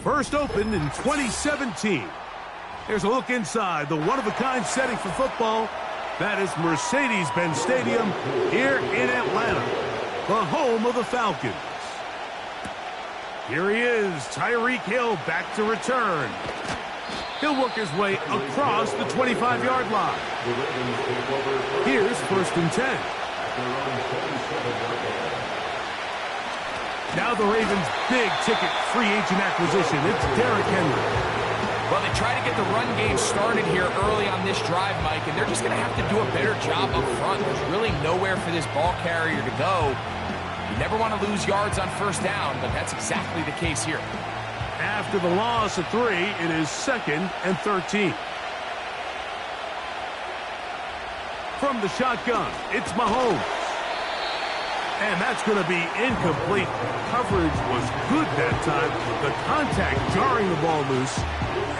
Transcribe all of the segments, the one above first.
First opened in 2017. Here's a look inside the one-of-a-kind setting for football. That is Mercedes-Benz Stadium here in Atlanta, the home of the Falcons. Here he is, Tyreek Hill back to return. He'll work his way across the 25-yard line. Here's 1st and 10. Now the Ravens' big-ticket free agent acquisition. It's Derrick Henry. Well, they try to get the run game started here early on this drive, Mike, and they're just going to have to do a better job up front. There's really nowhere for this ball carrier to go. You never want to lose yards on 1st down, but that's exactly the case here. After the loss of 3, it is 2nd and 13. From the shotgun, it's Mahomes. And that's going to be incomplete. Coverage was good that time. The contact jarring the ball loose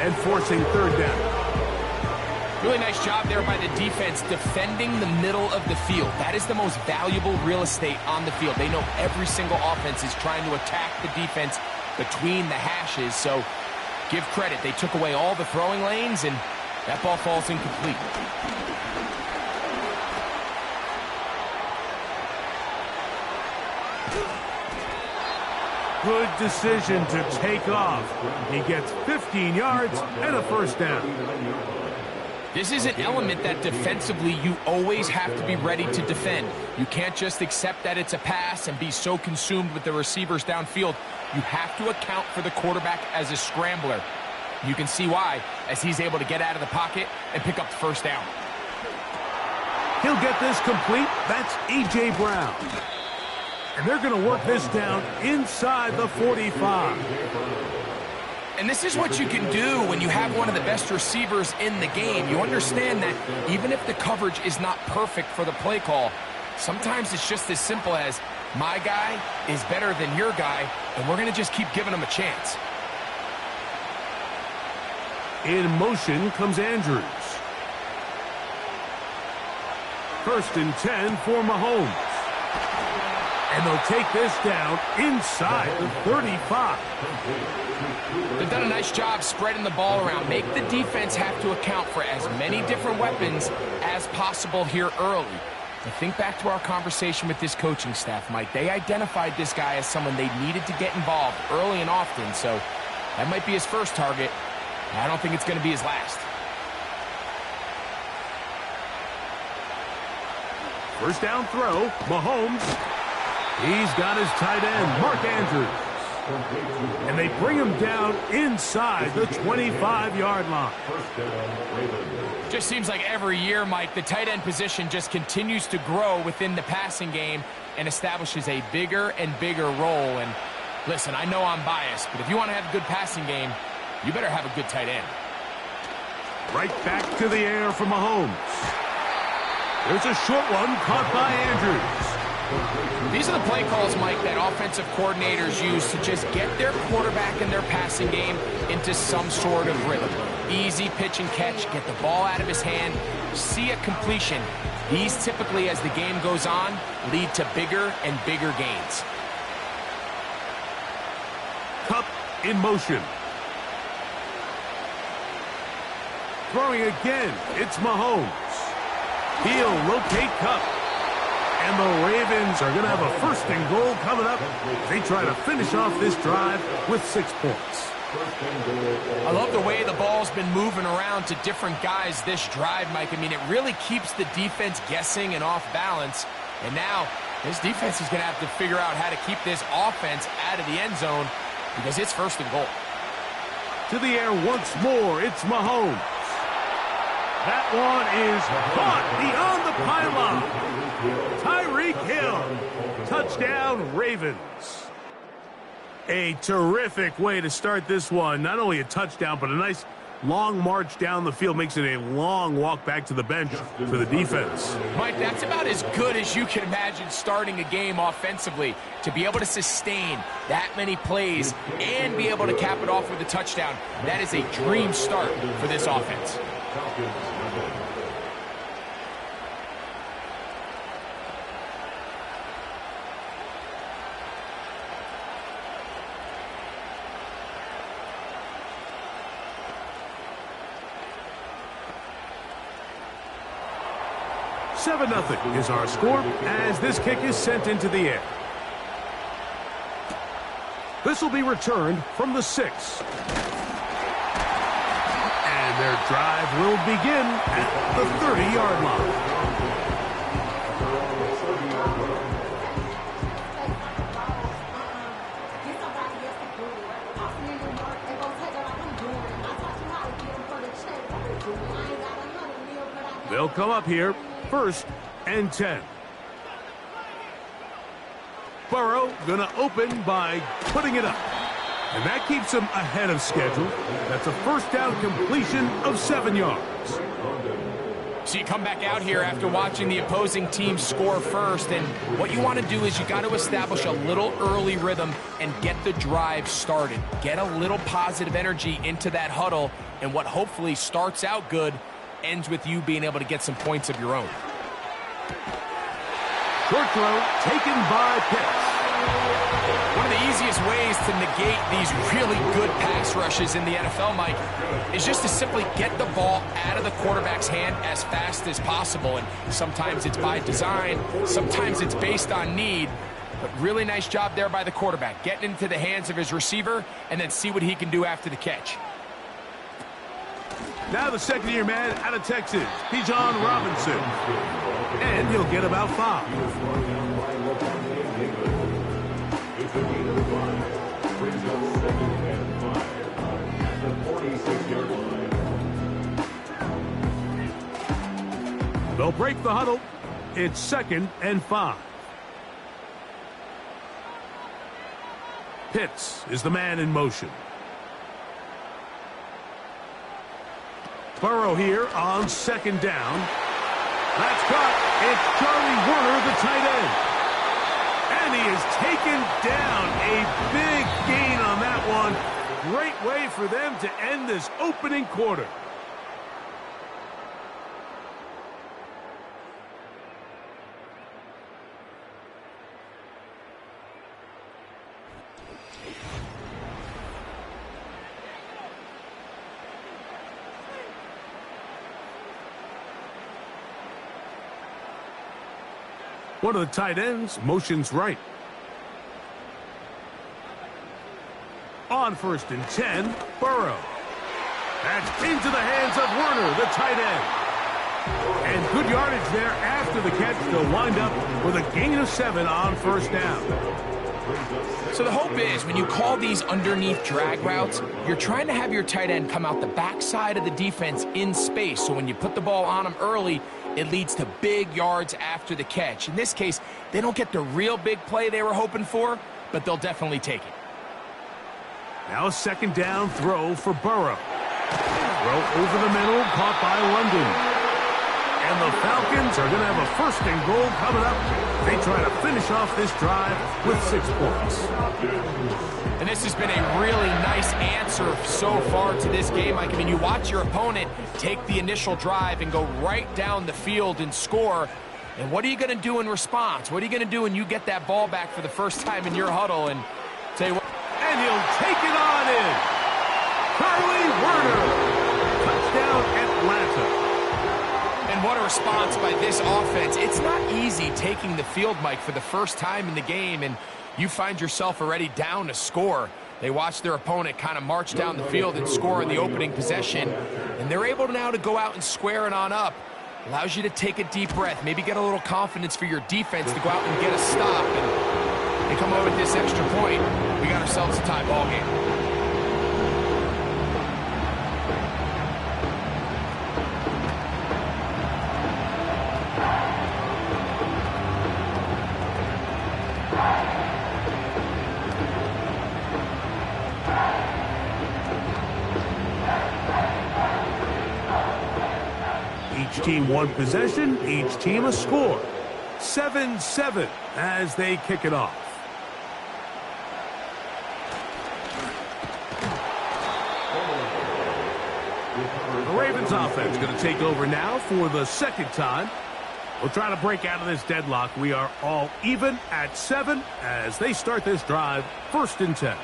and forcing 3rd down. Really nice job there by the defense defending the middle of the field. That is the most valuable real estate on the field. They know every single offense is trying to attack the defense between the hashes. So give credit. They took away all the throwing lanes, and that ball falls incomplete. Good decision to take off. He gets 15 yards and a 1st down. This is an element that defensively you always have to be ready to defend. You can't just accept that it's a pass and be so consumed with the receivers downfield. You have to account for the quarterback as a scrambler. You can see why, as he's able to get out of the pocket and pick up the 1st down. He'll get this complete. That's A.J. Brown. And they're going to work this down inside the 45. And this is what you can do when you have one of the best receivers in the game. You understand that even if the coverage is not perfect for the play call, sometimes it's just as simple as, my guy is better than your guy, and we're going to just keep giving him a chance. In motion comes Andrews. 1st and 10 for Mahomes. And they'll take this down inside the 35. They've done a nice job spreading the ball around. Make the defense have to account for as many different weapons as possible here early. I think back to our conversation with this coaching staff, Mike. They identified this guy as someone they needed to get involved early and often, so that might be his first target. I don't think it's going to be his last. 1st down throw, Mahomes. He's got his tight end, Mark Andrews. And they bring him down inside the 25-yard line. Just seems like every year, Mike, the tight end position just continues to grow within the passing game and establishes a bigger and bigger role. And listen, I know I'm biased, but if you want to have a good passing game, you better have a good tight end. Right back to the air for Mahomes. There's a short one caught by Andrews. These are the play calls, Mike, that offensive coordinators use to just get their quarterback and their passing game into some sort of rhythm. Easy pitch and catch, get the ball out of his hand, see a completion. These typically, as the game goes on, lead to bigger and bigger gains. Cup in motion. Throwing again, it's Mahomes. He'll locate Cup. And the Ravens are going to have a 1st and goal coming up. They try to finish off this drive with 6 points. I love the way the ball's been moving around to different guys this drive, Mike. I mean, it really keeps the defense guessing and off balance. And now this defense is going to have to figure out how to keep this offense out of the end zone because it's 1st and goal. To the air once more, it's Mahomes. That one is caught beyond the pylon. Tyreek Hill. Touchdown, Ravens. A terrific way to start this one. Not only a touchdown, but a nice long march down the field. Makes it a long walk back to the bench for the defense. Mike, that's about as good as you can imagine starting a game offensively. To be able to sustain that many plays and be able to cap it off with a touchdown, that is a dream start for this offense. 7-0 is our score as this kick is sent into the air. This will be returned from the 6. And their drive will begin at the 30-yard line. They'll come up here, 1st and 10. Burrow gonna open by putting it up. And that keeps him ahead of schedule. That's a first down completion of 7 yards. So you come back out here after watching the opposing team score first, and what you want to do is you got to establish a little early rhythm and get the drive started. Get a little positive energy into that huddle, and what hopefully starts out good ends with you being able to get some points of your own. Short throw taken by Pitts. One of the easiest ways to negate these really good pass rushes in the NFL, Mike, is just to simply get the ball out of the quarterback's hand as fast as possible. And sometimes it's by design, sometimes it's based on need. But really nice job there by the quarterback, getting into the hands of his receiver and then see what he can do after the catch. Now the second-year man out of Texas, Bijan Robinson. And he'll get about 5. They'll break the huddle. It's 2nd and 5. Pitts is the man in motion. Burrow here on 2nd down. That's caught. It's Charlie Warner, the tight end. And he is taken down. A big gain on that one. Great way for them to end this opening quarter. One of the tight ends motions right. On 1st and 10, Burrow. That's into the hands of Werner, the tight end. And good yardage there after the catch. They'll wind up with a gain of 7 on 1st down. So the hope is when you call these underneath drag routes, you're trying to have your tight end come out the backside of the defense in space. So when you put the ball on him early, it leads to big yards after the catch. In this case, they don't get the real big play they were hoping for, but they'll definitely take it. Now a 2nd down throw for Burrow. Throw over the middle, caught by London. And the Falcons are going to have a 1st and goal coming up. They try to finish off this drive with 6 points. And this has been a really nice answer so far to this game. I mean, you watch your opponent take the initial drive and go right down the field and score. And what are you going to do in response? What are you going to do when you get that ball back for the first time in your huddle? And tell you what. And he'll take it on in. Charlie Werner. Touchdown, Atlanta. And what a response by this offense. It's not easy taking the field, Mike, for the first time in the game, and you find yourself already down to score. They watch their opponent kind of march down the field and score in the opening possession, and they're able now to go out and square it on up. Allows you to take a deep breath, maybe get a little confidence for your defense to go out and get a stop. And they come over with this extra point. We got ourselves a tie ball game. Each team 1 possession, each team a score. 7-7 as they kick it off. The Ravens offense going to take over now for the 2nd time. We'll try to break out of this deadlock. We are all even at 7 as they start this drive, 1st and 10.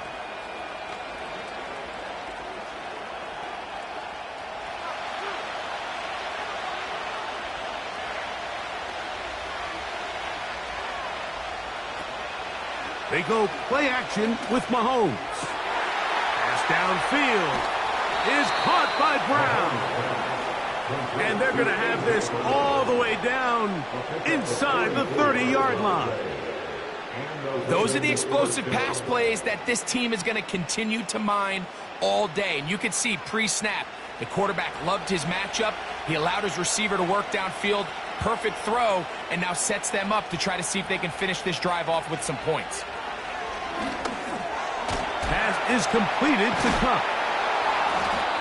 They go play action with Mahomes. Pass downfield is caught by Brown. And they're going to have this all the way down inside the 30-yard line. Those are the explosive pass plays that this team is going to continue to mine all day. And you can see pre-snap, the quarterback loved his matchup. He allowed his receiver to work downfield. Perfect throw, and now sets them up to try to see if they can finish this drive off with some points. Pass is completed to Cup.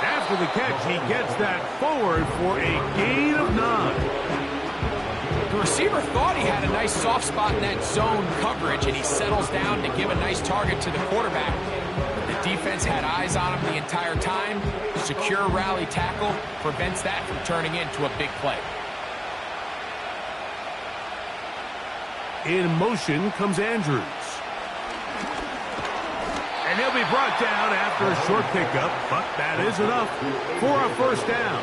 After the catch, he gets that forward for a gain of 9. The receiver thought he had a nice soft spot in that zone coverage, and he settles down to give a nice target to the quarterback. The defense had eyes on him the entire time. The secure rally tackle prevents that from turning into a big play. In motion comes Andrews. And he'll be brought down after a short pickup, but that is enough for a first down.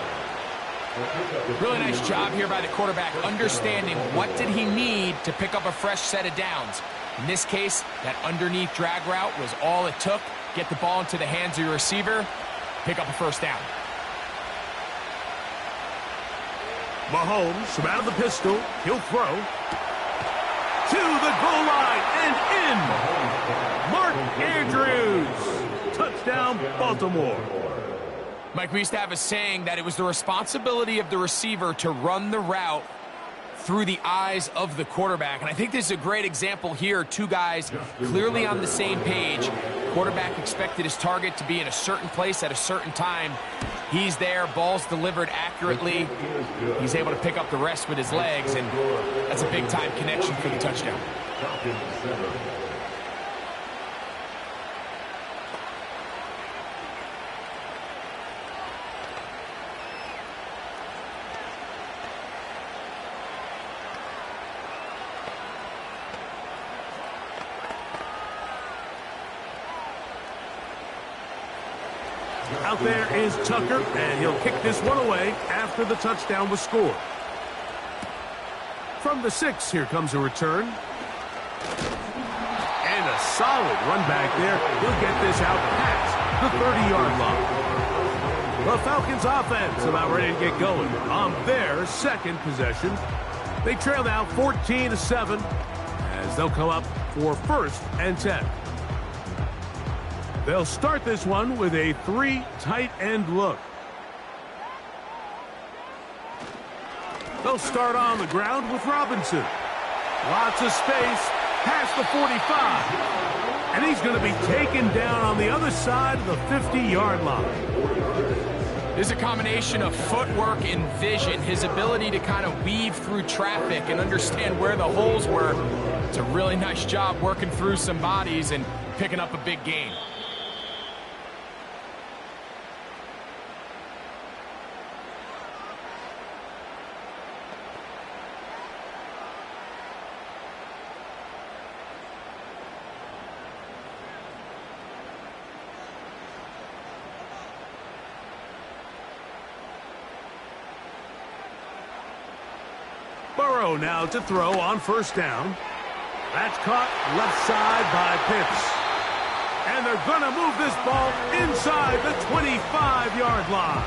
Really nice job here by the quarterback, understanding what did he need to pick up a fresh set of downs. In this case, that underneath drag route was all it took. Get the ball into the hands of your receiver, pick up a first down. Mahomes from out of the pistol. He'll throw to the goal line and in. Mark Andrews. Touchdown, Baltimore. Mike, we used to have a saying that it was the responsibility of the receiver to run the route through the eyes of the quarterback. And I think this is a great example here. Two guys clearly on the same page. Quarterback expected his target to be in a certain place at a certain time. He's there, ball's delivered accurately. He's able to pick up the rest with his legs, and that's a big-time connection for the touchdown. Out there is Tucker, and he'll kick this one away after the touchdown was scored. From the 6, here comes a return. And a solid run back there. He'll get this out past the 30-yard line. The Falcons offense about ready to get going on their second possession. They trail now 14-7 as they'll come up for 1st and 10. They'll start this one with a 3 tight end look. They'll start on the ground with Robinson. Lots of space past the 45. And he's going to be taken down on the other side of the 50-yard line. There's a combination of footwork and vision, his ability to kind of weave through traffic and understand where the holes were. It's a really nice job working through some bodies and picking up a big gain. Burrow now to throw on 1st down. That's caught left side by Pitts. And they're going to move this ball inside the 25-yard line.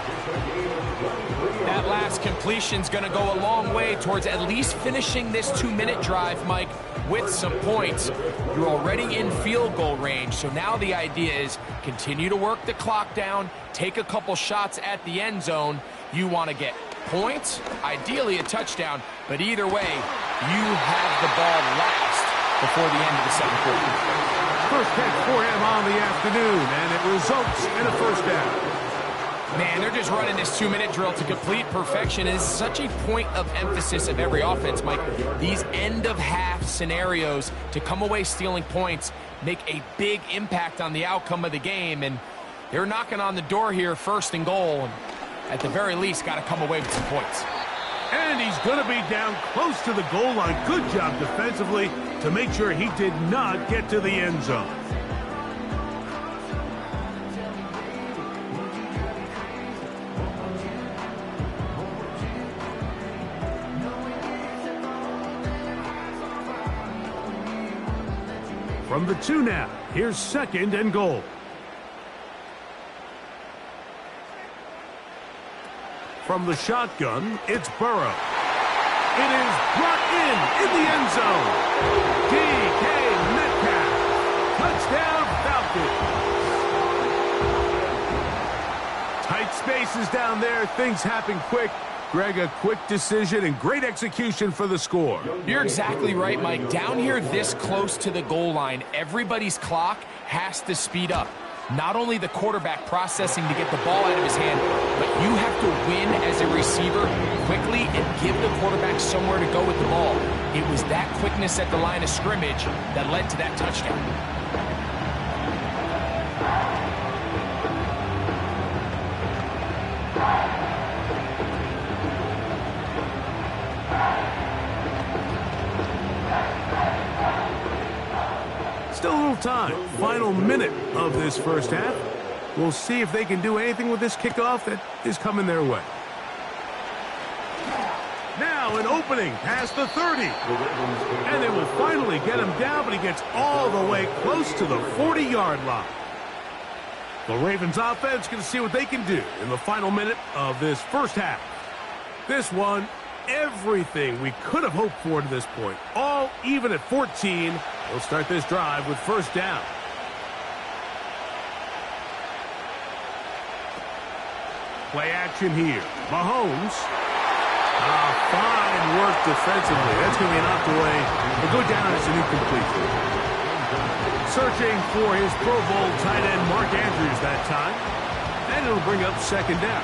That last completion's going to go a long way towards at least finishing this 2-minute drive, Mike, with some points. You're already in field goal range, so now the idea is continue to work the clock down, take a couple shots at the end zone. You want to get points, ideally a touchdown, but either way, you have the ball last before the end of the second quarter. First catch for him on the afternoon, and it results in a 1st down. Man, they're just running this 2-minute drill to complete perfection. It is such a point of emphasis of every offense, Mike. These end-of-half scenarios to come away stealing points make a big impact on the outcome of the game, and they're knocking on the door here, 1st and goal. And at the very least, got to come away with some points. And he's going to be down close to the goal line. Good job defensively to make sure he did not get to the end zone. From the 2 now, here's 2nd and goal. From the shotgun, it's Burrow. It is brought in the end zone. DK Metcalf. Touchdown, Falcons. Tight spaces down there. Things happen quick. Greg, a quick decision and great execution for the score. You're exactly right, Mike. Down here this close to the goal line, everybody's clock has to speed up. Not only the quarterback processing to get the ball out of his hand, but you have to win as a receiver quickly and give the quarterback somewhere to go with the ball. It was that quickness at the line of scrimmage that led to that touchdown. Still a little time. Final minute of this first half. We'll see if they can do anything with this kickoff that is coming their way. Now an opening past the 30. And they will finally get him down, but he gets all the way close to the 40-yard line. The Ravens offense can see what they can do in the final minute of this first half. This one, everything we could have hoped for to this point. All even at 14. They'll start this drive with first down. Play action here. Mahomes. Fine work defensively. That's going to be knocked away. He'll go down as an incomplete. Searching for his Pro Bowl tight end Mark Andrews that time. And it'll bring up second down.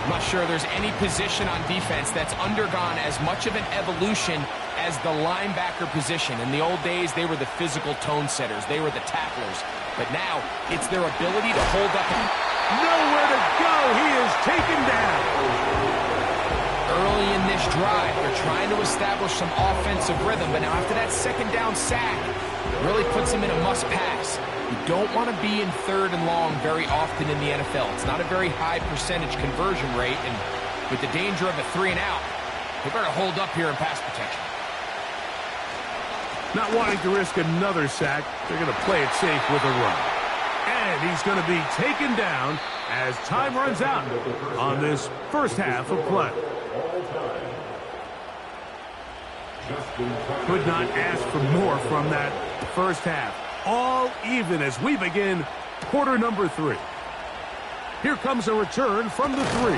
I'm not sure there's any position on defense that's undergone as much of an evolution as the linebacker position. In the old days, they were the physical tone setters. They were the tacklers. But now, it's their ability to hold up. Nowhere to go. He is taken down. Early in this drive, they're trying to establish some offensive rhythm. But now after that second down sack, really puts them in a must-pass. You don't want to be in third and long very often in the NFL. It's not a very high percentage conversion rate. And with the danger of a 3-and-out, they better hold up here in pass protection. Not wanting to risk another sack, they're going to play it safe with a run. And he's going to be taken down as time runs out on this first half of play. Could not ask for more from that first half. All even as we begin quarter number 3. Here comes a return from the 3.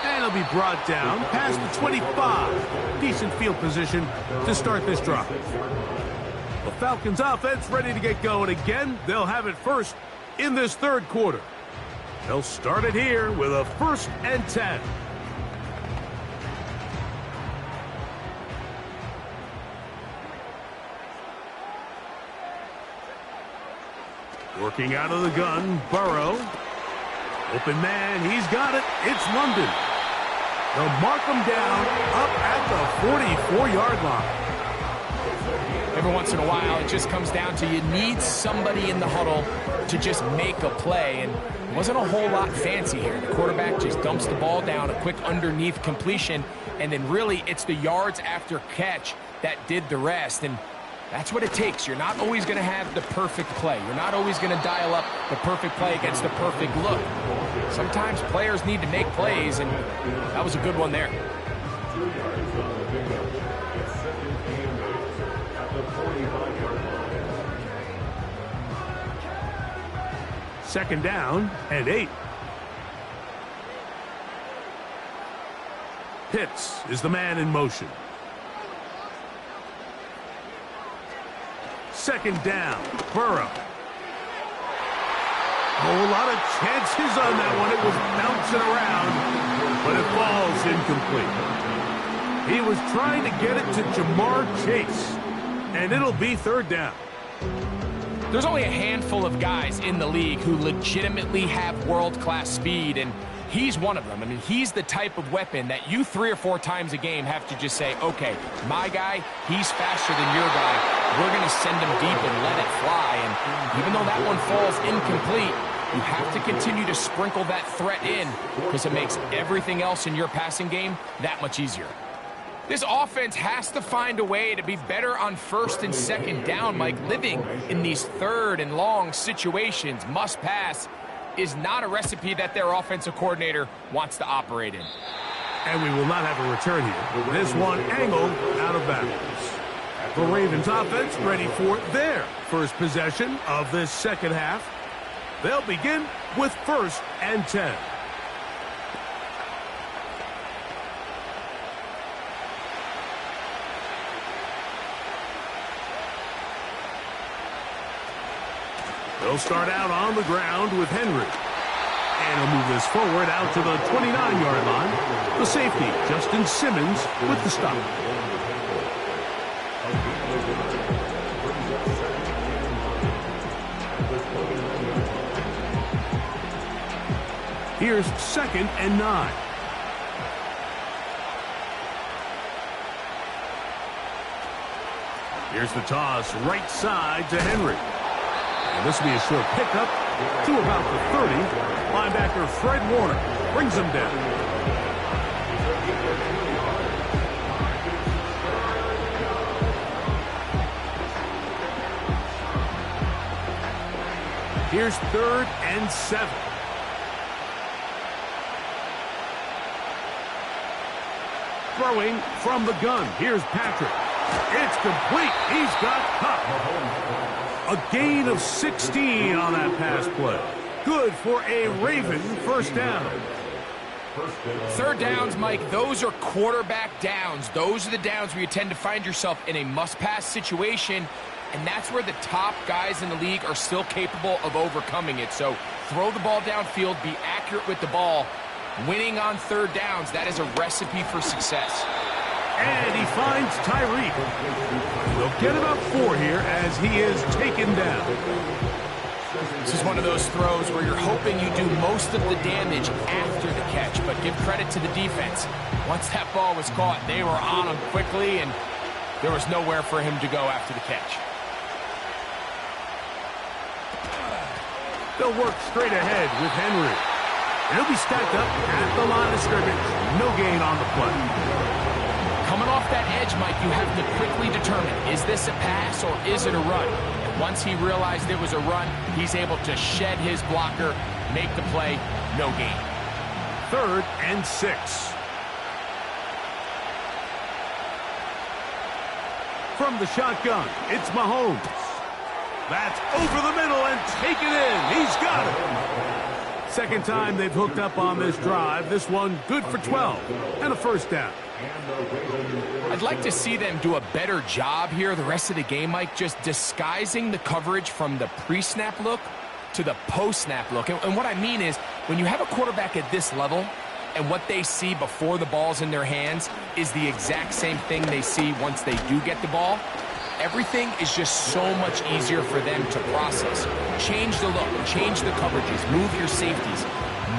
And he'll be brought down past the 25. Decent field position to start this drive. The Falcons offense ready to get going again. They'll have it first in this third quarter. They'll start it here with a 1st and 10. Working out of the gun, Burrow. Open man, he's got it. It's London. They'll mark him down up at the 44-yard line. Every once in a while, it just comes down to you need somebody in the huddle to just make a play. And it wasn't a whole lot fancy here. The quarterback just dumps the ball down, a quick underneath completion, and then really it's the yards after catch that did the rest. And that's what it takes. You're not always going to have the perfect play. You're not always going to dial up the perfect play against the perfect look. Sometimes players need to make plays, and that was a good one there. Second down and 8. Pitts is the man in motion. Second down, Burrow. A whole lot of chances on that one. It was bouncing around, but it falls incomplete. He was trying to get it to Jamar Chase, and it'll be third down. There's only a handful of guys in the league who legitimately have world-class speed, and he's one of them. I mean, he's the type of weapon that you 3 or 4 times a game have to just say, okay, my guy, he's faster than your guy. We're going to send him deep and let it fly. And even though that one falls incomplete, you have to continue to sprinkle that threat in because it makes everything else in your passing game that much easier. This offense has to find a way to be better on first and second down, Mike. Living in these third and long situations, must pass, is not a recipe that their offensive coordinator wants to operate in. And we will not have a return here. This one angled out of bounds. The Ravens offense ready for their first possession of this second half. They'll begin with 1st and 10. They'll start out on the ground with Henry. And he'll move this forward out to the 29-yard line. The safety, Justin Simmons, with the stop. Here's 2nd and 9. Here's the toss right side to Henry. And this will be a short pickup to about the 30. Linebacker Fred Warner brings him down. Here's 3rd and 7. Throwing from the gun. Here's Patrick. It's complete. He's got Cup. A gain of 16 on that pass play. Good for a Raven first down. Third downs, Mike, those are quarterback downs. Those are the downs where you tend to find yourself in a must-pass situation, and that's where the top guys in the league are still capable of overcoming it. So throw the ball downfield, be accurate with the ball. Winning on third downs, that is a recipe for success. And he finds Tyreek. They'll get about 4 here as he is taken down. This is one of those throws where you're hoping you do most of the damage after the catch, but give credit to the defense. Once that ball was caught, they were on him quickly, and there was nowhere for him to go after the catch. They'll work straight ahead with Henry. And he'll be stacked up at the line of scrimmage. No gain on the play. Coming off that edge, Mike, you have to quickly determine, is this a pass or is it a run? And once he realized it was a run, he's able to shed his blocker, make the play, no gain. 3rd and 6. From the shotgun, it's Mahomes. That's over the middle and taken in. He's got it. Second time they've hooked up on this drive. This one good for 12 and a first down. I'd like to see them do a better job here the rest of the game, Mike, just disguising the coverage from the pre-snap look to the post-snap look. And what I mean is, when you have a quarterback at this level and what they see before the ball's in their hands is the exact same thing they see once they do get the ball, everything is just so much easier for them to process. Change the look, change the coverages, move your safeties.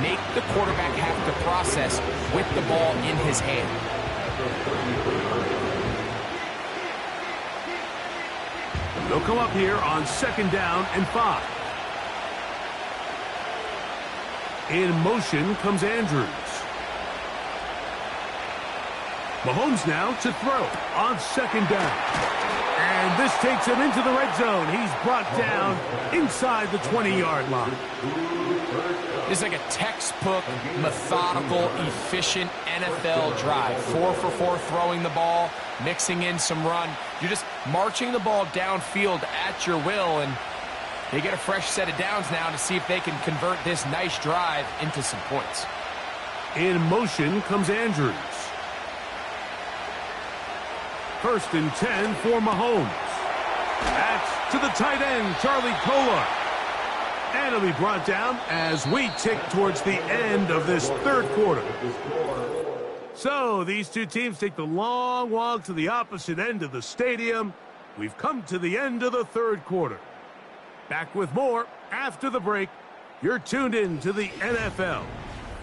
Make the quarterback have to process with the ball in his hand. They'll come up here on 2nd down and 5. In motion comes Andrews. Mahomes now to throw on 2nd down. And this takes him into the red zone. He's brought down inside the 20-yard line. It's like a textbook, methodical, efficient NFL drive. 4 for 4 throwing the ball, mixing in some run. You're just marching the ball downfield at your will, and they get a fresh set of downs now to see if they can convert this nice drive into some points. In motion comes Andrews. 1st and 10 for Mahomes. That's to the tight end, Charlie Kolar. And it'll be brought down as we tick towards the end of this 3rd quarter. So these two teams take the long walk to the opposite end of the stadium. We've come to the end of the 3rd quarter. Back with more after the break. You're tuned in to the NFL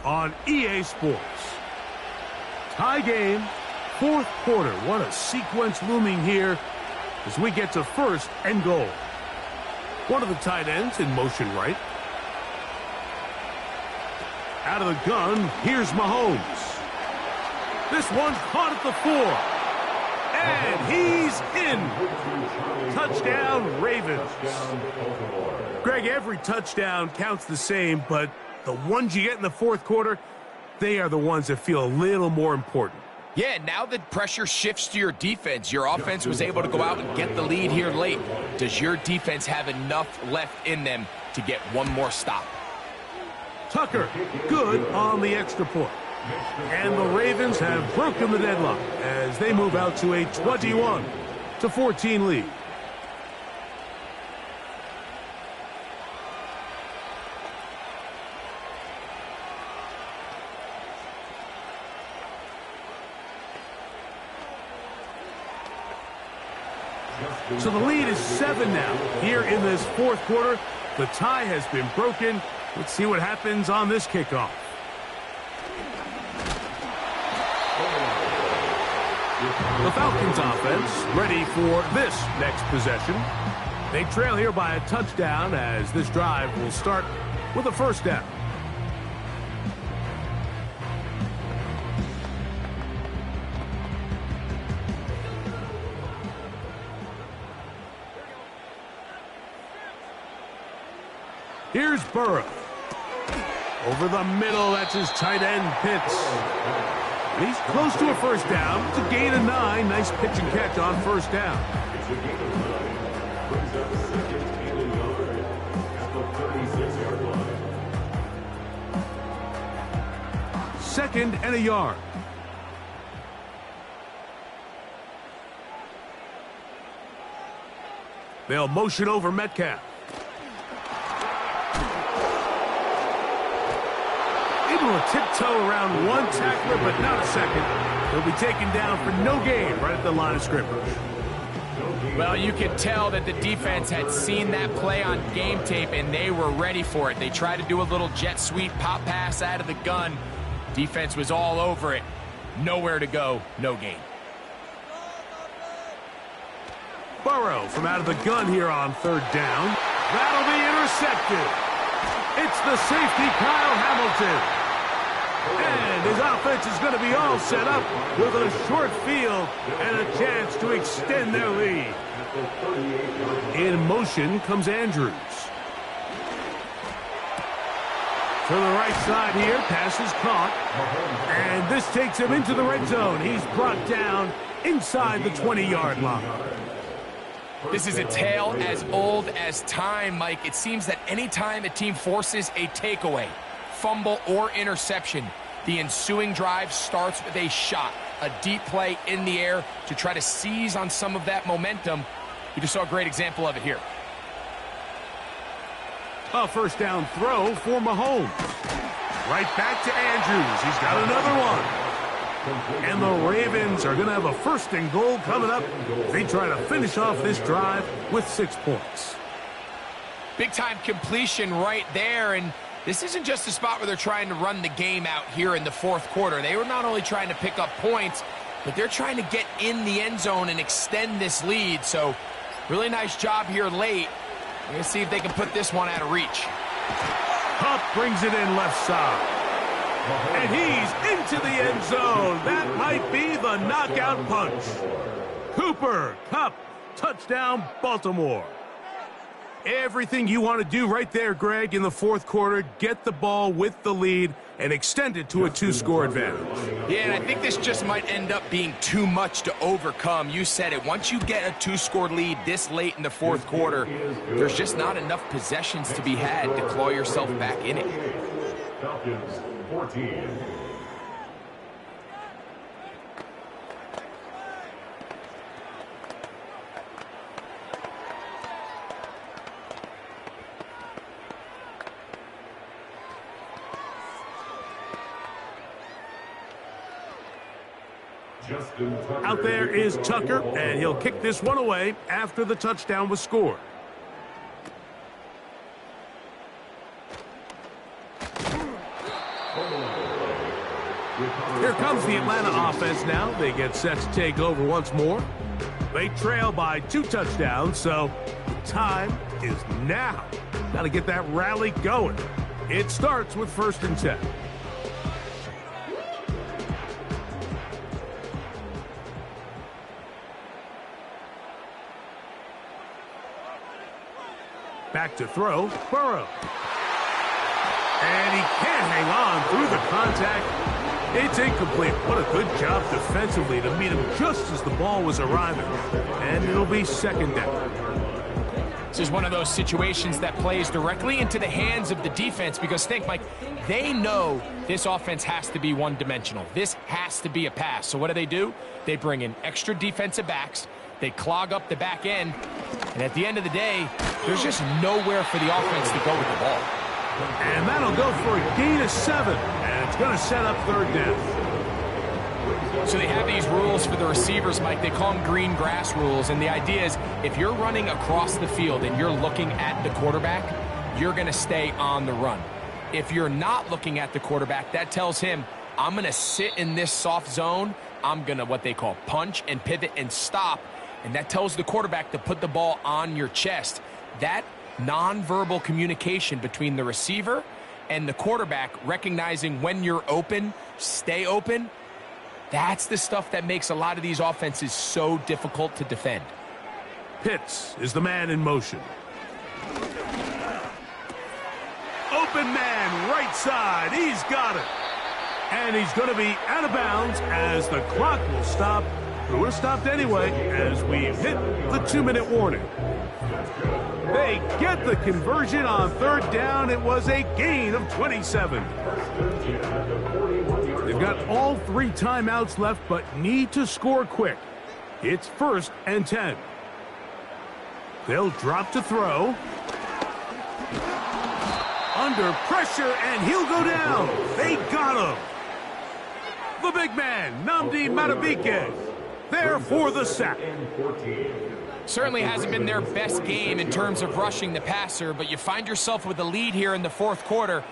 on EA Sports. Tie game, 4th quarter. What a sequence looming here as we get to 1st and goal. One of the tight ends in motion right. Out of the gun, here's Mahomes. This one's caught at the 4. is in. Touchdown, Ravens. Greg, every touchdown counts the same, but the ones you get in the fourth quarter, they are the ones that feel a little more important. Yeah, now the pressure shifts to your defense. Your offense was able to go out and get the lead here late. Does your defense have enough left in them to get one more stop? Tucker, good on the extra point. And the Ravens have broken the deadlock as they move out to a 21-14 lead. So the lead is 7 now. Here in this fourth quarter, the tie has been broken. Let's see what happens on this kickoff. The Falcons offense ready for this next possession. They trail here by a touchdown as this drive will start with a first down. Here's Burrow. Over the middle, that's his tight end, Pitts. And he's close to a first down. It's a gain of 9. Nice pitch and catch on first down. Second and a yard. They'll motion over Metcalf. Able to tiptoe around one tackler, but not a second. He'll be taken down for no gain right at the line of scrimmage. Well, you could tell that the defense had seen that play on game tape, and they were ready for it. They tried to do a little jet sweep pop pass out of the gun. Defense was all over it. Nowhere to go, no gain. Burrow from out of the gun here on third down. That'll be intercepted. It's the safety, Kyle Hamilton. And his offense is going to be all set up with a short field and a chance to extend their lead. In motion comes Andrews. To the right side here, pass is caught. And this takes him into the red zone. He's brought down inside the 20-yard line. This is a tale as old as time, Mike. It seems that any time a team forces a takeaway, fumble, or interception, the ensuing drive starts with a shot, a deep play in the air to try to seize on some of that momentum. You just saw a great example of it here. A first down throw for Mahomes. Right back to Andrews. He's got another one. And the Ravens are going to have a first and goal coming up. They try to finish off this drive with 6 points. Big-time completion right there, and this isn't just a spot where they're trying to run the game out here in the fourth quarter. They were not only trying to pick up points, but they're trying to get in the end zone and extend this lead. So really nice job here late. We're going to see if they can put this one out of reach. Kupp brings it in left side. And he's into the end zone. That might be the knockout punch. Cooper, Kupp, touchdown, Baltimore. Everything you want to do right there, Greg, in the fourth quarter. Get the ball with the lead and extend it to a 2-score advantage. Yeah, and I think this just might end up being too much to overcome. You said it. Once you get a 2-score lead this late in the fourth quarter, there's just not enough possessions to be had to claw yourself back in it. Falcons 14. Out there is Tucker, and he'll kick this one away after the touchdown was scored. Here comes the Atlanta offense now. They get set to take over once more. They trail by 2 touchdowns, so the time is now. Got to get that rally going. It starts with 1st and 10. Back to throw, Burrow. And he can't hang on through the contact. It's incomplete. What a good job defensively to meet him just as the ball was arriving. And it'll be second down. This is one of those situations that plays directly into the hands of the defense because think, Mike, they know this offense has to be one-dimensional. This has to be a pass. So what do? They bring in extra defensive backs. They clog up the back end. And at the end of the day, there's just nowhere for the offense to go with the ball. And that'll go for a gain of 7. And it's going to set up third down. So they have these rules for the receivers, Mike. They call them green grass rules. And the idea is if you're running across the field and you're looking at the quarterback, you're going to stay on the run. If you're not looking at the quarterback, that tells him, I'm going to sit in this soft zone. I'm going to what they call punch and pivot and stop. And that tells the quarterback to put the ball on your chest. That nonverbal communication between the receiver and the quarterback, recognizing when you're open, stay open, that's the stuff that makes a lot of these offenses so difficult to defend. Pitts is the man in motion. Open man, right side. He's got it. And he's going to be out of bounds as the clock will stop. It would have stopped anyway as we hit the 2-minute warning. They get the conversion on third down. It was a gain of 27. They've got all 3 timeouts left, but need to score quick. It's 1st and 10. They'll drop to throw. Under pressure, and he'll go down. They got him. The big man, Nnamdi Madubuike, there for the sack. Certainly hasn't been their best game in terms of rushing the passer, but you find yourself with a lead here in the 4th quarter.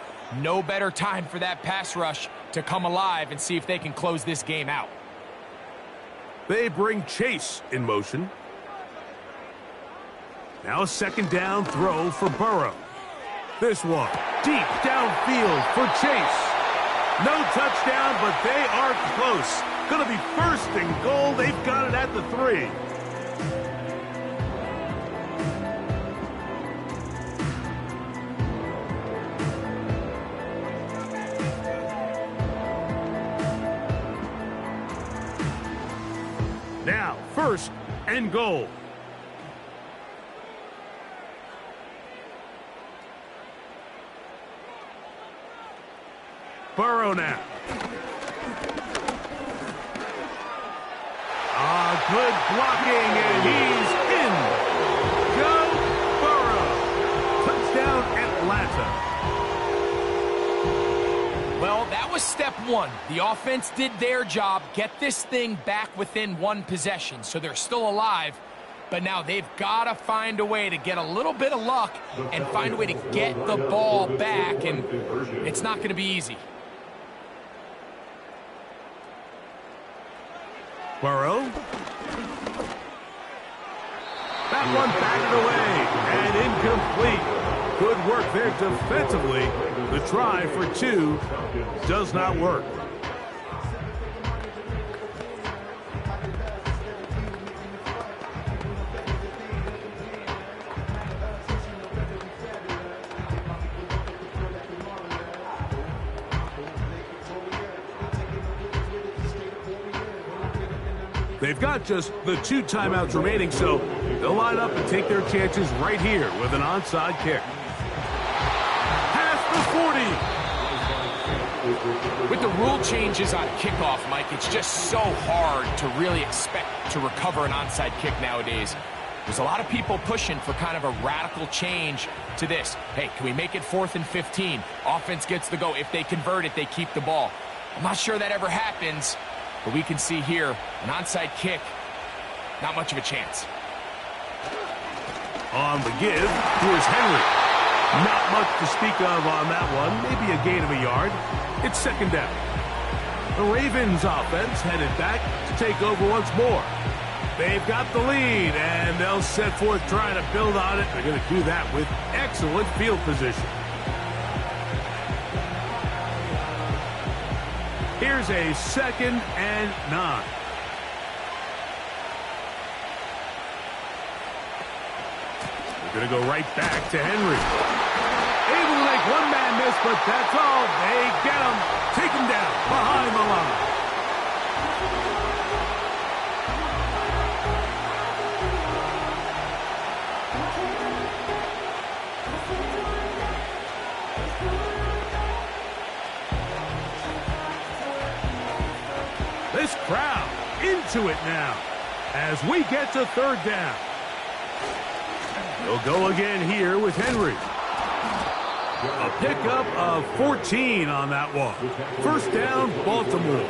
No better time for that pass rush to come alive and see if they can close this game out. They bring Chase in motion. Now a 2nd down throw for Burrow. This one deep downfield for Chase. No touchdown, but they are close. Going to be 1st and goal. They've got it at the 3. Now, 1st and goal. Burrow now. Good blocking, and he's in. Joe Burrow. Touchdown, Atlanta. Well, that was step 1. The offense did their job, get this thing back within 1 possession, so they're still alive. But now they've got to find a way to get a little bit of luck and find a way to get the ball back, and it's not going to be easy. Burrow. That one batted away and incomplete. Good work there defensively. The try for 2 does not work. They've got just the 2 timeouts remaining, so they'll line up and take their chances right here with an onside kick. Past the 40. With the rule changes on kickoff, Mike, it's just so hard to really expect to recover an onside kick nowadays. There's a lot of people pushing for kind of a radical change to this. Hey, can we make it 4th and 15? Offense gets the go. If they convert it, they keep the ball. I'm not sure that ever happens. But we can see here, an onside kick, not much of a chance. On the give, here's Henry. Not much to speak of on that one. Maybe a gain of a yard. It's 2nd down. The Ravens offense headed back to take over once more. They've got the lead, and they'll set forth trying to build on it. They're going to do that with excellent field position. Here's a 2nd and 9. Gonna go right back to Henry. Able to make one man miss, but that's all. They get him. Take him down behind the line. This crowd into it now as we get to third down. He'll go again here with Henry. A pickup of 14 on that one. First down, Baltimore.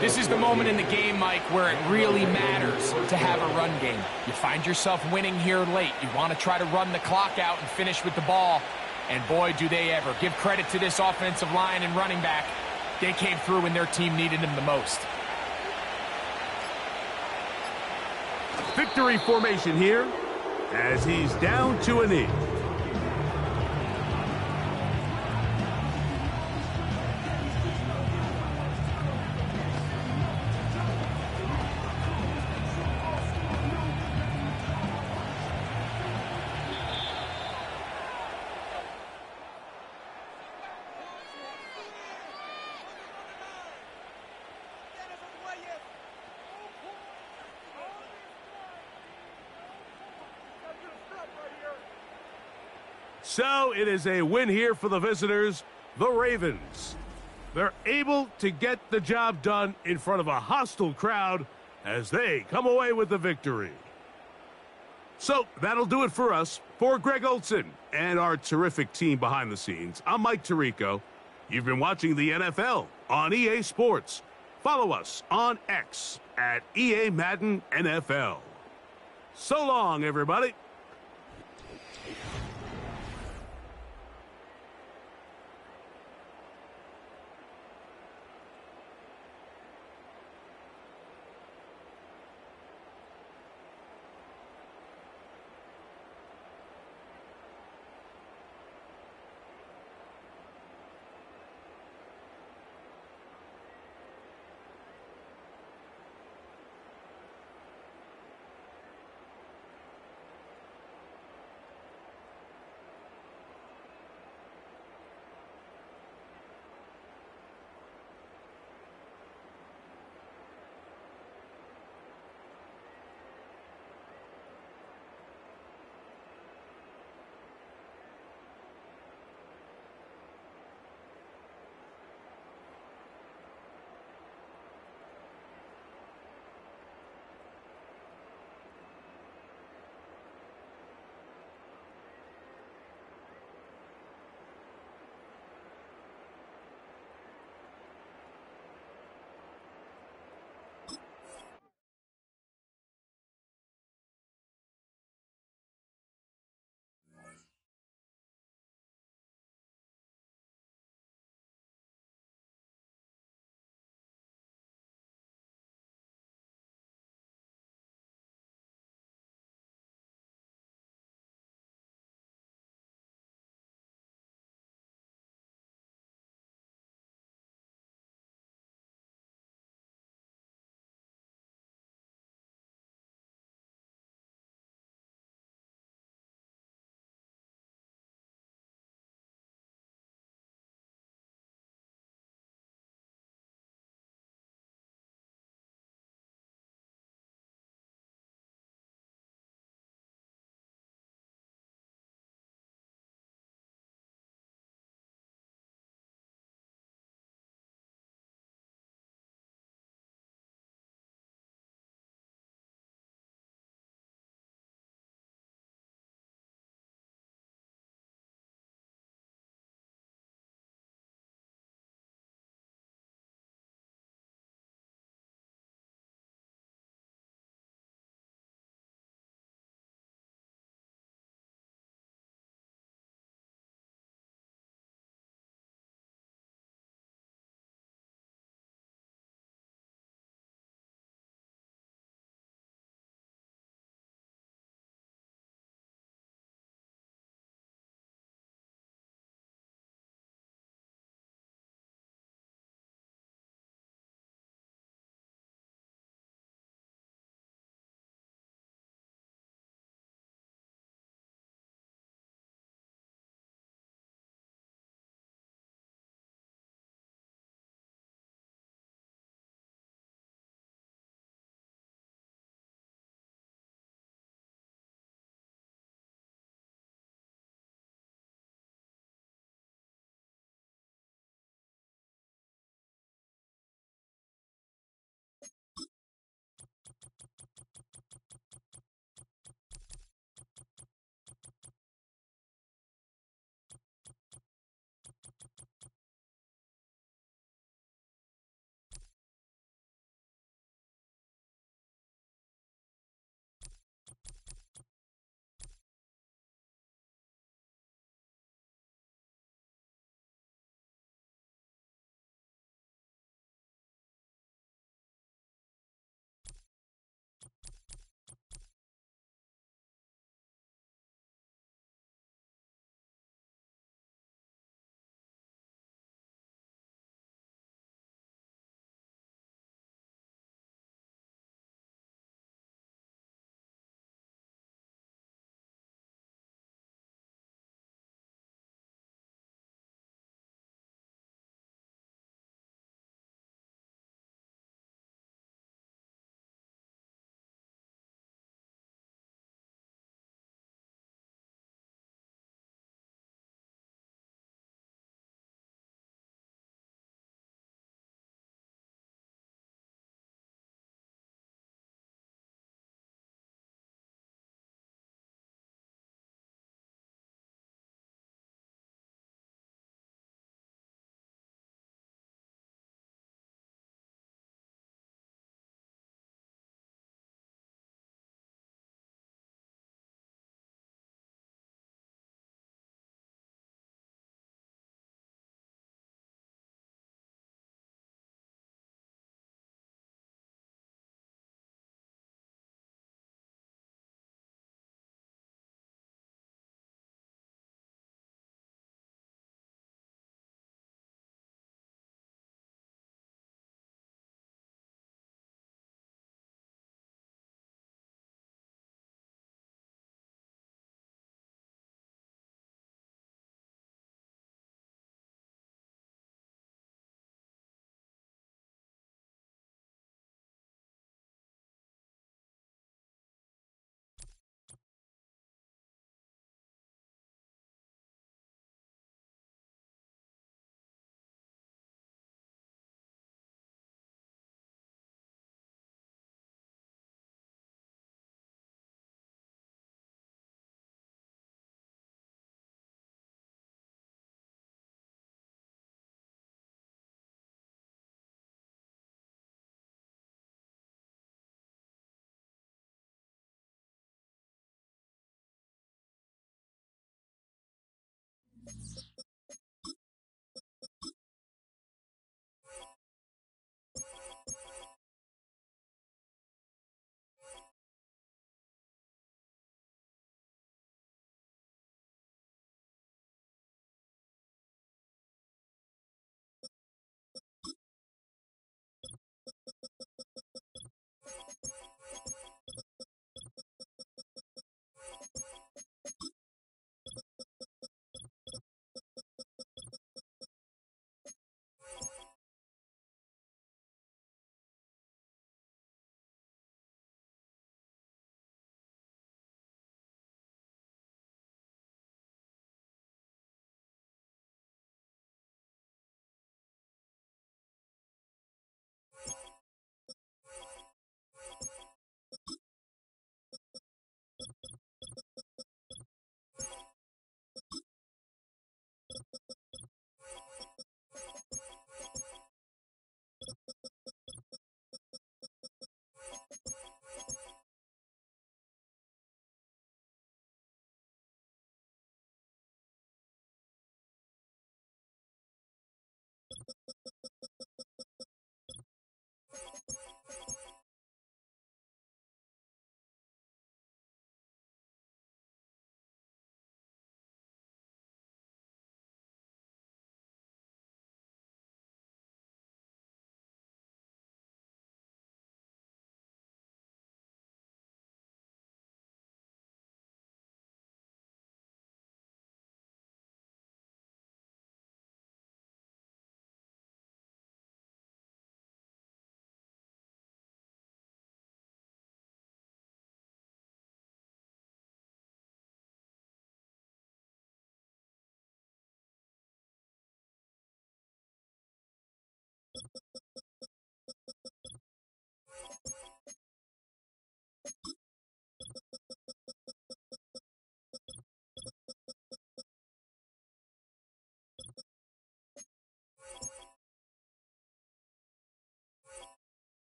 This is the moment in the game, Mike, where it really matters to have a run game. You find yourself winning here late. You want to try to run the clock out and finish with the ball. And boy, do they ever. Give credit to this offensive line and running back. They came through when their team needed them the most. Victory formation here as he's down to a knee. So it is a win here for the visitors, the Ravens. They're able to get the job done in front of a hostile crowd as they come away with the victory. So that'll do it for us. For Greg Olson and our terrific team behind the scenes, I'm Mike Tirico. You've been watching the NFL on EA Sports. Follow us on X at EA Madden NFL. So long, everybody.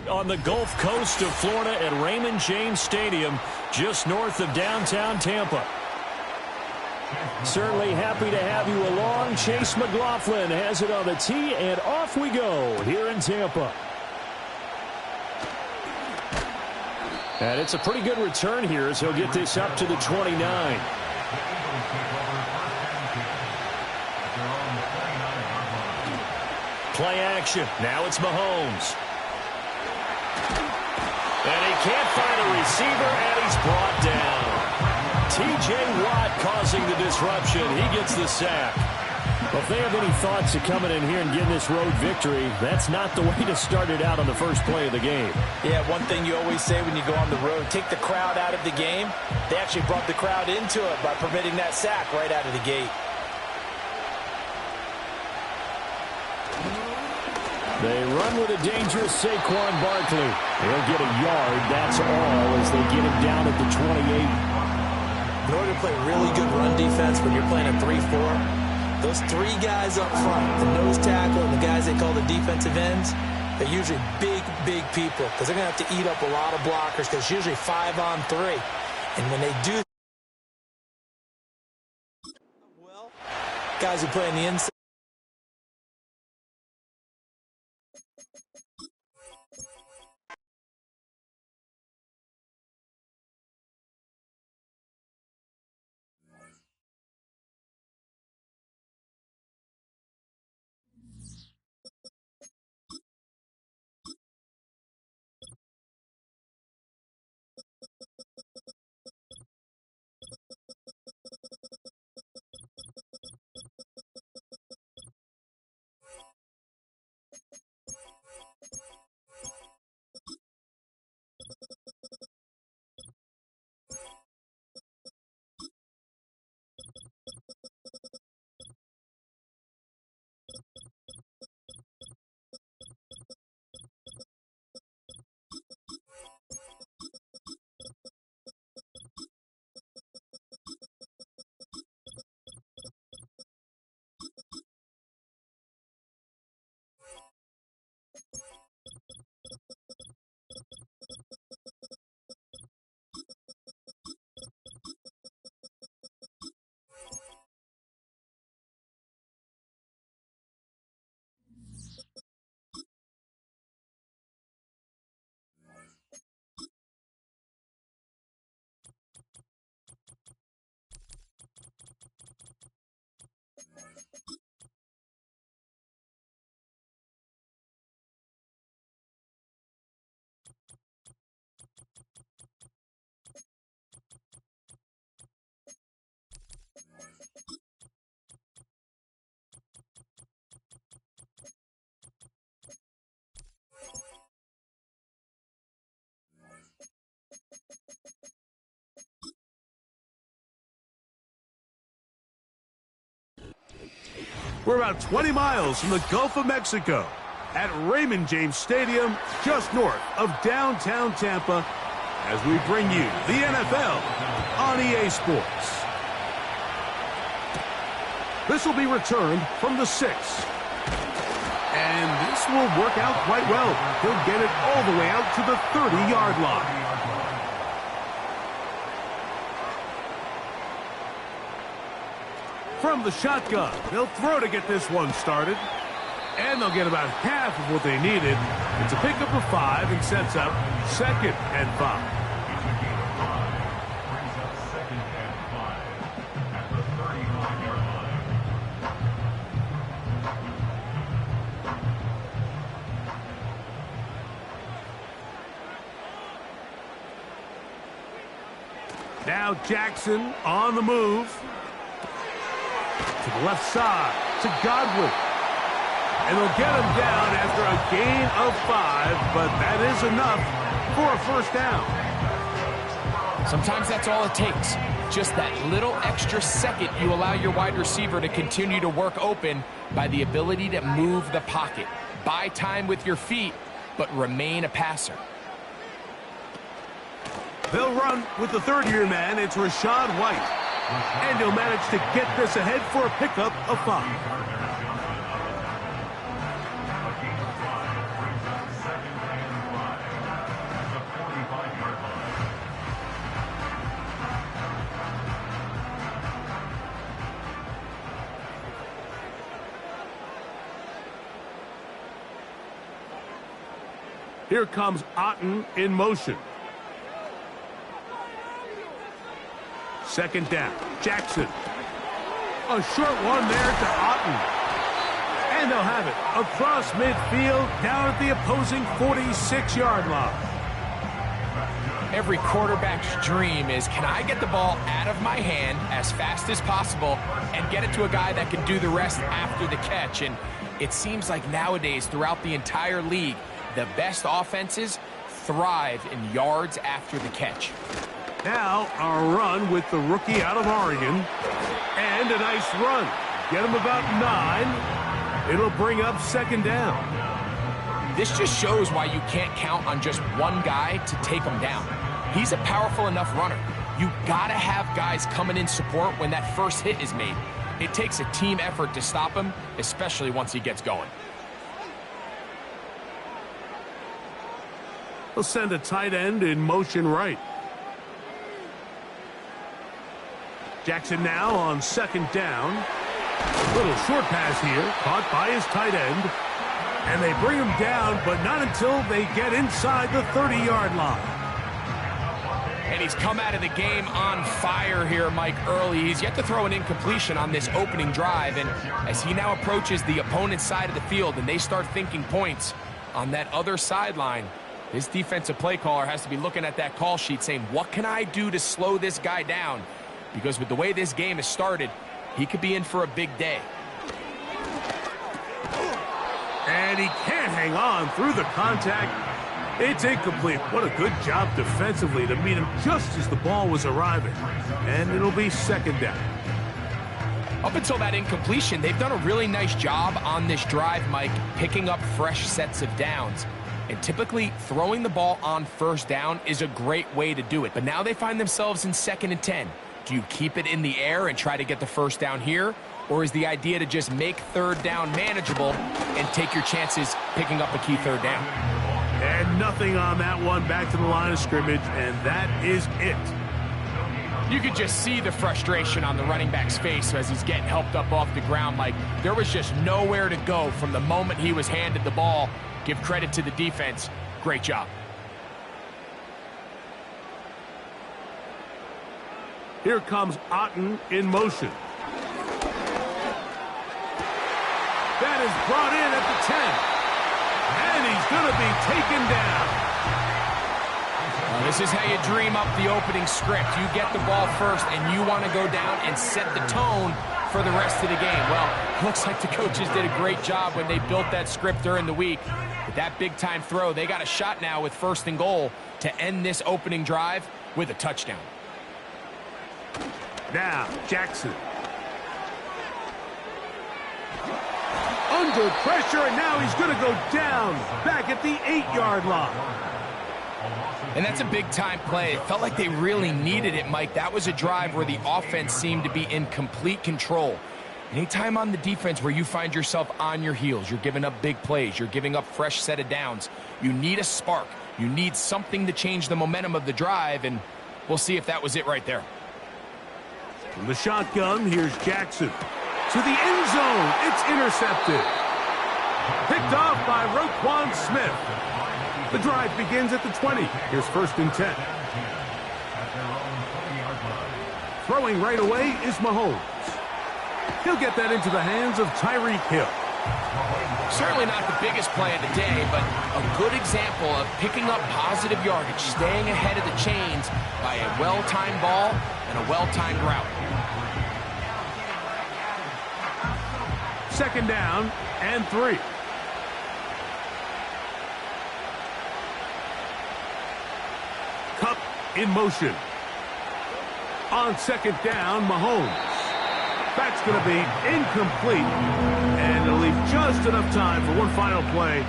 On the Gulf Coast of Florida at Raymond James Stadium, just north of downtown Tampa. Certainly happy to have you along. Chase McLaughlin has it on the tee, and off we go here in Tampa. And it's a pretty good return here as he'll get this up to the 29. Play action. Now it's Mahomes. And he can't find a receiver, and he's brought down. T.J. Watt causing the disruption. He gets the sack. Well, if they have any thoughts of coming in here and getting this road victory, that's not the way to start it out on the first play of the game. Yeah, one thing you always say when you go on the road, take the crowd out of the game. They actually brought the crowd into it by permitting that sack right out of the gate. They run with a dangerous Saquon Barkley. He'll get a yard, that's all, as they get him down at the 28. In order to play really good run defense when you're playing a 3-4, those three guys up front, the nose tackle and the guys they call the defensive ends, they're usually big, big people because they're going to have to eat up a lot of blockers because it's usually 5-on-3. And when they do well, guys who play on the inside, We're about 20 miles from the Gulf of Mexico at Raymond James Stadium, just north of downtown Tampa, as we bring you the NFL on EA Sports. This will be returned from the 6. And this will work out quite well. He'll get it all the way out to the 30-yard line. From the shotgun, they'll throw to get this one started. And they'll get about half of what they needed. It's a pickup of 5 and sets up 2nd and 5. Now Jackson on the move. To the left side, to Godwin. And they'll get him down after a gain of 5, but that is enough for a first down. Sometimes that's all it takes. Just that little extra second you allow your wide receiver to continue to work open by the ability to move the pocket. Buy time with your feet, but remain a passer. They'll run with the third-year man. It's Rachaad White. And he'll manage to get this ahead for a pickup of 5. Here comes Otten in motion. 2nd down. Jackson. A short one there to Otten. And they'll have it across midfield down at the opposing 46-yard line. Every quarterback's dream is, can I get the ball out of my hand as fast as possible and get it to a guy that can do the rest after the catch? And it seems like nowadays throughout the entire league, the best offenses thrive in yards after the catch. Now, a run with the rookie out of Oregon. And a nice run. Get him about 9. It'll bring up 2nd down. This just shows why you can't count on just one guy to take him down. He's a powerful enough runner. You gotta have guys coming in support when that first hit is made. It takes a team effort to stop him, especially once he gets going. They'll send a tight end in motion right. Jackson now on 2nd down. Little short pass here, caught by his tight end. And they bring him down, but not until they get inside the 30-yard line. And he's come out of the game on fire here, Mike, early. He's yet to throw an incompletion on this opening drive. And as he now approaches the opponent's side of the field and they start thinking points on that other sideline, his defensive play caller has to be looking at that call sheet saying, what can I do to slow this guy down? Because with the way this game has started, he could be in for a big day. And he can't hang on through the contact. It's incomplete. What a good job defensively to meet him just as the ball was arriving. And it'll be 2nd down. Up until that incompletion, they've done a really nice job on this drive, Mike, picking up fresh sets of downs. And typically, throwing the ball on 1st down is a great way to do it. But now they find themselves in 2nd and 10. Do you keep it in the air and try to get the 1st down here? Or is the idea to just make 3rd down manageable and take your chances picking up a key 3rd down? And nothing on that one, back to the line of scrimmage, and that is it. You could just see the frustration on the running back's face as he's getting helped up off the ground. Like, there was just nowhere to go from the moment he was handed the ball. Give credit to the defense. Great job. Here comes Otten in motion. That is brought in at the 10. And he's going to be taken down. This is how you dream up the opening script. You get the ball first, and you want to go down and set the tone for the rest of the game. Well, looks like the coaches did a great job when they built that script during the week. With that big-time throw, they got a shot now with 1st and goal to end this opening drive with a touchdown. Now, Jackson. Under pressure, and now he's going to go down back at the 8-yard line. And that's a big-time play. It felt like they really needed it, Mike. That was a drive where the offense seemed to be in complete control. Anytime on the defense where you find yourself on your heels, you're giving up big plays, you're giving up fresh set of downs, you need a spark. You need something to change the momentum of the drive, and we'll see if that was it right there. From the shotgun, here's Jackson. To the end zone, it's intercepted. Picked off by Roquan Smith. The drive begins at the 20. Here's 1st and 10. Throwing right away is Mahomes. He'll get that into the hands of Tyreek Hill. Certainly not the biggest play of the day, but a good example of picking up positive yardage, staying ahead of the chains by a well-timed ball and a well-timed route. 2nd down and 3. Cup in motion. On 2nd down, Mahomes. That's going to be incomplete, and it'll leave just enough time for one final play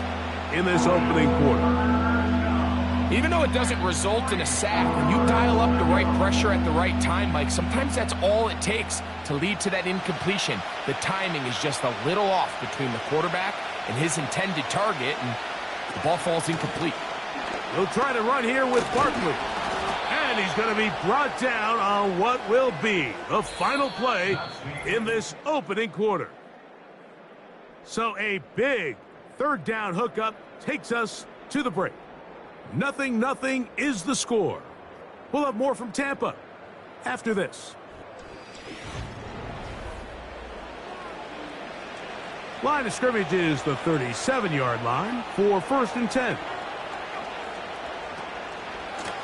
in this opening quarter. Even though it doesn't result in a sack, when you dial up the right pressure at the right time, Mike, sometimes that's all it takes to lead to that incompletion. The timing is just a little off between the quarterback and his intended target, and the ball falls incomplete. He'll try to run here with Barkley. And he's going to be brought down on what will be the final play in this opening quarter. So a big 3rd down hookup takes us to the break. 0-0 is the score. We'll have more from Tampa after this. Line of scrimmage is the 37-yard line for 1st and 10.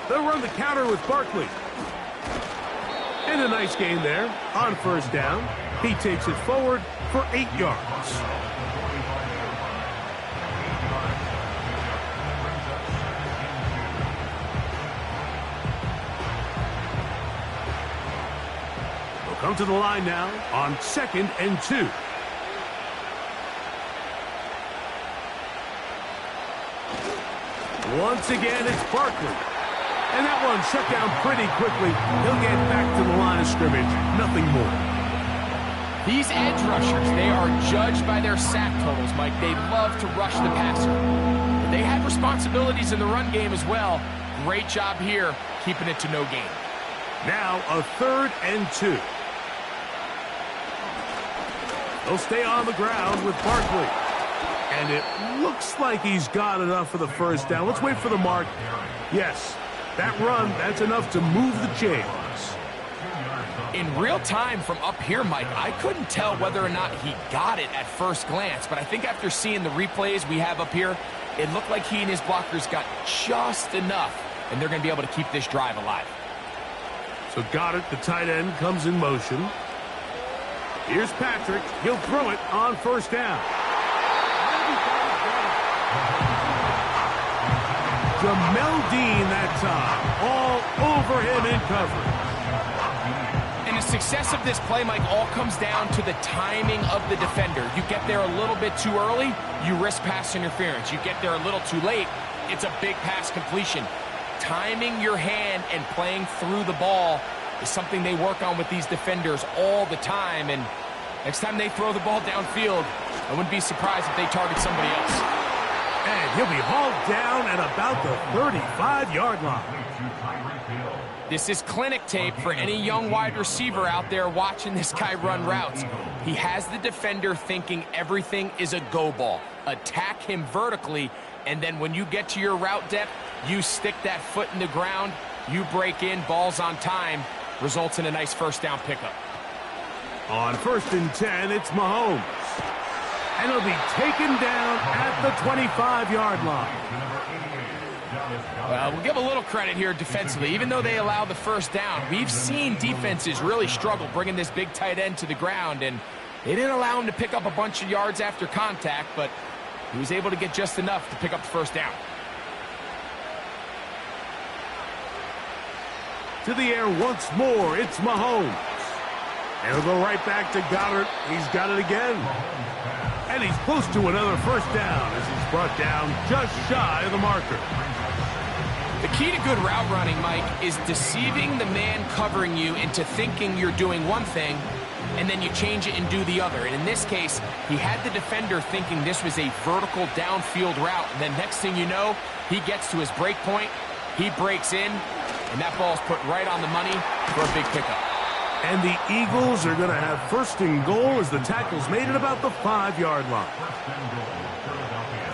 They'll run the counter with Barkley. And a nice gain there on 1st down. He takes it forward for 8 yards. We'll come to the line now on 2nd and 2. Once again, it's Barkley. And that one shut down pretty quickly. He'll get back to the line of scrimmage. Nothing more. These edge rushers, they are judged by their sack totals, Mike. They love to rush the passer. But they have responsibilities in the run game as well. Great job here, keeping it to no gain. Now a 3rd and 2. They'll stay on the ground with Barkley. And it looks like he's got enough for the 1st down. Let's wait for the mark. Yes. That run, that's enough to move the chains. In real time from up here, Mike, I couldn't tell whether or not he got it at first glance, but I think after seeing the replays we have up here, it looked like he and his blockers got just enough, and they're going to be able to keep this drive alive. So Goddard, the tight end, comes in motion. Here's Patrick. He'll throw it on 1st down. Jamel Dean that time, all over him in coverage. And the success of this play, Mike, all comes down to the timing of the defender. You get there a little bit too early, you risk pass interference. You get there a little too late, it's a big pass completion. Timing your hand and playing through the ball is something they work on with these defenders all the time. And next time they throw the ball downfield, I wouldn't be surprised if they target somebody else. And he'll be hauled down at about the 35-yard line. This is clinic tape for any young wide receiver out there watching this guy run routes. He has the defender thinking everything is a go ball. Attack him vertically, and then when you get to your route depth, you stick that foot in the ground, you break in, ball's on time, results in a nice 1st down pickup. On 1st and 10, it's Mahomes. And he'll be taken down at the 25-yard line. Well, we'll give a little credit here defensively. Even though they allow the 1st down, we've seen defenses really struggle bringing this big tight end to the ground, and they didn't allow him to pick up a bunch of yards after contact, but he was able to get just enough to pick up the 1st down. To the air once more, it's Mahomes. And he'll go right back to Goddard. He's got it again. And he's close to another 1st down as he's brought down just shy of the marker. The key to good route running, Mike, is deceiving the man covering you into thinking you're doing one thing, and then you change it and do the other. And in this case, he had the defender thinking this was a vertical downfield route. And then next thing you know, he gets to his break point, he breaks in, and that ball's put right on the money for a big pickup. And the Eagles are going to have first and goal as the tackle's made at about the 5-yard line.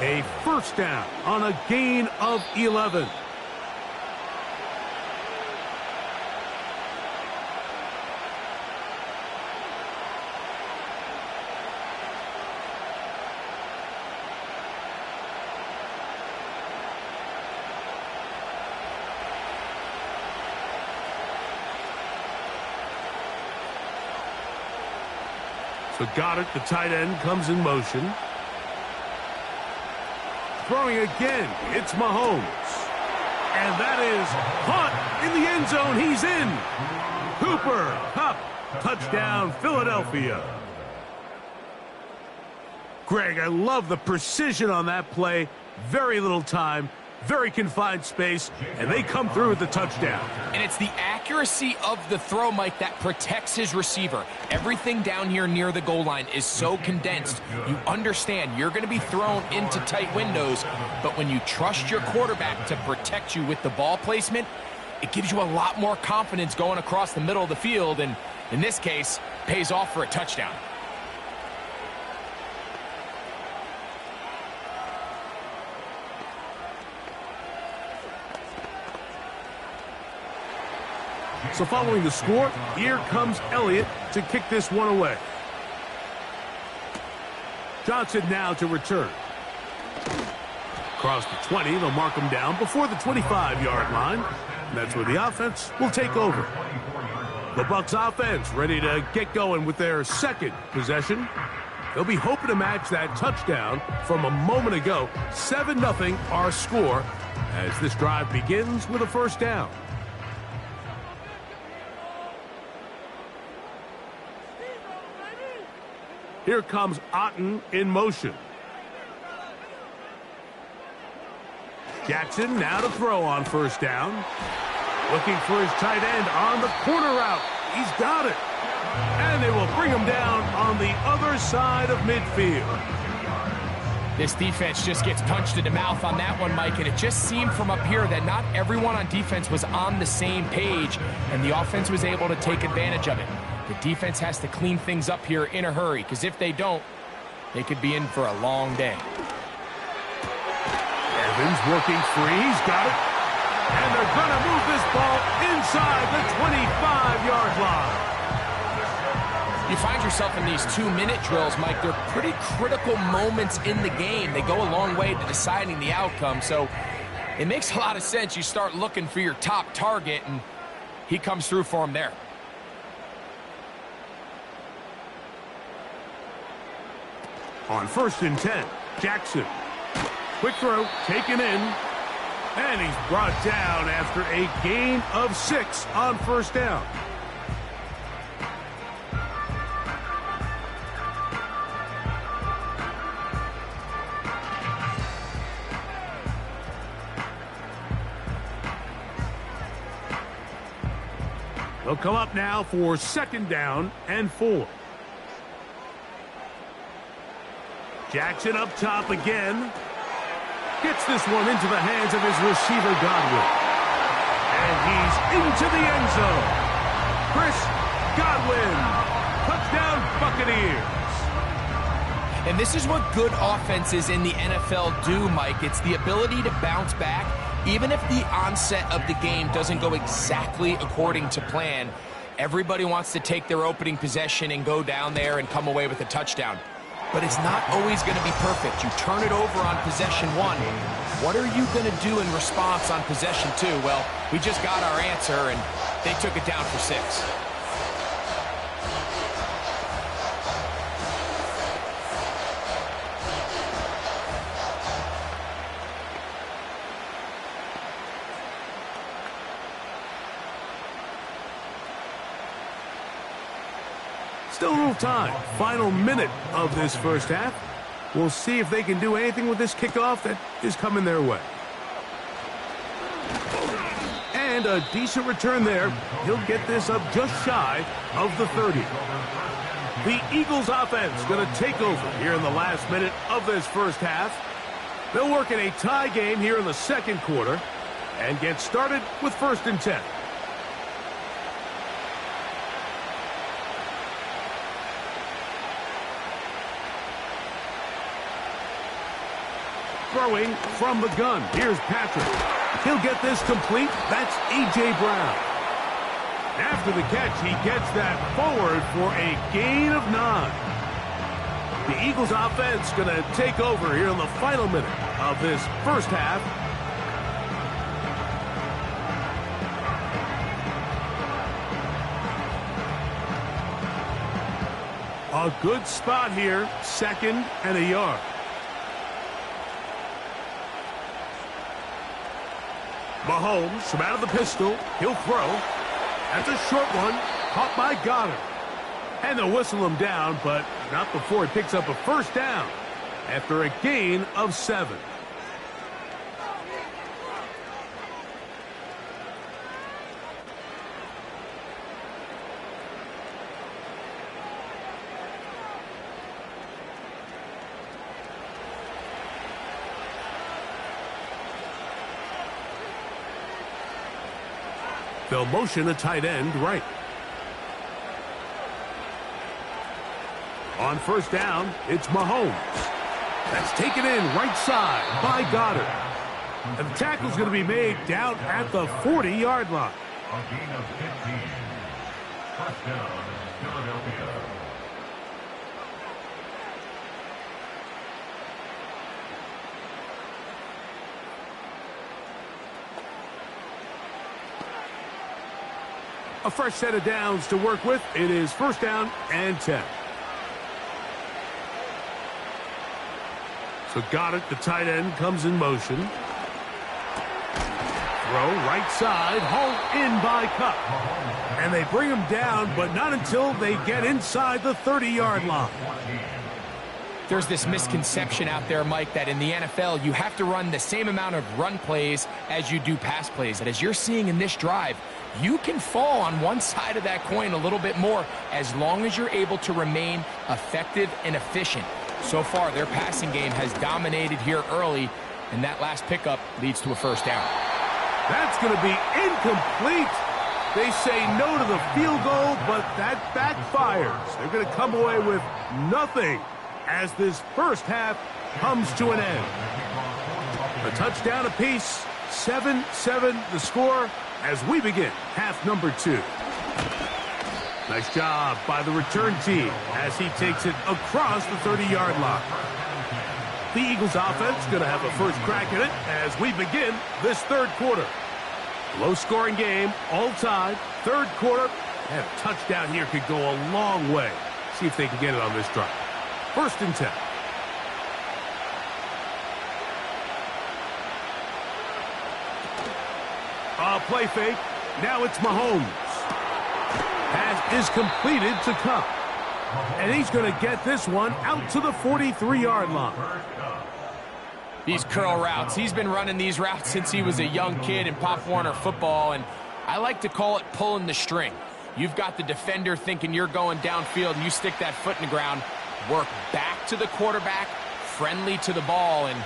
A first down on a gain of 11. So Goddard, the tight end, comes in motion. Throwing again, it's Mahomes. And that is caught in the end zone. He's in. Cooper Kupp, touchdown, Philadelphia. Greg, I love the precision on that play. Very little time, very confined space, and they come through with the touchdown. And it's the accuracy of the throw, Mike, that protects his receiver. Everything down here near the goal line is so condensed. You understand you're going to be thrown into tight windows, but when you trust your quarterback to protect you with the ball placement, it gives you a lot more confidence going across the middle of the field, and in this case, pays off for a touchdown. So following the score, here comes Elliott to kick this one away. Johnson now to return. Across the 20, they'll mark him down before the 25-yard line. And that's where the offense will take over. The Bucs offense ready to get going with their second possession. They'll be hoping to match that touchdown from a moment ago. 7-0 our score as this drive begins with a first down. Here comes Otten in motion. Jackson now to throw on first down. Looking for his tight end on the corner route. He's got it. And they will bring him down on the other side of midfield. This defense just gets punched in the mouth on that one, Mike, and it just seemed from up here that not everyone on defense was on the same page, and the offense was able to take advantage of it. The defense has to clean things up here in a hurry, because if they don't, they could be in for a long day. Evans working free. He's got it. And they're going to move this ball inside the 25-yard line. You find yourself in these 2-minute drills, Mike. They're pretty critical moments in the game. They go a long way to deciding the outcome, so it makes a lot of sense. You start looking for your top target, and he comes through for him there. On 1st and 10, Jackson. Quick throw, taken in, and he's brought down after a gain of 6 on first down. They'll come up now for 2nd down and 4. Jackson up top again. Gets this one into the hands of his receiver, Godwin. And he's into the end zone. Chris Godwin. Touchdown, Buccaneers. And this is what good offenses in the NFL do, Mike. It's the ability to bounce back. Even if the onset of the game doesn't go exactly according to plan, everybody wants to take their opening possession and go down there and come away with a touchdown. But it's not always going to be perfect. You turn it over on possession 1. What are you going to do in response on possession 2? Well, we just got our answer, and they took it down for 6. Still a little time. Final minute of this first half. We'll see if they can do anything with this kickoff that is coming their way. And a decent return there. He'll get this up just shy of the 30. The Eagles offense going to take over here in the last minute of this first half. They'll work in a tie game here in the second quarter and get started with 1st and 10. throwing from the gun. Here's Patrick. He'll get this complete. That's A.J. Brown. After the catch, he gets that forward for a gain of 9. The Eagles offense going to take over here in the final minute of this first half. A good spot here, 2nd and a yard. Mahomes from out of the pistol. He'll throw. That's a short one. Caught by Goddard. And they'll whistle him down, but not before he picks up a first down after a gain of 7. They'll motion a tight end right. On first down, it's Mahomes. That's taken in right side by Goddard. And the tackle's going to be made down at the 40-yard line. A gain of 15. First down, Philadelphia. A fresh set of downs to work with. It is first down and 10. So Goddard, the tight end, comes in motion. Throw right side, hauled in by Cup. And they bring him down, but not until they get inside the 30-yard line. There's this misconception out there, Mike, that in the NFL you have to run the same amount of run plays as you do pass plays. And as you're seeing in this drive, you can fall on one side of that coin a little bit more as long as you're able to remain effective and efficient. So far, their passing game has dominated here early, and that last pickup leads to a first down. That's going to be incomplete. They say no to the field goal, but that backfires. They're going to come away with nothing as this first half comes to an end. A touchdown apiece, 7-7 the score as we begin half number 2. Nice job by the return team as he takes it across the 30-yard line. The Eagles offense going to have a first crack at it as we begin this third quarter. Low-scoring game, all tied, third quarter, and a touchdown here could go a long way. See if they can get it on this drive. First and 10. Play fake. Now it's Mahomes. Pass is completed to Cup. And he's going to get this one out to the 43-yard line. These curl routes. He's been running these routes since he was a young kid in Pop Warner football, and I like to call it pulling the string. You've got the defender thinking you're going downfield, and you stick that foot in the ground, work back to the quarterback, friendly to the ball, and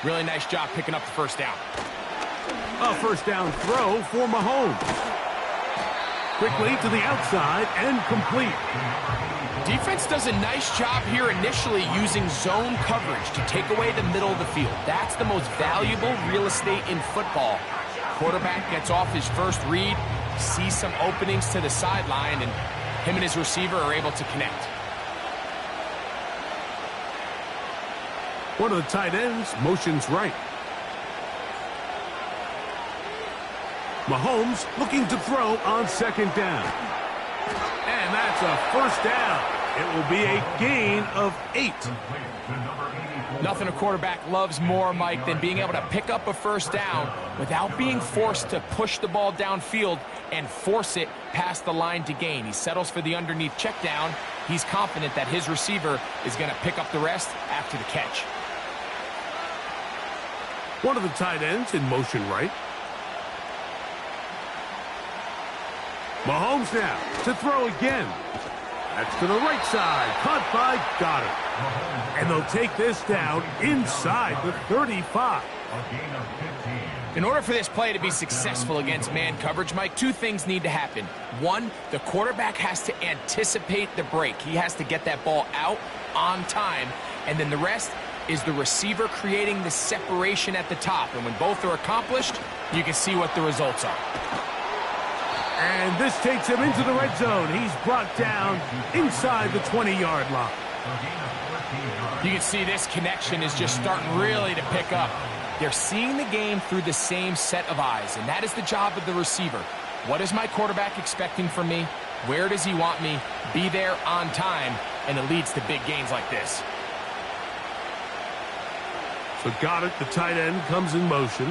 really nice job picking up the first down. A first down throw for Mahomes. Quickly to the outside and complete. Defense does a nice job here initially using zone coverage to take away the middle of the field. That's the most valuable real estate in football. Quarterback gets off his first read, sees some openings to the sideline, and him and his receiver are able to connect. One of the tight ends motions right. Mahomes looking to throw on second down. And that's a first down. It will be a gain of 8. Nothing a quarterback loves more, Mike, than being able to pick up a first down without being forced to push the ball downfield and force it past the line to gain. He settles for the underneath check down. He's confident that his receiver is going to pick up the rest after the catch. One of the tight ends in motion right. Mahomes now to throw again. That's to the right side, caught by Goddard. And they'll take this down inside the 35. In order for this play to be successful against man coverage, Mike, two things need to happen. One, the quarterback has to anticipate the break. He has to get that ball out on time. And then the rest, is the receiver creating the separation at the top. And when both are accomplished, you can see what the results are. And this takes him into the red zone. He's brought down inside the 20-yard line. You can see this connection is just starting really to pick up. They're seeing the game through the same set of eyes, and that is the job of the receiver. What is my quarterback expecting from me? Where does he want me? Be there on time, and it leads to big gains like this. So got it. The tight end comes in motion.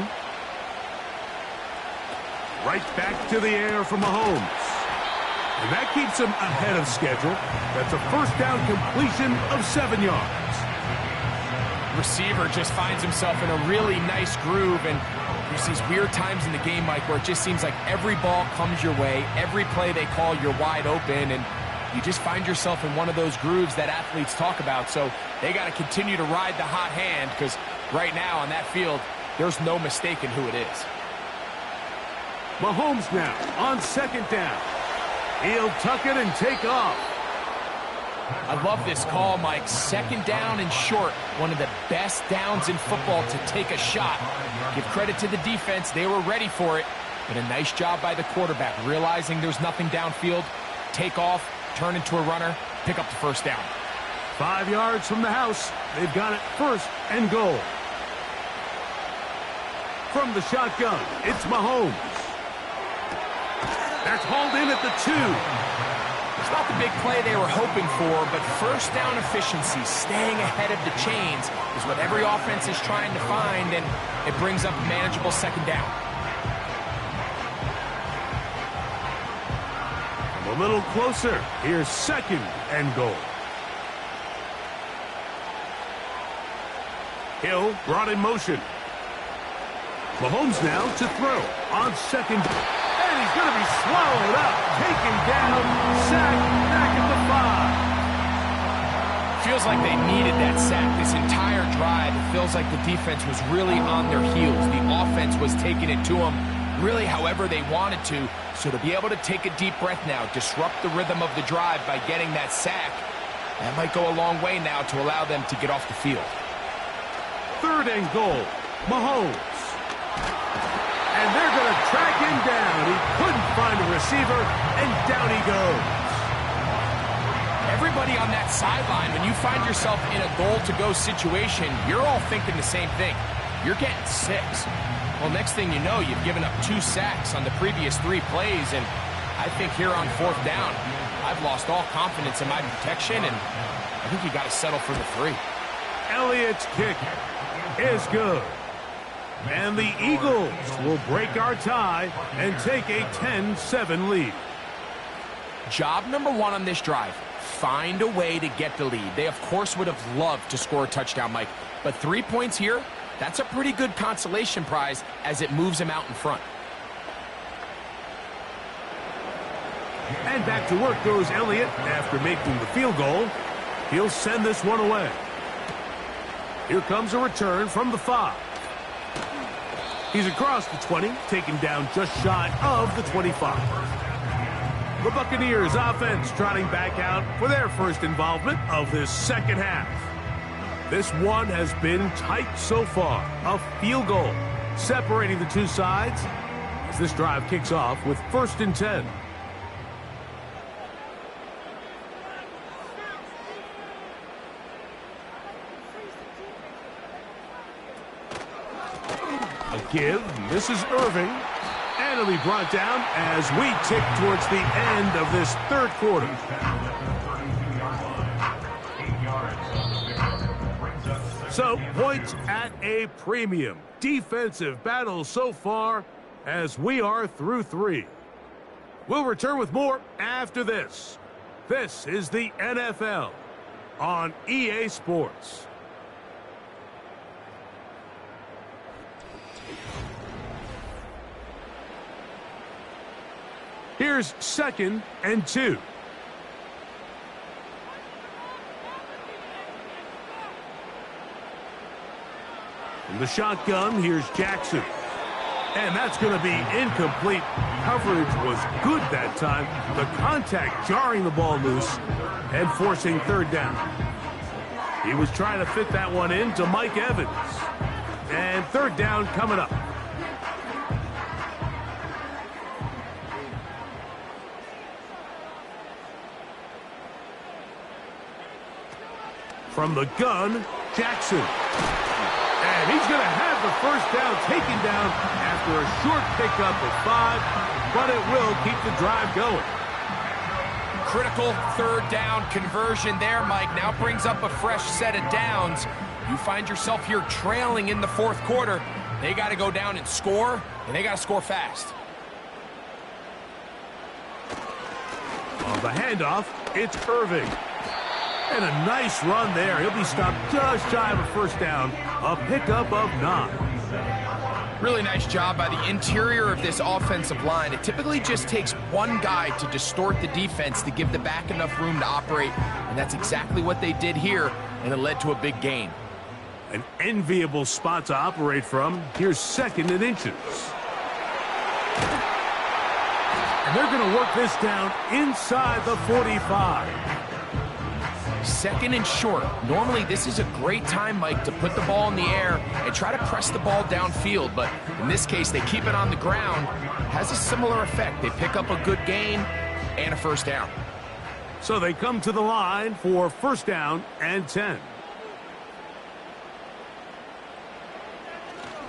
Right back to the air for Mahomes. And that keeps him ahead of schedule. That's a first down completion of 7 yards. Receiver just finds himself in a really nice groove, and there's these weird times in the game, Mike, where it just seems like every ball comes your way, every play they call, you're wide open, and you just find yourself in one of those grooves that athletes talk about. So they got to continue to ride the hot hand, because right now on that field, there's no mistaking who it is. Mahomes now on second down. He'll tuck it and take off. I love this call, Mike. Second down and short. One of the best downs in football to take a shot. Give credit to the defense. They were ready for it. But a nice job by the quarterback, realizing there's nothing downfield. Take off, turn into a runner, pick up the first down. 5 yards from the house. They've got it first and goal. From the shotgun, it's Mahomes. That's hauled in at the 2. It's not the big play they were hoping for, but first down efficiency, staying ahead of the chains, is what every offense is trying to find, and it brings up a manageable second down. A little closer. Here's second and goal. Hill brought in motion. Mahomes now to throw on second. And he's going to be swallowed up, taken down, sacked back at the 5. Feels like they needed that sack this entire drive. It feels like the defense was really on their heels. The offense was taking it to them really however they wanted to. So to be able to take a deep breath now, disrupt the rhythm of the drive by getting that sack, that might go a long way now to allow them to get off the field. Third and goal. Mahomes. And they're going to track him down. He couldn't find a receiver, and down he goes. Everybody on that sideline, when you find yourself in a goal-to-go situation, you're all thinking the same thing. You're getting 6. Well, next thing you know, you've given up 2 sacks on the previous 3 plays, and I think here on fourth down, I've lost all confidence in my protection, and I think you got to settle for the 3. Elliott's kick is good. And the Eagles will break our tie and take a 10-7 lead. Job number 1 on this drive, find a way to get the lead. They, of course, would have loved to score a touchdown, Mike. But 3 points here, that's a pretty good consolation prize as it moves them out in front. And back to work goes Elliott after making the field goal. He'll send this one away. Here comes a return from the 5. He's across the 20, taken down just shy of the 25. The Buccaneers offense trotting back out for their first involvement of this second half. This one has been tight so far. A field goal separating the two sides as this drive kicks off with first and 10. Give. This is Irving. And it'll be brought down as we tick towards the end of this third quarter. So, points at a premium. Defensive battle so far as we are through 3. We'll return with more after this. This is the NFL on EA Sports. Here's second and 2. From the shotgun, here's Jackson. And that's going to be incomplete. Coverage was good that time. The contact jarring the ball loose and forcing third down. He was trying to fit that one in to Mike Evans. And third down coming up. From the gun, Jackson. And he's going to have the first down taken down after a short pickup of 5, but it will keep the drive going. Critical third down conversion there, Mike. Now brings up a fresh set of downs. You find yourself here trailing in the fourth quarter. They got to go down and score, and they got to score fast. On the handoff, it's Irving. And a nice run there. He'll be stopped just shy of a first down. A pickup of 9. Really nice job by the interior of this offensive line. It typically just takes one guy to distort the defense to give the back enough room to operate, and that's exactly what they did here, and it led to a big gain. An enviable spot to operate from. Here's 2nd and inches. And they're going to work this down inside the 45. 2nd and short. Normally, this is a great time, Mike, to put the ball in the air and try to press the ball downfield. But in this case, they keep it on the ground. Has a similar effect. They pick up a good gain and a first down. So they come to the line for first down and 10.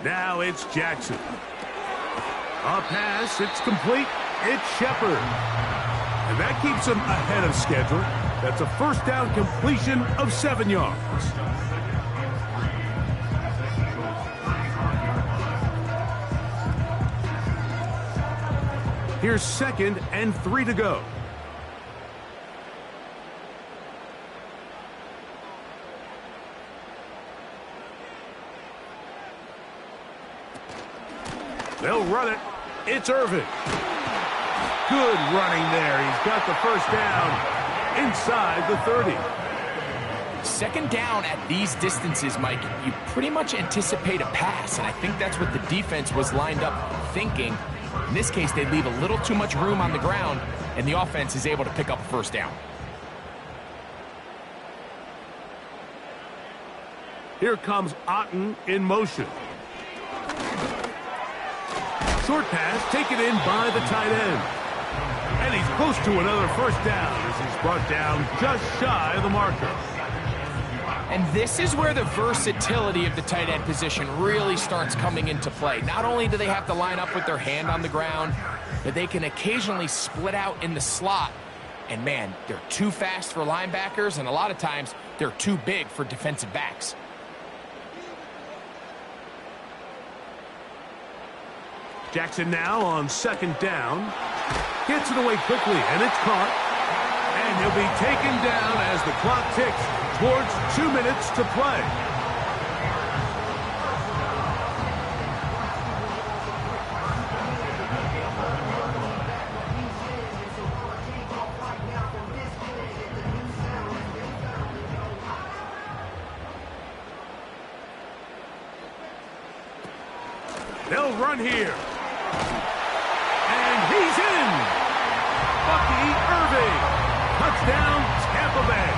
Now it's Jackson. A pass. It's complete. It's Shepard. And that keeps him ahead of schedule. That's a first down completion of 7 yards. Here's 2nd and 3 to go. They'll run it. It's Irving. Good running there. He's got the first down inside the 30. 2nd down at these distances, Mike, you pretty much anticipate a pass, and I think that's what the defense was lined up thinking. In this case, they leave a little too much room on the ground, and the offense is able to pick up a first down. Here comes Otten in motion. Short pass taken in by the tight end. And he's close to another first down as he's brought down just shy of the marker. And this is where the versatility of the tight end position really starts coming into play. Not only do they have to line up with their hand on the ground, but they can occasionally split out in the slot. And man, they're too fast for linebackers, and a lot of times they're too big for defensive backs. Jackson now on 2nd down. Gets it away quickly, and it's caught. And he'll be taken down as the clock ticks towards 2 minutes to play. They'll run here. And he's in. Bucky Irving. Touchdown, Tampa Bay.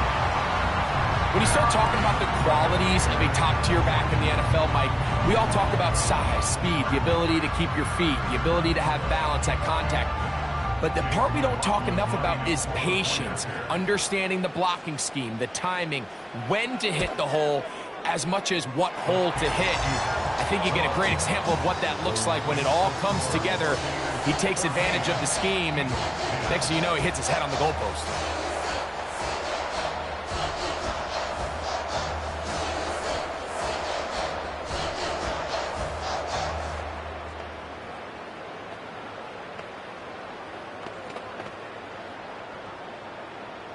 When you start talking about the qualities of a top-tier back in the NFL, Mike, we all talk about size, speed, the ability to keep your feet, the ability to have balance at contact. But the part we don't talk enough about is patience, understanding the blocking scheme, the timing, when to hit the hole, as much as what hole to hit. And I think you get a great example of what that looks like when it all comes together. He takes advantage of the scheme, and next thing you know, he hits his head on the goalpost.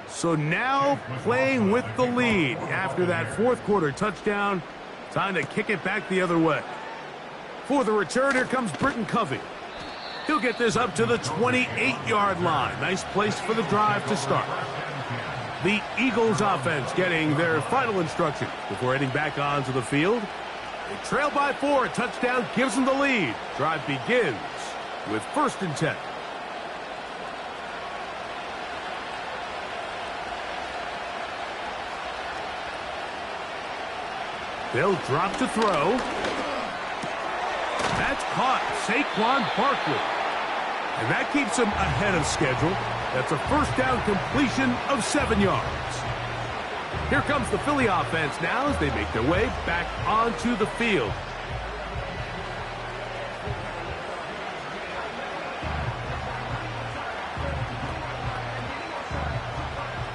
So now playing with the lead after that fourth quarter touchdown. Time to kick it back the other way. For the return, here comes Britton Covey. He'll get this up to the 28-yard line. Nice place for the drive to start. The Eagles offense getting their final instructions before heading back onto the field. They trail by 4. A touchdown gives them the lead. Drive begins with 1st and 10. They'll drop to throw. That's caught. Saquon Barkley. And that keeps him ahead of schedule. That's a first down completion of 7 yards. Here comes the Philly offense now as they make their way back onto the field.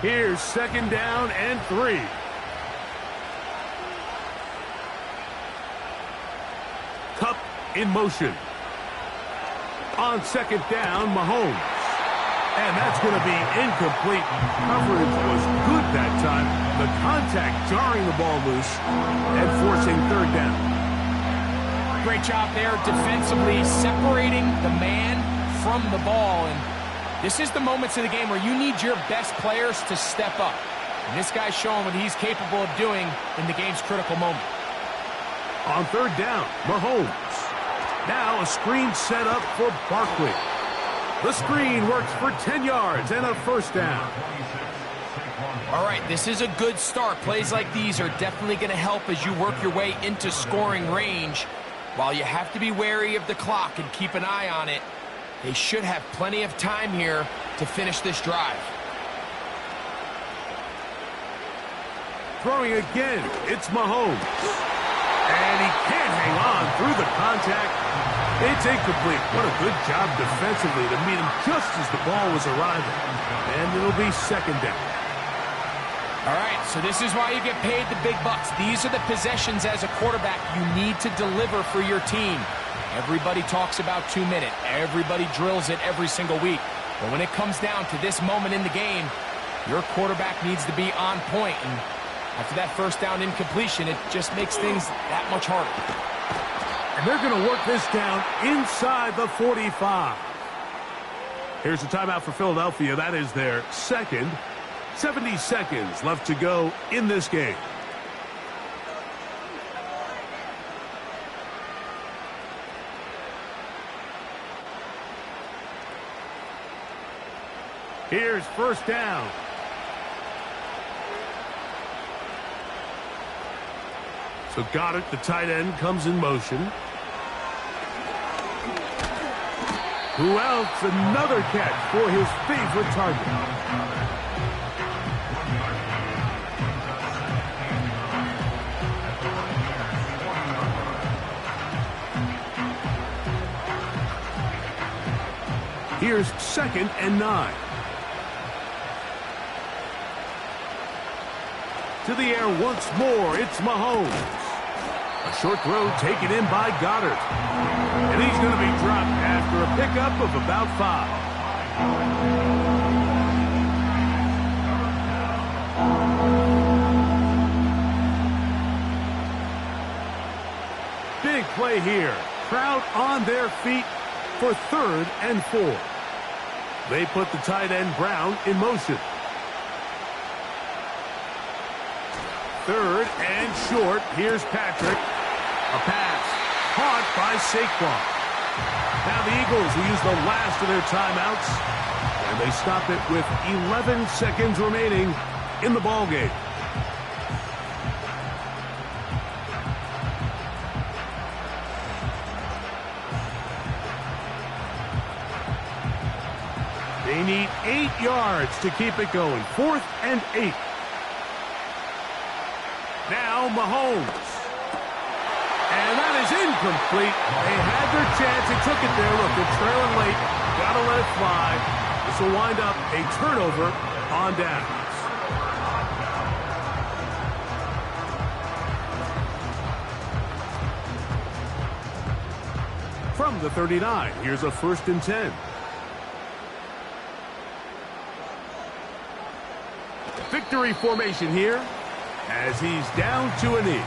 Here's 2nd down and 3. Cup in motion. On 2nd down, Mahomes. And that's going to be incomplete. Coverage was good that time. The contact jarring the ball loose and forcing 3rd down. Great job there defensively separating the man from the ball. And this is the moments of the game where you need your best players to step up. And this guy's showing what he's capable of doing in the game's critical moment. On 3rd down, Mahomes. Now a screen set up for Barkley. The screen works for 10 yards and a first down. All right, this is a good start. Plays like these are definitely going to help as you work your way into scoring range. While you have to be wary of the clock and keep an eye on it, they should have plenty of time here to finish this drive. Throwing again, it's Mahomes. And he can't hang on through the contact. It's incomplete. What a good job defensively to meet him just as the ball was arriving. And it'll be 2nd down. All right, so this is why you get paid the big bucks. These are the possessions as a quarterback you need to deliver for your team. Everybody talks about 2-minute. Everybody drills it every single week. But when it comes down to this moment in the game, your quarterback needs to be on point. And after that first down incompletion, it just makes things that much harder. And they're going to work this down inside the 45. Here's a timeout for Philadelphia. That is their second. 70 seconds left to go in this game. Here's 1st down. So Goddard, the tight end, comes in motion. Who else? Another catch for his favorite target. Here's 2nd and 9. To the air once more, it's Mahomes. A short throw taken in by Goddard. And he's going to be dropped after a pickup of about 5. Big play here. Crowd on their feet for 3rd and 4. They put the tight end Brown in motion. 3rd and short. Here's Patrick. A pass caught by Saquon. Now the Eagles will use the last of their timeouts, and they stop it with 11 seconds remaining in the ballgame. They need 8 yards to keep it going. 4th and 8. Now Mahomes. And that is incomplete. They had their chance. They took it there. Look, they're trailing late. Got to let it fly. This will wind up a turnover on downs. From the 39, here's a 1st and 10. Victory formation here as he's down to a knee.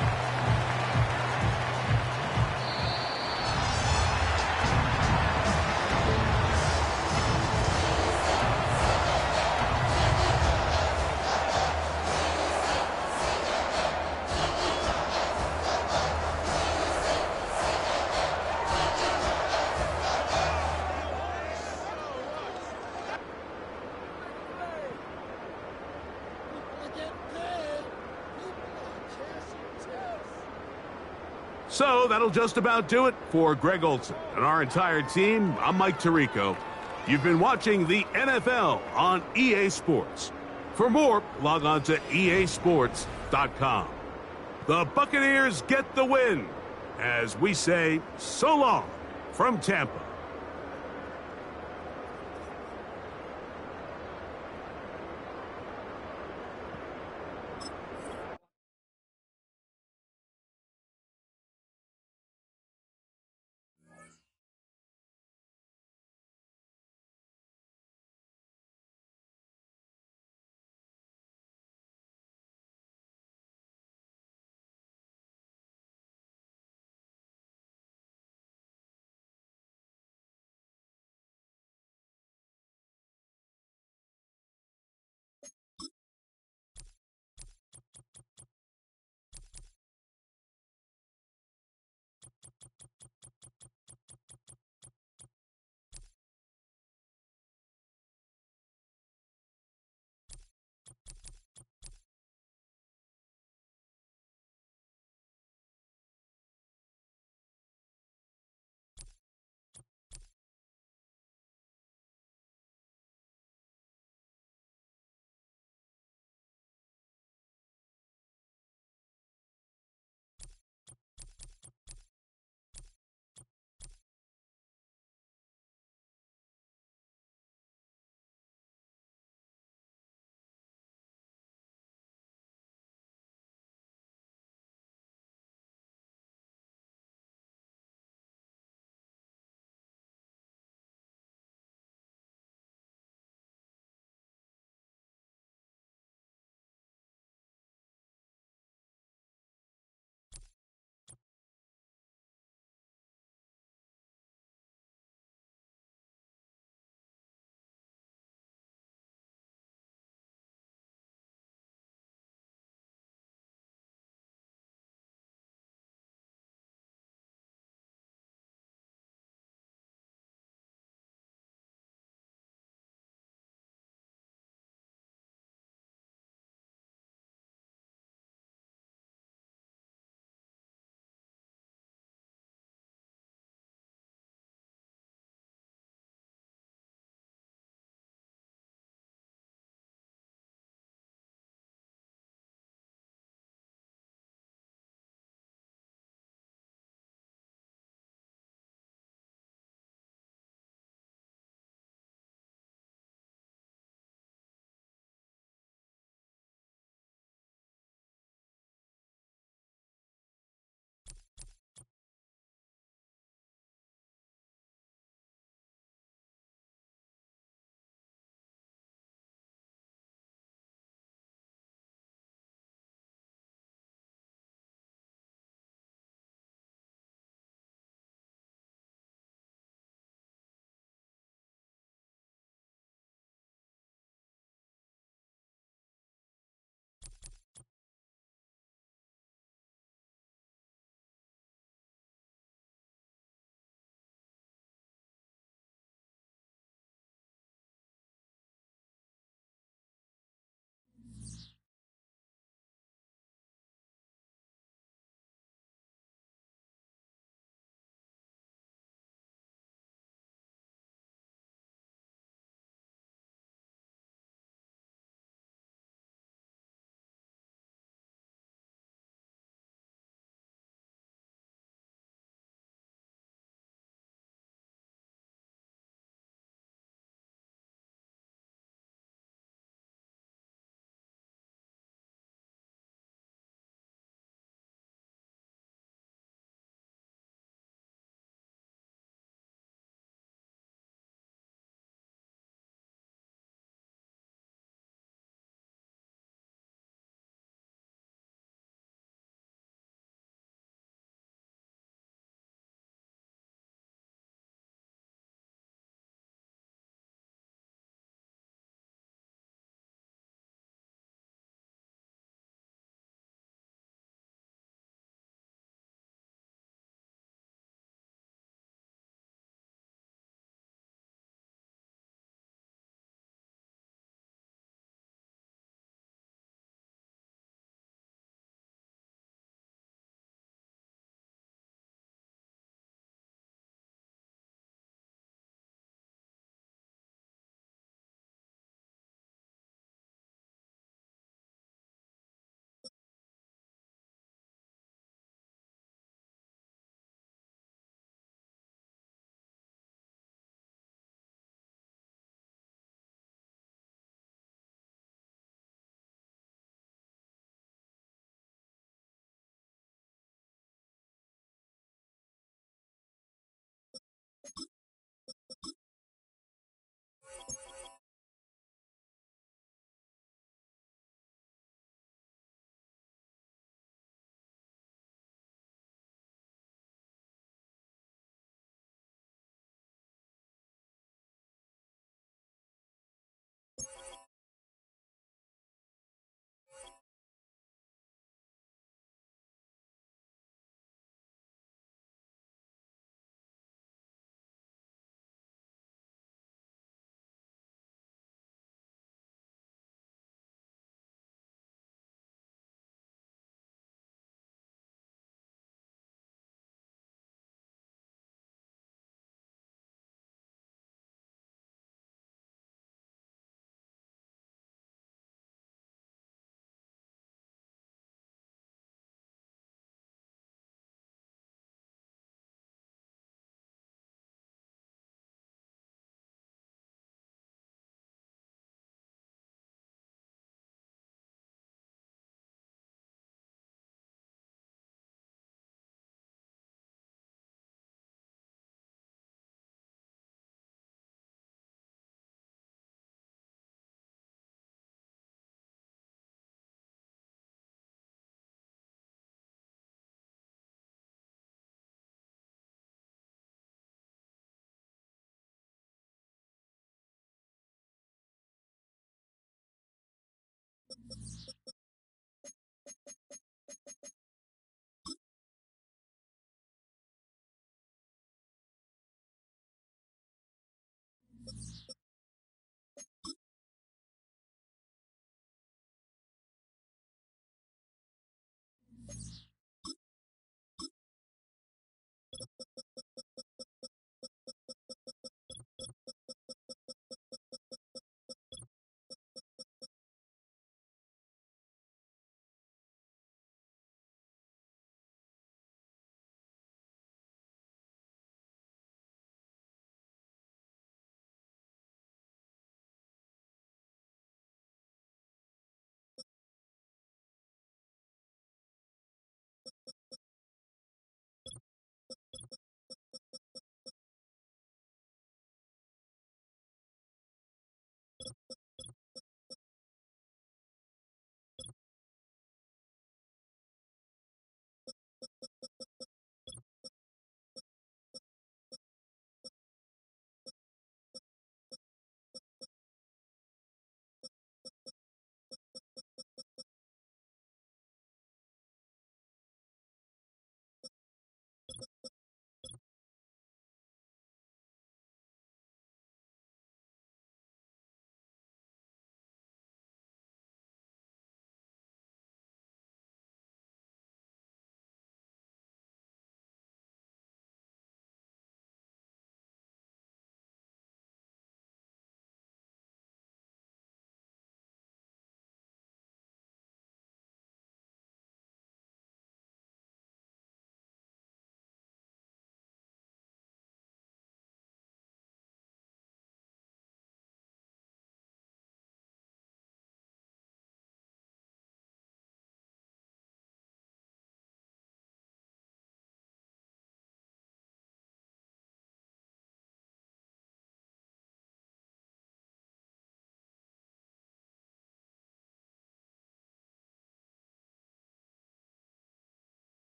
So that'll just about do it for Greg Olson and our entire team. I'm Mike Tirico. You've been watching the NFL on EA Sports. For more, log on to easports.com. The Buccaneers get the win as we say so long from Tampa.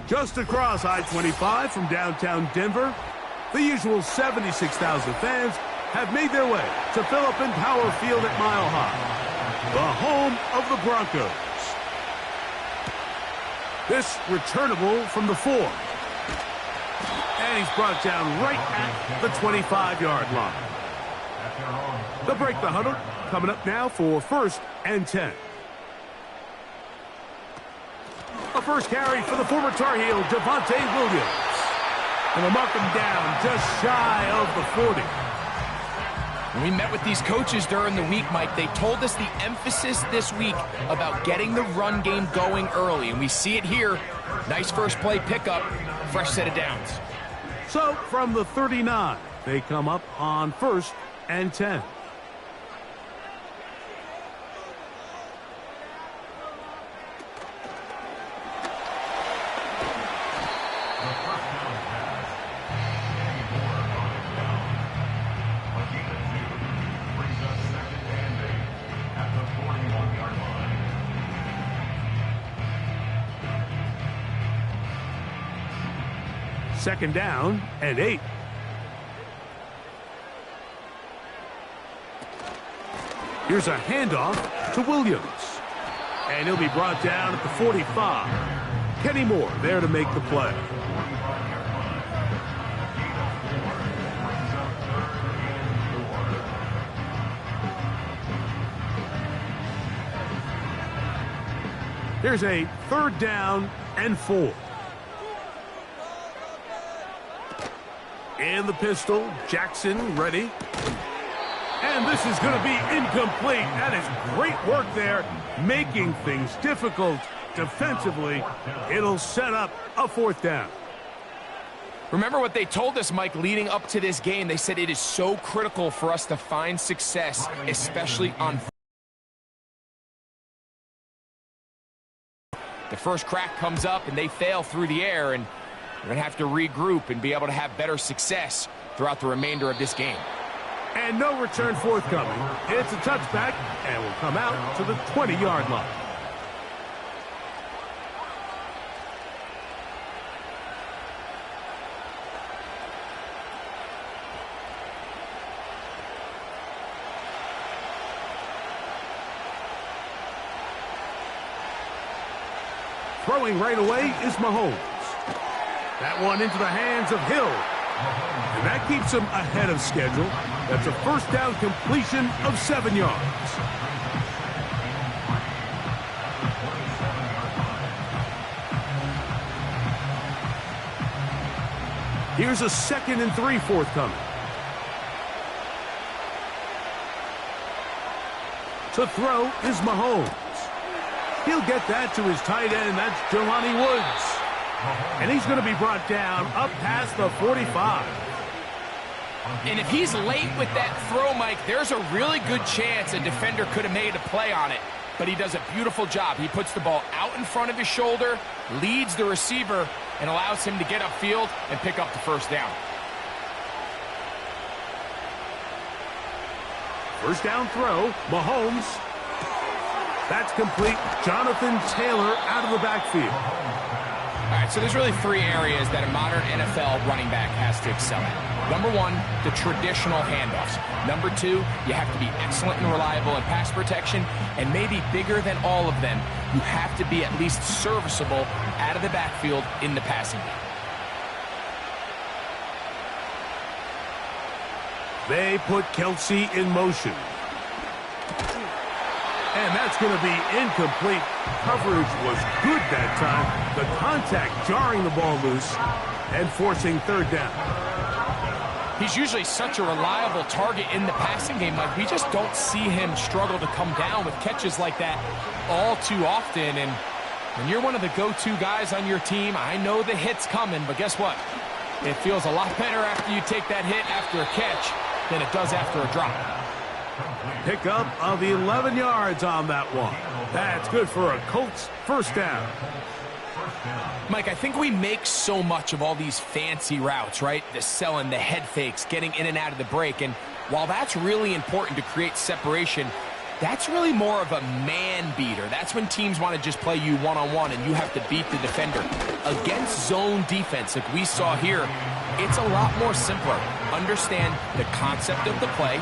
Just across I-25 from downtown Denver, the usual 76,000 fans have made their way to Philip Power Field at Mile High, the home of the Broncos. This returnable from the 4. And he's brought down right at the 25-yard line. They'll break the huddle. Coming up now for 1st and 10. A first carry for the former Tar Heel, Devontae Williams. And they'll mark him down just shy of the 40. When we met with these coaches during the week, Mike, they told us the emphasis this week about getting the run game going early. And we see it here. Nice first play pickup, fresh set of downs. So from the 39, they come up on 1st and 10. Second down and 8. Here's a handoff to Williams. And he'll be brought down at the 45. Kenny Moore there to make the play. Here's a 3rd down and 4. In the pistol, Jackson ready. And this is going to be incomplete. That is great work there, making things difficult defensively. It'll set up a 4th down. Remember what they told us, Mike, leading up to this game. They said it is so critical for us to find success, especially on the first crack comes up and they fail through the air, and we're going to have to regroup and be able to have better success throughout the remainder of this game. And no return forthcoming. It's a touchback and will come out to the 20-yard line. Throwing right away is Mahomes. That one into the hands of Hill. And that keeps him ahead of schedule. That's a first down completion of 7 yards. Here's a 2nd and 3 forthcoming. To throw is Mahomes. He'll get that to his tight end. That's Jelani Woods. And he's going to be brought down up past the 45. And if he's late with that throw, Mike, there's a really good chance a defender could have made a play on it. But he does a beautiful job. He puts the ball out in front of his shoulder, leads the receiver, and allows him to get upfield and pick up the first down. First down throw, Mahomes. That's complete. Jonathan Taylor out of the backfield. All right, so there's really 3 areas that a modern NFL running back has to excel at. Number 1, the traditional handoffs. Number 2, you have to be excellent and reliable in pass protection. And maybe bigger than all of them, you have to be at least serviceable out of the backfield in the passing game. They put Kelsey in motion. And that's going to be incomplete. Coverage was good that time. The contact jarring the ball loose and forcing 3rd down. He's usually such a reliable target in the passing game. Like, we just don't see him struggle to come down with catches like that all too often. And when you're one of the go-to guys on your team, I know the hit's coming, but guess what? It feels a lot better after you take that hit after a catch than it does after a drop. Pickup of 11 yards on that one. That's good for a Colts first down. Mike, I think we make so much of all these fancy routes, right? The selling, the head fakes, getting in and out of the break. And while that's really important to create separation, That's really more of a man beater. That's when teams want to just play you one-on-one and you have to beat the defender. Against zone defense, like we saw here, it's a lot more simpler. Understand the concept of the play,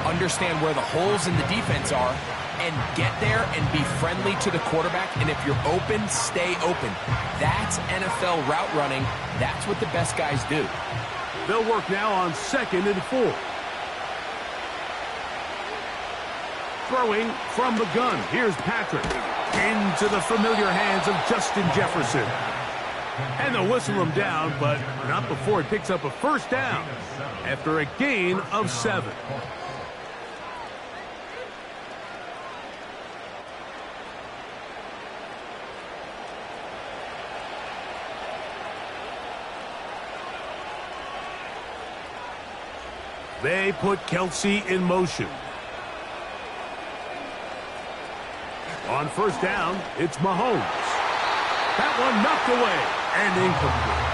understand where the holes in the defense are, and get there and be friendly to the quarterback. And if you're open, stay open. That's NFL route running. That's what the best guys do. They'll work now on 2nd and 4. Throwing from the gun. Here's Patrick. Into the familiar hands of Justin Jefferson. And they'll whistle him down, but not before he picks up a first down after a gain of 7. They put Kelsey in motion. On first down, it's Mahomes. That one knocked away and incomplete.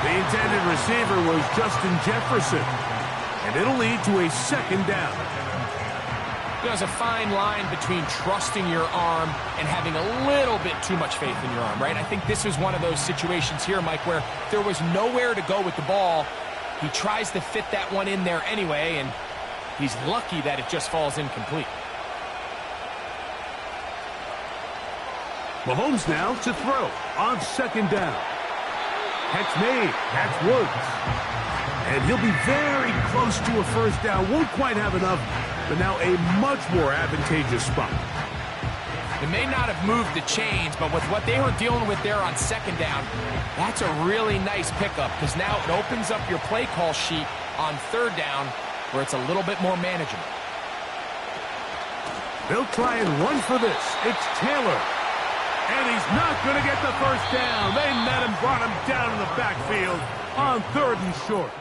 The intended receiver was Justin Jefferson, and it'll lead to a 2nd down. There's a fine line between trusting your arm and having a little bit too much faith in your arm, right? I think this was one of those situations here, Mike, where there was nowhere to go with the ball. He tries to fit that one in there anyway, and he's lucky that it just falls incomplete. Mahomes now to throw on 2nd down. Catch made. Catch Woods. And he'll be very close to a first down. Won't quite have enough, but now a much more advantageous spot. It may not have moved the chains, but with what they were dealing with there on 2nd down, that's a really nice pickup because now it opens up your play call sheet on 3rd down where it's a little bit more manageable. They'll try and run for this. It's Taylor. And he's not going to get the first down. They met him, brought him down in the backfield on 3rd and short.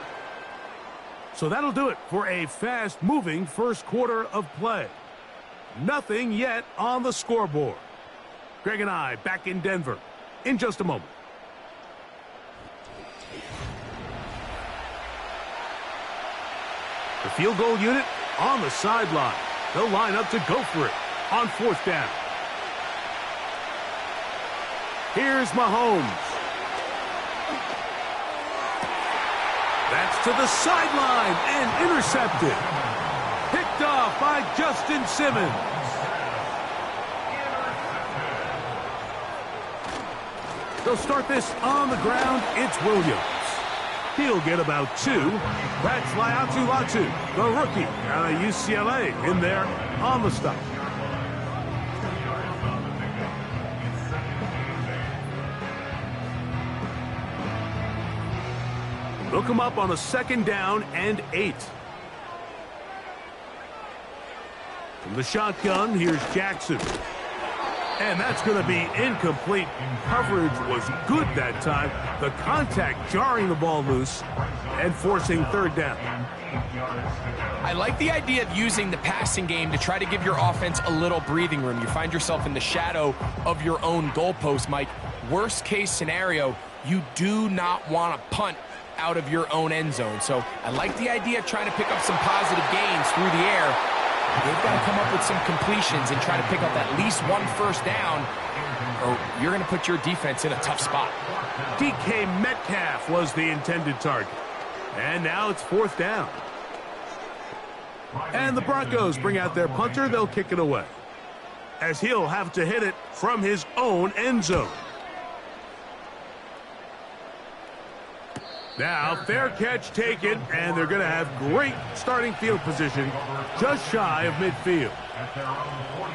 So that'll do it for a fast-moving first quarter of play. Nothing yet on the scoreboard. Greg and I back in Denver in just a moment. The field goal unit on the sideline. They'll line up to go for it on 4th down. Here's Mahomes. That's to the sideline and intercepted. Picked off by Justin Simmons. They'll start this on the ground. It's Williams. He'll get about 2. That's Latu, the rookie out of UCLA, in there on the stop. They'll come up on a 2nd down and 8. From the shotgun, here's Jackson. And that's going to be incomplete. Coverage was good that time. The contact jarring the ball loose and forcing 3rd down. I like the idea of using the passing game to try to give your offense a little breathing room. You find yourself in the shadow of your own goalpost, Mike. Worst case scenario, you do not want to punt out of your own end zone. So I like the idea of trying to pick up some positive gains through the air. They've got to come up with some completions and try to pick up at least 1 first down, or you're going to put your defense in a tough spot. DK Metcalf was the intended target. And now it's 4th down. And the Broncos bring out their punter. They'll kick it away, as he'll have to hit it from his own end zone. Now, fair catch taken, and they're going to have great starting field position just shy of midfield.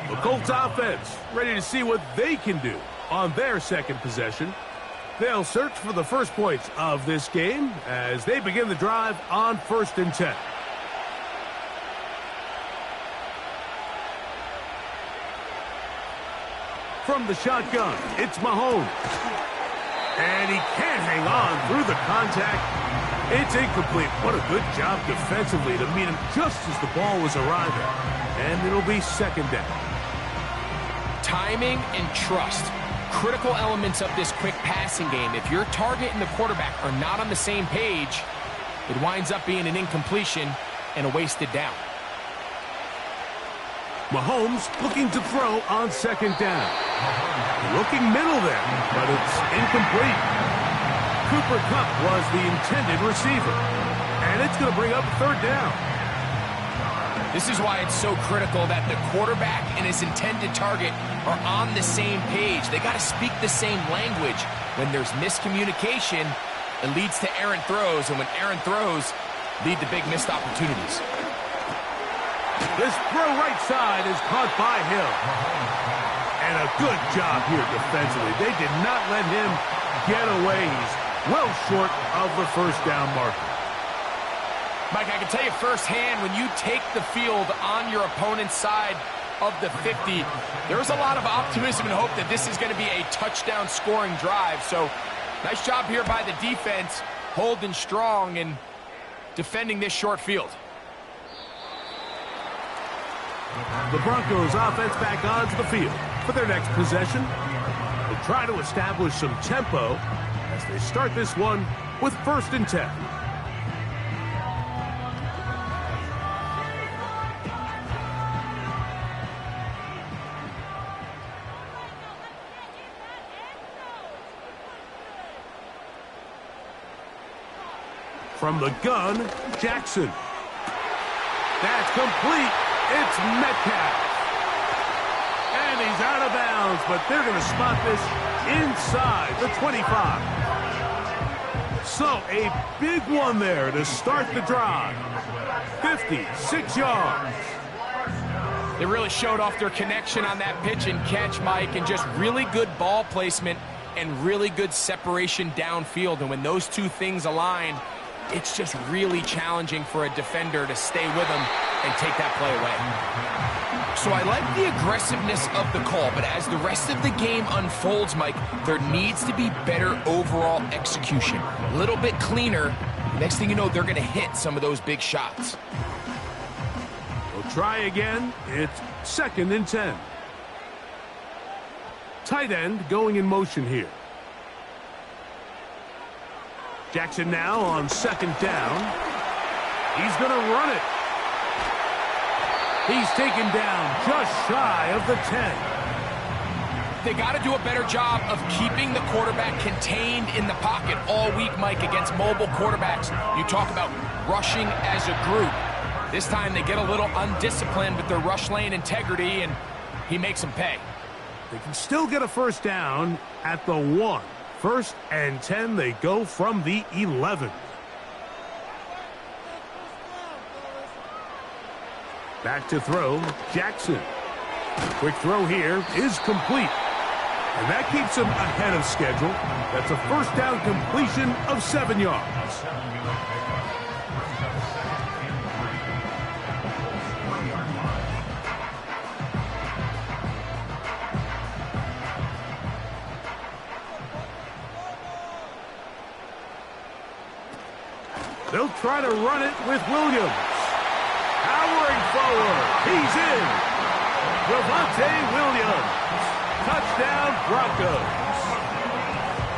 The Colts offense ready to see what they can do on their 2nd possession. They'll search for the first points of this game as they begin the drive on 1st and 10. From the shotgun, it's Mahomes. And he can't hang on through the contact. It's incomplete. What a good job defensively to meet him just as the ball was arriving. And it'll be 2nd down. Timing and trust. Critical elements of this quick passing game. If your target and the quarterback are not on the same page, it winds up being an incompletion and a wasted down. Mahomes looking to throw on second down. Looking middle there, but it's incomplete. Cooper Kupp was the intended receiver. And it's going to bring up third down. This is why it's so critical that the quarterback and his intended target are on the same page. They got to speak the same language. When there's miscommunication, it leads to errant throws, and when errant throws lead to big missed opportunities. This throw right side is caught by Hill. And a good job here defensively. They did not let him get away. He's well short of the first down marker. Mike, I can tell you firsthand, when you take the field on your opponent's side of the 50, there's a lot of optimism and hope that this is going to be a touchdown scoring drive. So nice job here by the defense, holding strong and defending this short field. The Broncos offense back onto the field for their next possession. They'll try to establish some tempo as they start this one with 1st and 10. From the gun, Jackson. That's complete. It's Metcalf. And he's out of bounds, but they're going to spot this inside the 25. So a big one there to start the drive. 56 yards. They really showed off their connection on that pitch and catch, Mike, and just really good ball placement and really good separation downfield. And when those two things align, it's just really challenging for a defender to stay with him and take that play away. So I like the aggressiveness of the call, but as the rest of the game unfolds, Mike, there needs to be better overall execution. A little bit cleaner. Next thing you know, they're going to hit some of those big shots. We'll try again. It's 2nd and 10. Tight end going in motion here. Jackson now on 2nd down. He's going to run it. He's taken down just shy of the 10. They got to do a better job of keeping the quarterback contained in the pocket all week, Mike, against mobile quarterbacks. You talk about rushing as a group. This time they get a little undisciplined with their rush lane integrity, and he makes them pay. They can still get a 1st down at the 1. 1st and 10, they go from the 11. Back to throw, Jackson. Quick throw here is complete. And that keeps him ahead of schedule. That's a 1st down completion of 7 yards. They'll try to run it with Williams. Powering forward. He's in. Javonte Williams. Touchdown, Broncos.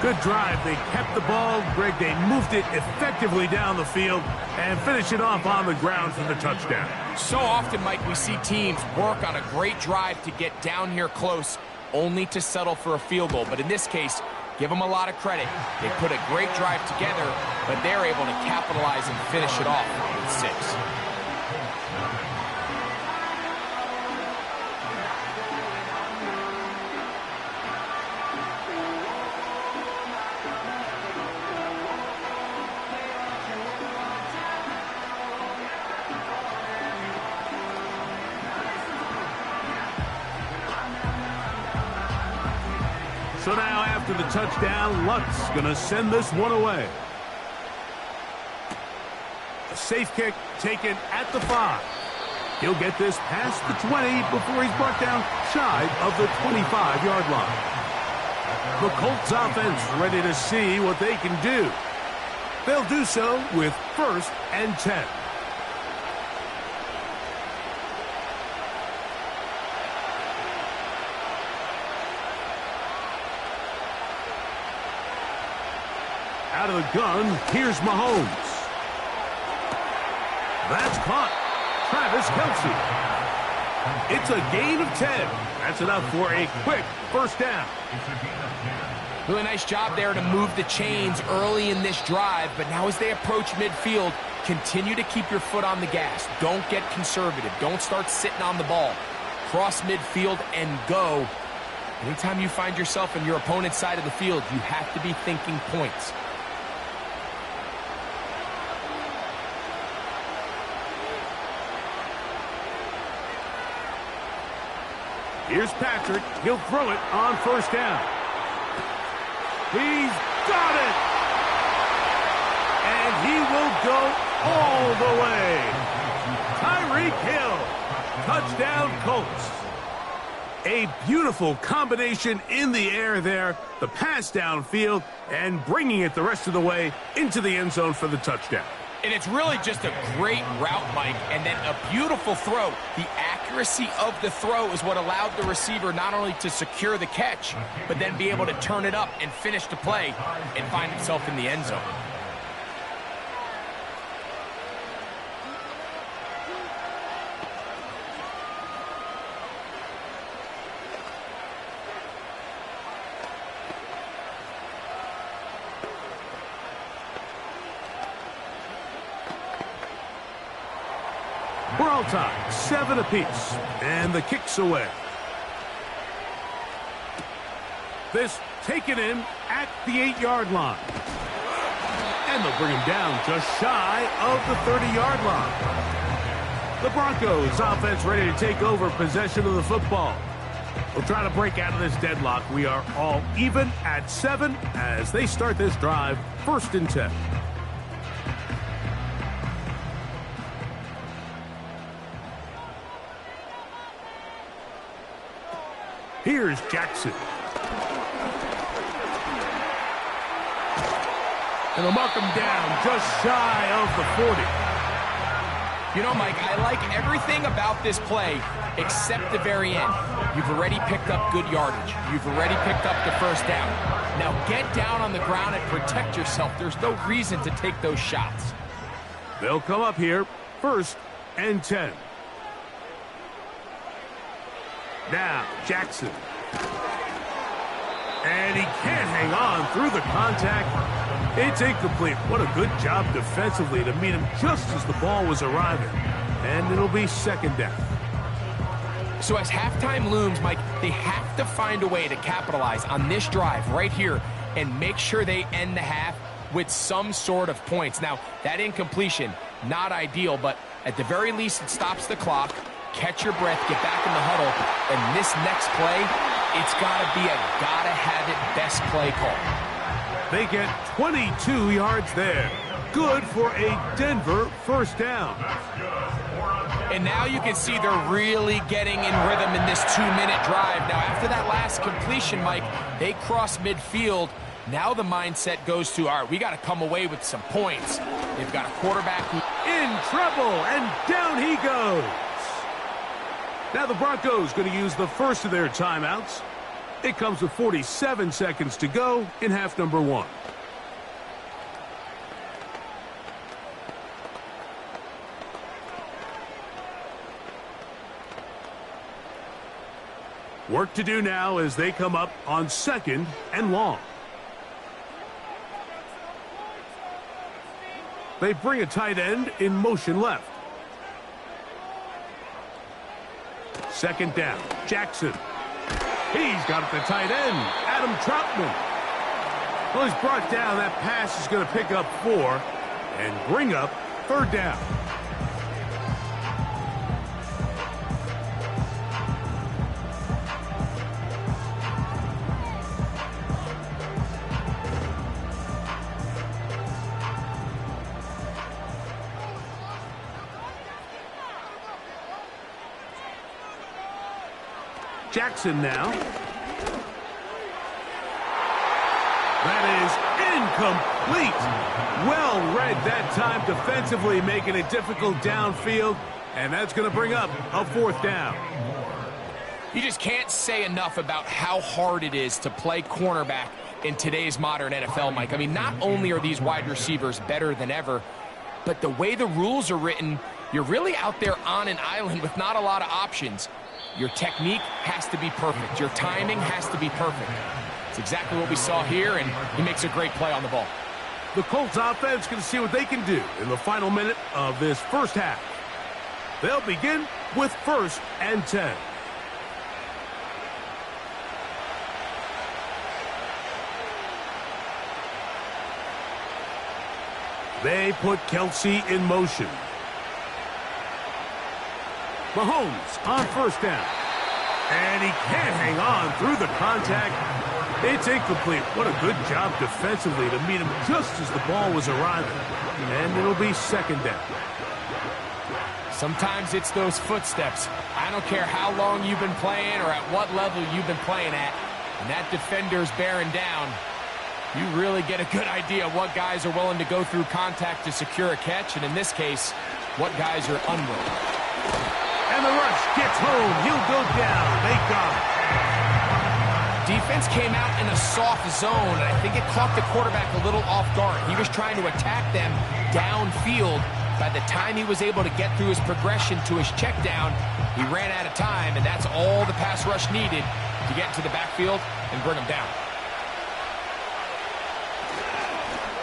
Good drive. They kept the ball. Greg, they moved it effectively down the field and finish it off on the ground for the touchdown. So often, Mike, we see teams work on a great drive to get down here close, only to settle for a field goal. But in this case, give them a lot of credit. They put a great drive together, but they're able to capitalize and finish it off with 6. So now after the touchdown, Luck's going to send this one away. A safe kick taken at the 5. He'll get this past the 20 before he's brought down shy of the 25-yard line. The Colts offense ready to see what they can do. They'll do so with 1st and 10. Out of the gun, here's Mahomes. That's caught. Travis Kelce. It's a gain of 10. That's enough for a quick first down. Really nice job there to move the chains early in this drive, but now as they approach midfield, continue to keep your foot on the gas. Don't get conservative. Don't start sitting on the ball. Cross midfield and go. Anytime you find yourself on your opponent's side of the field, you have to be thinking points. Here's Patrick. He'll throw it on first down. He's got it! And he will go all the way. Tyreek Hill. Touchdown, Colts. A beautiful combination in the air there. The pass downfield and bringing it the rest of the way into the end zone for the touchdown. And it's really just a great route, Mike, and then a beautiful throw. The accuracy of the throw is what allowed the receiver not only to secure the catch, but then be able to turn it up and finish the play and find himself in the end zone. We're all tied, 7 apiece, and the kick's away. This taken in at the 8-yard line. And they'll bring him down just shy of the 30-yard line. The Broncos offense ready to take over possession of the football. We'll try to break out of this deadlock. We are all even at 7 as they start this drive, 1st and 10. Here's Jackson. And they'll mark him down just shy of the 40. You know, Mike, I like everything about this play except the very end. You've already picked up good yardage. You've already picked up the first down. Now get down on the ground and protect yourself. There's no reason to take those shots. They'll come up here, 1st and 10. Now, Jackson. And he can't hang on through the contact. It's incomplete. What a good job defensively to meet him just as the ball was arriving. And it'll be 2nd down. So as halftime looms, Mike, they have to find a way to capitalize on this drive right here and make sure they end the half with some sort of points. Now, that incompletion, not ideal, but at the very least, it stops the clock. Catch your breath, get back in the huddle, and this next play, it's got to be a gotta-have-it best play call. They get 22 yards there. Good for a Denver 1st down. And now you can see they're really getting in rhythm in this 2-minute drive. Now, after that last completion, Mike, they cross midfield. Now the mindset goes to, all right, we got to come away with some points. They've got a quarterback who... In trouble, and down he goes. Now the Broncos going to use the first of their timeouts. It comes with 47 seconds to go in half number 1. Work to do now as they come up on 2nd and long. They bring a tight end in motion left. 2nd down, Jackson. He's got it to tight end, Adam Troutman. Well, he's brought down. That pass is going to pick up 4 and bring up 3rd down. Jackson now. That is incomplete. Well read that time defensively, making it difficult downfield, and that's going to bring up a 4th down. You just can't say enough about how hard it is to play cornerback in today's modern NFL, Mike. I mean, not only are these wide receivers better than ever, but the way the rules are written, You're really out there on an island with not a lot of options. Your technique has to be perfect. Your timing has to be perfect. It's exactly what we saw here, and he makes a great play on the ball. The Colts offense can see what they can do in the final minute of this first half. They'll begin with 1st and 10. They put Kelsey in motion. Mahomes on 1st down. And he can't hang on through the contact. It's incomplete. What a good job defensively to meet him just as the ball was arriving. And it'll be 2nd down. Sometimes it's those footsteps. I don't care how long you've been playing or at what level you've been playing at. When that defender's bearing down, you really get a good idea of what guys are willing to go through contact to secure a catch, and in this case, what guys are unwilling. And the rush gets home. He'll go down. They got it. Defense came out in a soft zone, and I think it caught the quarterback a little off guard. He was trying to attack them downfield. By the time he was able to get through his progression to his check down, he ran out of time, and that's all the pass rush needed to get into the backfield and bring him down.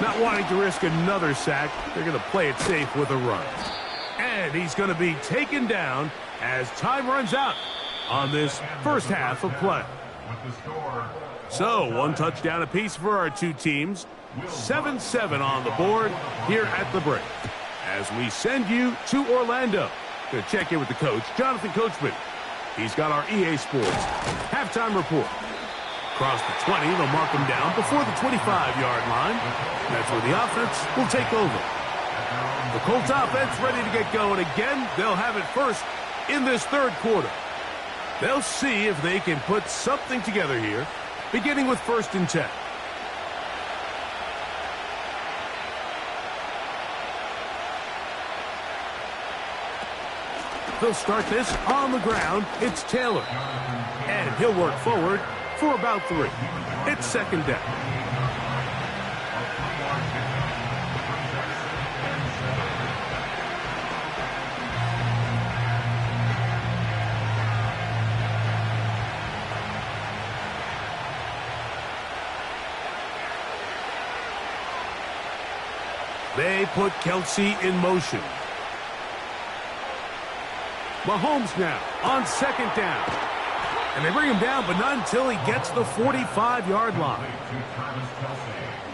Not wanting to risk another sack, they're going to play it safe with a run. And he's going to be taken down as time runs out on this first half of play. So, 1 touchdown apiece for our two teams. 7-7 on the board here at the break. As we send you to Orlando to check in with the coach, Jonathan Coachman. He's got our EA Sports halftime report. Across the 20, they'll mark him down before the 25-yard line. That's where the offense will take over. The Colts offense ready to get going again. They'll have it first in this 3rd quarter. They'll see if they can put something together here, beginning with 1st and 10. They'll start this on the ground. It's Taylor. And he'll work forward for about 3. It's 2nd down. They put Kelsey in motion. Mahomes now on 2nd down. And they bring him down, but not until he gets the 45-yard line.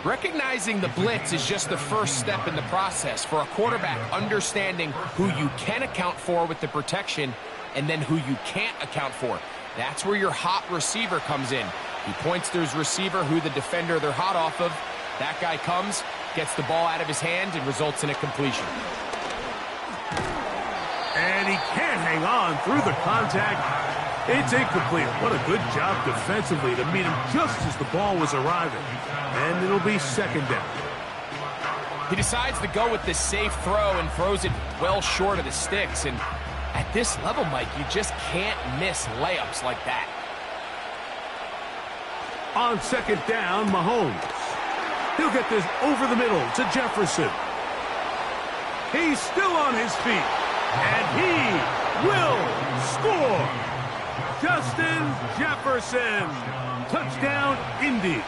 Recognizing the blitz is just the first step in the process for a quarterback, understanding who you can account for with the protection and then who you can't account for. That's where your hot receiver comes in. He points to his receiver, who the defender they're hot off of. That guy comes, gets the ball out of his hand, and results in a completion. And he can't hang on through the contact. It's incomplete. What a good job defensively to meet him just as the ball was arriving. And it'll be 2nd down. He decides to go with this safe throw and throws it well short of the sticks. And at this level, Mike, you just can't miss layups like that. On 2nd down, Mahomes. He'll get this over the middle to Jefferson. He's still on his feet. And he will score. Justin Jefferson. Touchdown, Indy.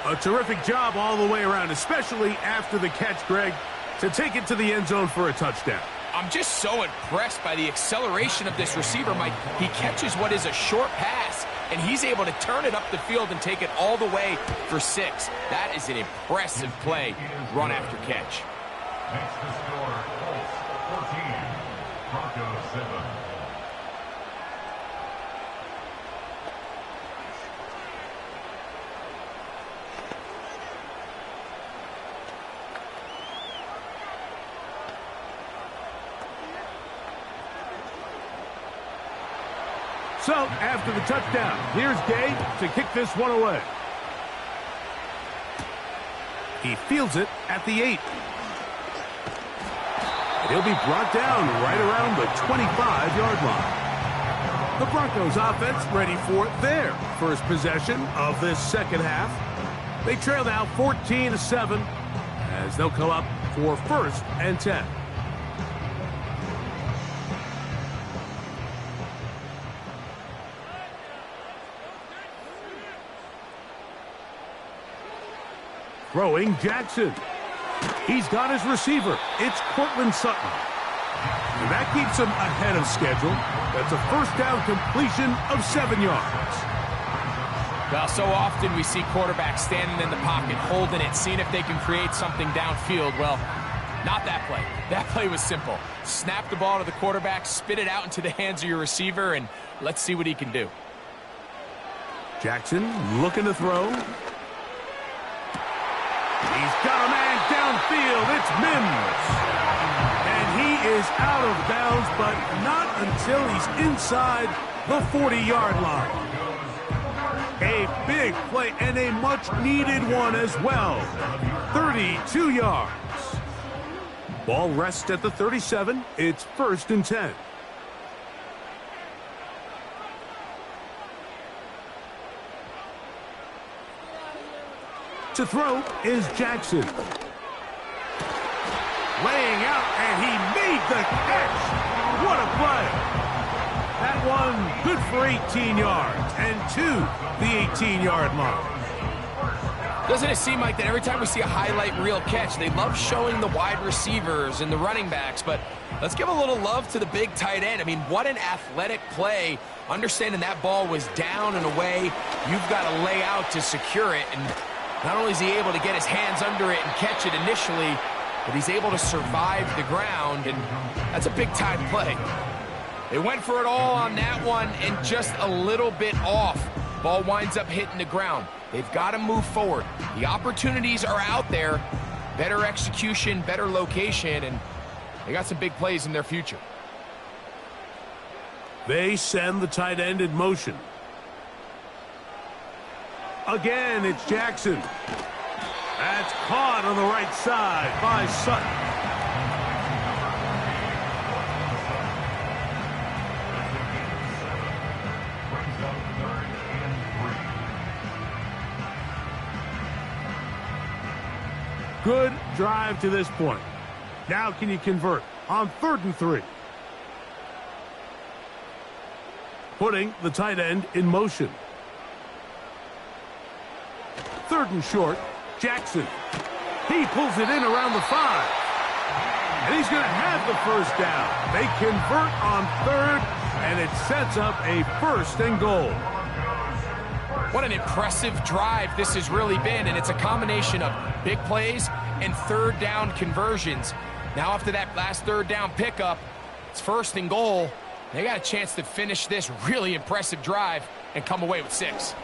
A terrific job all the way around, especially after the catch, Greg, to take it to the end zone for a touchdown. I'm just so impressed by the acceleration of this receiver, Mike. He catches what is a short pass, and he's able to turn it up the field and take it all the way for 6. That is an impressive play, run after catch. Makes the score Colts 14, Broncos 7. So, after the touchdown, here's Gay to kick this one away. He fields it at the 8. He'll be brought down right around the 25-yard line. The Broncos offense ready for their first possession of this second half. They trail now 14-7 as they'll come up for 1st and 10. Throwing Jackson. He's got his receiver. It's Cortland Sutton. And that keeps him ahead of schedule. That's a first down completion of 7 yards. Well, so often we see quarterbacks standing in the pocket, holding it, seeing if they can create something downfield. Well, not that play. That play was simple. Snap the ball to the quarterback, spit it out into the hands of your receiver, and let's see what he can do. Jackson looking to throw. He's got a man downfield. It's Mims. And he is out of bounds, but not until he's inside the 40-yard line. A big play and a much-needed one as well. 32 yards. Ball rests at the 37. It's 1st and 10. To throw is Jackson. Laying out, and he made the catch. What a play. That one good for 18 yards and to the 18-yard line. Doesn't it seem like that every time we see a highlight reel catch, they love showing the wide receivers and the running backs, but let's give a little love to the big tight end. I mean, what an athletic play. Understanding that ball was down and away, you've got to lay out to secure it, and not only is he able to get his hands under it and catch it initially, but he's able to survive the ground, and that's a big-time play. They went for it all on that one and just a little bit off. Ball winds up hitting the ground. They've got to move forward. The opportunities are out there. Better execution, better location, and they got some big plays in their future. They send the tight end in motion. Again, it's Jackson. That's caught on the right side by Sutton. Good drive to this point. Now can you convert on 3rd and 3? Putting the tight end in motion. 3rd and short, Jackson. He pulls it in around the 5. And he's going to have the first down. They convert on 3rd, and it sets up a 1st and goal. What an impressive drive this has really been, and it's a combination of big plays and 3rd down conversions. Now after that last 3rd down pickup, it's 1st and goal. They got a chance to finish this really impressive drive and come away with 6.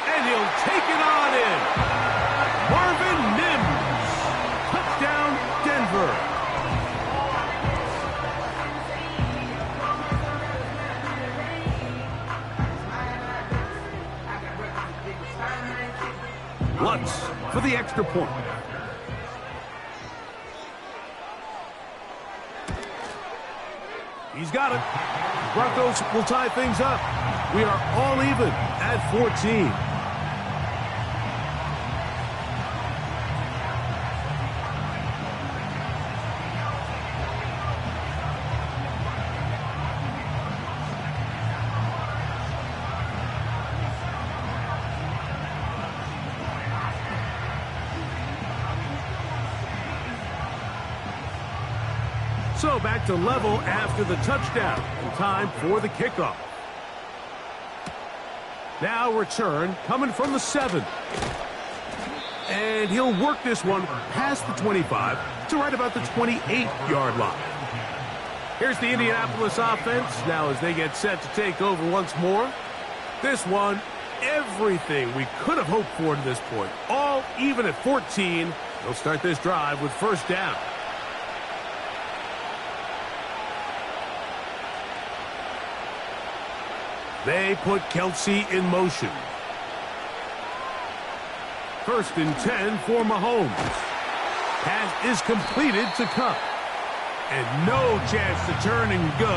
And he'll take it on in. Marvin Mims. Touchdown, Denver. Lutz for the extra point. He's got it. Broncos will tie things up. We are all even at 14. So back to level after the touchdown. And time for the kickoff. Now return coming from the 7. And he'll work this one past the 25 to right about the 28-yard line. Here's the Indianapolis offense now as they get set to take over once more. This one, everything we could have hoped for to this point. All even at 14. They'll start this drive with 1st down. They put Kelsey in motion. 1st and 10 for Mahomes. Pass is completed to Cup. And no chance to turn and go.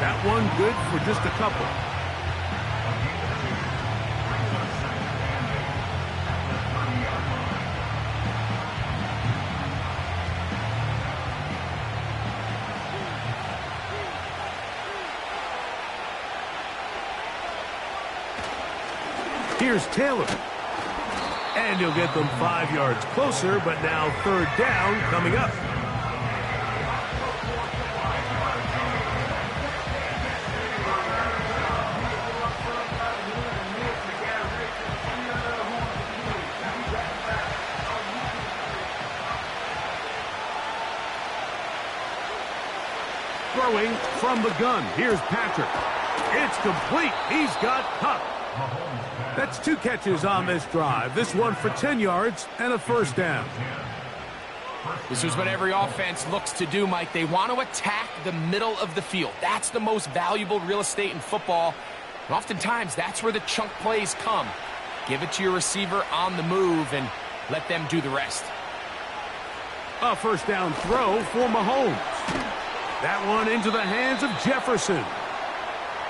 That one good for just a couple. Here's Taylor. And he'll get them 5 yards closer, but now third down coming up. Throwing from the gun. Here's Patrick. It's complete. He's got Cup. That's 2 catches on this drive. This one for 10 yards and a first down. This is what every offense looks to do, Mike. They want to attack the middle of the field. That's the most valuable real estate in football. And oftentimes, that's where the chunk plays come. Give it to your receiver on the move and let them do the rest. A first down throw for Mahomes. That one into the hands of Jefferson.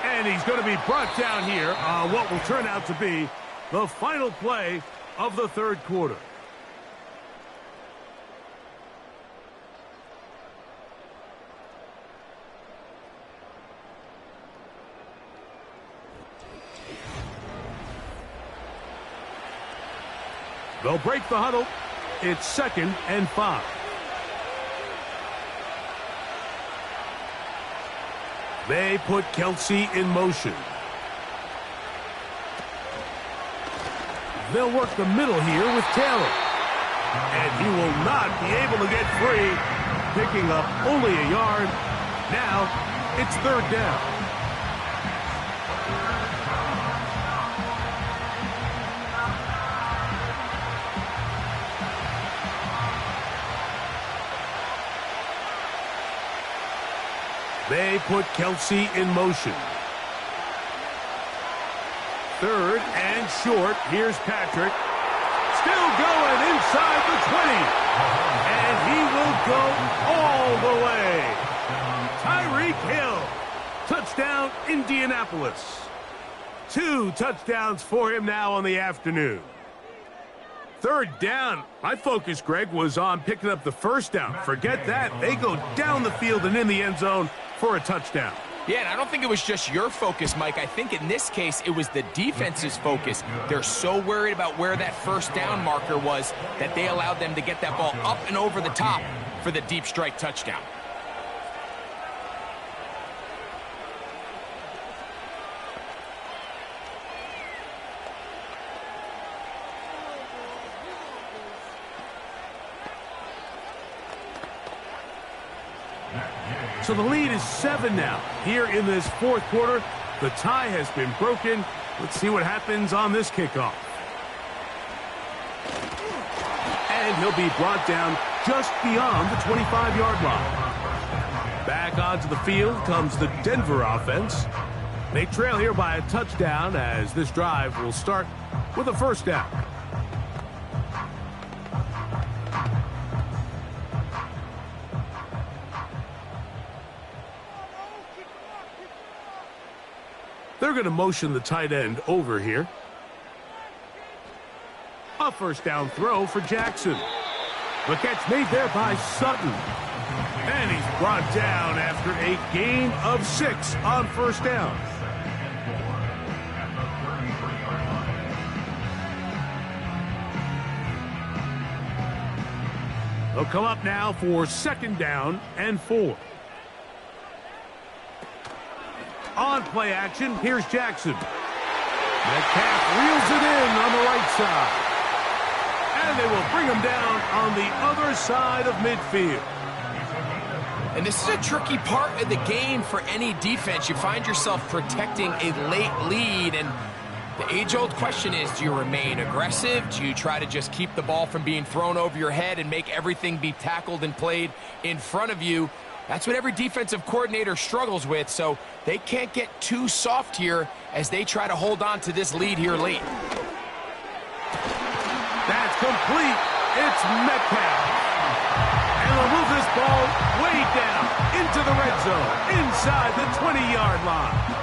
And he's going to be brought down here on what will turn out to be the final play of the third quarter. They'll break the huddle. It's 2nd and 5. They put Kelsey in motion. They'll work the middle here with Taylor. And he will not be able to get free, picking up only a yard. Now it's third down. They put Kelsey in motion. Third and short. Here's Patrick. Still going inside the 20. And he will go all the way. Tyreek Hill. Touchdown, Indianapolis. 2 touchdowns for him now on the afternoon. Third down. My focus, Greg, was on picking up the first down. Forget that. They go down the field and in the end zone for a touchdown. Yeah, and I don't think it was just your focus, Mike. I think in this case, it was the defense's focus. They're so worried about where that first down marker was that they allowed them to get that ball up and over the top for the deep strike touchdown. So the lead is 7 now. Here in this fourth quarter, the tie has been broken. Let's see what happens on this kickoff. And he'll be brought down just beyond the 25-yard line. Back onto the field comes the Denver offense. They trail here by a touchdown as this drive will start with a first down. They're going to motion the tight end over here. A first down throw for Jackson. The catch made there by Sutton. And he's brought down after a gain of 6 on first down. They'll come up now for 2nd down and 4. On play action, here's Jackson. Metcalf reels it in on the right side. And they will bring him down on the other side of midfield. And this is a tricky part of the game for any defense. You find yourself protecting a late lead, and the age-old question is, do you remain aggressive? Do you try to just keep the ball from being thrown over your head and make everything be tackled and played in front of you? That's what every defensive coordinator struggles with, so they can't get too soft here as they try to hold on to this lead here late. That's complete. It's Metcalf. And they'll move this ball way down into the red zone, inside the 20-yard line.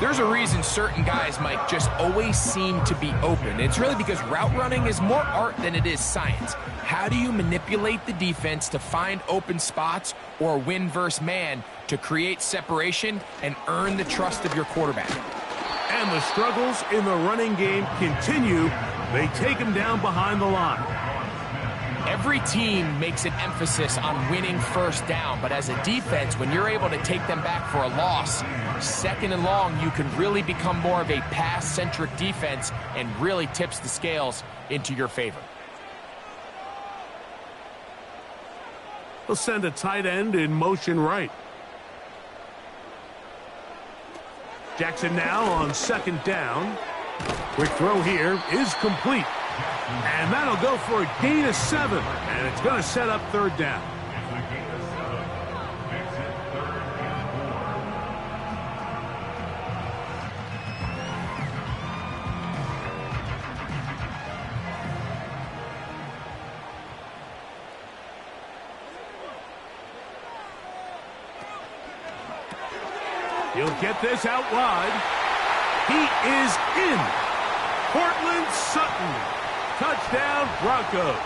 There's a reason certain guys, Mike, just always seem to be open. It's really because route running is more art than it is science. How do you manipulate the defense to find open spots or win versus man to create separation and earn the trust of your quarterback? And the struggles in the running game continue They take him down behind the line. Every team makes an emphasis on winning first down, but as a defense, when you're able to take them back for a loss, second and long, you can really become more of a pass-centric defense and really tips the scales into your favor. They'll send a tight end in motion right. Jackson now on second down. Quick throw here is complete. And that'll go for a gain of 7. And it's going to set up third down. He'll get this out wide. He is in. Cortland Sutton. Touchdown, Broncos.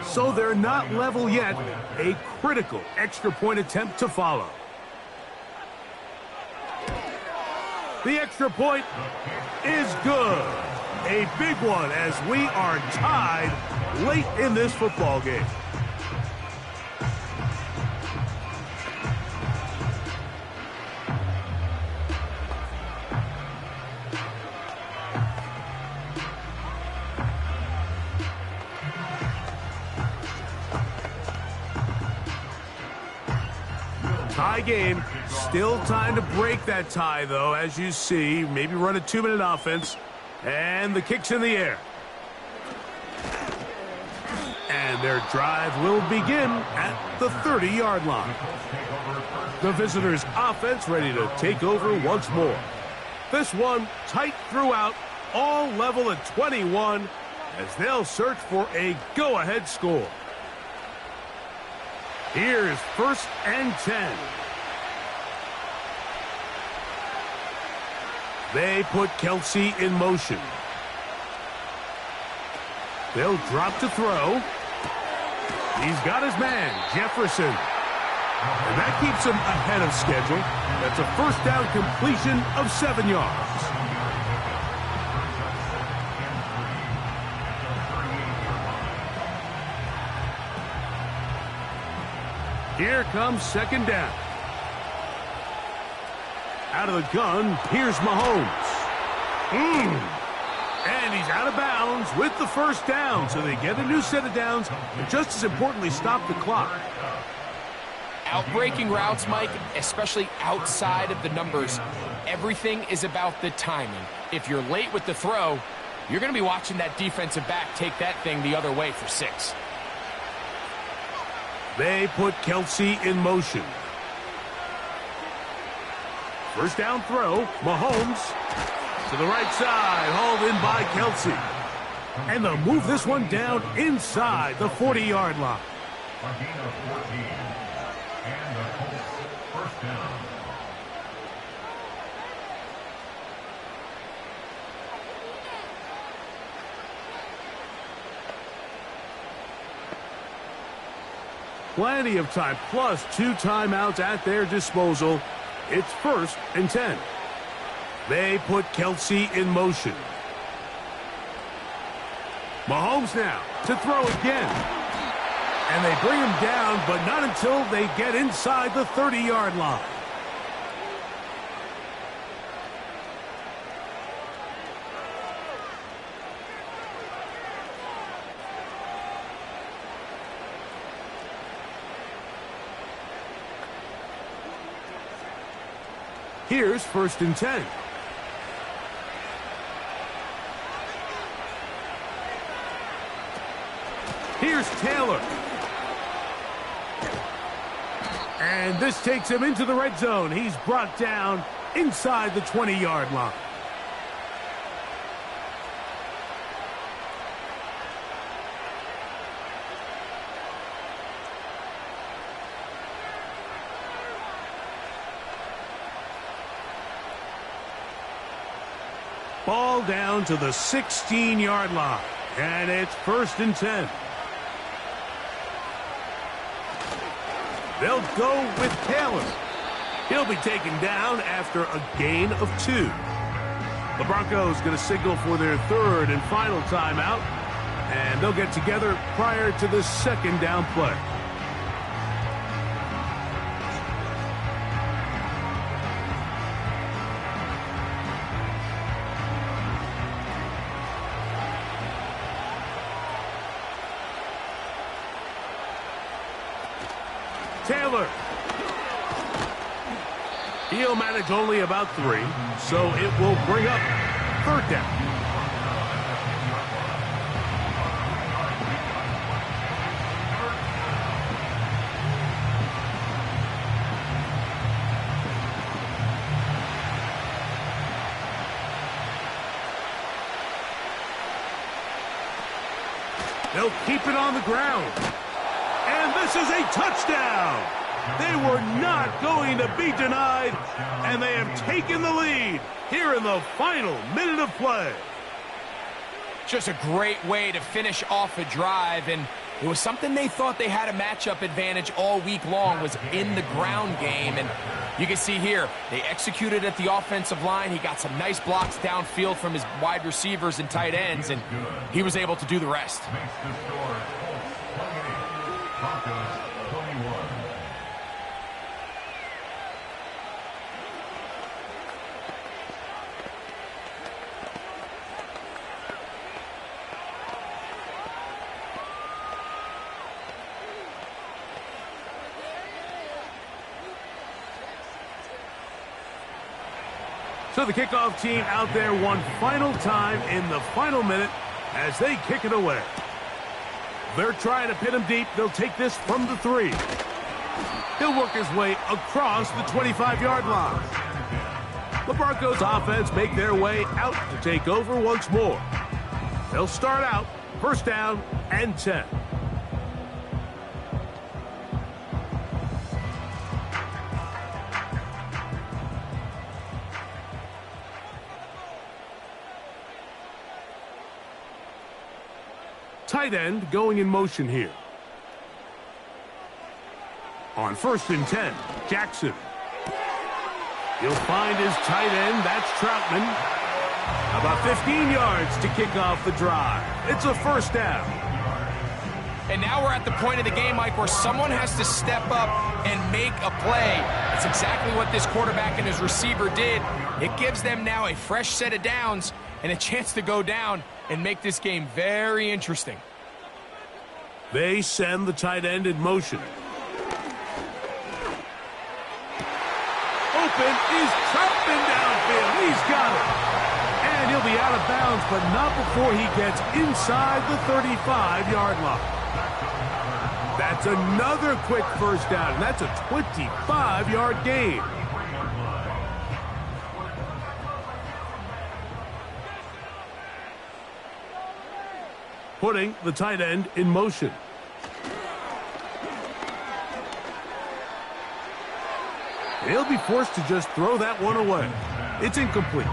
So they're not level yet. A critical extra point attempt to follow. The extra point is good. A big one as we are tied late in this football game. Tie game. Still time to break that tie, though, as you see. Maybe run a 2-minute offense. And the kick's in the air. And their drive will begin at the 30-yard line. The visitors' offense ready to take over once more. This one tight throughout, all level at 21, as they'll search for a go-ahead score. Here's 1st and 10. They put Kelsey in motion. They'll drop to throw. He's got his man, Jefferson. And that keeps him ahead of schedule. That's a first down completion of 7 yards. Here comes second down. Out of the gun, here's Mahomes. And he's out of bounds with the first down, so they get a new set of downs, and just as importantly, stop the clock. Outbreaking routes, Mike, especially outside of the numbers, everything is about the timing. If you're late with the throw, you're going to be watching that defensive back take that thing the other way for 6. They put Kelsey in motion. First down throw, Mahomes to the right side, hauled in by Kelsey. And they'll move this one down inside the 40-yard line. A gain of 14. And the Colts first down. Plenty of time, plus 2 timeouts at their disposal. It's 1st and 10. They put Kelsey in motion. Mahomes now to throw again. And they bring him down, but not until they get inside the 30-yard line. Here's 1st and 10. Here's Taylor. And this takes him into the red zone. He's brought down inside the 20-yard line. Ball down to the 16-yard line. And it's 1st and 10. They'll go with Taylor. He'll be taken down after a gain of 2. The Broncos going to signal for their third and final timeout, and they'll get together prior to the second down play. Taylor. He'll manage only about 3, so it will bring up third down. They'll keep it on the ground. And this is a touchdown. They were not going to be denied, and they have taken the lead here in the final minute of play. Just a great way to finish off a drive, and it was something they thought they had a matchup advantage all week long, was in the ground game. And you can see here, they executed at the offensive line. He got some nice blocks downfield from his wide receivers and tight ends, and he was able to do the rest. So the kickoff team out there one final time in the final minute as they kick it away. They're trying to pin him deep. They'll take this from the 3. He'll work his way across the 25-yard line. The Broncos offense make their way out to take over once more. They'll start out first down and 10. Tight end going in motion here. On first and 10, Jackson. He'll find his tight end. That's Troutman. About 15 yards to kick off the drive. It's a first down. And now we're at the point of the game, Mike, where someone has to step up and make a play. That's exactly what this quarterback and his receiver did. It gives them now a fresh set of downs and a chance to go down and make this game very interesting. They send the tight end in motion. Open is Troutman downfield. He's got it. And he'll be out of bounds, but not before he gets inside the 35-yard line. That's another quick first down, and that's a 25-yard gain. Putting the tight end in motion. He'll be forced to just throw that one away. It's incomplete.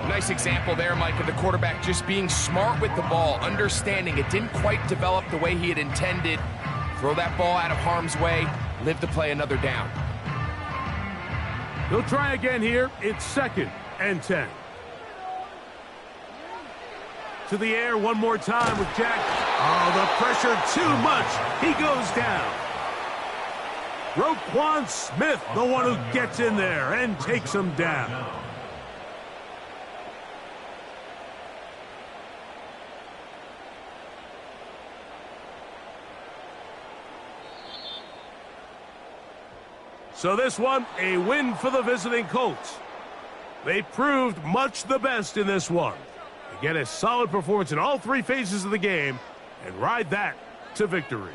Nice example there, Mike, of the quarterback just being smart with the ball, understanding it didn't quite develop the way he had intended. Throw that ball out of harm's way, live to play another down. He'll try again here. It's second and 10. To the air one more time with Jack. Oh, the pressure too much. He goes down. Roquan Smith, the one who gets in there and takes him down. So this one, a win for the visiting Colts. They proved much the best in this one. They get a solid performance in all 3 phases of the game and ride that to victory.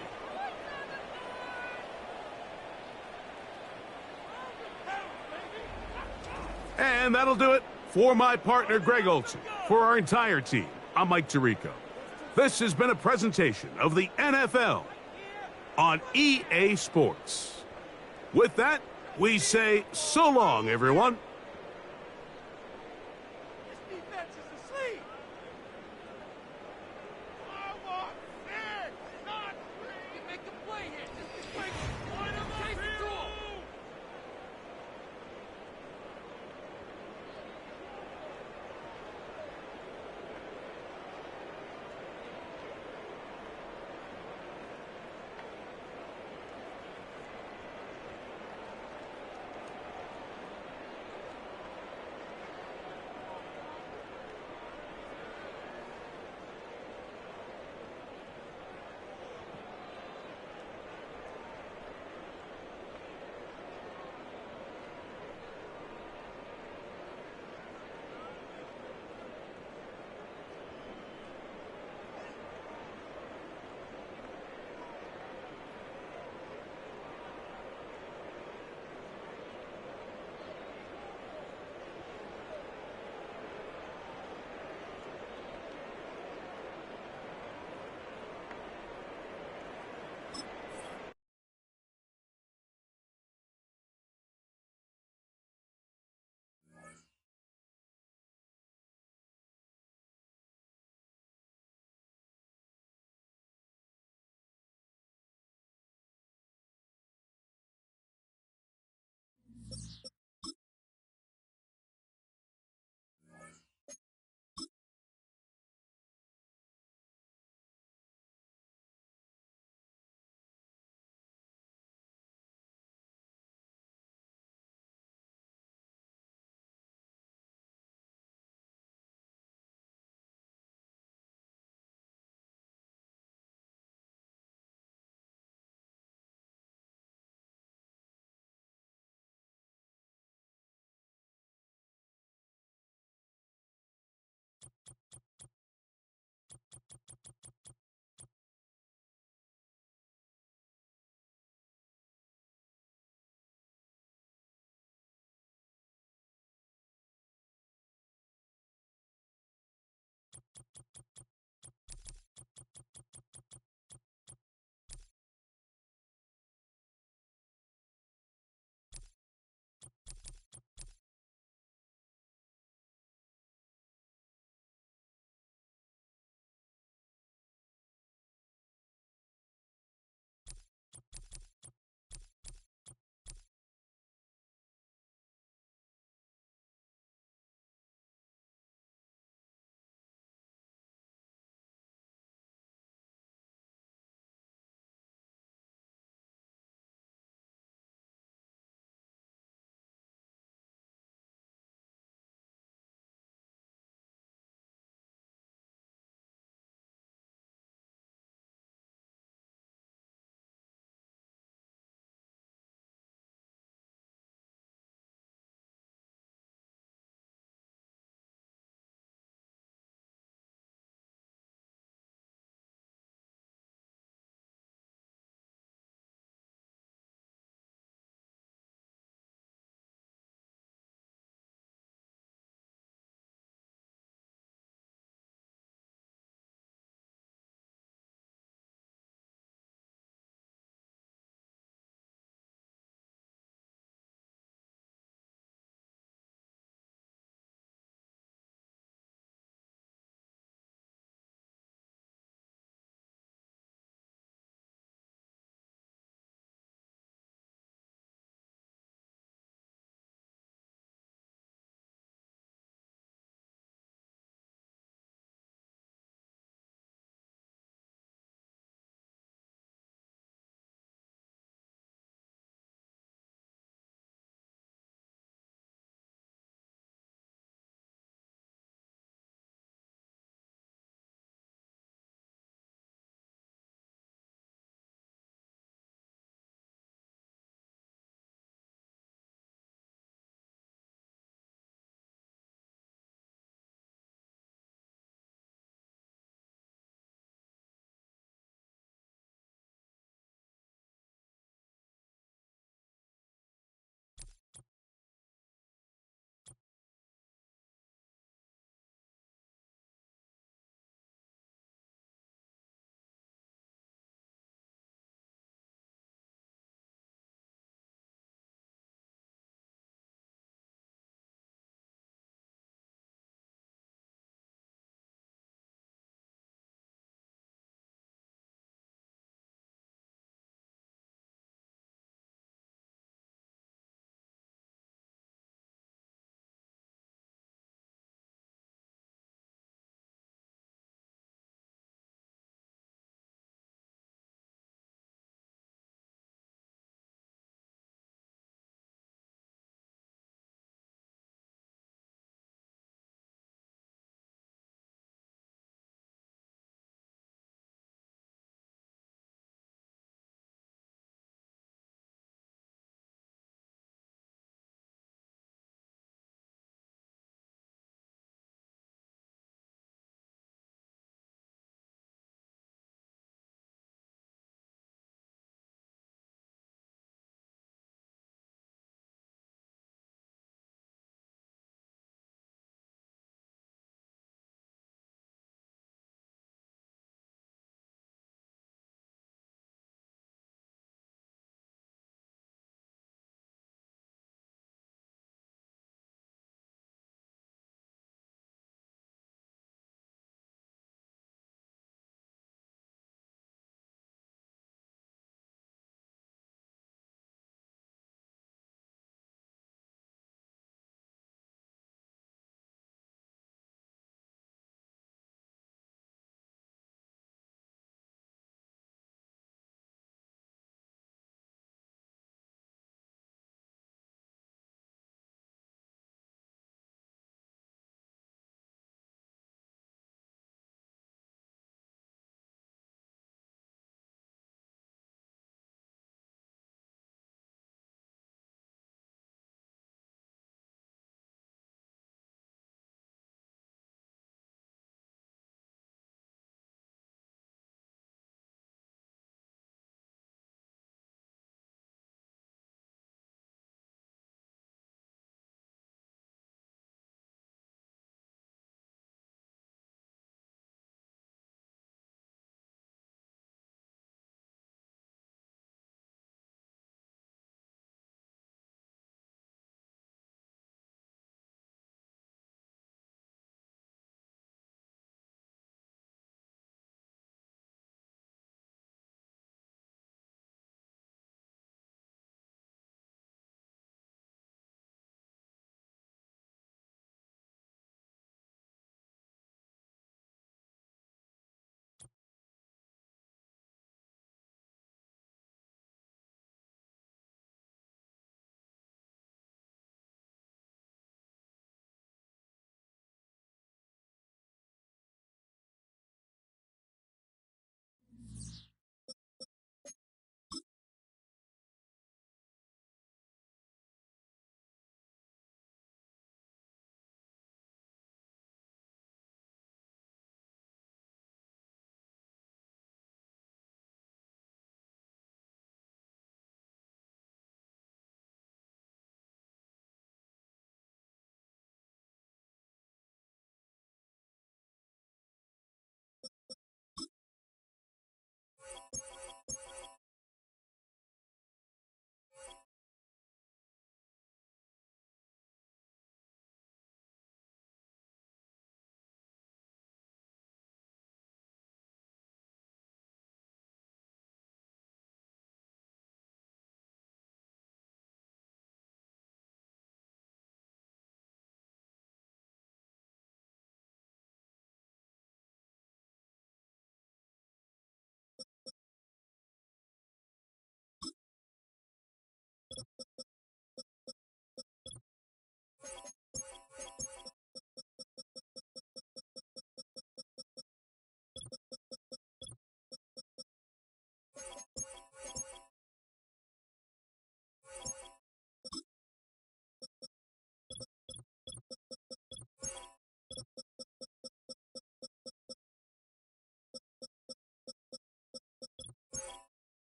And that'll do it for my partner, Greg Olson. For our entire team, I'm Mike Tirico. This has been a presentation of the NFL on EA Sports. With that, we say so long, everyone.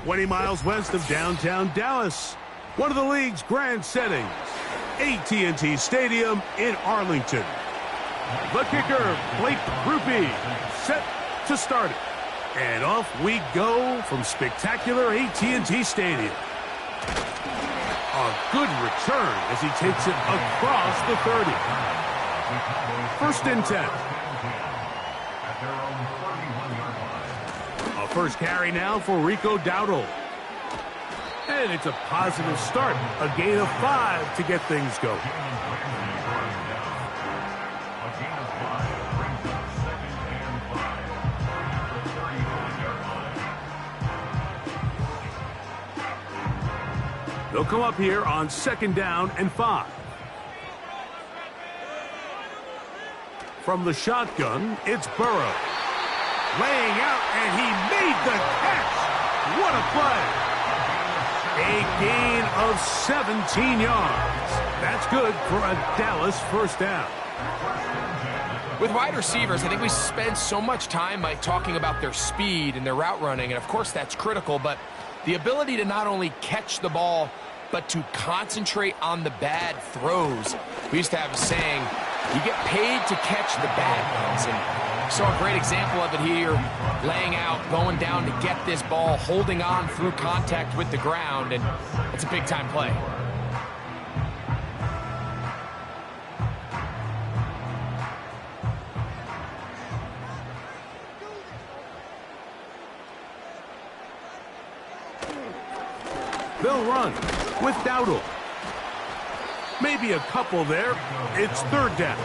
20 miles west of downtown Dallas, one of the league's grand settings, AT&T Stadium in Arlington. The kicker, Blake Rupe, set to start it. And off we go from spectacular AT&T Stadium. A good return as he takes it across the 30. First and 10. A first carry now for Rico Dowdle. And it's a positive start. A gain of 5 to get things going. They'll come up here on 2nd down and 5. From the shotgun, it's Burrow. Laying out, and he made the catch. What a play. A gain of 17 yards. That's good for a Dallas first down. With wide receivers, I think we spend so much time talking about their speed and their route running, and of course that's critical, but the ability to not only catch the ball, but to concentrate on the bad throws. We used to have a saying, you get paid to catch the bad ones. And saw a great example of it here, laying out, going down to get this ball, holding on through contact with the ground, and it's a big-time play. They'll run with Dowdle. Maybe a couple there. It's 3rd down.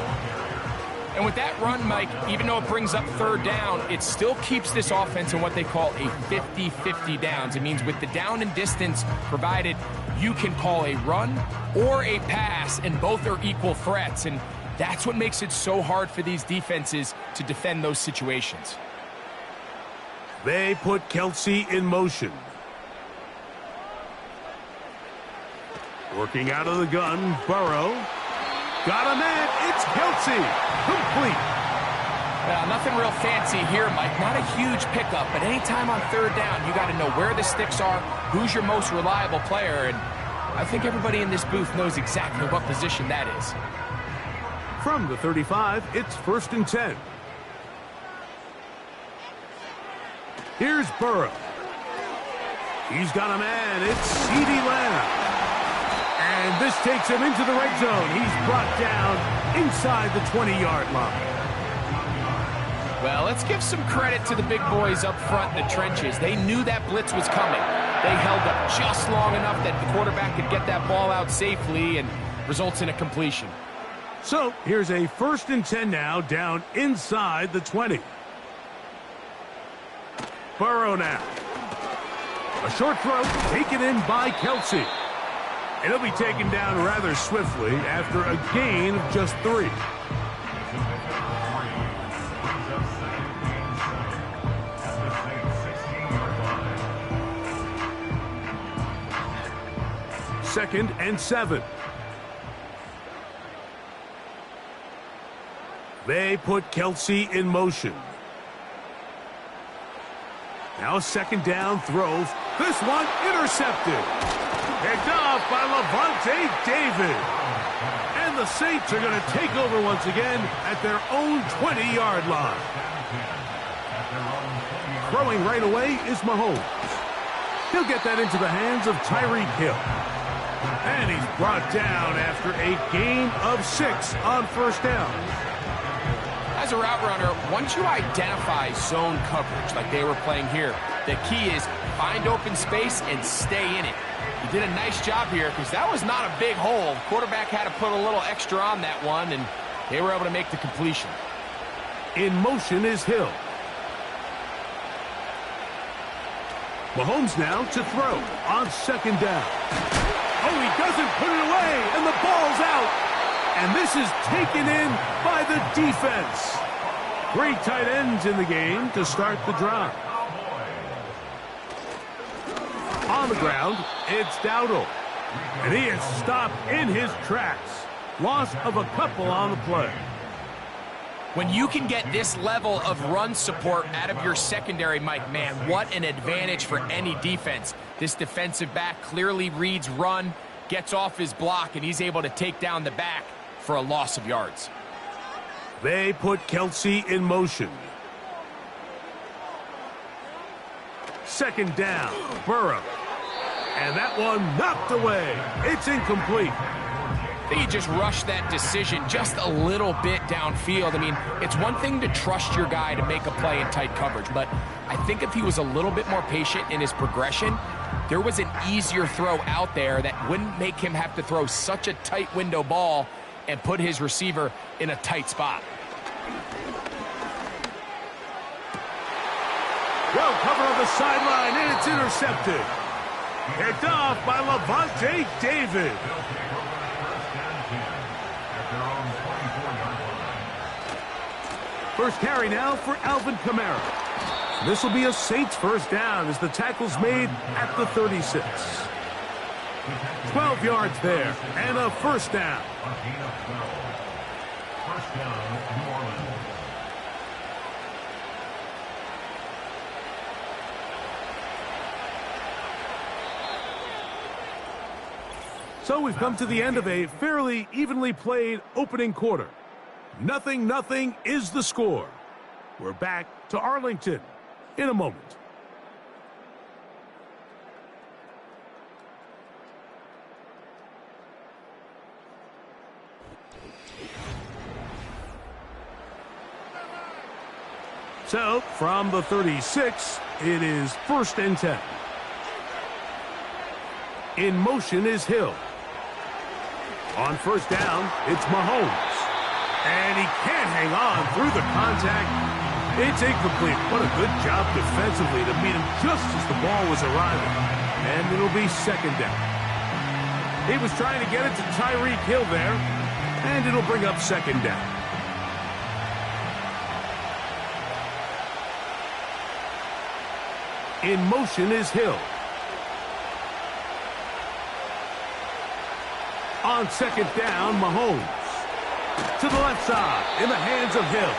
And with that run, Mike, even though it brings up 3rd down, it still keeps this offense in what they call a 50-50 downs. It means with the down and distance provided, you can call a run or a pass, and both are equal threats. And that's what makes it so hard for these defenses to defend those situations. They put Kelsey in motion. Working out of the gun, Burrow. Got a man, it's Kelsey. Complete. Well, nothing real fancy here, Mike. Not a huge pickup, but anytime on 3rd down, you got to know where the sticks are, who's your most reliable player, and I think everybody in this booth knows exactly what position that is. From the 35, it's 1st and 10. Here's Burrow. He's got a man, it's CeeDee Lamb. And this takes him into the red zone. He's brought down inside the 20-yard line. Well, let's give some credit to the big boys up front in the trenches. They knew that blitz was coming. They held up just long enough that the quarterback could get that ball out safely and results in a completion. So here's a 1st and 10 now, down inside the 20. Burrow now. A short throw taken in by Kelsey. And he'll be taken down rather swiftly after a gain of just 3. Second and 7. They put Kelsey in motion. Now a 2nd down throw. This one intercepted. Picked off by Levante David. And the Saints are going to take over once again at their own 20-yard line. Throwing right away is Mahomes. He'll get that into the hands of Tyreek Hill. And he's brought down after a gain of 6 on 1st down. As a route runner, once you identify zone coverage like they were playing here, the key is find open space and stay in it. He did a nice job here because that was not a big hole. The quarterback had to put a little extra on that one, and they were able to make the completion. In motion is Hill. Mahomes now to throw on 2nd down. Oh, he doesn't put it away, and the ball's out. And this is taken in by the defense. Great tight ends in the game to start the drive. On the ground, it's Dowdle. And he is stopped in his tracks. Loss of a couple on the play. When you can get this level of run support out of your secondary, Mike, man, what an advantage for any defense. This defensive back clearly reads run, gets off his block, and he's able to take down the back for a loss of yards. They put Kelsey in motion. Second down, Burrow. And that one knocked away. It's incomplete. I think he just rushed that decision just a little bit downfield. I mean, it's one thing to trust your guy to make a play in tight coverage, but I think if he was a little bit more patient in his progression, there was an easier throw out there that wouldn't make him have to throw such a tight window ball and put his receiver in a tight spot. Well, cover on the sideline, and it's intercepted. Picked off by Levante David. First carry now for Alvin Kamara. This will be a Saints first down as the tackle's made at the 36. 12 yards there, and a first down. First down, New Orleans. So we've come to the end of a fairly evenly played opening quarter. 0-0 is the score. We're back to Arlington in a moment. So, from the 36, it is 1st and 10. In motion is Hill. On first down, it's Mahomes. And he can't hang on through the contact. It's incomplete. What a good job defensively to meet him just as the ball was arriving. And it'll be second down. He was trying to get it to Tyreek Hill there. And it'll bring up second down. In motion is Hill. On second down, Mahomes. To the left side, in the hands of Hill.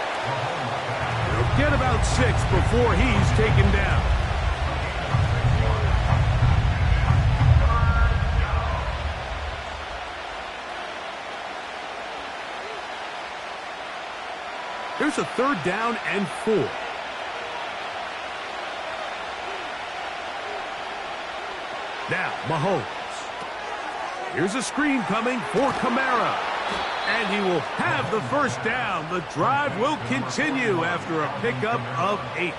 He'll get about 6 before he's taken down. Here's a 3rd down and 4. Now, Mahomes. Here's a screen coming for Kamara. And he will have the first down. The drive will continue after a pickup of 8.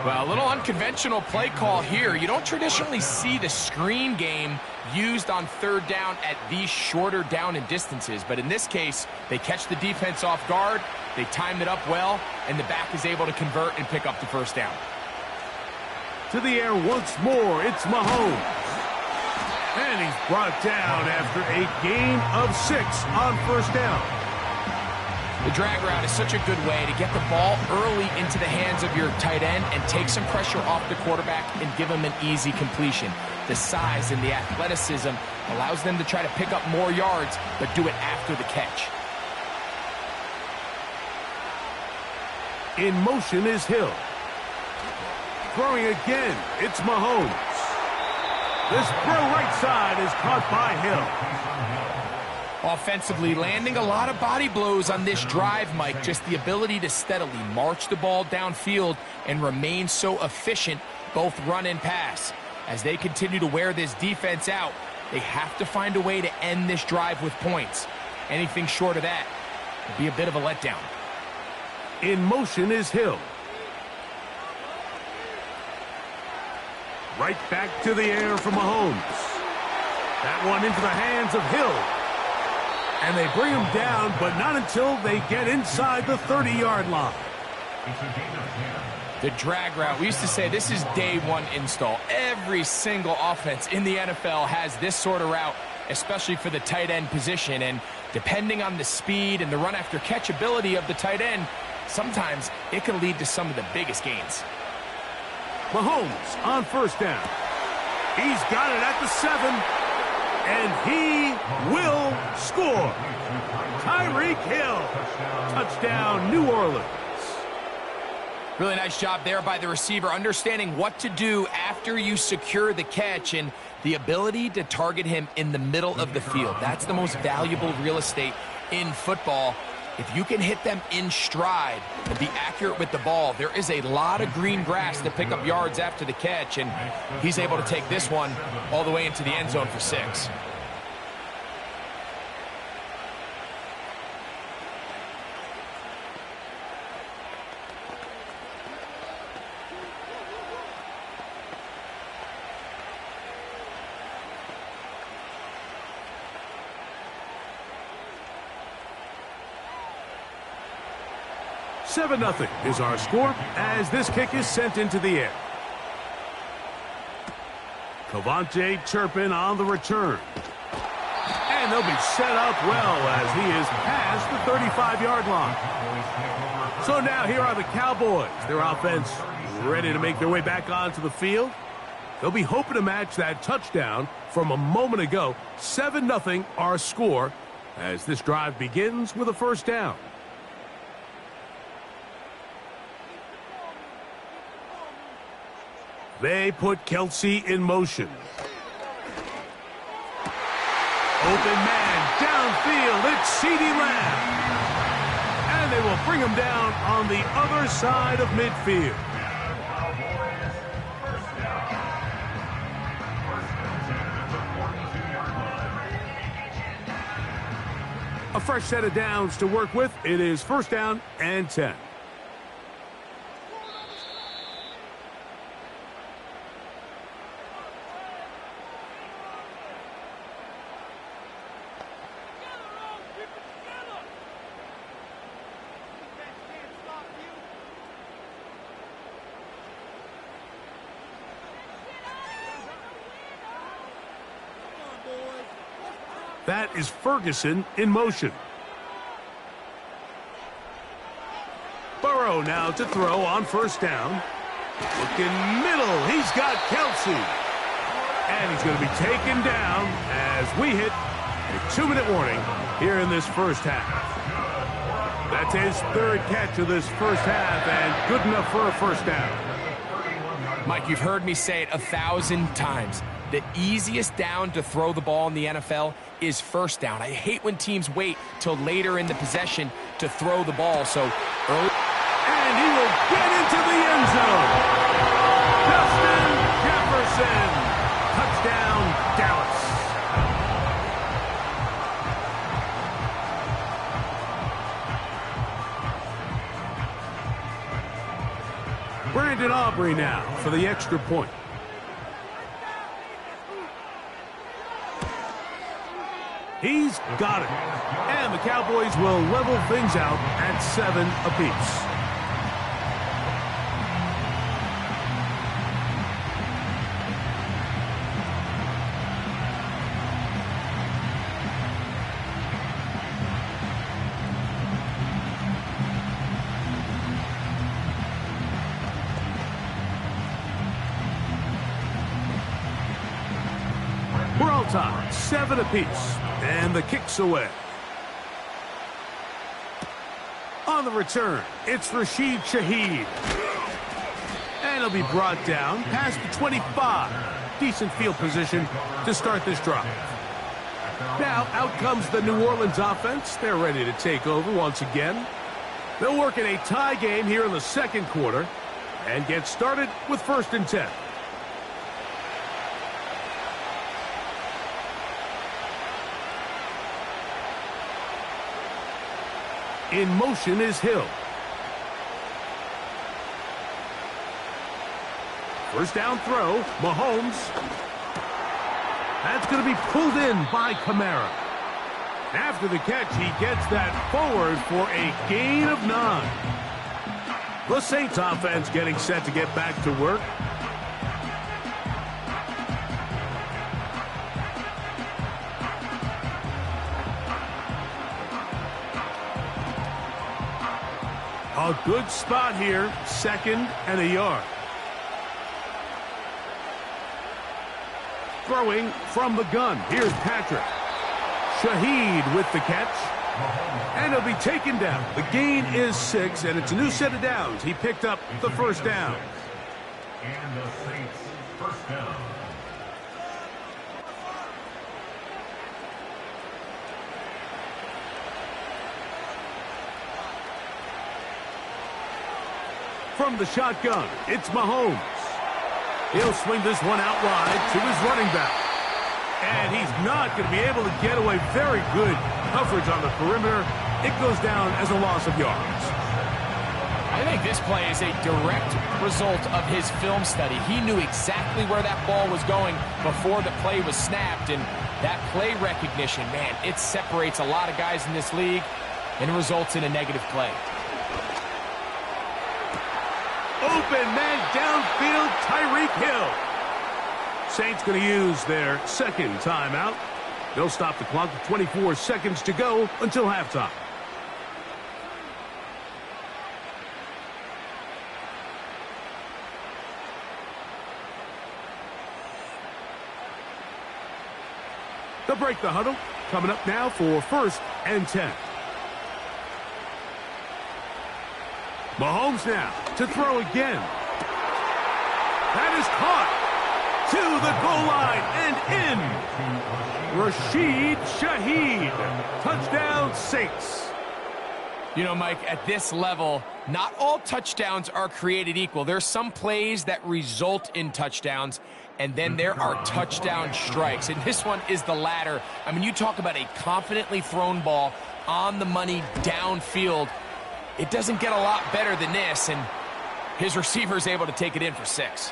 Well, a little unconventional play call here. You don't traditionally see the screen game used on 3rd down at these shorter down and distances. But in this case, they catch the defense off guard, they timed it up well, and the back is able to convert and pick up the first down. To the air once more, it's Mahomes. And he's brought down after a gain of 6 on first down. The drag route is such a good way to get the ball early into the hands of your tight end and take some pressure off the quarterback and give him an easy completion. The size and the athleticism allows them to try to pick up more yards, but do it after the catch. In motion is Hill. Throwing again, it's Mahomes. This throw right side is caught by Hill. Offensively, landing a lot of body blows on this drive, Mike. Just the ability to steadily march the ball downfield and remain so efficient, both run and pass. As they continue to wear this defense out, they have to find a way to end this drive with points. Anything short of that would be a bit of a letdown. In motion is Hill. Right back to the air for Mahomes. That one into the hands of Hill. And they bring him down, but not until they get inside the 30-yard line. The drag route, we used to say this is day one install. Every single offense in the NFL has this sort of route, especially for the tight end position. And depending on the speed and the run after catch ability of the tight end, sometimes it can lead to some of the biggest gains. Mahomes on first down. He's got it at the 7. and he will score. Tyreek Hill. Touchdown, New Orleans. Really nice job there by the receiver, understanding what to do after you secure the catch and the ability to target him in the middle of the field. That's the most valuable real estate in football. If you can hit them in stride and be accurate with the ball, there is a lot of green grass to pick up yards after the catch, and he's able to take this one all the way into the end zone for 6. Seven 0 is our score as this kick is sent into the air. Cavante Turpin on the return. And they'll be set up well as he is past the 35-yard line. So now here are the Cowboys. Their offense ready to make their way back onto the field. They'll be hoping to match that touchdown from a moment ago. 7 0 our score as this drive begins with a first down. They put Kelsey in motion. Open man, downfield, it's CeeDee Lamb. And they will bring him down on the other side of midfield. A fresh set of downs to work with. It is first down and 10. That is Ferguson in motion. Burrow now to throw on first down. Looking middle. He's got Kelsey. And he's going to be taken down as we hit a 2-minute warning here in this first half. That's his third catch of this first half and good enough for a first down. Mike, you've heard me say it 1,000 times. The easiest down to throw the ball in the NFL is first down. I hate when teams wait till later in the possession to throw the ball. So early. And he will get into the end zone. Justin Jefferson. Touchdown, Dallas. Brandon Aubrey now for the extra point. He's got it. And the Cowboys will level things out at 7 apiece. We're all tied, 7 apiece. And the kick's away. On the return, it's Rashid Shaheed. And he'll be brought down past the 25. Decent field position to start this drive. Now, out comes the New Orleans offense. They're ready to take over once again. They'll work in a tie game here in the second quarter and get started with 1st and 10. In motion is Hill. First down throw, Mahomes. That's going to be pulled in by Kamara. After the catch, he gets that forward for a gain of 9. The Saints offense getting set to get back to work. A good spot here, 2nd and a yard. Throwing from the gun. Here's Patrick. Shaheed with the catch. And he'll be taken down. The gain is 6, and it's a new set of downs. He picked up the first down. And the Saints first down. From the shotgun, it's Mahomes. He'll swing this one out wide to his running back. And he's not going to be able to get away. Very good coverage on the perimeter. It goes down as a loss of yards. I think this play is a direct result of his film study. He knew exactly where that ball was going before the play was snapped. And that play recognition, man, it separates a lot of guys in this league and results in a negative play. Open man downfield, Tyreek Hill. Saints going to use their second timeout. They'll stop the clock with 24 seconds to go until halftime. They'll break the huddle. Coming up now for 1st and 10. Mahomes now to throw again. That is caught to the goal line and in. Rashid Shaheed. Touchdown, Saints. You know, Mike, at this level, not all touchdowns are created equal. There's some plays that result in touchdowns, and then there are touchdown strikes. And this one is the latter. I mean, you talk about a confidently thrown ball on the money downfield. It doesn't get a lot better than this, and his receiver is able to take it in for 6.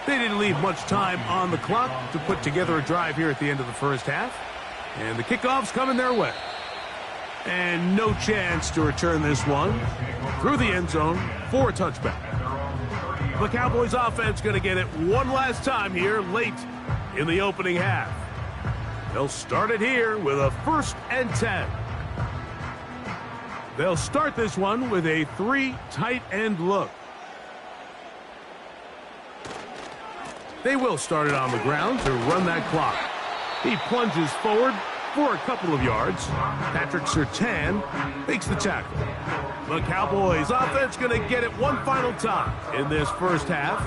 They didn't leave much time on the clock to put together a drive here at the end of the first half. And the kickoff's coming their way. And no chance to return this one through the end zone for a touchback. The Cowboys offense going to get it one last time here late in the opening half. They'll start it here with a 1st and 10. They'll start this one with a 3 tight end look. They will start it on the ground to run that clock. He plunges forward for a couple of yards. Patrick Surtain makes the tackle. The Cowboys offense going to get it one final time in this first half.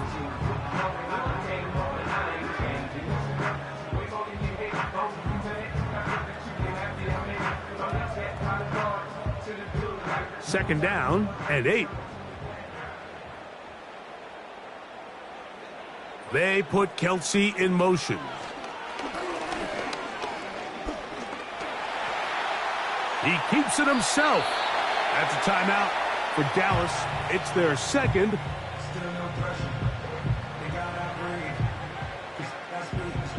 Second down and 8. They put Kelsey in motion. He keeps it himself. That's a timeout for Dallas. It's their second. Still no pressure. They got outbreed. That's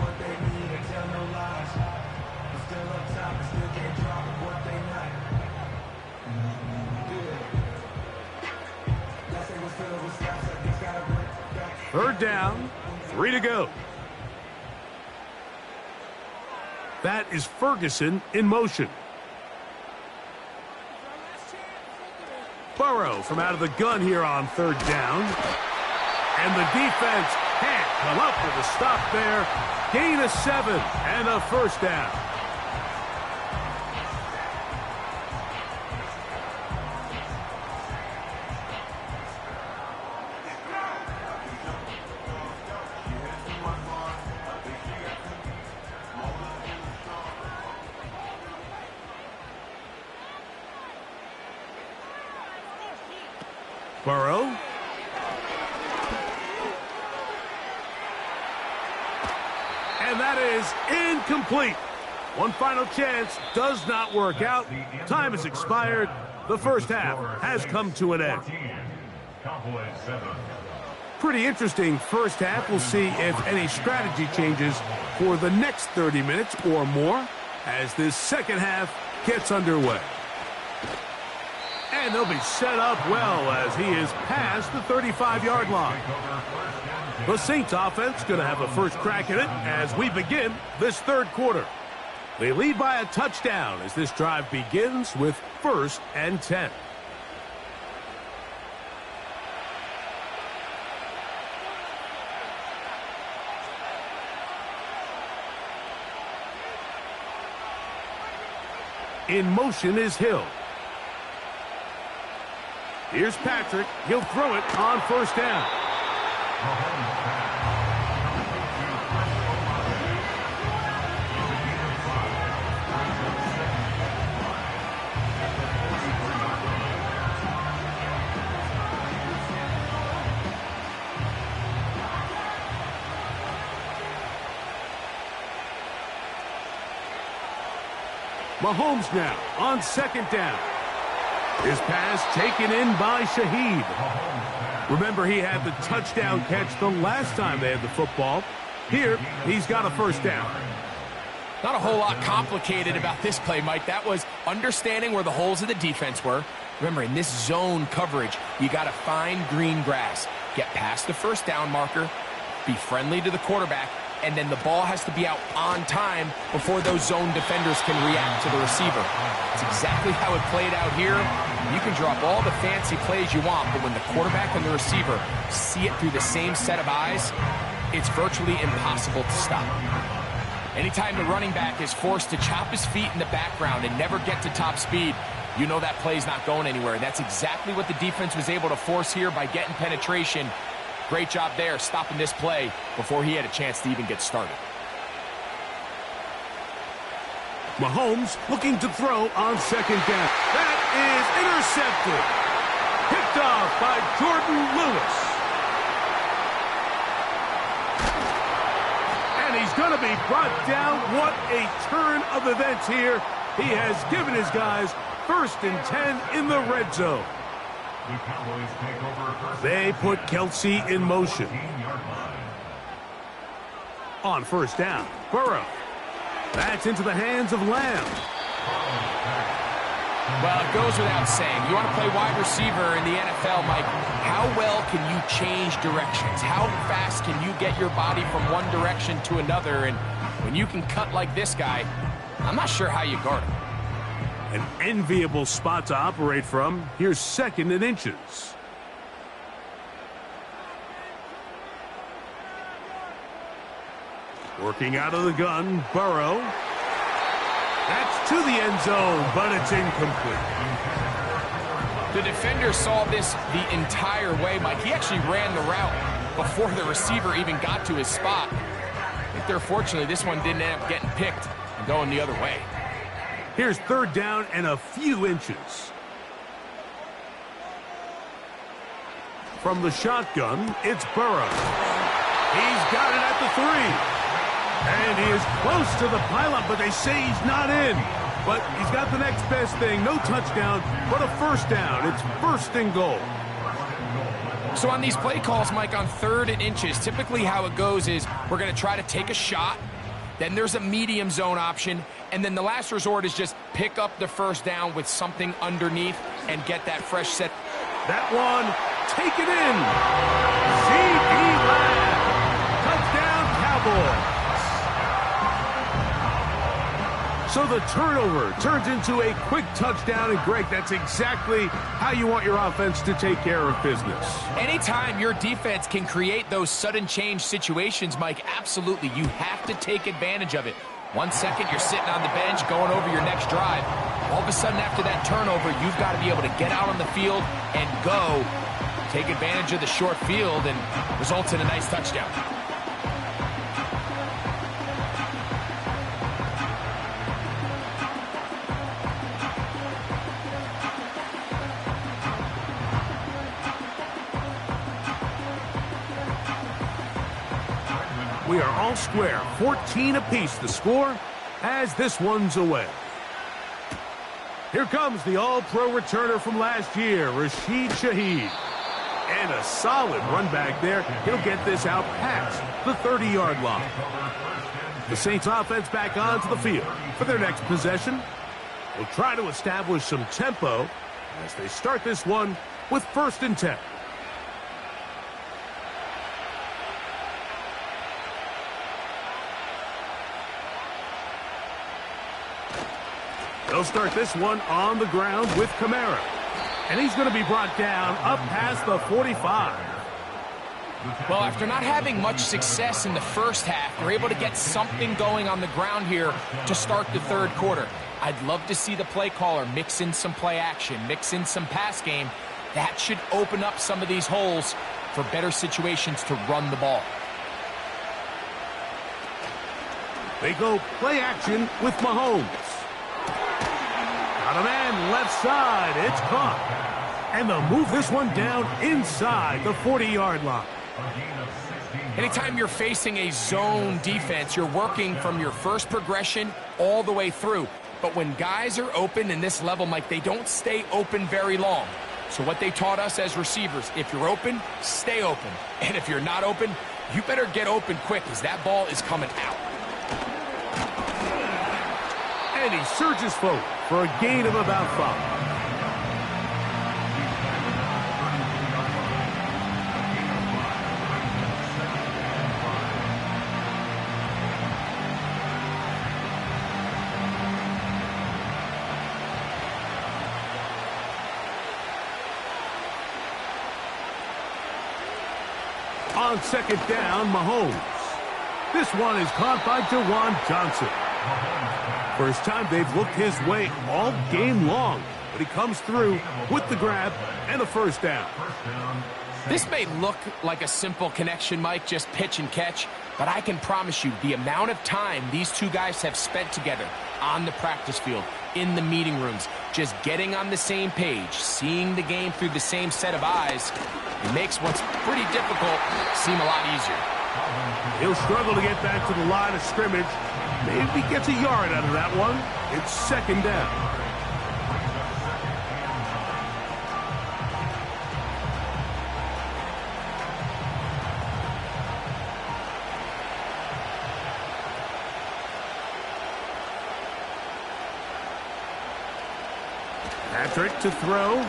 what they need. They tell no lies. They're still up top. They still can't drop what they not. That's they was filled with slaps. Like they got a break. 3rd down, 3 to go. That is Ferguson in motion. Burrow from out of the gun here on 3rd down. And the defense can't come up with a stop there. Gain of 7 and a 1st down. Burrow. And that is incomplete. One final chance does not work out. Time has expired. The first half has come to an end. Pretty interesting first half. We'll see if any strategy changes for the next 30 minutes or more as this second half gets underway. And And they'll be set up well as he is past the 35-yard line. The Saints offense going to have a first crack at it as we begin this third quarter. They lead by a touchdown as this drive begins with 1st and 10. In motion is Hill. Here's Patrick. He'll throw it on 1st down. Mahomes now on 2nd down. His pass taken in by Shaheed. Remember, he had the touchdown catch the last time they had the football. Here, he's got a 1st down. Not a whole lot complicated about this play, Mike. That was understanding where the holes of the defense were. Remember, in this zone coverage, you got to find green grass. Get past the 1st down marker, be friendly to the quarterback, and then the ball has to be out on time before those zone defenders can react to the receiver. It's exactly how it played out here. You can drop all the fancy plays you want, but when the quarterback and the receiver see it through the same set of eyes, it's virtually impossible to stop. Anytime the running back is forced to chop his feet in the background and never get to top speed, you know that play's not going anywhere. That's exactly what the defense was able to force here by getting penetration. Great job there, stopping this play before he had a chance to even get started. Mahomes looking to throw on 2nd down. That is intercepted. Picked off by Jordan Lewis. And he's going to be brought down. What a turn of events here. He has given his guys 1st and 10 in the red zone. They put Kelsey in motion. On 1st down, Burrow. That's into the hands of Lamb. Well, it goes without saying. You want to play wide receiver in the NFL, Mike, how well can you change directions? How fast can you get your body from one direction to another? And when you can cut like this guy, I'm not sure how you guard him. An enviable spot to operate from. Here's 2nd and inches. Working out of the gun, Burrow. That's to the end zone, but it's incomplete. The defender saw this the entire way, Mike. He actually ran the route before the receiver even got to his spot. I think they're fortunately this one didn't end up getting picked and going the other way. Here's 3rd down and a few inches. From the shotgun, it's Burrow. He's got it at the 3. And he is close to the pylon, but they say he's not in. But he's got the next best thing. No touchdown, but a 1st down. It's 1st and goal. So on these play calls, Mike, on 3rd and inches, typically how it goes is we're going to try to take a shot. Then there's a medium zone option. And then the last resort is just pick up the 1st down with something underneath and get that fresh set. That one, take it in. C.D. Lamb. Touchdown, Cowboys. So the turnover turns into a quick touchdown. And, Greg, that's exactly how you want your offense to take care of business. Anytime your defense can create those sudden change situations, Mike, absolutely, you have to take advantage of it. 1 second, you're sitting on the bench going over your next drive. All of a sudden, after that turnover, you've got to be able to get out on the field and go. Take advantage of the short field and results in a nice touchdown. We are all square, 14 apiece the score as this one's away. Here comes the all-pro returner from last year, Rashid Shaheed. And a solid run back there. He'll get this out past the 30-yard line. The Saints offense back onto the field for their next possession. They'll try to establish some tempo as they start this one with 1st and 10. They'll start this one on the ground with Kamara. And he's going to be brought down up past the 45. Well, after not having much success in the first half, they're able to get something going on the ground here to start the 3rd quarter. I'd love to see the play caller mix in some play action, mix in some pass game. That should open up some of these holes for better situations to run the ball. They go play action with Mahomes. Got a man left side. It's caught. And they'll move this one down inside the 40-yard line. Anytime you're facing a zone defense, you're working from your first progression all the way through. But when guys are open in this level, Mike, they don't stay open very long. So what they taught us as receivers, if you're open, stay open. And if you're not open, you better get open quick because that ball is coming out. And he surges forward for a gain of about 5. On 2nd down, Mahomes. This one is caught by Jawan Johnson. First time they've looked his way all game long, but he comes through with the grab and a 1st down. This may look like a simple connection, Mike, just pitch and catch, but I can promise you the amount of time these two guys have spent together on the practice field, in the meeting rooms, just getting on the same page, seeing the game through the same set of eyes, it makes what's pretty difficult seem a lot easier. He'll struggle to get back to the line of scrimmage. Maybe gets a yard out of that one. It's 2nd down. Patrick to throw.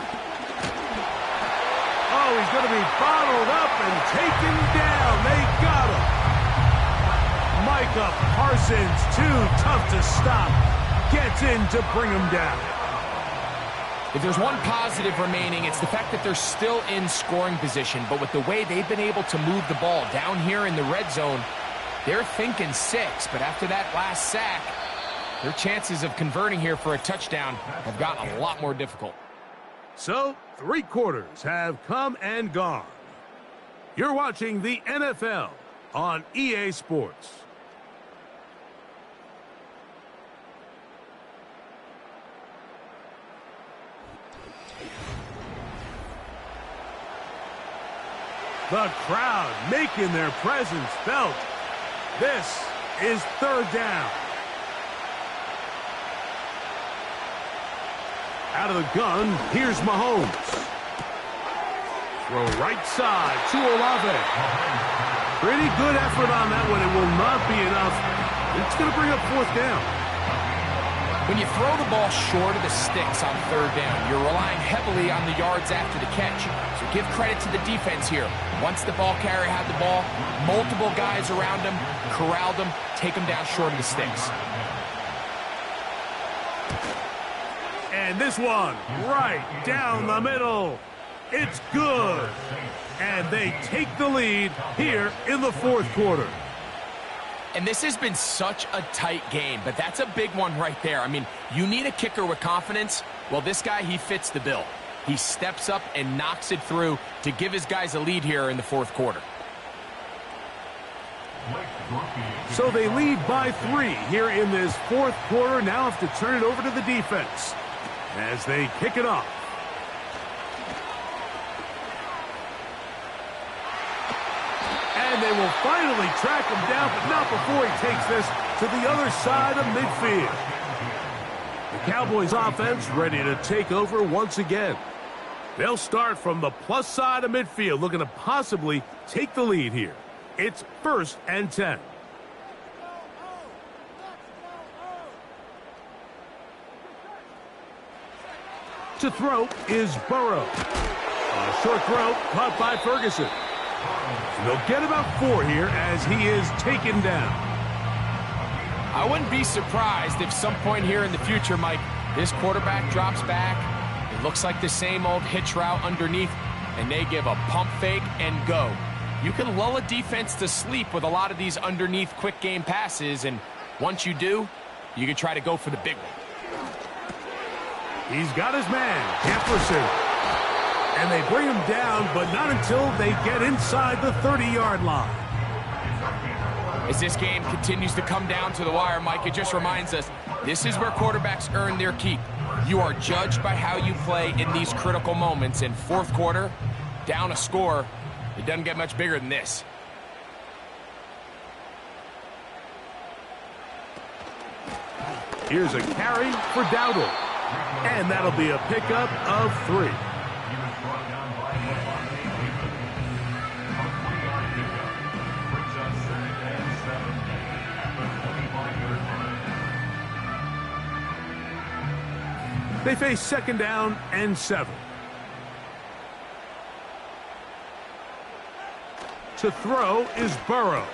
Oh, he's going to be bottled up and taken down. They got him. Micah Parsons, too tough to stop. Gets in to bring him down. If there's one positive remaining, it's the fact that they're still in scoring position. But with the way they've been able to move the ball down here in the red zone, they're thinking 6. But after that last sack, their chances of converting here for a touchdown have gotten a lot more difficult. So, 3 quarters have come and gone. You're watching the NFL on EA Sports. The crowd making their presence felt. This is 3rd down. Out of the gun, here's Mahomes. Throw right side to Olave. Pretty good effort on that one. It will not be enough. It's going to bring up 4th down. When you throw the ball short of the sticks on 3rd down, you're relying heavily on the yards after the catch. So give credit to the defense here. Once the ball carrier had the ball, multiple guys around him, corralled him, take him down short of the sticks. And this one, right down the middle. It's good. And they take the lead here in the 4th quarter. And this has been such a tight game, but that's a big one right there. I mean, you need a kicker with confidence. Well, this guy, he fits the bill. He steps up and knocks it through to give his guys a lead here in the 4th quarter. So they lead by 3 here in this 4th quarter. Now have to turn it over to the defense as they kick it off. And they will finally track him down, but not before he takes this to the other side of midfield. The Cowboys offense ready to take over once again. They'll start from the plus side of midfield, looking to possibly take the lead here. It's 1st and 10. To throw is Burrow. A short throw caught by Ferguson. And they'll get about 4 here as he is taken down. I wouldn't be surprised if some point here in the future, Mike, this quarterback drops back. It looks like the same old hitch route underneath, and they give a pump fake and go. You can lull a defense to sleep with a lot of these underneath quick game passes, and once you do, you can try to go for the big one. He's got his man, Jefferson. And they bring him down, but not until they get inside the 30-yard line. As this game continues to come down to the wire, Mike, it just reminds us, this is where quarterbacks earn their keep. You are judged by how you play in these critical moments. In fourth quarter, down a score, it doesn't get much bigger than this. Here's a carry for Dowdle. And that'll be a pickup of 3. They face 2nd down and 7. To throw is Burrow.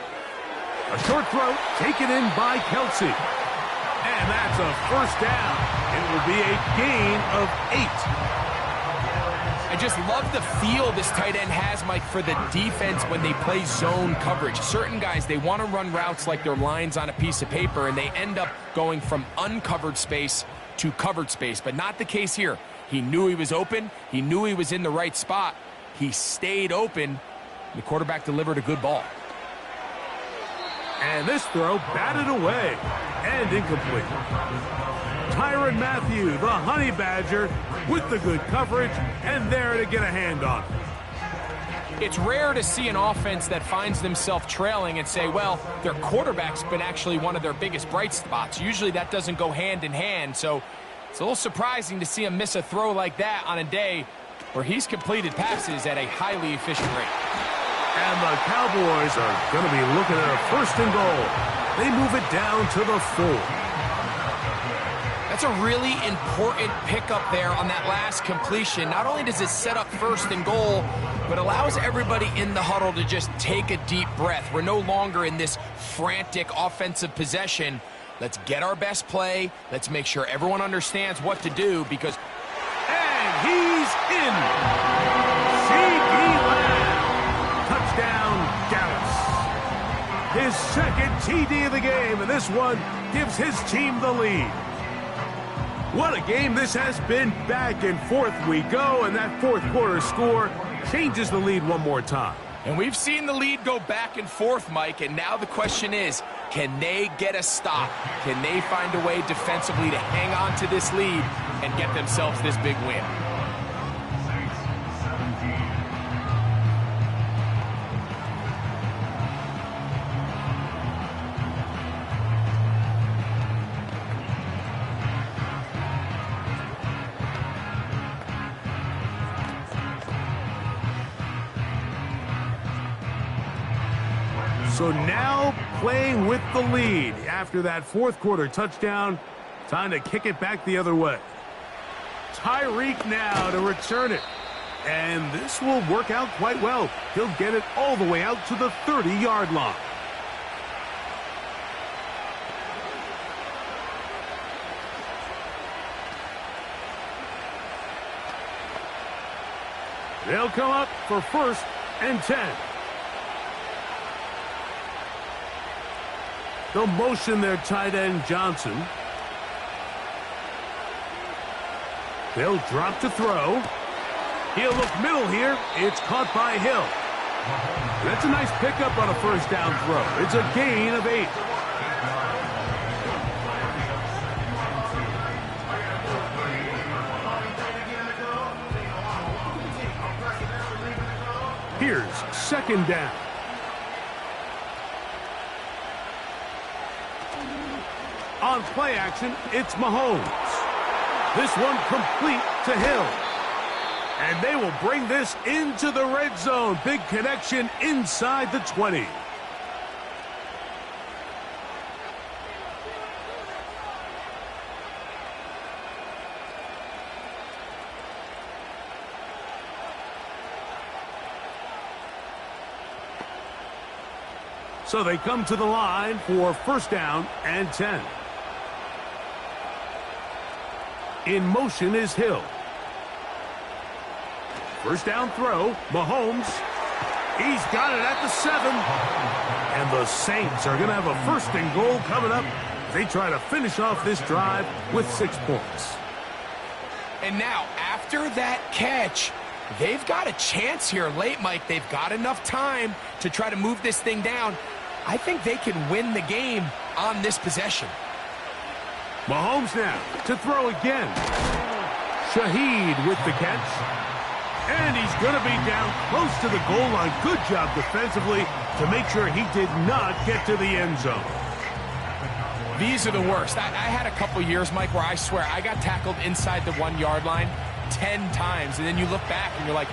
A short throw taken in by Kelsey. And that's a 1st down. It will be a gain of 8. I just love the feel this tight end has, Mike, for the defense when they play zone coverage. Certain guys, they want to run routes like they're lines on a piece of paper, and they end up going from uncovered space to covered space, but not the case here. He knew he was open. He knew he was in the right spot. He stayed open. The quarterback delivered a good ball. And this throw batted away and incomplete. Tyrann Mathieu, the Honey Badger, with the good coverage and there to get a hand on it. It's rare to see an offense that finds themselves trailing and say, well, their quarterback's been actually one of their biggest bright spots. Usually that doesn't go hand in hand, so it's a little surprising to see him miss a throw like that on a day where he's completed passes at a highly efficient rate. And the Cowboys are going to be looking at a 1st and goal. They move it down to the 4. That's a really important pickup there on that last completion. Not only does it set up 1st and goal, but allows everybody in the huddle to just take a deep breath. We're no longer in this frantic offensive possession. Let's get our best play. Let's make sure everyone understands what to do because... And he's in! C.D. Lamb! Touchdown, Dallas. His 2nd TD of the game, and this one gives his team the lead. What a game this has been. Back and forth we go, and that 4th quarter score changes the lead one more time. And we've seen the lead go back and forth, Mike, and now the question is, can they get a stop? Can they find a way defensively to hang on to this lead and get themselves this big win? So now playing with the lead after that 4th quarter touchdown. Time to kick it back the other way. Tyreek now to return it. And this will work out quite well. He'll get it all the way out to the 30-yard line. They'll come up for 1st and 10. They'll motion their tight end, Johnson. They'll drop to throw. He'll look middle here. It's caught by Hill. That's a nice pickup on a 1st down throw. It's a gain of 8. Here's 2nd down. On play action, it's Mahomes. This one complete to Hill. And they will bring this into the red zone. Big connection inside the 20. So they come to the line for first down and 10. In motion is Hill. First down throw, Mahomes. He's got it at the 7. And the Saints are going to have a first and goal coming up. They try to finish off this drive with 6 points. And now, after that catch, they've got a chance here late, Mike. They've got enough time to try to move this thing down. I think they can win the game on this possession. Mahomes now to throw again. Shaheed with the catch. And he's going to be down close to the goal line. Good job defensively to make sure he did not get to the end zone. These are the worst. I had a couple years, Mike, where I swear I got tackled inside the 1-yard line 10 times. And then you look back and you're like,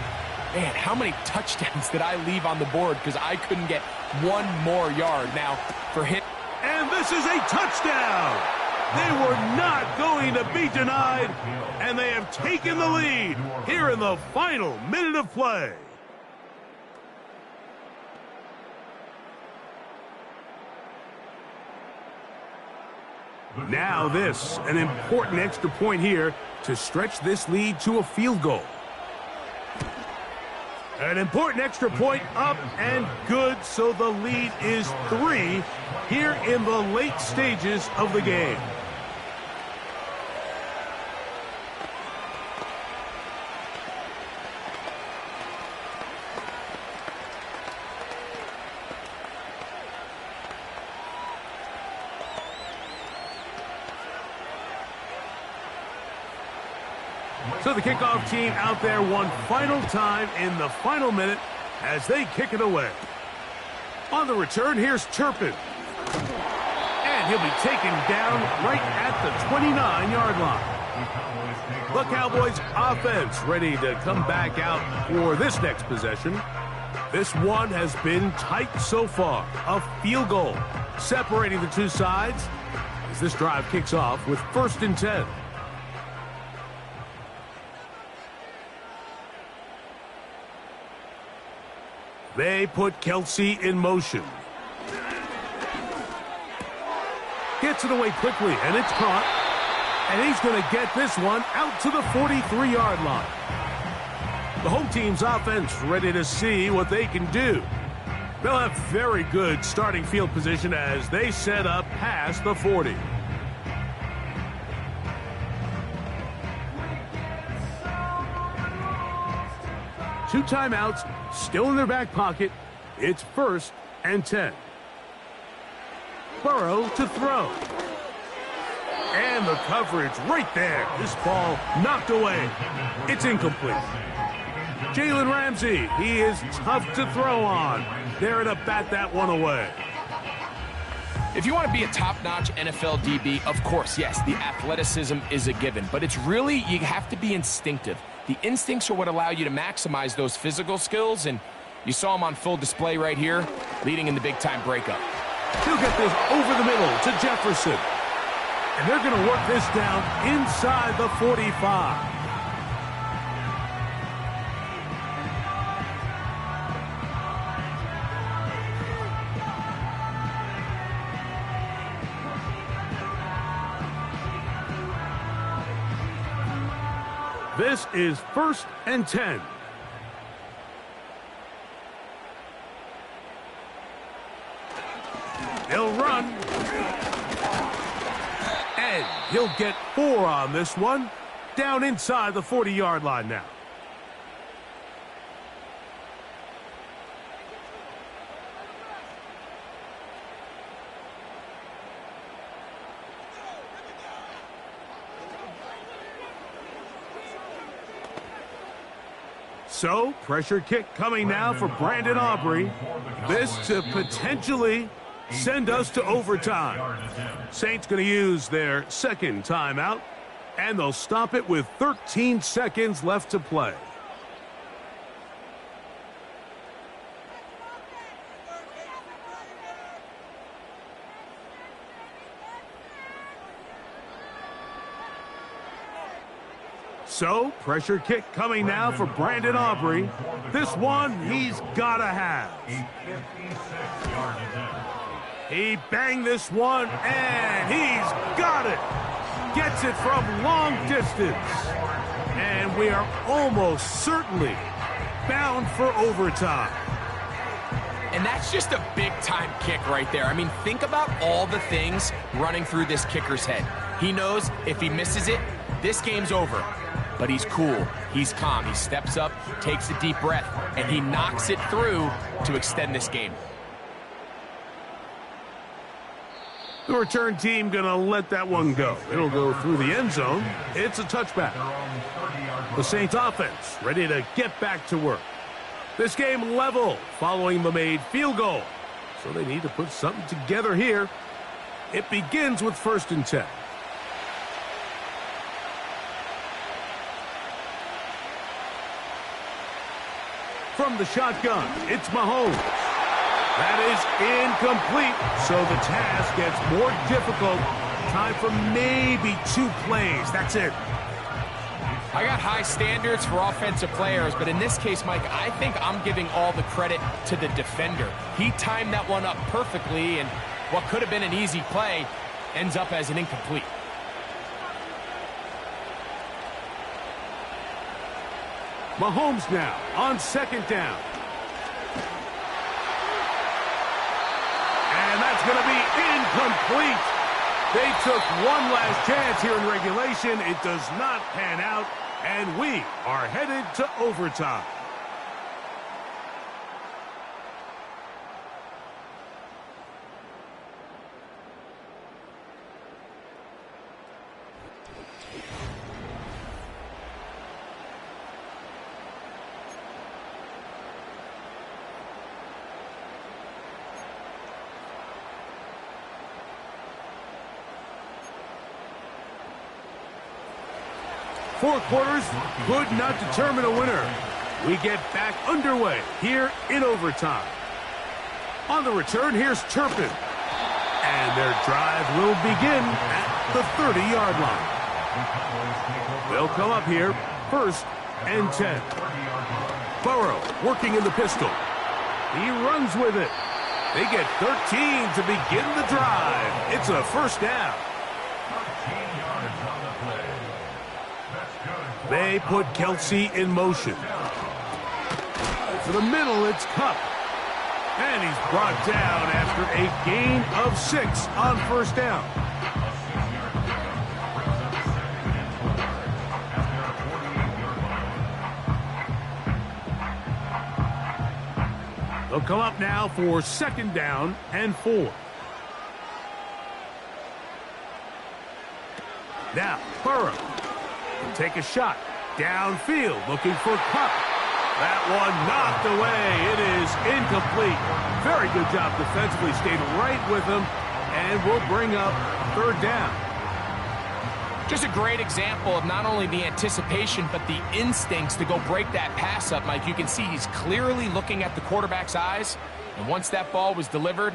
man, how many touchdowns did I leave on the board because I couldn't get one more yard. Now, for him. And this is a touchdown. They were not going to be denied, and they have taken the lead here in the final minute of play. Now this, an important extra point here to stretch this lead to a field goal. An important extra point up and good, so the lead is 3 here in the late stages of the game. So the kickoff team out there one final time in the final minute as they kick it away. On the return, here's Turpin. And he'll be taken down right at the 29-yard line. The Cowboys offense ready to come back out for this next possession. This one has been tight so far. A field goal separating the two sides as this drive kicks off with first and 10. They put Kelsey in motion. Gets it away quickly, and it's caught. And he's going to get this one out to the 43-yard line. The home team's offense ready to see what they can do. They'll have very good starting field position as they set up past the 40. Two timeouts still in their back pocket. It's first and 10. Burrow to throw. And the coverage right there. This ball knocked away. It's incomplete. Jalen Ramsey, he is tough to throw on. There to bat that one away. If you want to be a top-notch NFL DB, of course, yes, the athleticism is a given. But it's really, you have to be instinctive. The instincts are what allow you to maximize those physical skills, and you saw them on full display right here, leading in the big-time breakup. He'll get this over the middle to Jefferson. And they're going to work this down inside the 45. This is first and 10. He'll run. And he'll get 4 on this one. Down inside the 40-yard line now. So, pressure kick coming now for Brandon Aubrey. This to potentially send us to overtime. Saints going to use their second timeout, and they'll stop it with 13 seconds left to play. So, pressure kick coming now for Brandon Aubrey. This one he's got to have. He banged this one, and he's got it. Gets it from long distance. And we are almost certainly bound for overtime. And that's just a big-time kick right there. I mean, think about all the things running through this kicker's head. He knows if he misses it, this game's over. But he's cool, he's calm, he steps up, takes a deep breath, and he knocks it through to extend this game. The return team gonna let that one go. It'll go through the end zone. It's a touchback. The Saints offense ready to get back to work. This game level following the made field goal. So they need to put something together here. It begins with 1st and 10. From the shotgun, it's Mahomes. That is incomplete, so the task gets more difficult. Time for maybe 2 plays. That's it. I got high standards for offensive players, but in this case, Mike, I think I'm giving all the credit to the defender. He timed that one up perfectly, and what could have been an easy play ends up as an incomplete. Mahomes now on 2nd down. And that's going to be incomplete. They took one last chance here in regulation. It does not pan out, and we are headed to overtime. Four quarters could not determine a winner. We get back underway here in overtime. On the return, here's Turpin. And their drive will begin at the 30-yard line. They'll come up here, 1st and 10. Burrow working in the pistol. He runs with it. They get 13 to begin the drive. It's a 1st down. They put Kelsey in motion. To the middle, it's Kupp. And he's brought down after a gain of 6 on 1st down. They'll come up now for 2nd down and 4. Now, Burrow. Take a shot. Downfield, looking for Kupp. That one knocked away. It is incomplete. Very good job defensively. Stayed right with him. And we'll bring up 3rd down. Just a great example of not only the anticipation, but the instincts to go break that pass up, Mike. You can see he's clearly looking at the quarterback's eyes. And once that ball was delivered,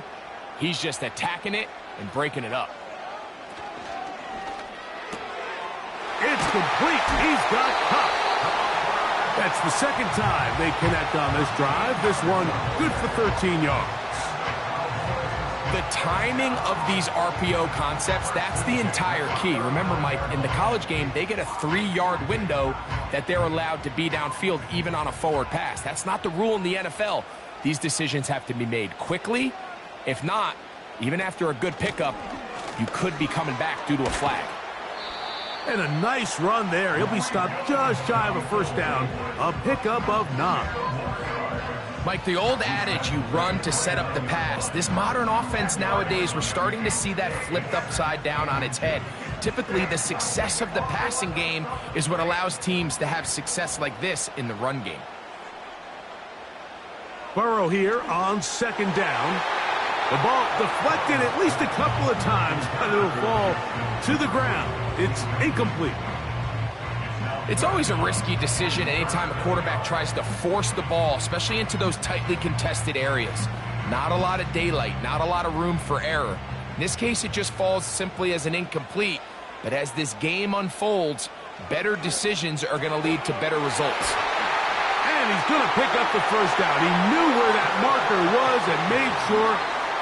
he's just attacking it and breaking it up. It's complete. He's got Kupp. That's the 2nd time they connect on this drive. This one good for 13 yards. The timing of these RPO concepts, that's the entire key. Remember, Mike, in the college game, they get a 3-yard window that they're allowed to be downfield even on a forward pass. That's not the rule in the NFL. These decisions have to be made quickly. If not, even after a good pickup, you could be coming back due to a flag. And a nice run there. He'll be stopped just shy of a 1st down. A pickup of 9. Mike, the old adage, you run to set up the pass. This modern offense nowadays, we're starting to see that flipped upside down on its head. Typically, the success of the passing game is what allows teams to have success like this in the run game. Burrow here on 2nd down. The ball deflected at least a couple of times, but it'll fall to the ground. It's incomplete. It's always a risky decision anytime a quarterback tries to force the ball, especially into those tightly contested areas. Not a lot of daylight, not a lot of room for error. In this case, it just falls simply as an incomplete. But as this game unfolds, Better decisions are going to lead to better results. And he's going to pick up the first down. He knew where that marker was and made sure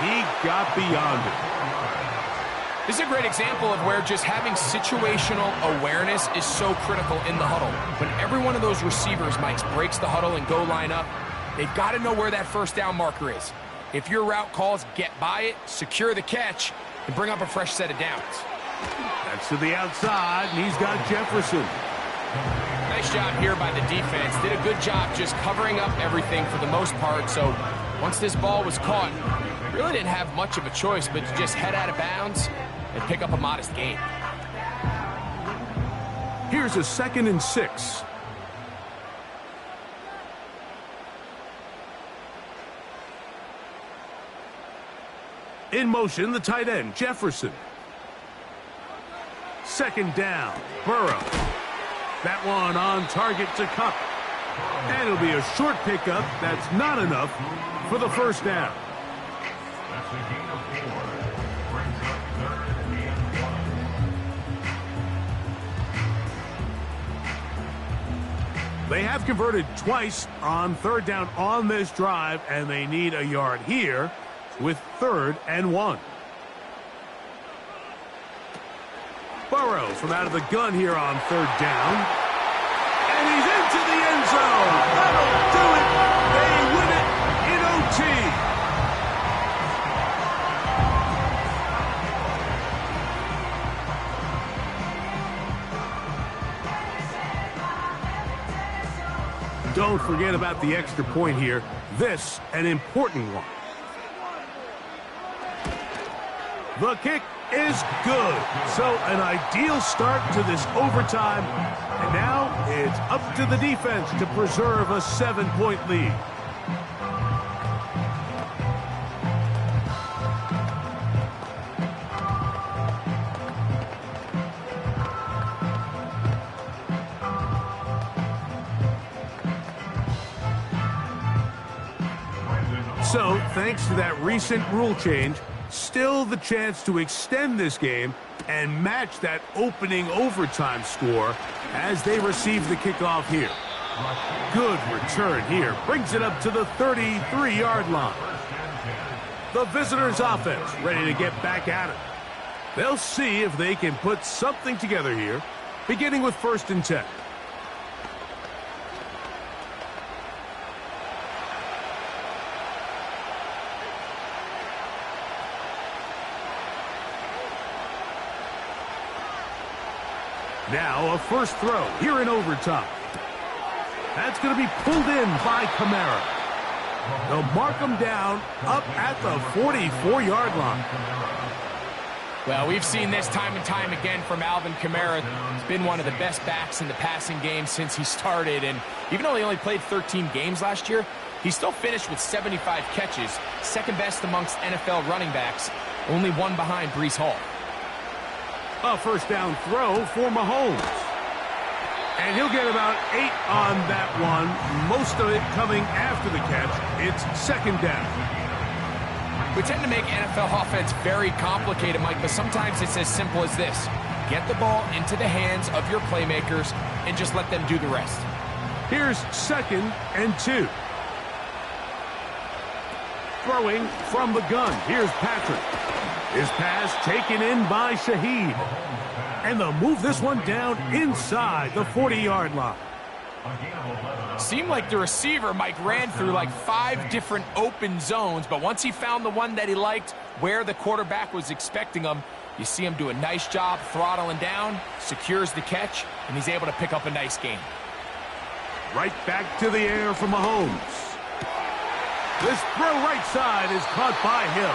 he got beyond it. This is a great example of where just having situational awareness is so critical in the huddle. When every one of those receivers, Mike, breaks the huddle and go line up, they've got to know where that first down marker is. If your route calls, get by it, secure the catch, and bring up a fresh set of downs. That's to the outside, and he's got Jefferson. Nice job here by the defense. Did a good job just covering up everything for the most part. So once this ball was caught, really didn't have much of a choice but to just head out of bounds and pick up a modest gain. Here's a 2nd and 6. In motion, the tight end, Jefferson. 2nd down, Burrow. That one on target to Cup. And it'll be a short pickup. That's not enough for the first down. That's a gain of 4. Brings up 3rd and 1. They have converted twice on 3rd down on this drive, and they need a yard here with 3rd and 1. Burrow from out of the gun here on 3rd down. And he's into the end zone. That'll do it. They win it in OT. Don't forget about the extra point here. This, an important one. The kick is good. So an ideal start to this overtime. And now it's up to the defense to preserve a 7-point lead. So, thanks to that recent rule change, still the chance to extend this game and match that opening overtime score as they receive the kickoff here. Good return here. Brings it up to the 33-yard line. The visitors' offense ready to get back at it. They'll see if they can put something together here, beginning with 1st and 10. Now a first throw here in overtime. That's going to be pulled in by Kamara. They'll mark him down up at the 44-yard line. Well, we've seen this time and time again from Alvin Kamara. He's been one of the best backs in the passing game since he started. And even though he only played 13 games last year, he still finished with 75 catches, 2nd best amongst NFL running backs, only one behind Breece Hall. A first down throw for Mahomes. And he'll get about 8 on that one, most of it coming after the catch. It's 2nd down. We tend to make NFL offense very complicated, Mike, but sometimes it's as simple as this. Get the ball into the hands of your playmakers and just let them do the rest. Here's 2nd and 2. Throwing from the gun. Here's Patrick. His pass taken in by Shaheed. And they'll move this one down inside the 40-yard line. Seemed like the receiver, Mike, ran through like 5 different open zones, but once he found the one that he liked, where the quarterback was expecting him, you see him do a nice job throttling down, secures the catch, and he's able to pick up a nice gain. Right back to the air for Mahomes. This throw right side is caught by Hill.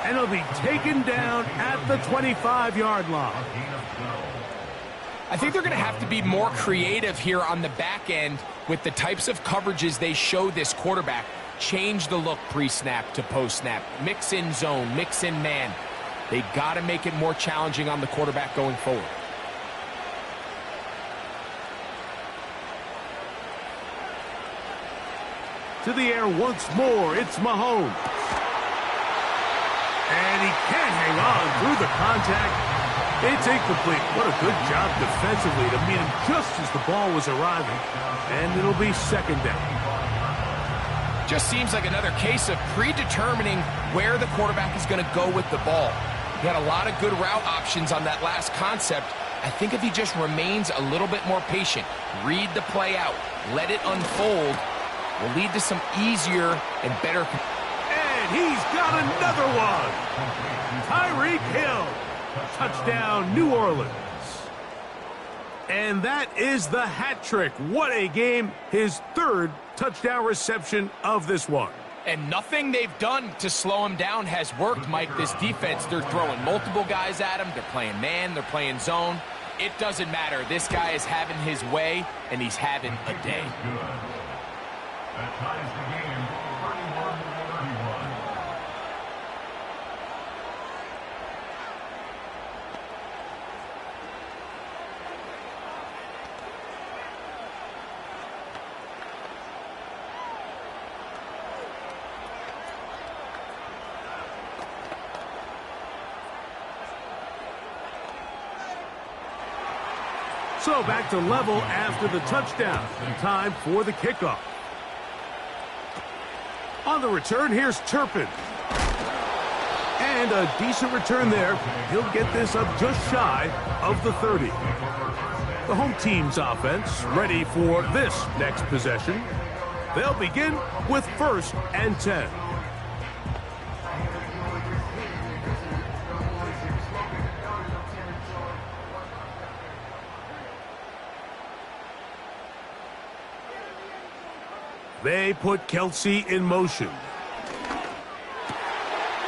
And it'll be taken down at the 25-yard line. I think they're going to have to be more creative here on the back end with the types of coverages they show this quarterback. Change the look pre-snap to post-snap. Mix in zone, mix in man. They got to make it more challenging on the quarterback going forward. To the air once more, it's Mahomes. And he can't hang on through the contact. It's incomplete. What a good job defensively to meet him just as the ball was arriving. And it'll be second down. Just seems like another case of predetermining where the quarterback is going to go with the ball. He had a lot of good route options on that last concept. I think if he just remains a little bit more patient, read the play out, let it unfold, will lead to some easier and better. And he's got another one. Tyreek Hill. Touchdown, New Orleans. And that is the hat trick. What a game. His third touchdown reception of this one. And nothing they've done to slow him down has worked, Mike. This defense, they're throwing multiple guys at him. They're playing man, they're playing zone. It doesn't matter. This guy is having his way, and he's having a day. That ties the game 31-31. So back to level after the touchdown. And time for the kickoff. On the return, here's Turpin. And a decent return there. He'll get this up just shy of the 30. The home team's offense ready for this next possession. They'll begin with 1st and 10. They put Kelsey in motion.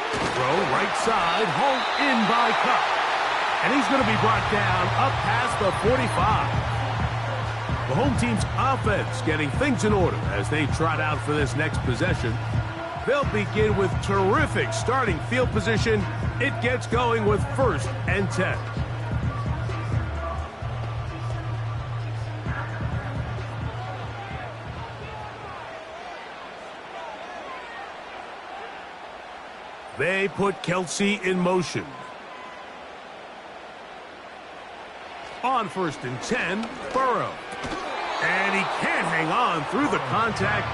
Throw right side, hauled in by Cup. And he's going to be brought down up past the 45. The home team's offense getting things in order as they trot out for this next possession. They'll begin with terrific starting field position. It gets going with 1st and 10. They put Kelsey in motion. On 1st and 10, Burrow. And he can't hang on through the contact.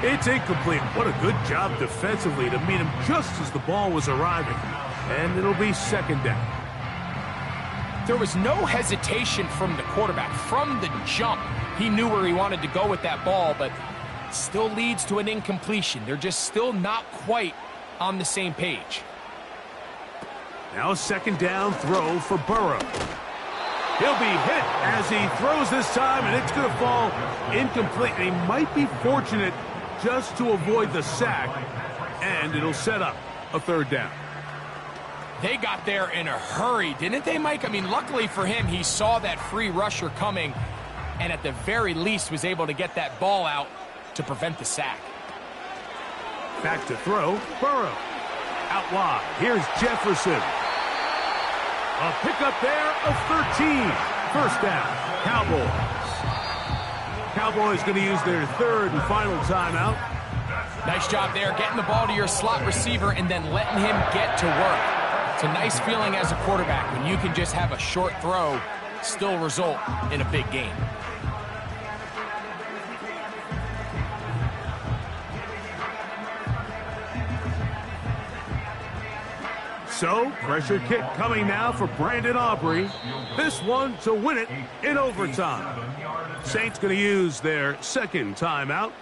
It's incomplete. What a good job defensively to meet him just as the ball was arriving. And it'll be second down. There was no hesitation from the quarterback. From the jump, he knew where he wanted to go with that ball, but still leads to an incompletion. They're just still not quite on the same page. Now a second down throw for Burrow. He'll be hit as he throws this time, and it's going to fall incomplete. And he might be fortunate just to avoid the sack, and it'll set up a 3rd down. They got there in a hurry, didn't they, Mike? I mean, luckily for him, he saw that free rusher coming, and at the very least was able to get that ball out to prevent the sack. Back to throw, Burrow. Out wide, here's Jefferson. A pickup there of 13. 1st down, Cowboys. Cowboys going to use their 3rd and final timeout. Nice job there, getting the ball to your slot receiver and then letting him get to work. It's a nice feeling as a quarterback when you can just have a short throw, still result in a big game. So, pressure kick coming now for Brandon Aubrey. This one to win it in overtime. Saints going to use their 2nd timeout.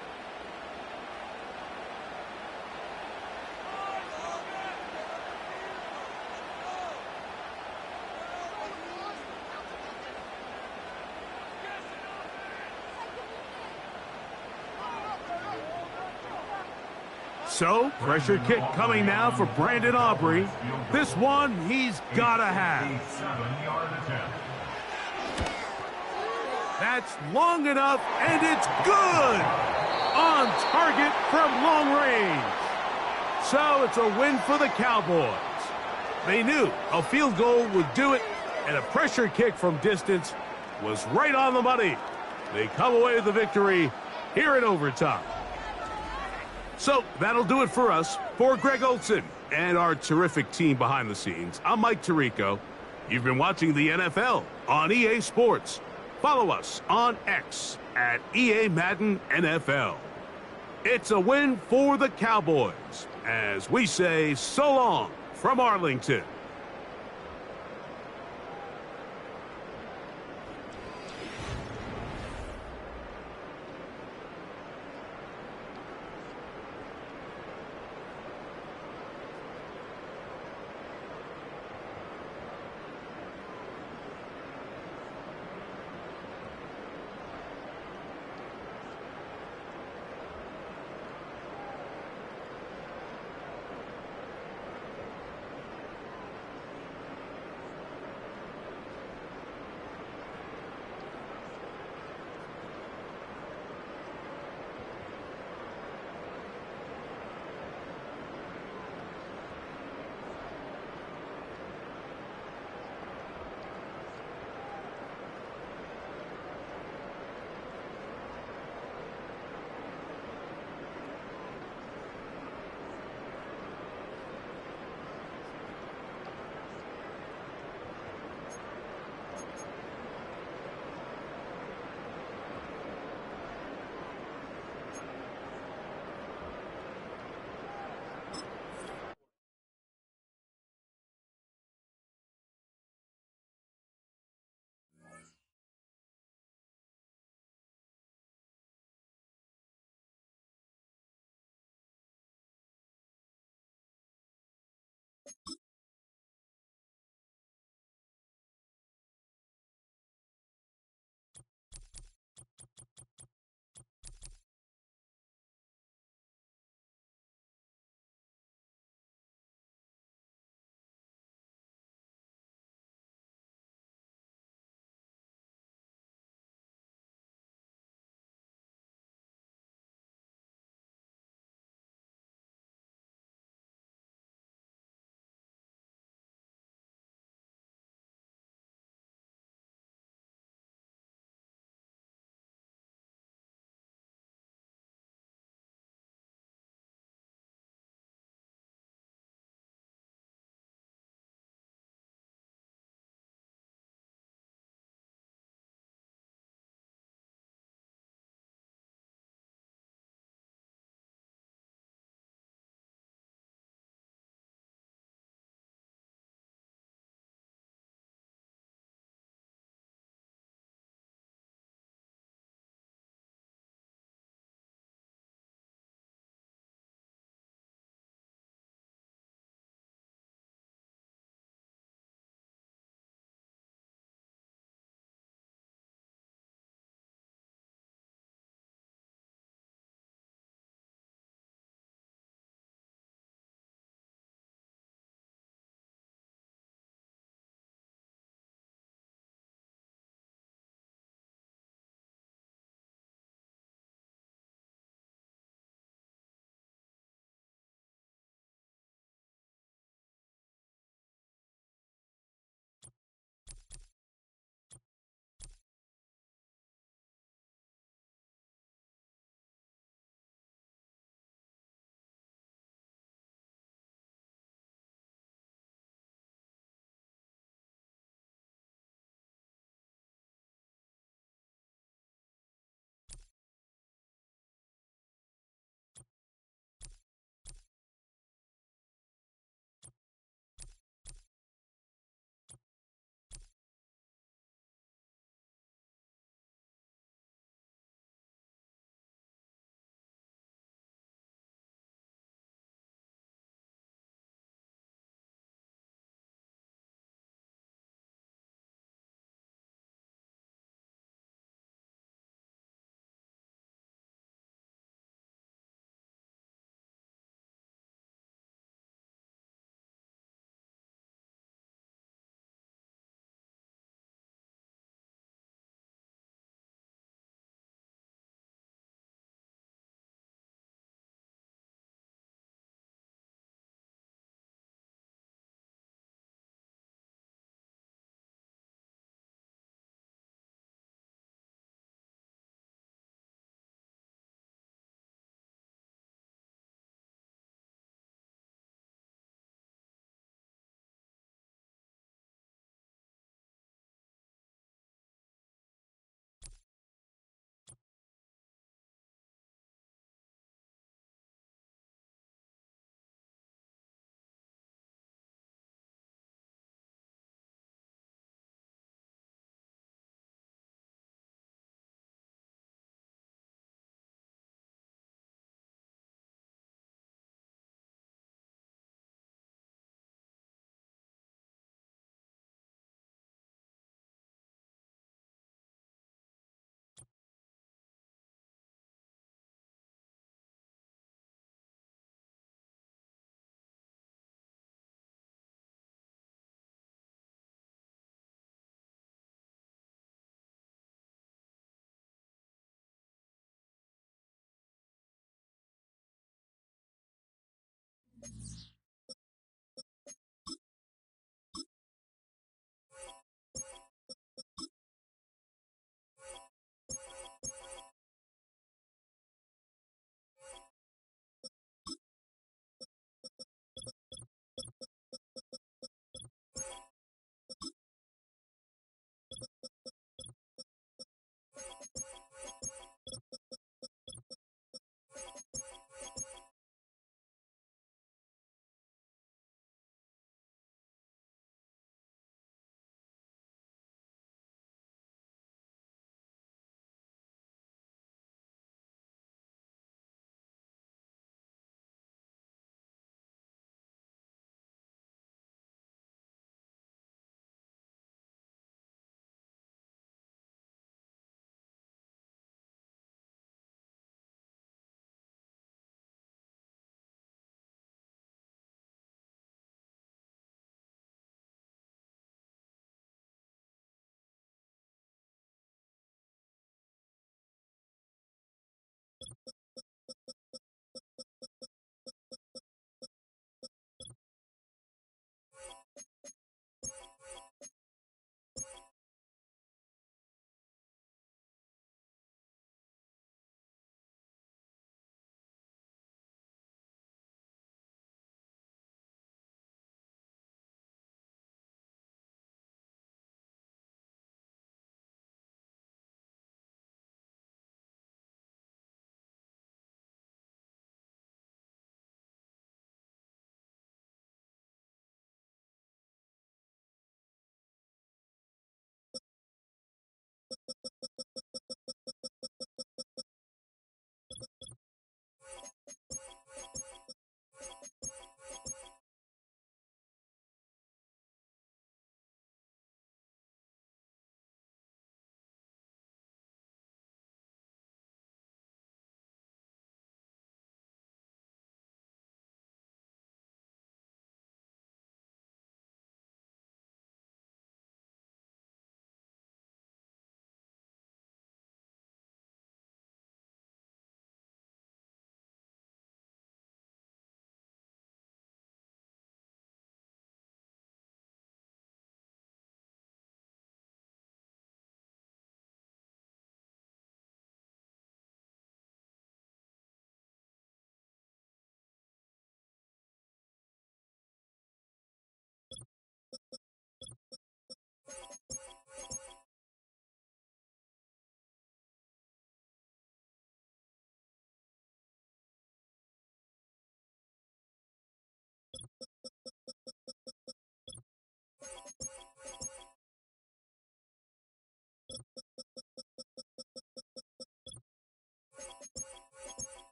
So, pressure kick coming now for Brandon Aubrey. This one he's got to have. That's long enough, and it's good! On target from long range. So, it's a win for the Cowboys. They knew a field goal would do it, and a pressure kick from distance was right on the money. They come away with the victory here in overtime. So, that'll do it for us. For Greg Olson and our terrific team behind the scenes, I'm Mike Tirico. You've been watching the NFL on EA Sports. Follow us on X at EA Madden NFL. It's a win for the Cowboys, as we say so long from Arlington.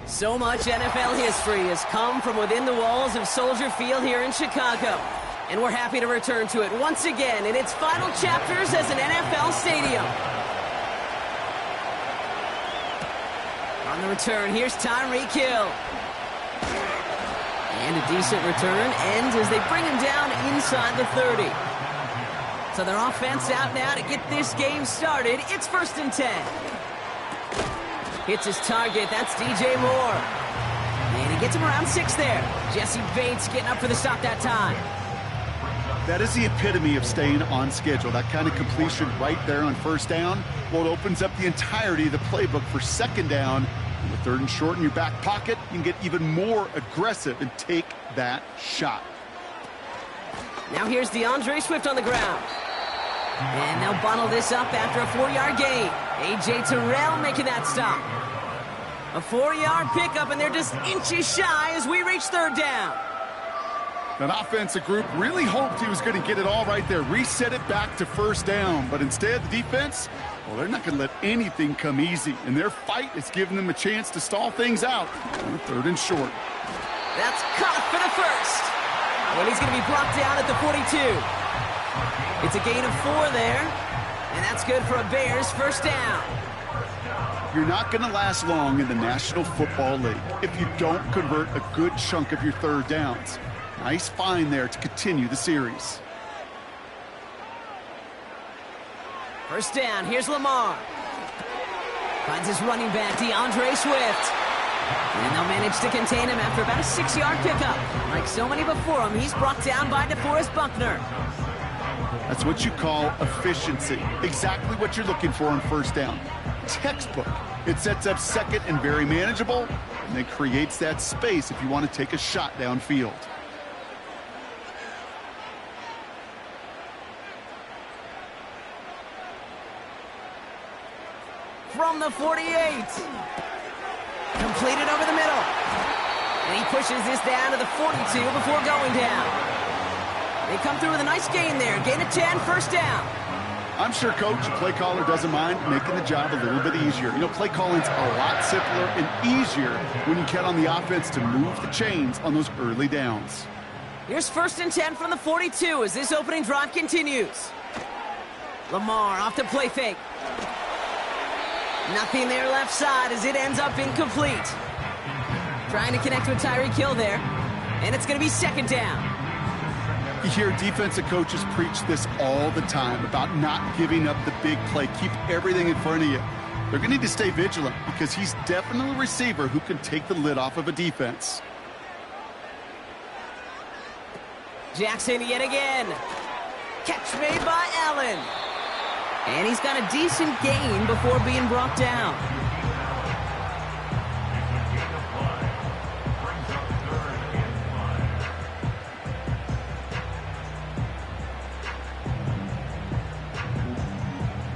So much NFL history has come from within the walls of Soldier Field here in Chicago. And we're happy to return to it once again in its final chapters as an NFL stadium. On the return, here's Tyreek Hill. And a decent return ends as they bring him down inside the 30. So their offense out now to get this game started. It's 1st and 10. Hits his target. That's DJ Moore. And he gets him around 6 there. Jesse Bates getting up for the stop that time. That is the epitome of staying on schedule. That kind of completion right there on 1st down. Well, it opens up the entirety of the playbook for 2nd down. And with 3rd and short in your back pocket, you can get even more aggressive and take that shot. Now here's DeAndre Swift on the ground. And they'll bottle this up after a 4-yard gain. A.J. Terrell making that stop. A 4-yard pickup, and they're just inches shy as we reach 3rd down. That offensive group really hoped he was going to get it all right there, reset it back to 1st down. But instead, the defense, well, they're not going to let anything come easy. And their fight is giving them a chance to stall things out on 3rd and short. That's caught for the 1st. And he's going to be brought down at the 42. It's a gain of 4 there, and that's good for a Bears 1st down. You're not going to last long in the National Football League if you don't convert a good chunk of your 3rd downs. Nice find there to continue the series. 1st down, here's Lamar. Finds his running back, DeAndre Swift. And they'll manage to contain him after about a 6-yard pickup. Like so many before him, he's brought down by DeForest Buckner. That's what you call efficiency. Exactly what you're looking for on 1st down. Textbook. It sets up 2nd and very manageable, and it creates that space if you want to take a shot downfield. From the 48. Completed over the middle. And he pushes this down to the 42 before going down. They come through with a nice gain there. Gain of 10, 1st down. I'm sure Coach, the play caller, doesn't mind making the job a little bit easier. You know, play calling's a lot simpler and easier when you count on the offense to move the chains on those early downs. Here's 1st and 10 from the 42 as this opening drive continues. Lamar off the play fake. Nothing there left side as it ends up incomplete. Trying to connect with Tyreek Hill there. And it's going to be 2nd down. You hear defensive coaches preach this all the time about not giving up the big play. Keep everything in front of you. They're going to need to stay vigilant because he's definitely a receiver who can take the lid off of a defense. Jackson yet again. Catch made by Allen. And he's got a decent gain before being brought down.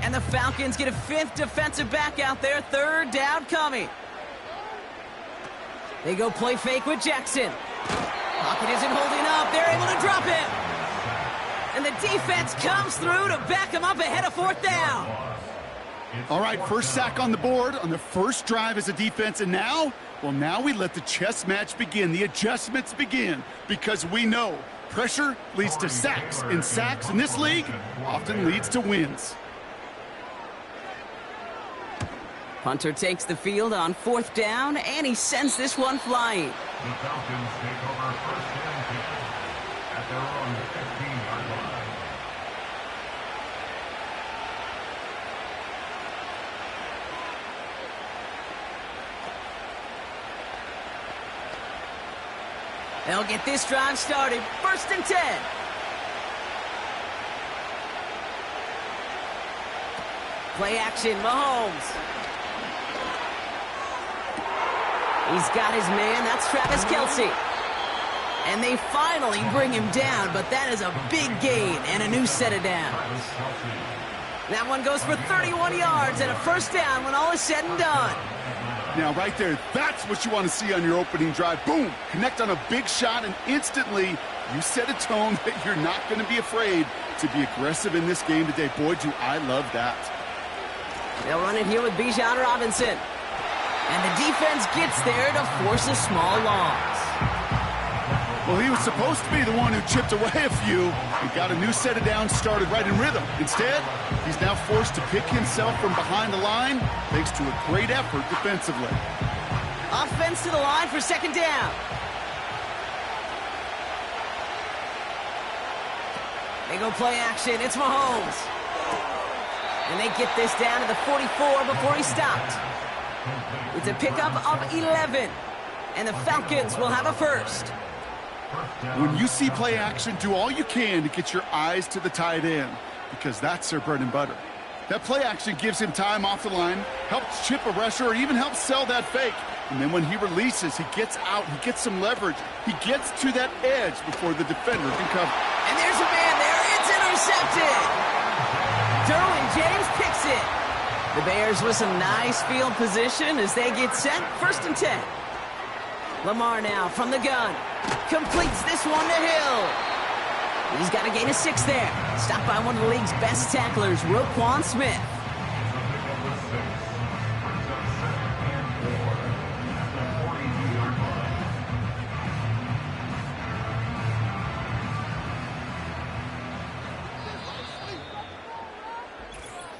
And the Falcons get a 5th defensive back out there. 3rd down coming. They go play fake with Jackson. Pocket isn't holding up. They're able to drop him. And the defense comes through to back him up ahead of 4th down. All right, first sack on the board on the first drive as a defense. And now, well, now we let the chess match begin. The adjustments begin because we know pressure leads to sacks. And sacks in this league often leads to wins. Punter takes the field on 4th down, and he sends this one flying. The Falcons take over first and 10 at their own 15-yard line. They'll get this drive started. 1st and 10. Play action, Mahomes. He's got his man. That's Travis Kelce. And they finally bring him down, but that is a big gain and a new set of downs. That one goes for 31 yards and a 1st down when all is said and done. Now, right there, that's what you want to see on your opening drive. Boom! Connect on a big shot, and instantly you set a tone that you're not going to be afraid to be aggressive in this game today. Boy, do I love that. They'll run it here with Bijan Robinson. And the defense gets there to force a small loss. Well, he was supposed to be the one who chipped away a few. He got a new set of downs started right in rhythm. Instead, he's now forced to pick himself from behind the line thanks to a great effort defensively. Offense to the line for 2nd down. They go play action. It's Mahomes. And they get this down to the 44 before he stopped. It's a pickup of 11. And the Falcons will have a 1st. When you see play action, do all you can to get your eyes to the tight end because that's their bread and butter. That play action gives him time off the line, helps chip a rusher, or even helps sell that fake. And then when he releases, he gets out, he gets some leverage. He gets to that edge before the defender can cover. And there's a man there. It's intercepted. Derwin James picks it. The Bears with some nice field position as they get set. 1st and 10. Lamar now from the gun. Completes this one to Hill. He's got a gain of 6 there. Stopped by one of the league's best tacklers, Roquan Smith.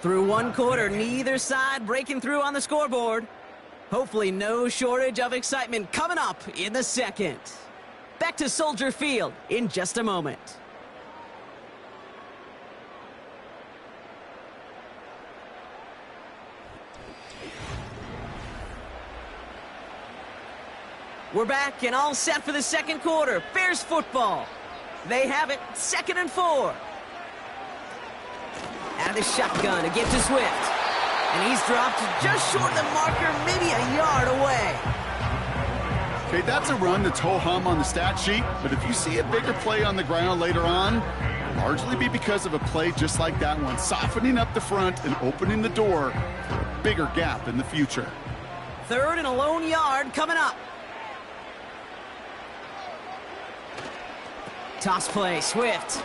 Through 1 quarter, neither side breaking through on the scoreboard. Hopefully no shortage of excitement coming up in the 2nd. Back to Soldier Field in just a moment. We're back and all set for the 2nd quarter. Bears football. They have it. 2nd and 4. Out of the shotgun to get to Swift. And he's dropped just short of the marker, maybe a yard away. Okay, that's a run that's ho-hum on the stat sheet, but if you see a bigger play on the ground later on, it'll largely be because of a play just like that one, softening up the front and opening the door for a bigger gap in the future. 3rd and a lone yard coming up. Toss play, Swift.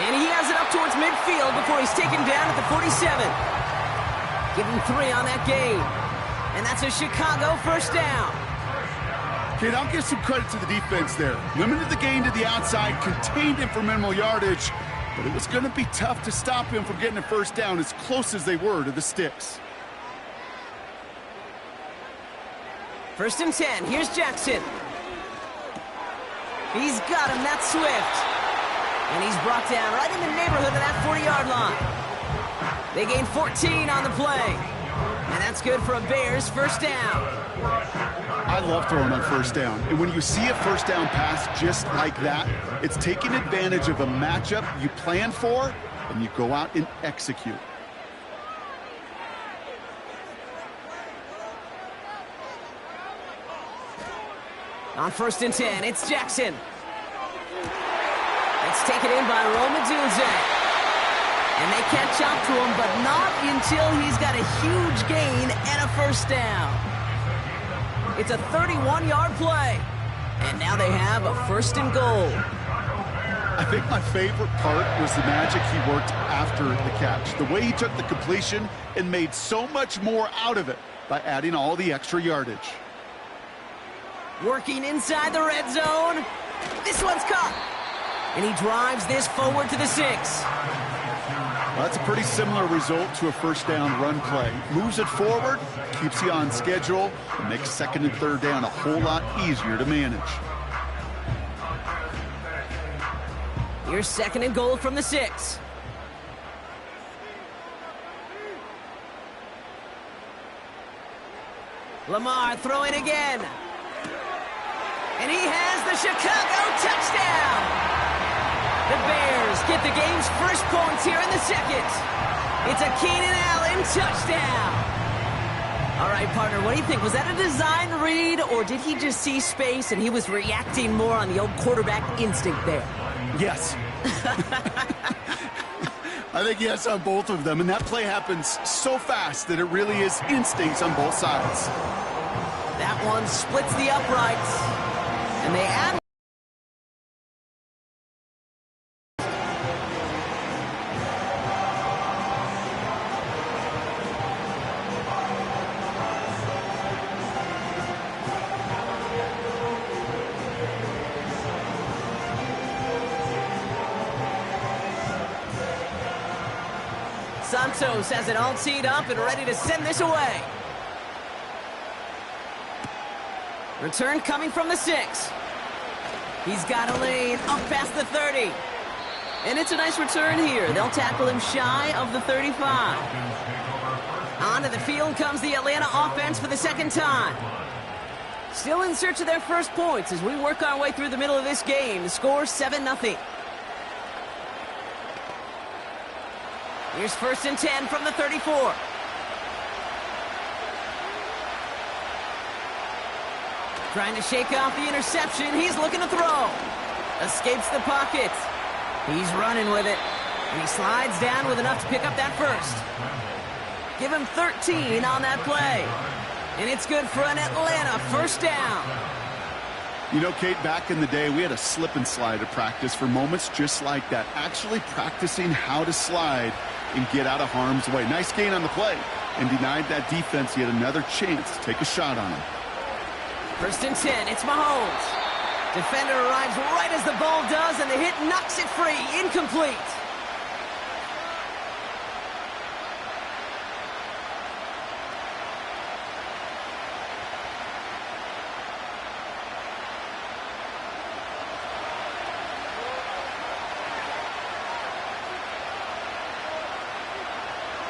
And he has it up towards midfield before he's taken down at the 47. Give him 3 on that gain. And that's a Chicago 1st down. Okay, I'll give some credit to the defense there. Limited the gain to the outside, contained him for minimal yardage, but it was going to be tough to stop him from getting a 1st down as close as they were to the sticks. 1st and 10. Here's Jackson. He's got him. That's Swift. And he's brought down right in the neighborhood of that 40-yard line. They gain 14 on the play. And that's good for a Bears 1st down. I love throwing on 1st down. And when you see a 1st down pass just like that, it's taking advantage of a matchup you planned for and you go out and execute. On 1st and 10, it's Jackson. It's taken in by Romadunze. And they catch up to him, but not until he's got a huge gain and a 1st down. It's a 31-yard play. And now they have a 1st and goal. I think my favorite part was the magic he worked after the catch. The way he took the completion and made so much more out of it by adding all the extra yardage. Working inside the red zone. This one's caught. And he drives this forward to the 6. Well, that's a pretty similar result to a 1st down run play. Moves it forward, keeps you on schedule, and makes 2nd and 3rd down a whole lot easier to manage. Here's 2nd and goal from the 6. Lamar throwing again. And he has the Chicago touchdown. The Bears get the game's first points here in the 2nd. It's a Keenan Allen touchdown. All right, partner, what do you think? Was that a design read, or did he just see space and he was reacting more on the old quarterback instinct there? Yes. I think yes on both of them, and that play happens so fast that it really is instincts on both sides. That one splits the uprights, and they add. Santos has it all teed up and ready to send this away. Return coming from the 6. He's got a lane up past the 30. And it's a nice return here. They'll tackle him shy of the 35. Onto the field comes the Atlanta offense for the 2nd time. Still in search of their first points as we work our way through the middle of this game. The score 7-0. Here's 1st and 10 from the 34. Trying to shake off the interception. He's looking to throw. Escapes the pocket. He's running with it. And he slides down with enough to pick up that 1st. Give him 13 on that play. And it's good for an Atlanta 1st down. You know, Kate, back in the day, we had a slip and slide at practice for moments just like that. Actually practicing how to slide and get out of harm's way. Nice gain on the play, and denied that defense yet another chance to take a shot on him. 1st and 10, it's Mahomes. Defender arrives right as the ball does, and the hit knocks it free. Incomplete.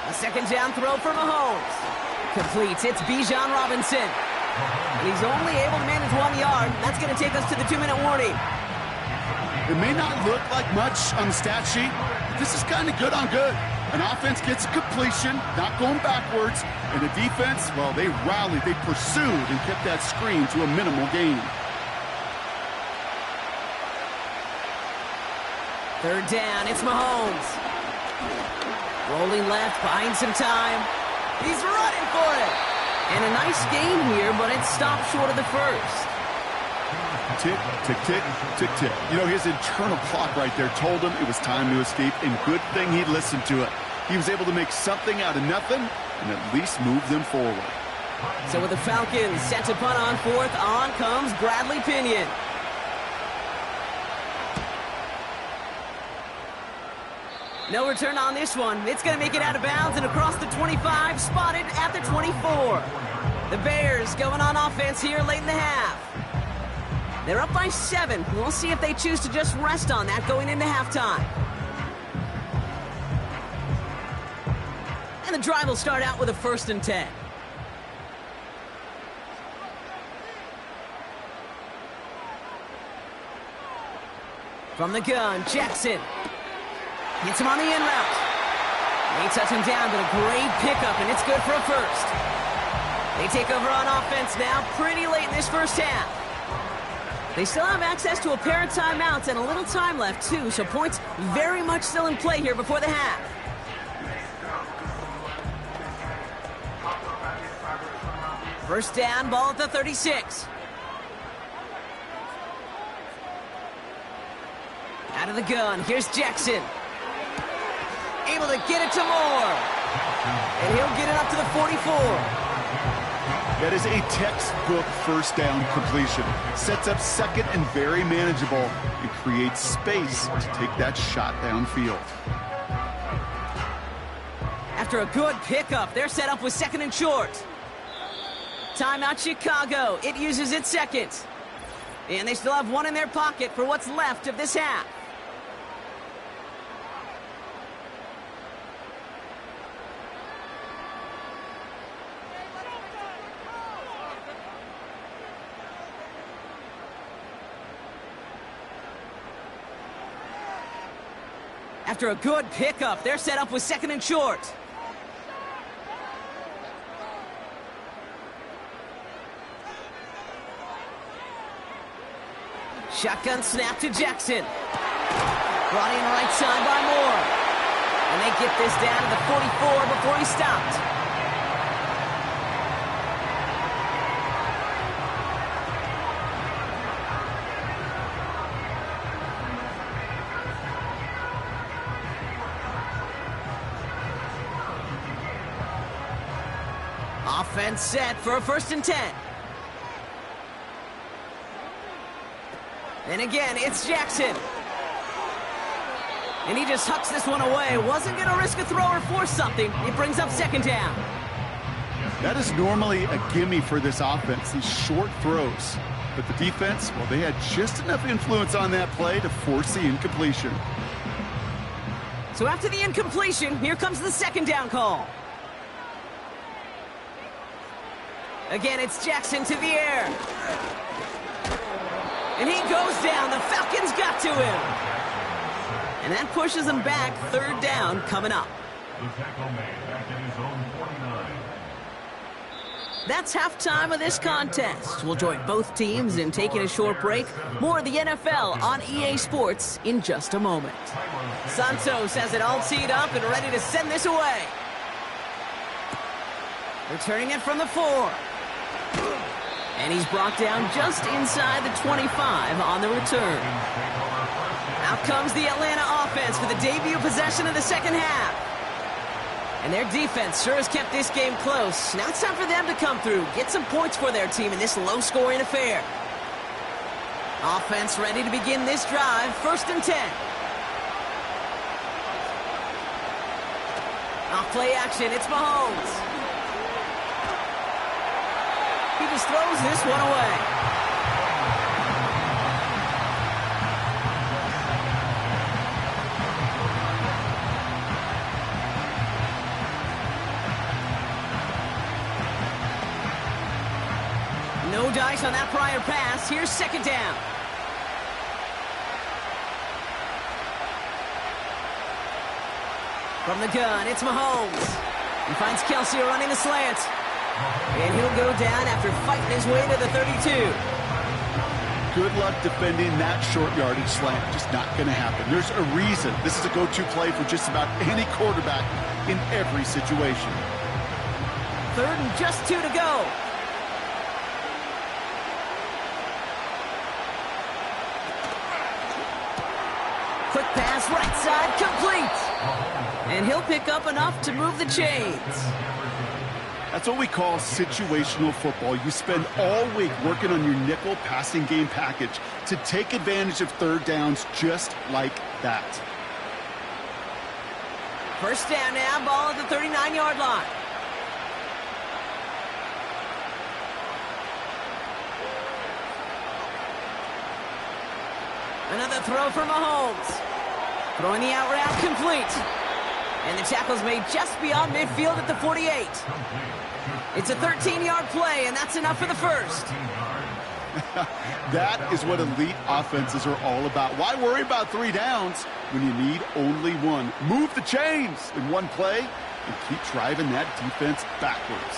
A 2nd down throw for Mahomes. Completes. It's Bijan Robinson. And he's only able to manage 1 yard. That's going to take us to the 2-minute warning. It may not look like much on the stat sheet, but this is kind of good on good. An offense gets a completion, not going backwards, and the defense, well, they rallied, they pursued, and kept that screen to a minimal gain. 3rd down, it's Mahomes. Rolling left, buying some time. He's running for it. And a nice gain here, but it stopped short of the 1st. Tick, tick, tick, tick, tick. You know, his internal clock right there told him it was time to escape, and good thing he listened to it. He was able to make something out of nothing and at least move them forward. So with the Falcons set to punt on 4th, on comes Bradley Pinion. No return on this one. It's going to make it out of bounds and across the 25, spotted at the 24. The Bears going on offense here late in the half. They're up by 7. We'll see if they choose to just rest on that going into halftime. And the drive will start out with a 1st and 10. From the gun, Jackson. Gets him on the in route. They touch him down, but a great pickup, and it's good for a first. They take over on offense now pretty late in this first half. They still have access to a pair of timeouts and a little time left, too, so points very much still in play here before the half. First down, ball at the 36. Out of the gun, here's Jackson. Able to get it to Moore. And he'll get it up to the 44. That is a textbook first down completion. Sets up second and very manageable and creates space to take that shot downfield. After a good pickup, they're set up with second and short. Timeout Chicago. It uses its second. And they still have one in their pocket for what's left of this half. After a good pickup, they're set up with second and short. Shotgun snap to Jackson. Brought in right side by Moore. And they get this down to the 44 before he stopped. Offense set for a 1st and 10. And again, it's Jackson. And he just hucks this one away. Wasn't going to risk a throw or force something. It brings up 2nd down. That is normally a gimme for this offense, these short throws. But the defense, well, they had just enough influence on that play to force the incompletion. So after the incompletion, here comes the 2nd down call. Again, it's Jackson to the air. And he goes down. The Falcons got to him. And that pushes them back. 3rd down coming up. The tackle made back in his own 49. That's halftime of this contest. We'll join both teams in taking a short break. More of the NFL on EA Sports in just a moment. Santos has it all teed up and ready to send this away. Returning it from the 4. And he's brought down just inside the 25 on the return. Out comes the Atlanta offense for the debut possession of the 2nd half. And their defense sure has kept this game close. Now it's time for them to come through, get some points for their team in this low-scoring affair. Offense ready to begin this drive, 1st and 10. Off play action, it's Mahomes. He just throws this one away. No dice on that prior pass. Here's 2nd down. From the gun, it's Mahomes. He finds Kelsey running the slant. And he'll go down after fighting his way to the 32. Good luck defending that short yardage slant. Just not going to happen. There's a reason this is a go-to play for just about any quarterback in every situation. 3rd and just 2 to go. Quick pass, right side, complete. And he'll pick up enough to move the chains. That's what we call situational football. You spend all week working on your nickel passing game package to take advantage of 3rd downs just like that. 1st down now, ball at the 39-yard line. Another throw for Mahomes. Throwing the out route complete. And the tackle's made just beyond midfield at the 48. It's a 13-yard play, and that's enough for the 1st. That is what elite offenses are all about. Why worry about 3 downs when you need only one? Move the chains in one play and keep driving that defense backwards.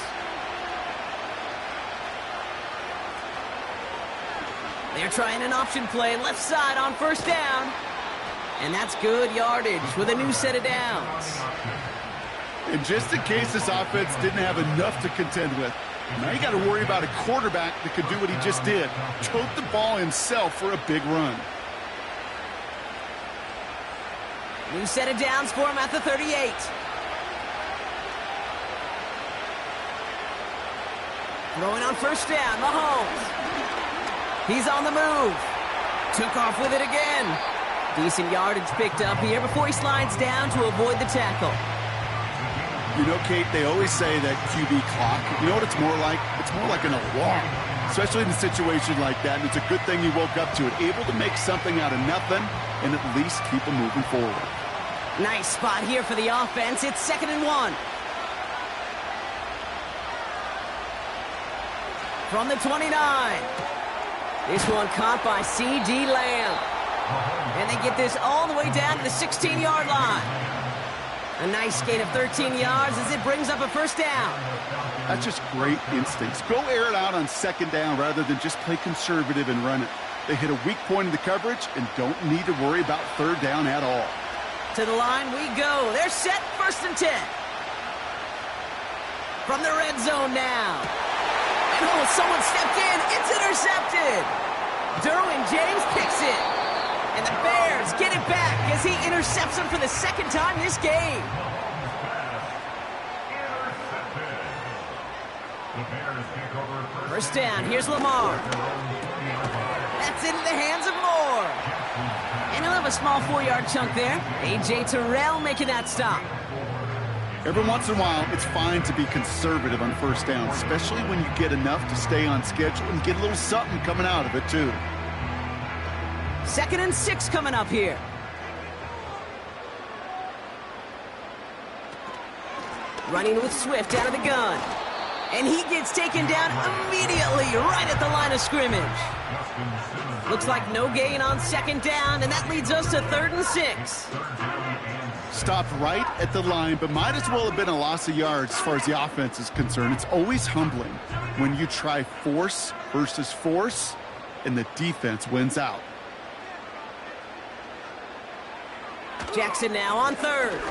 They're trying an option play left side on first down. And that's good yardage with a new set of downs. And just in case this offense didn't have enough to contend with, now you got to worry about a quarterback that could do what he just did. Tote the ball himself for a big run. New set of downs for him at the 38. Throwing on first down, Mahomes. He's on the move. Took off with it again. Decent yardage picked up here before he slides down to avoid the tackle. You know, Kate, they always say that QB clock, you know what it's more like? It's more like an alarm, especially in a situation like that. And it's a good thing he woke up to it, able to make something out of nothing and at least keep him moving forward. Nice spot here for the offense. It's 2nd and 1. From the 29. This one caught by C.D. Lamb. And they get this all the way down to the 16-yard line. A nice gain of 13 yards as it brings up a first down. That's just great instincts. Go air it out on 2nd down rather than just play conservative and run it. They hit a weak point in the coverage and don't need to worry about 3rd down at all. To the line we go. They're set, 1st and 10. From the red zone now. And oh, someone stepped in. It's intercepted. Derwin James picks it. And the Bears get it back as he intercepts him for the 2nd time this game. First down, here's Lamar. That's into the hands of Moore. And he'll have a small 4-yard chunk there. A.J. Terrell making that stop. Every once in a while, it's fine to be conservative on first down, especially when you get enough to stay on schedule and get a little something coming out of it, too. 2nd and 6 coming up here. Running with Swift out of the gun. And he gets taken down immediately right at the line of scrimmage. Looks like no gain on 2nd down, and that leads us to 3rd and 6. Stopped right at the line, but might as well have been a loss of yards as far as the offense is concerned. It's always humbling when you try force versus force, and the defense wins out. Jackson now on 3rd.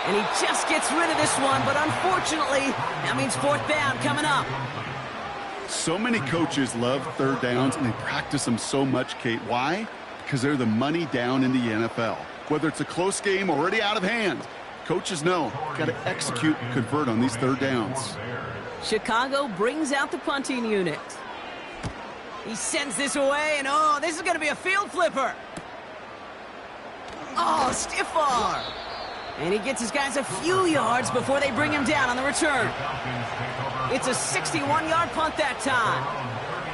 And he just gets rid of this one, but unfortunately, that means 4th down coming up. So many coaches love 3rd downs, and they practice them so much, Kate. Why? Because they're the money down in the NFL. Whether it's a close game already out of hand, coaches know, got to execute and convert on these 3rd downs. Chicago brings out the punting unit. He sends this away, and oh, this is going to be a field flipper. Oh, stiff arm. And he gets his guys a few yards before they bring him down on the return. It's a 61-yard punt that time.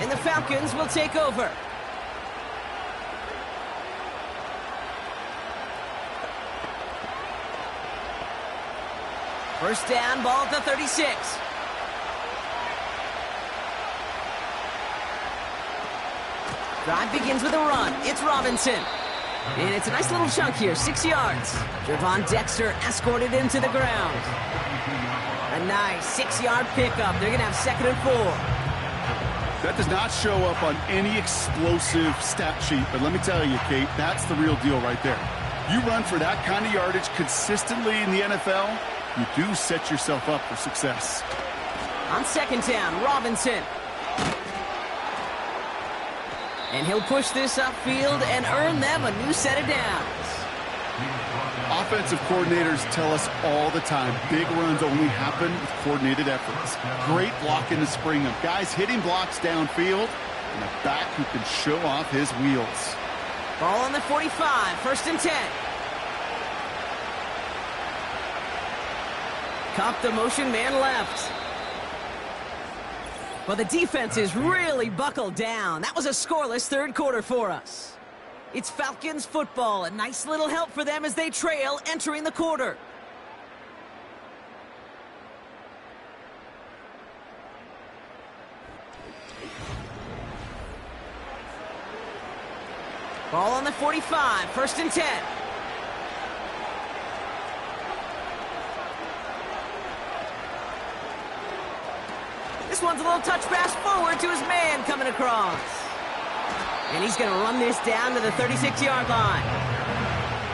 And the Falcons will take over. First down, ball at the 36. Drive begins with a run. It's Robinson. And it's a nice little chunk here, 6 yards. Javon Dexter escorted him to the ground. A nice 6-yard pickup. They're going to have 2nd and 4. That does not show up on any explosive stat sheet, but let me tell you, Kate, that's the real deal right there. You run for that kind of yardage consistently in the NFL, you do set yourself up for success. On 2nd down, Robinson. And he'll push this upfield and earn them a new set of downs. Offensive coordinators tell us all the time, big runs only happen with coordinated efforts. Great blocking to spring them. Guys hitting blocks downfield, and a back who can show off his wheels. Ball on the 45, 1st and 10. Cop the motion man left. Well, the defense is really buckled down. That was a scoreless 3rd quarter for us. It's Falcons football. A nice little help for them as they trail entering the quarter. Ball on the 45, 1st and 10. This one's a little touch pass forward to his man coming across. And he's going to run this down to the 36-yard line.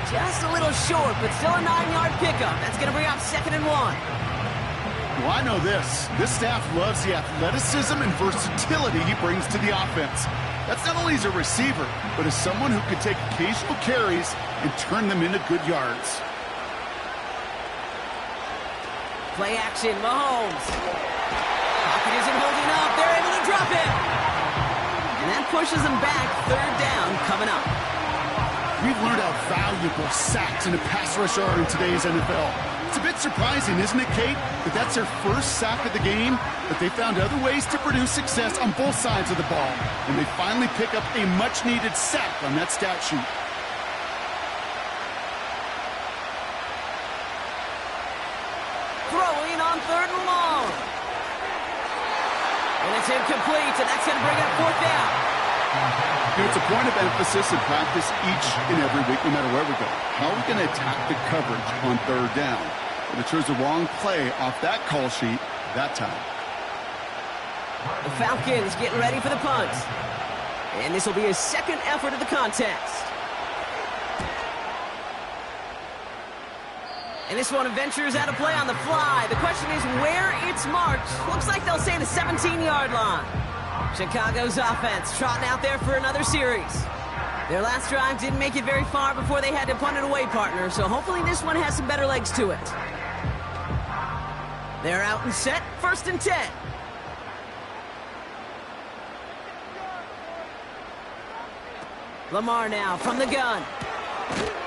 Just a little short, but still a 9-yard pickup. That's going to bring up 2nd and 1. Well, I know this. This staff loves the athleticism and versatility he brings to the offense. That's not only as a receiver, but as someone who can take occasional carries and turn them into good yards. Play action, Mahomes. Pocket isn't holding up. They're able to drop it. And that pushes them back. 3rd down coming up. We've learned how valuable sacks in a pass rush are in today's NFL. It's a bit surprising, isn't it, Kate, that that's their first sack of the game, but they found other ways to produce success on both sides of the ball, and they finally pick up a much-needed sack on that stat sheet. Throwing on 3rd and long. And it's incomplete, and that's going to bring up 4th down. It's a point of emphasis in practice each and every week, no matter where we go. How are we going to attack the coverage on 3rd down? But they chose the wrong play off that call sheet that time. The Falcons getting ready for the punt. And this will be his 2nd effort of the contest. And this one ventures out of play on the fly. The question is where it's marked. Looks like they'll say the 17-yard line. Chicago's offense trotting out there for another series. Their last drive didn't make it very far before they had to punt it away, partner, so hopefully this one has some better legs to it. They're out and set, 1st and 10. Lamar now from the gun.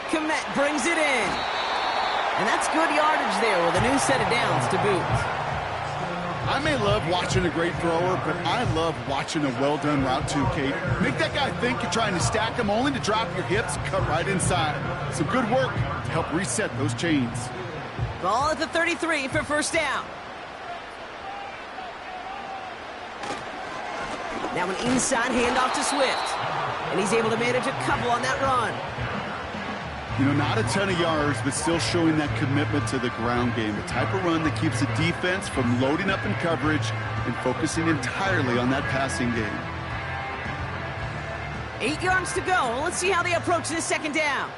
Komet brings it in. And that's good yardage there with a new set of downs to boot. I may love watching a great thrower, but I love watching a well-done route too, Kate. Make that guy think you're trying to stack him only to drop your hips, cut right inside. Some good work to help reset those chains. Ball at the 33 for 1st down. Now an inside handoff to Swift. And he's able to manage a couple on that run. You know, not a ton of yards, but still showing that commitment to the ground game. The type of run that keeps the defense from loading up in coverage and focusing entirely on that passing game. 8 yards to go. Let's see how they approach this 2nd down.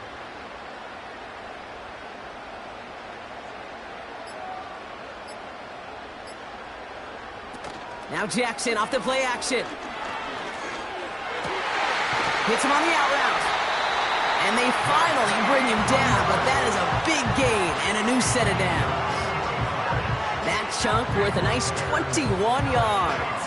Now Jackson off the play action. Hits him on the out route. And they finally bring him down, but that is a big gain and a new set of downs. That chunk worth a nice 21 yards.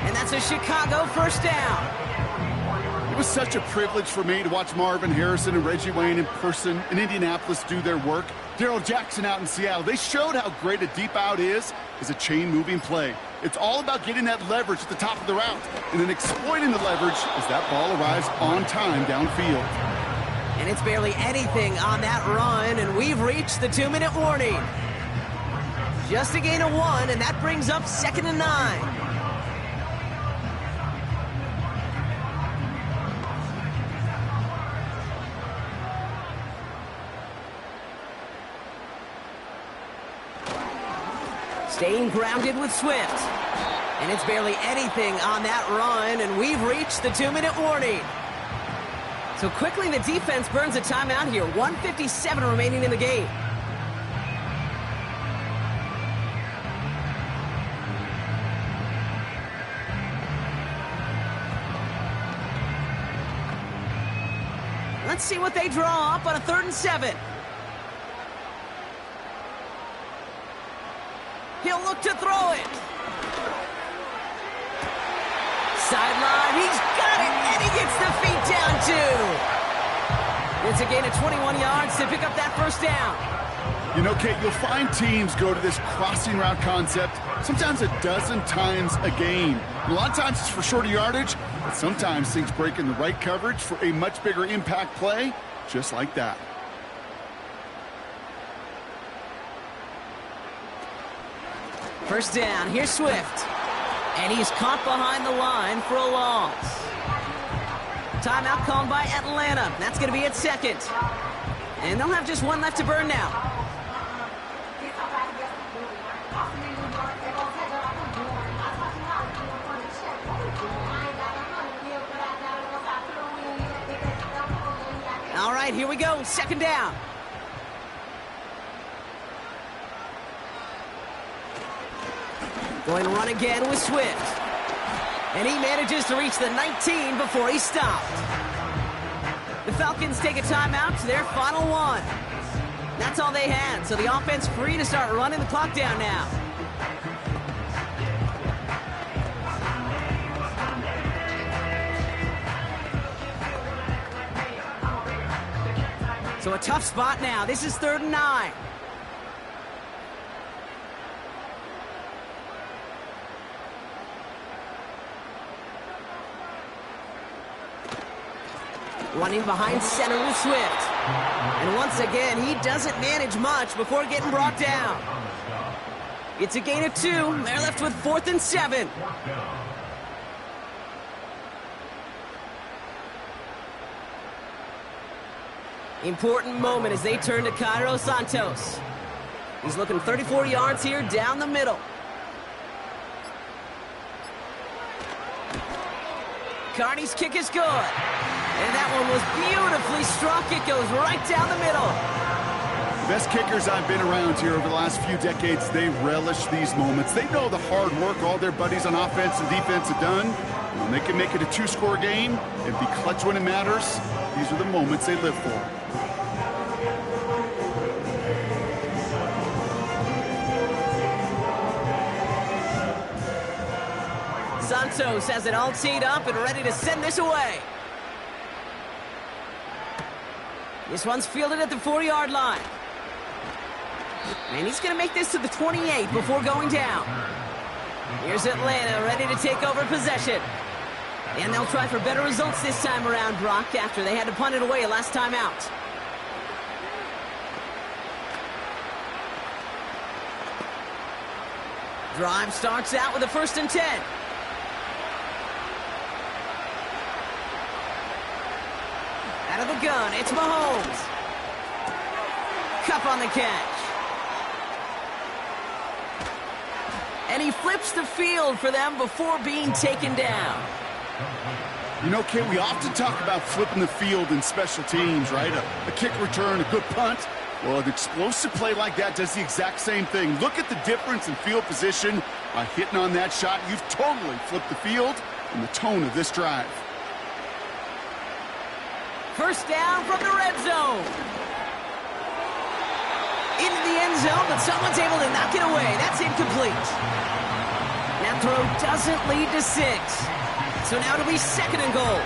And that's a Chicago 1st down. It was such a privilege for me to watch Marvin Harrison and Reggie Wayne in person in Indianapolis do their work. Darrell Jackson out in Seattle. They showed how great a deep out is as a chain-moving play. It's all about getting that leverage at the top of the route and then exploiting the leverage as that ball arrives on time downfield. And it's barely anything on that run, and we've reached the 2-minute warning. Just a gain of 1, and that brings up 2nd and 9. Staying grounded with Swift. And it's barely anything on that run, and we've reached the 2-minute warning. So quickly the defense burns a timeout here. 1:57 remaining in the game. Let's see what they draw up on a 3rd and 7. He'll look to throw it. Sideline, he's got it, and he gets the feet down too. It's a gain of 21 yards to pick up that 1st down. You know, Kate, you'll find teams go to this crossing route concept sometimes a dozen times a game. And a lot of times it's for shorter yardage, but sometimes things break in the right coverage for a much bigger impact play, just like that. First down, here's Swift. And he's caught behind the line for a loss. Timeout called by Atlanta. That's going to be at second. And they'll have just one left to burn now. All right, here we go. Second down. Going to run again with Swift. And he manages to reach the 19 before he stopped. The Falcons take a timeout to their final one. That's all they had, so the offense free to start running the clock down now. So a tough spot now. This is 3rd and 9. Running behind center with Swift. And once again, he doesn't manage much before getting brought down. It's a gain of 2. They're left with 4th and 7. Important moment as they turn to Cairo Santos. He's looking 34 yards here down the middle. Carney's kick is good. And that one was beautifully struck. It goes right down the middle. The best kickers I've been around here over the last few decades, they relish these moments. They know the hard work all their buddies on offense and defense have done. When they can make it a 2-score game and be clutch when it matters, these are the moments they live for. Santos has it all teed up and ready to send this away. This one's fielded at the 4-yard line. And he's going to make this to the 28 before going down. Here's Atlanta ready to take over possession. And they'll try for better results this time around, Brock, after they had to punt it away last time out. Drive starts out with a 1st and 10. Out of the gun, it's Mahomes. Cup on the catch. And he flips the field for them before being taken down. You know, Kate, we often talk about flipping the field in special teams, right? A kick return, a good punt. Well, an explosive play like that does the exact same thing. Look at the difference in field position. By hitting on that shot, you've totally flipped the field and the tone of this drive. First down from the red zone. Into the end zone, but someone's able to knock it away. That's incomplete. That throw doesn't lead to 6. So now it'll be 2nd and goal.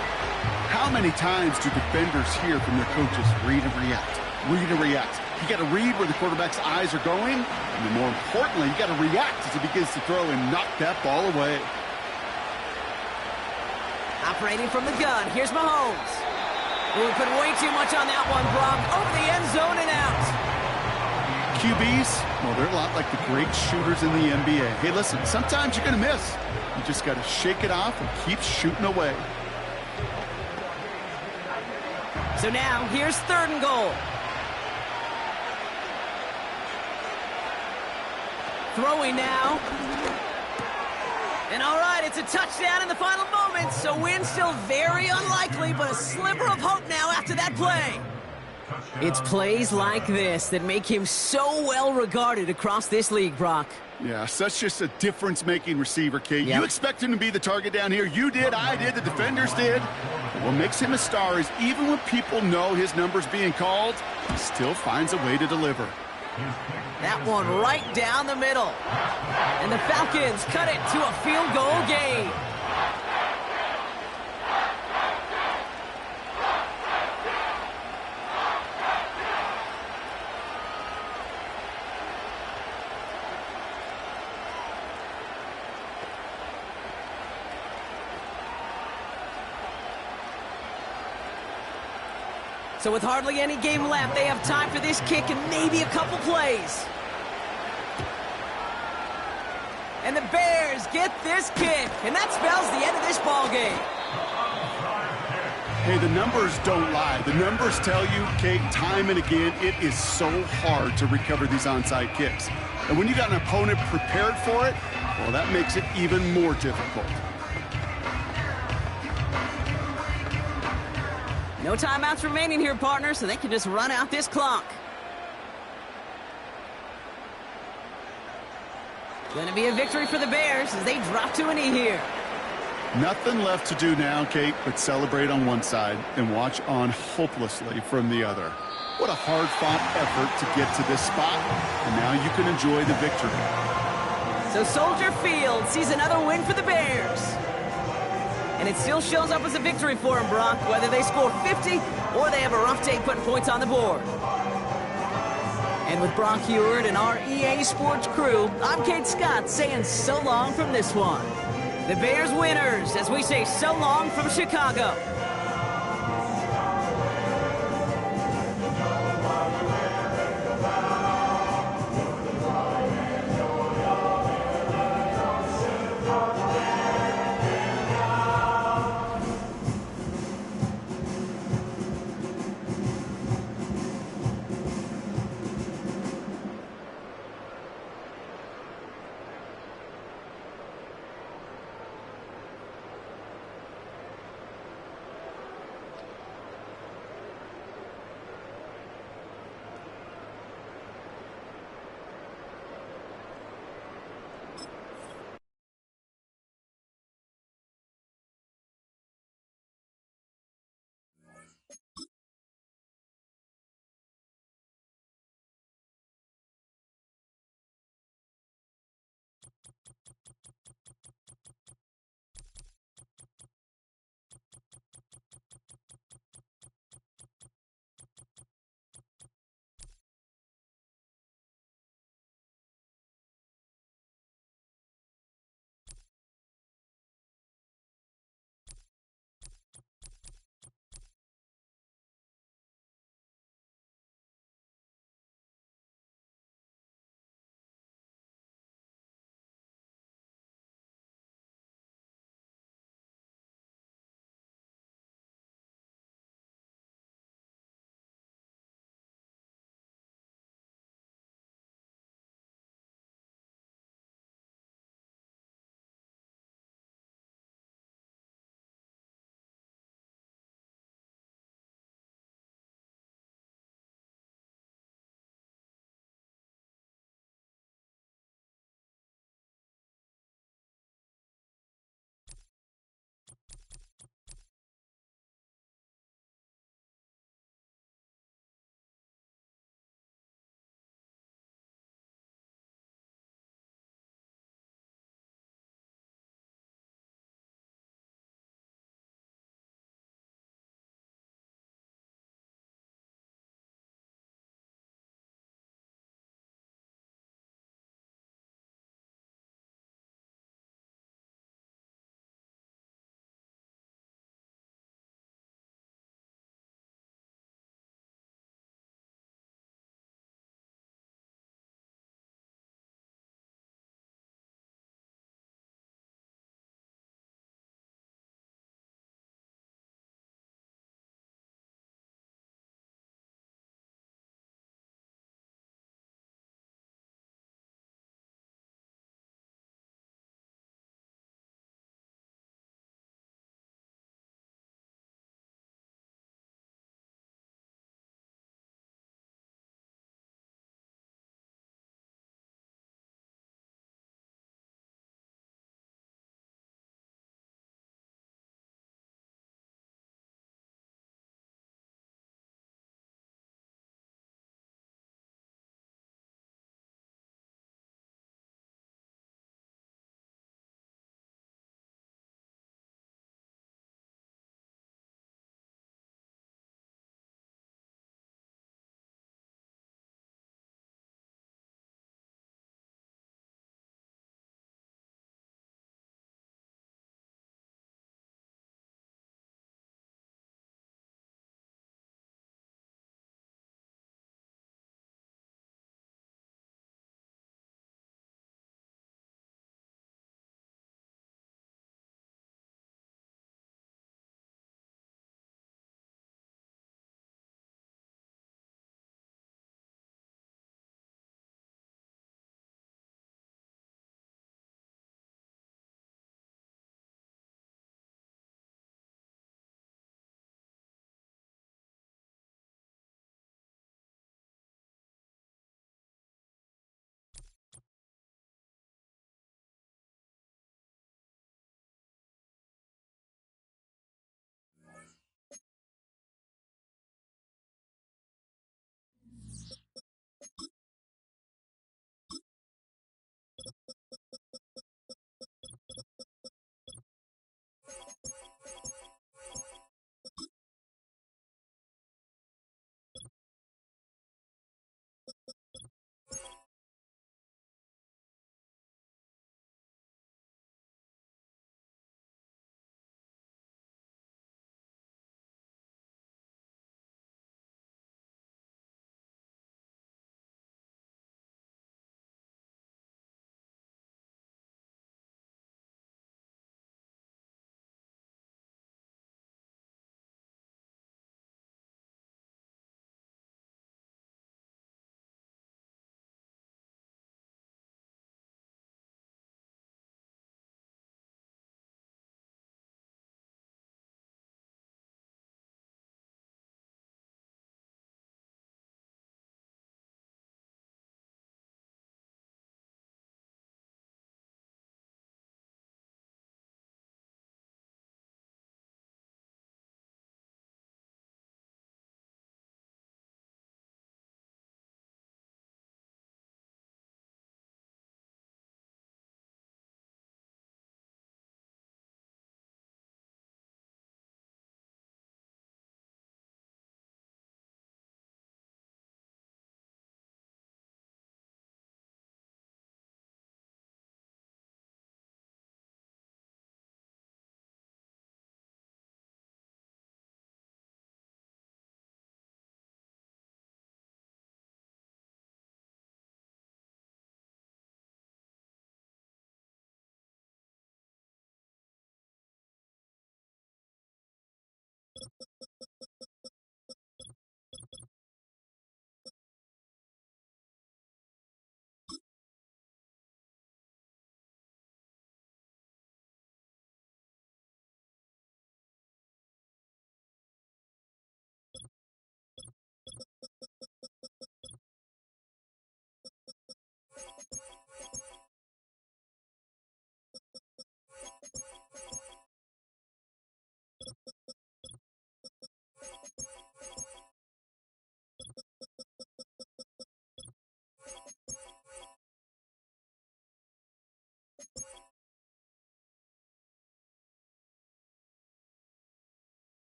How many times do defenders hear from their coaches, read and react, read and react? You got to read where the quarterback's eyes are going, and then more importantly, you got to react as he begins to throw and knock that ball away. Operating from the gun, here's Mahomes. We put way too much on that one, Brock. Over the end zone and out. QBs, well, they're a lot like the great shooters in the NBA. Hey, listen, sometimes you're going to miss. You just got to shake it off and keep shooting away. So now, here's 3rd and goal. Throwing now. And all right, it's a touchdown in the final moments, so win still very unlikely, but a sliver of hope now after that play. It's plays like this that make him so well regarded across this league, Brock. Yeah, such just a difference-making receiver, Kate. Yep. You expect him to be the target down here. You did, I did, the defenders did. What makes him a star is even when people know his number's being called, he still finds a way to deliver. That one right down the middle. And the Falcons cut it to a field goal game. So with hardly any game left, they have time for this kick and maybe a couple plays. And the Bears get this kick, and that spells the end of this ball game. Hey, the numbers don't lie. The numbers tell you, Kate, time and again, it is so hard to recover these onside kicks. And when you got an opponent prepared for it, well, that makes it even more difficult. No timeouts remaining here, partner, so they can just run out this clock. Going to be a victory for the Bears as they drop to a knee here. Nothing left to do now, Kate, but celebrate on one side and watch on hopelessly from the other. What a hard-fought effort to get to this spot, and now you can enjoy the victory. So Soldier Field sees another win for the Bears. And it still shows up as a victory for them, Brock, whether they score 50 or they have a rough day putting points on the board. And with Brock Heward and our EA Sports crew, I'm Kate Scott saying so long from this one. The Bears winners, as we say so long from Chicago.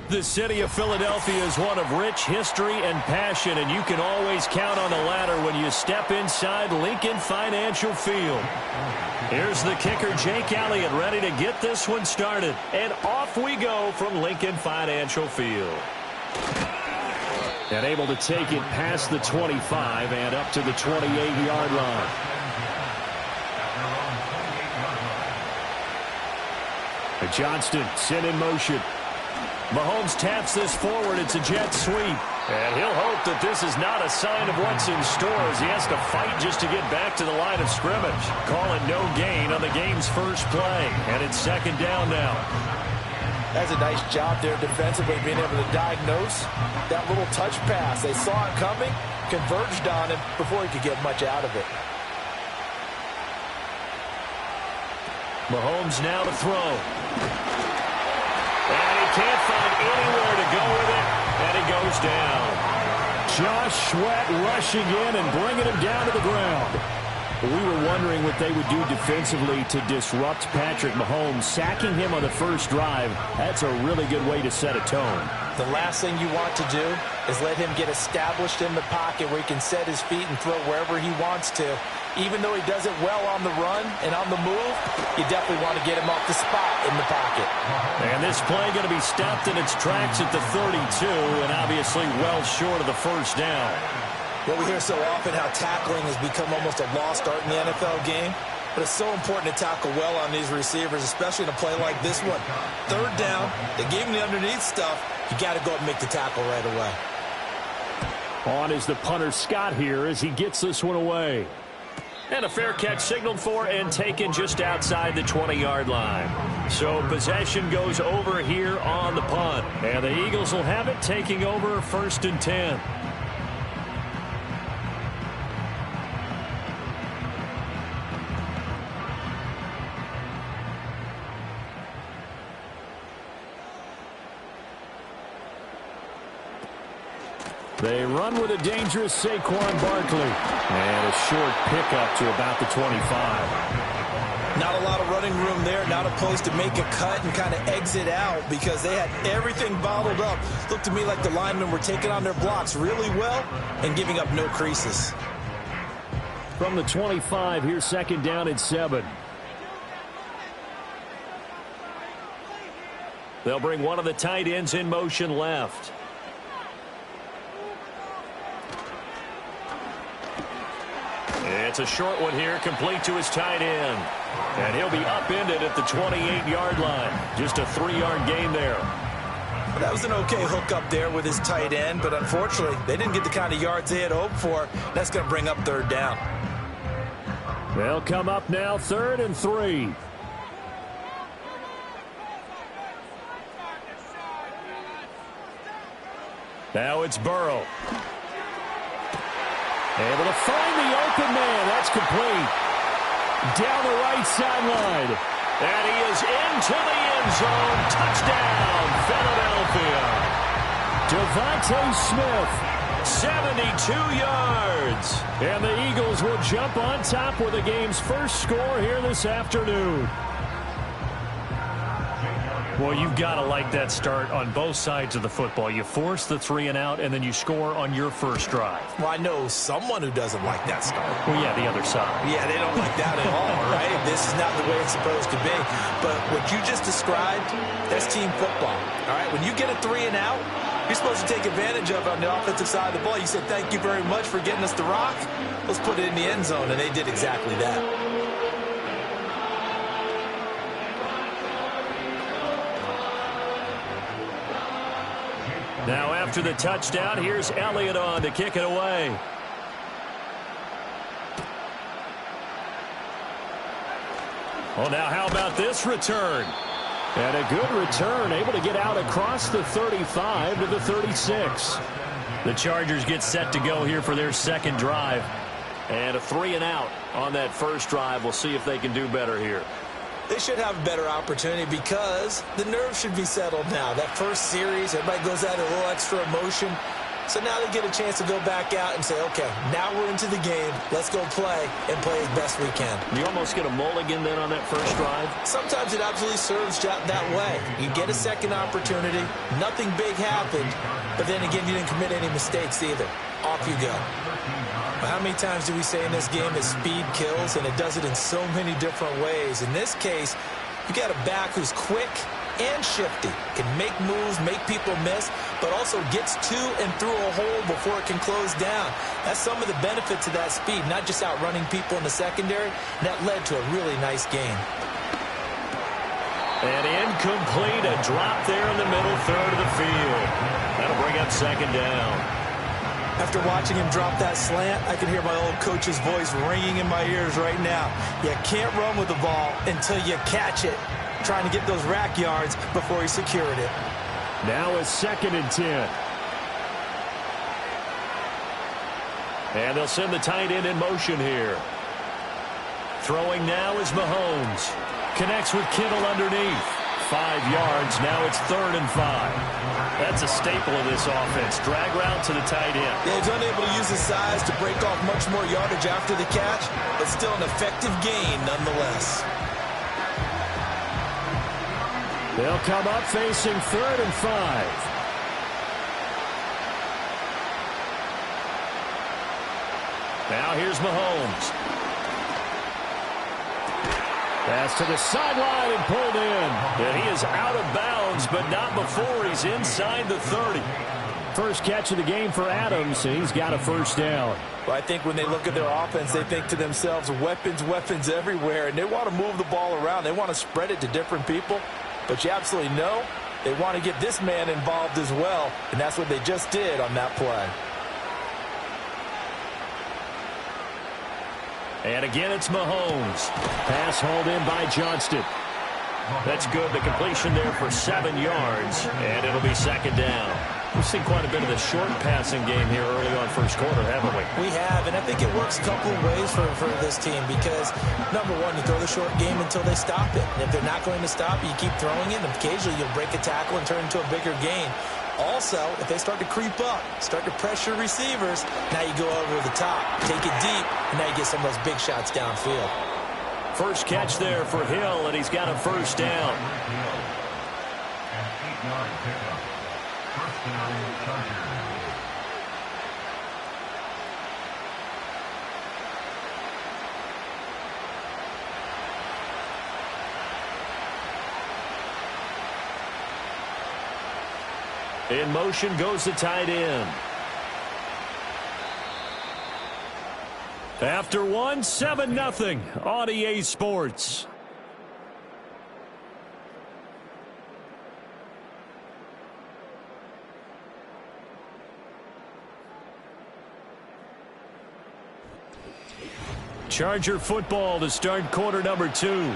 The city of Philadelphia is one of rich history and passion, and you can always count on the ladder when you step inside Lincoln Financial Field. Here's the kicker, Jake Elliott, ready to get this one started. And off we go from Lincoln Financial Field. And able to take it past the 25 and up to the 28-yard line. Johnston sent in motion. Mahomes taps this forward. It's a jet sweep. And he'll hope that this is not a sign of what's in store as he has to fight just to get back to the line of scrimmage. Call it no gain on the game's first play. And it's second down now. That's a nice job there defensively, being able to diagnose that little touch pass. They saw it coming, converged on him before he could get much out of it. Mahomes now to throw. And he can't find anywhere to go with it, and he goes down. Josh Sweat rushing in and bringing him down to the ground. We were wondering what they would do defensively to disrupt Patrick Mahomes. Sacking him on the first drive, that's a really good way to set a tone. The last thing you want to do is let him get established in the pocket where he can set his feet and throw wherever he wants to. Even though he does it well on the run and on the move, you definitely want to get him off the spot in the pocket. And this play going to be stopped in its tracks at the 32, and obviously well short of the first down. Well, we hear so often how tackling has become almost a lost art in the NFL game, but it's so important to tackle well on these receivers, especially in a play like this one. Third down, they gave him the underneath stuff. You got to go up and make the tackle right away. On is the punter Scott here as he gets this one away. And a fair catch signaled for and taken just outside the 20-yard line. So possession goes over here on the punt. And the Eagles will have it, taking over 1st and 10. They run with a dangerous Saquon Barkley. And a short pickup to about the 25. Not a lot of running room there. Not a place to make a cut and kind of exit out because they had everything bottled up. Looked to me like the linemen were taking on their blocks really well and giving up no creases. From the 25, here's second down and 7. They'll bring one of the tight ends in motion left. It's a short one here, complete to his tight end. And he'll be upended at the 28-yard line. Just a 3-yard gain there. That was an okay hook up there with his tight end, but unfortunately, they didn't get the kind of yards they had hoped for. That's going to bring up third down. They'll come up now, 3rd and 3. Now it's Burrow. Able to find the open man. That's complete. Down the right sideline. And he is into the end zone. Touchdown, Philadelphia. Devontae Smith, 72 yards. And the Eagles will jump on top with the game's first score here this afternoon. Well, you've got to like that start on both sides of the football. You force the 3 and out, and then you score on your first drive. Well, I know someone who doesn't like that start. Well, yeah, the other side. Yeah, they don't like that at all, right? This is not the way it's supposed to be. But what you just described, that's team football, all right? When you get a 3 and out, you're supposed to take advantage of it on the offensive side of the ball. You said, thank you very much for getting us the rock. Let's put it in the end zone, and they did exactly that. Now after the touchdown, here's Elliott on to kick it away. Well, now how about this return? And a good return, able to get out across the 35 to the 36. The Chargers get set to go here for their second drive. And a 3 and out on that first drive. We'll see if they can do better here. They should have a better opportunity because the nerves should be settled now. That first series, everybody goes out a little extra emotion. So now they get a chance to go back out and say, okay, now we're into the game. Let's go play and play as best we can. You almost get a mulligan then on that first drive? Sometimes it absolutely serves that way. You get a second opportunity. Nothing big happened. But then again, you didn't commit any mistakes either. Off you go. But how many times do we say in this game that speed kills, and it does it in so many different ways? In this case, you got a back who's quick and shifty, can make moves, make people miss, but also gets to and through a hole before it can close down. That's some of the benefits of that speed, not just outrunning people in the secondary. And that led to a really nice game. And incomplete, a drop there in the middle third of the field. That'll bring up second down. After watching him drop that slant, I can hear my old coach's voice ringing in my ears right now. You can't run with the ball until you catch it. Trying to get those rack yards before he secured it. Now it's 2nd and 10. And they'll send the tight end in motion here. Throwing now is Mahomes. Connects with Kittle underneath. 5 yards. Now it's 3rd and 5. That's a staple of this offense. Drag route to the tight end. Yeah, he's unable to use his size to break off much more yardage after the catch, but still an effective gain nonetheless. They'll come up facing 3rd and 5. Now here's Mahomes. Pass to the sideline and pulled in. And he is out of bounds, but not before he's inside the 30. First catch of the game for Adams, and he's got a first down. Well, I think when they look at their offense, they think to themselves, weapons, weapons everywhere, and they want to move the ball around. They want to spread it to different people. But you absolutely know they want to get this man involved as well, and that's what they just did on that play. And again, it's Mahomes. Pass hauled in by Johnston. That's good. The completion there for 7 yards, and it'll be second down. We've seen quite a bit of the short passing game here early on first quarter, haven't we? We have, and I think it works a couple of ways for this team because, number one, you throw the short game until they stop it. And if they're not going to stop it, you keep throwing it, and occasionally you'll break a tackle and turn into a bigger gain. Also, if they start to creep up, start to pressure receivers, now you go over the top, take it deep, and now you get some of those big shots downfield. First catch there for Hill, and he's got a first down. In motion goes the tight end. After one, 7-0 on EA Sports. Charger football to start quarter number 2.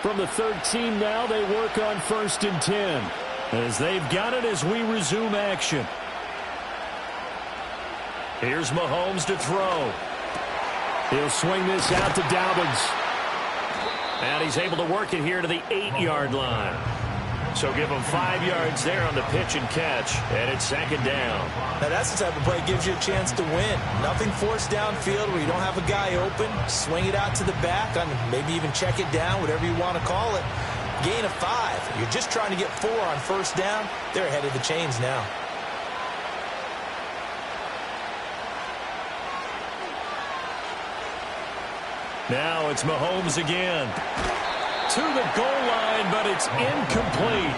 From the 13 now, they work on 1st and 10. As they've got it as we resume action. Here's Mahomes to throw. He'll swing this out to Dobbins. And he's able to work it here to the 8-yard line. So give him 5 yards there on the pitch and catch. And it's second down. Now that's the type of play that gives you a chance to win. Nothing forced downfield where you don't have a guy open. Swing it out to the back. Maybe even check it down, whatever you want to call it. Gain of 5. You're just trying to get 4 on first down. They're ahead of the chains now. Now it's Mahomes again. To the goal line, but it's incomplete.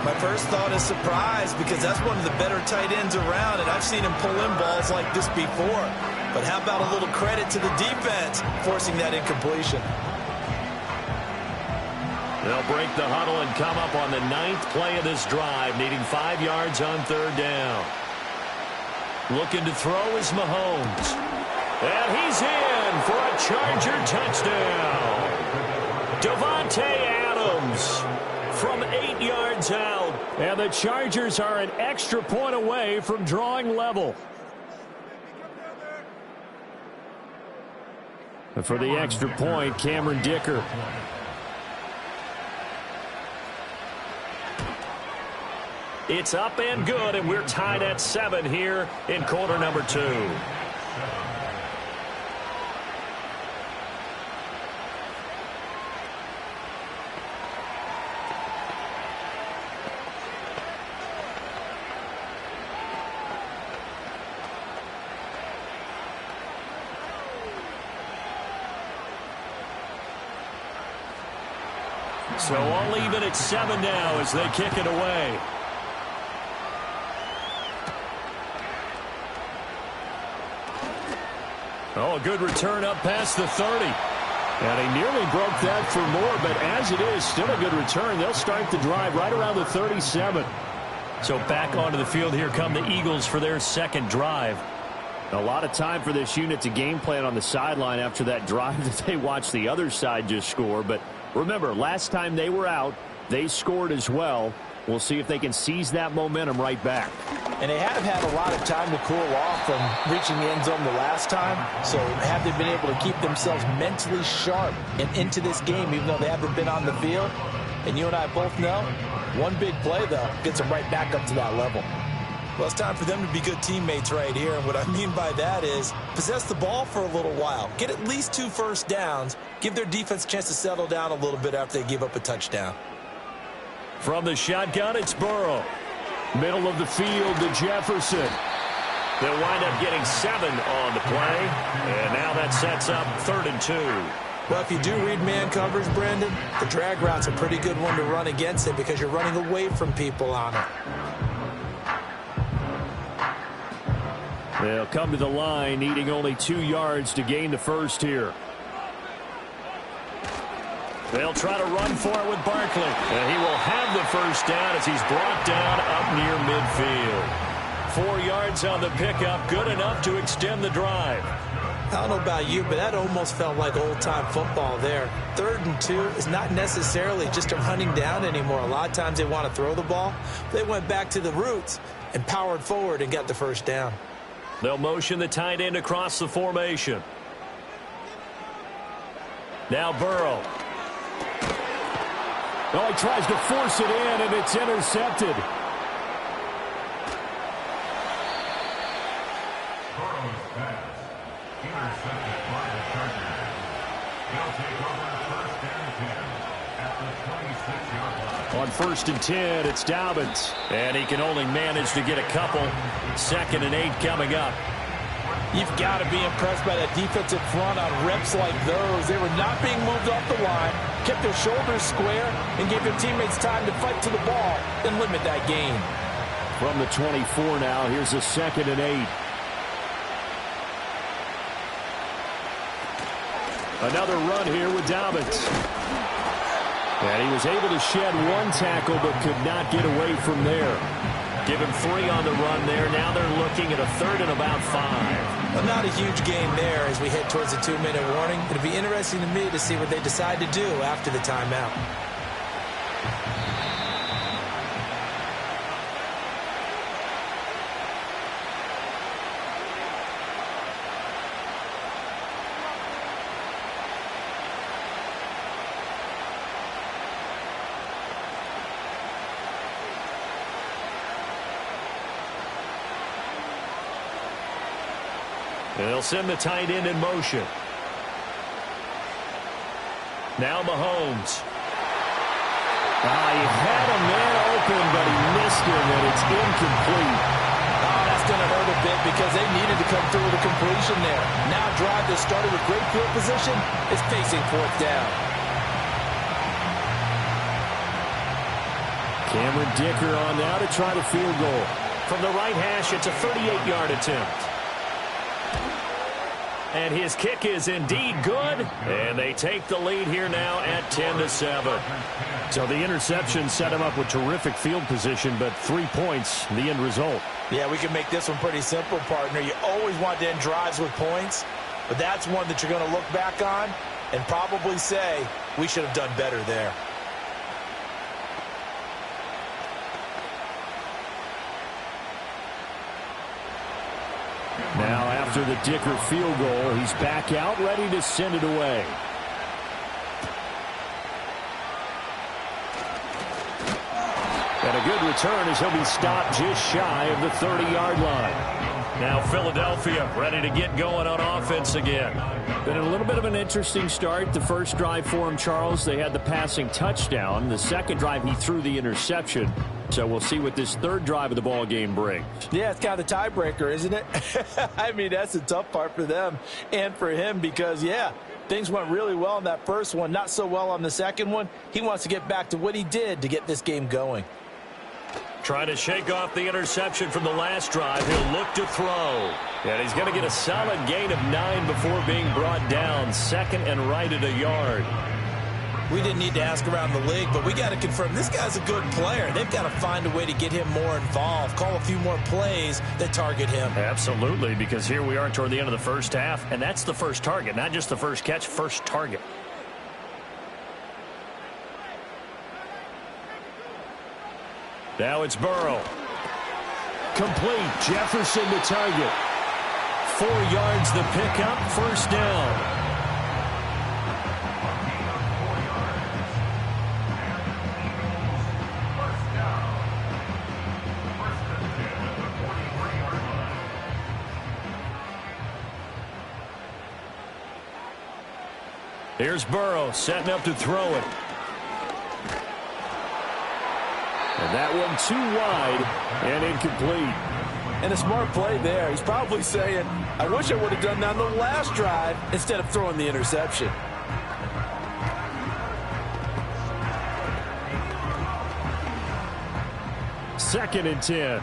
My first thought is surprise because that's one of the better tight ends around, and I've seen him pull in balls like this before. But how about a little credit to the defense forcing that incompletion? They'll break the huddle and come up on the 9th play of this drive, needing 5 yards on third down. Looking to throw is Mahomes. And he's in for a Charger touchdown. Davante Adams from 8 yards out. And the Chargers are an extra point away from drawing level. And for the extra point, Cameron Dicker. It's up and good, and we're tied at 7 here in quarter number 2. So all even at 7 now as they kick it away. Oh, a good return up past the 30. And he nearly broke that for more, but as it is, still a good return. They'll start the drive right around the 37. So back onto the field here come the Eagles for their second drive. A lot of time for this unit to game plan on the sideline after that drive that they watched the other side just score. But remember, last time they were out, they scored as well. We'll see if they can seize that momentum right back. And they have had a lot of time to cool off from reaching the end zone the last time. So have they been able to keep themselves mentally sharp and into this game, even though they haven't been on the field? And you and I both know, one big play, though, gets them right back up to that level. Well, it's time for them to be good teammates right here. And what I mean by that is possess the ball for a little while. Get at least 2 first downs. Give their defense a chance to settle down a little bit after they give up a touchdown. From the shotgun, it's Burrow. Middle of the field to Jefferson. They'll wind up getting 7 on the play. And now that sets up 3rd and 2. Well, if you do read man coverage, Brandon, the drag route's a pretty good one to run against it because you're running away from people on it. They'll come to the line, needing only 2 yards to gain the first here. They'll try to run for it with Barkley. And he will have the first down as he's brought down up near midfield. 4 yards on the pickup, good enough to extend the drive. I don't know about you, but that almost felt like old-time football there. 3rd and 2 is not necessarily just a running down anymore. A lot of times they want to throw the ball. They went back to the roots and powered forward and got the first down. They'll motion the tight end across the formation. Now Burrow. Oh, he tries to force it in, and it's intercepted. Burrow's pass. Intercepted by the Chargers. They'll take over 1st and 10 at the 26-yard line. On 1st and 10, it's Dobbins. And he can only manage to get a couple. 2nd and 8 coming up. You've got to be impressed by that defensive front on reps like those. They were not being moved off the line, kept their shoulders square, and gave their teammates time to fight to the ball and limit that gain. From the 24 now, here's a 2nd and 8. Another run here with Dobbins. And he was able to shed 1 tackle but could not get away from there. Give him 3 on the run there. Now they're looking at a 3rd and about 5. Well, not a huge gain there as we head towards the 2-minute warning. It'll be interesting to me to see what they decide to do after the timeout. They'll send the tight end in motion. Now Mahomes. He had a man open, but he missed him, and it's incomplete. That's going to hurt a bit because they needed to come through with a completion there. Now drive that started with great field position is facing 4th down. Cameron Dicker on now to try the field goal. From the right hash, it's a 38-yard attempt. And his kick is indeed good. And they take the lead here now at 10-7. So the interception set him up with terrific field position, but 3 points, the end result. Yeah, we can make this one pretty simple, partner. You always want to end drives with points, but that's one that you're going to look back on and probably say, we should have done better there. Now after the Dicker field goal, he's back out, ready to send it away. And And a good return as he'll be stopped just shy of the 30-yard line. Now Philadelphia ready to get going on offense again. Been a little bit of an interesting start. The first drive for him, Charles, they had the passing touchdown. The second drive, he threw the interception. So we'll see what this third drive of the ball game brings. Yeah, it's kind of the tiebreaker, isn't it? I mean, that's the tough part for them and for him because, yeah, things went really well in that first one, not so well on the second one. He wants to get back to what he did to get this game going. Trying to shake off the interception from the last drive. He'll look to throw. And he's going to get a solid gain of 9 before being brought down. Second and right at a yard. We didn't need to ask around the league, but we got to confirm this guy's a good player. They've got to find a way to get him more involved, call a few more plays that target him. Absolutely, because here we are toward the end of the first half, and that's the first target, not just the first catch, first target. Now it's Burrow. Complete. Jefferson to target. 4 yards the pickup. First down. Here's Burrow setting up to throw it. And that one too wide and incomplete. And a smart play there. He's probably saying, I wish I would have done that on the last drive instead of throwing the interception. Second and 10.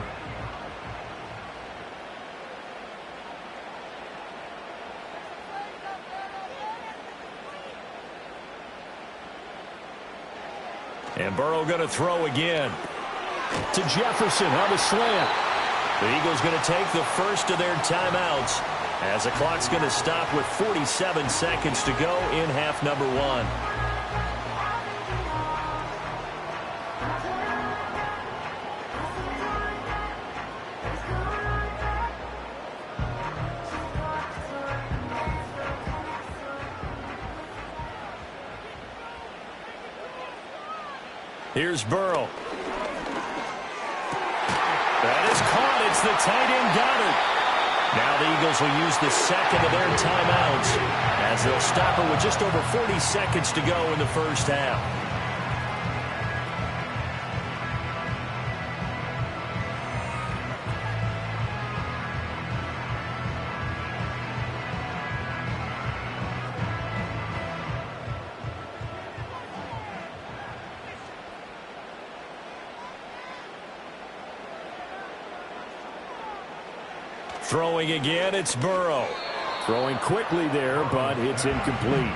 And Burrow going to throw again. To Jefferson on the slant. The Eagles going to take the first of their timeouts as the clock's going to stop with 47 seconds to go in half number 1. Here's Burrow. That is caught. It's the tight end Goddard. Now the Eagles will use the second of their timeouts as they'll stop her with just over 40 seconds to go in the first half. Throwing again, it's Burrow. Throwing quickly there, but it's incomplete.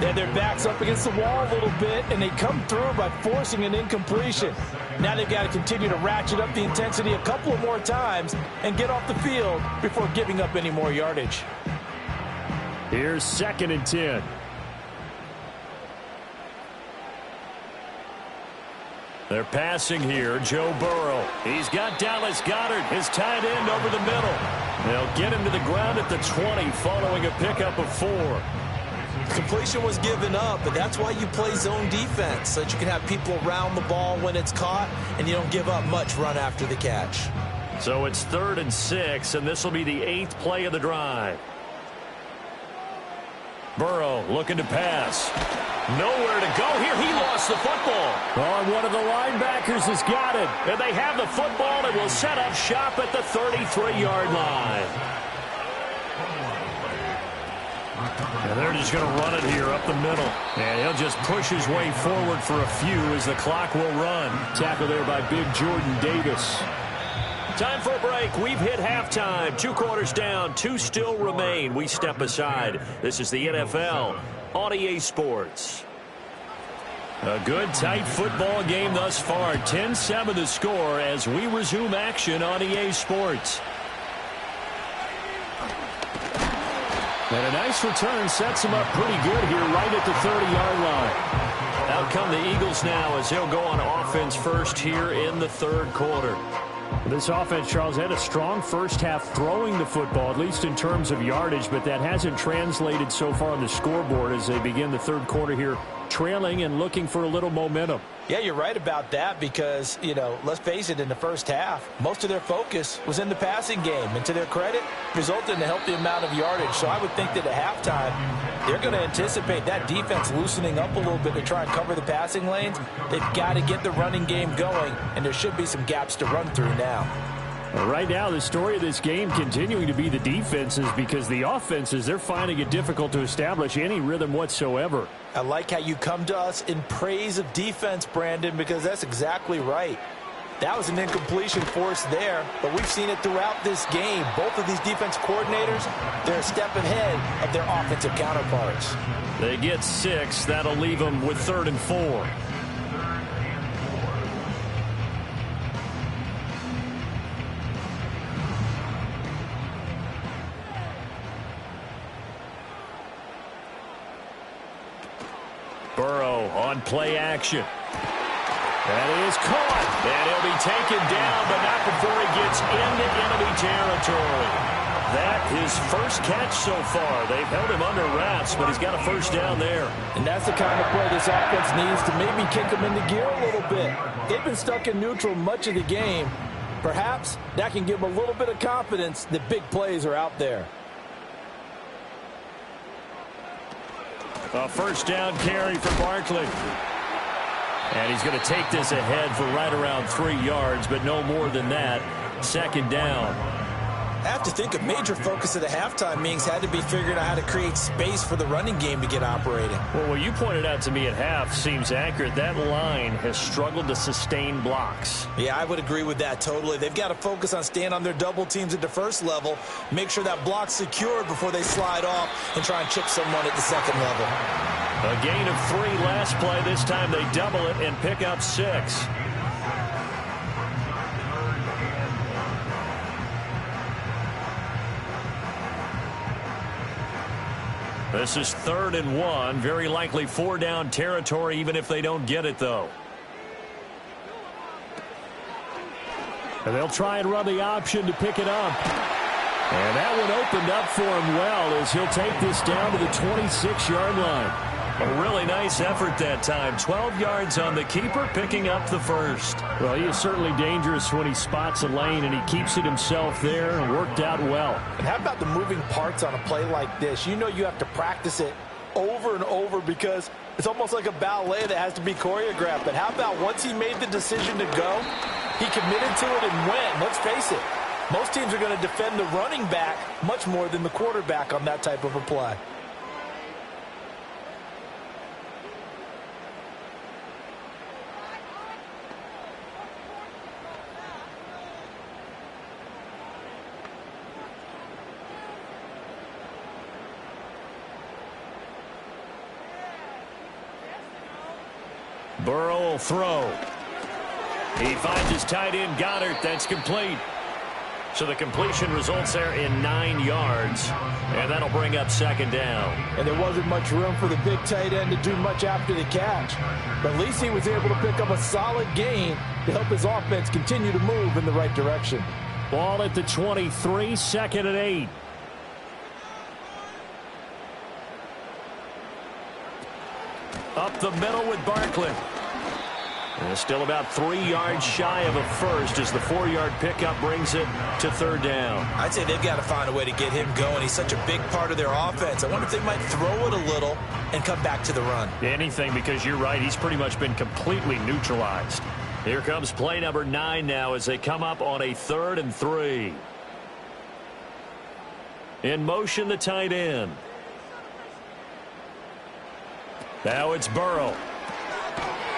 Yeah, their back's up against the wall a little bit, and they come through by forcing an incompletion. Now they've got to continue to ratchet up the intensity a couple of more times and get off the field before giving up any more yardage. Here's second and 10. They're passing here, Joe Burrow. He's got Dallas Goedert, his tight end, over the middle. They'll get him to the ground at the 20 following a pickup of 4. Completion was given up, but that's why you play zone defense, so that you can have people around the ball when it's caught, and you don't give up much run after the catch. So it's 3rd and 6, and this will be the 8th play of the drive. Burrow looking to pass. Nowhere to go here. He lost the football. Oh, one of the linebackers has got it. And they have the football and will set up shop at the 33-yard line. And they're just going to run it here up the middle. And he'll just push his way forward for a few as the clock will run. Tackle there by big Jordan Davis. Time for a break. We've hit halftime. 2 quarters down. 2 still remain. We step aside. This is the NFL on EA Sports. A good, tight football game thus far. 10-7 the score as we resume action on EA Sports. And a nice return sets him up pretty good here right at the 30-yard line. Out come the Eagles now as they'll go on offense first here in the 3rd quarter. This offense, Charles, had a strong first half throwing the football, at least in terms of yardage, but that hasn't translated so far on the scoreboard as they begin the 3rd quarter here trailing and looking for a little momentum. Yeah, you're right about that because, let's face it, in the first half, most of their focus was in the passing game. And to their credit, resulted in a healthy amount of yardage. So I would think that at halftime, they're going to anticipate that defense loosening up a little bit to try and cover the passing lanes. They've got to get the running game going, and there should be some gaps to run through now. Right now, the story of this game continuing to be the defenses because the offenses, they're finding it difficult to establish any rhythm whatsoever. I like how you come to us in praise of defense, Brandon, because that's exactly right. That was an incompletion forced there, but we've seen it throughout this game. Both of these defense coordinators, they're a step ahead of their offensive counterparts. They get 6. That'll leave them with 3rd and 4. Burrow on play action. That is caught. And he'll be taken down, but not before he gets into enemy territory. That his first catch so far. They've held him under wraps, but he's got a first down there. And that's the kind of play this offense needs to maybe kick them into gear a little bit. They've been stuck in neutral much of the game. Perhaps that can give them a little bit of confidence that big plays are out there. A first down carry for Barkley. And he's going to take this ahead for right around 3 yards, but no more than that. 2nd down. I have to think a major focus of the halftime meetings had to be figuring out how to create space for the running game to get operating. Well, what you pointed out to me at half seems accurate. That line has struggled to sustain blocks. Yeah, I would agree with that totally. They've got to focus on staying on their double teams at the first level, make sure that block's secured before they slide off and try and chip someone at the second level. A gain of 3 last play. This time they double it and pick up 6. This is 3rd and 1. Very likely 4-down territory, even if they don't get it, though. And they'll try and run the option to pick it up. And that one opened up for him well as he'll take this down to the 26-yard line. A really nice effort that time. 12 yards on the keeper, picking up the first. Well, he is certainly dangerous when he spots a lane, and he keeps it himself there and worked out well. And how about the moving parts on a play like this? You know you have to practice it over and over because it's almost like a ballet that has to be choreographed. But how about once he made the decision to go, he committed to it and went. Let's face it, most teams are going to defend the running back much more than the quarterback on that type of a play. Burrow will throw. He finds his tight end, Goddard. That's complete. So the completion results there in 9 yards, and that'll bring up 2nd down. And there wasn't much room for the big tight end to do much after the catch. But at least he was able to pick up a solid gain to help his offense continue to move in the right direction. Ball at the 23, 2nd and 8. Up the middle with Barkley. And still about 3 yards shy of a first as the 4-yard pickup brings it to 3rd down. I'd say they've got to find a way to get him going. He's such a big part of their offense. I wonder if they might throw it a little and come back to the run. Anything, because you're right. He's pretty much been completely neutralized. Here comes play number 9 now as they come up on a 3rd and 3. In motion, the tight end. Now it's Burrow.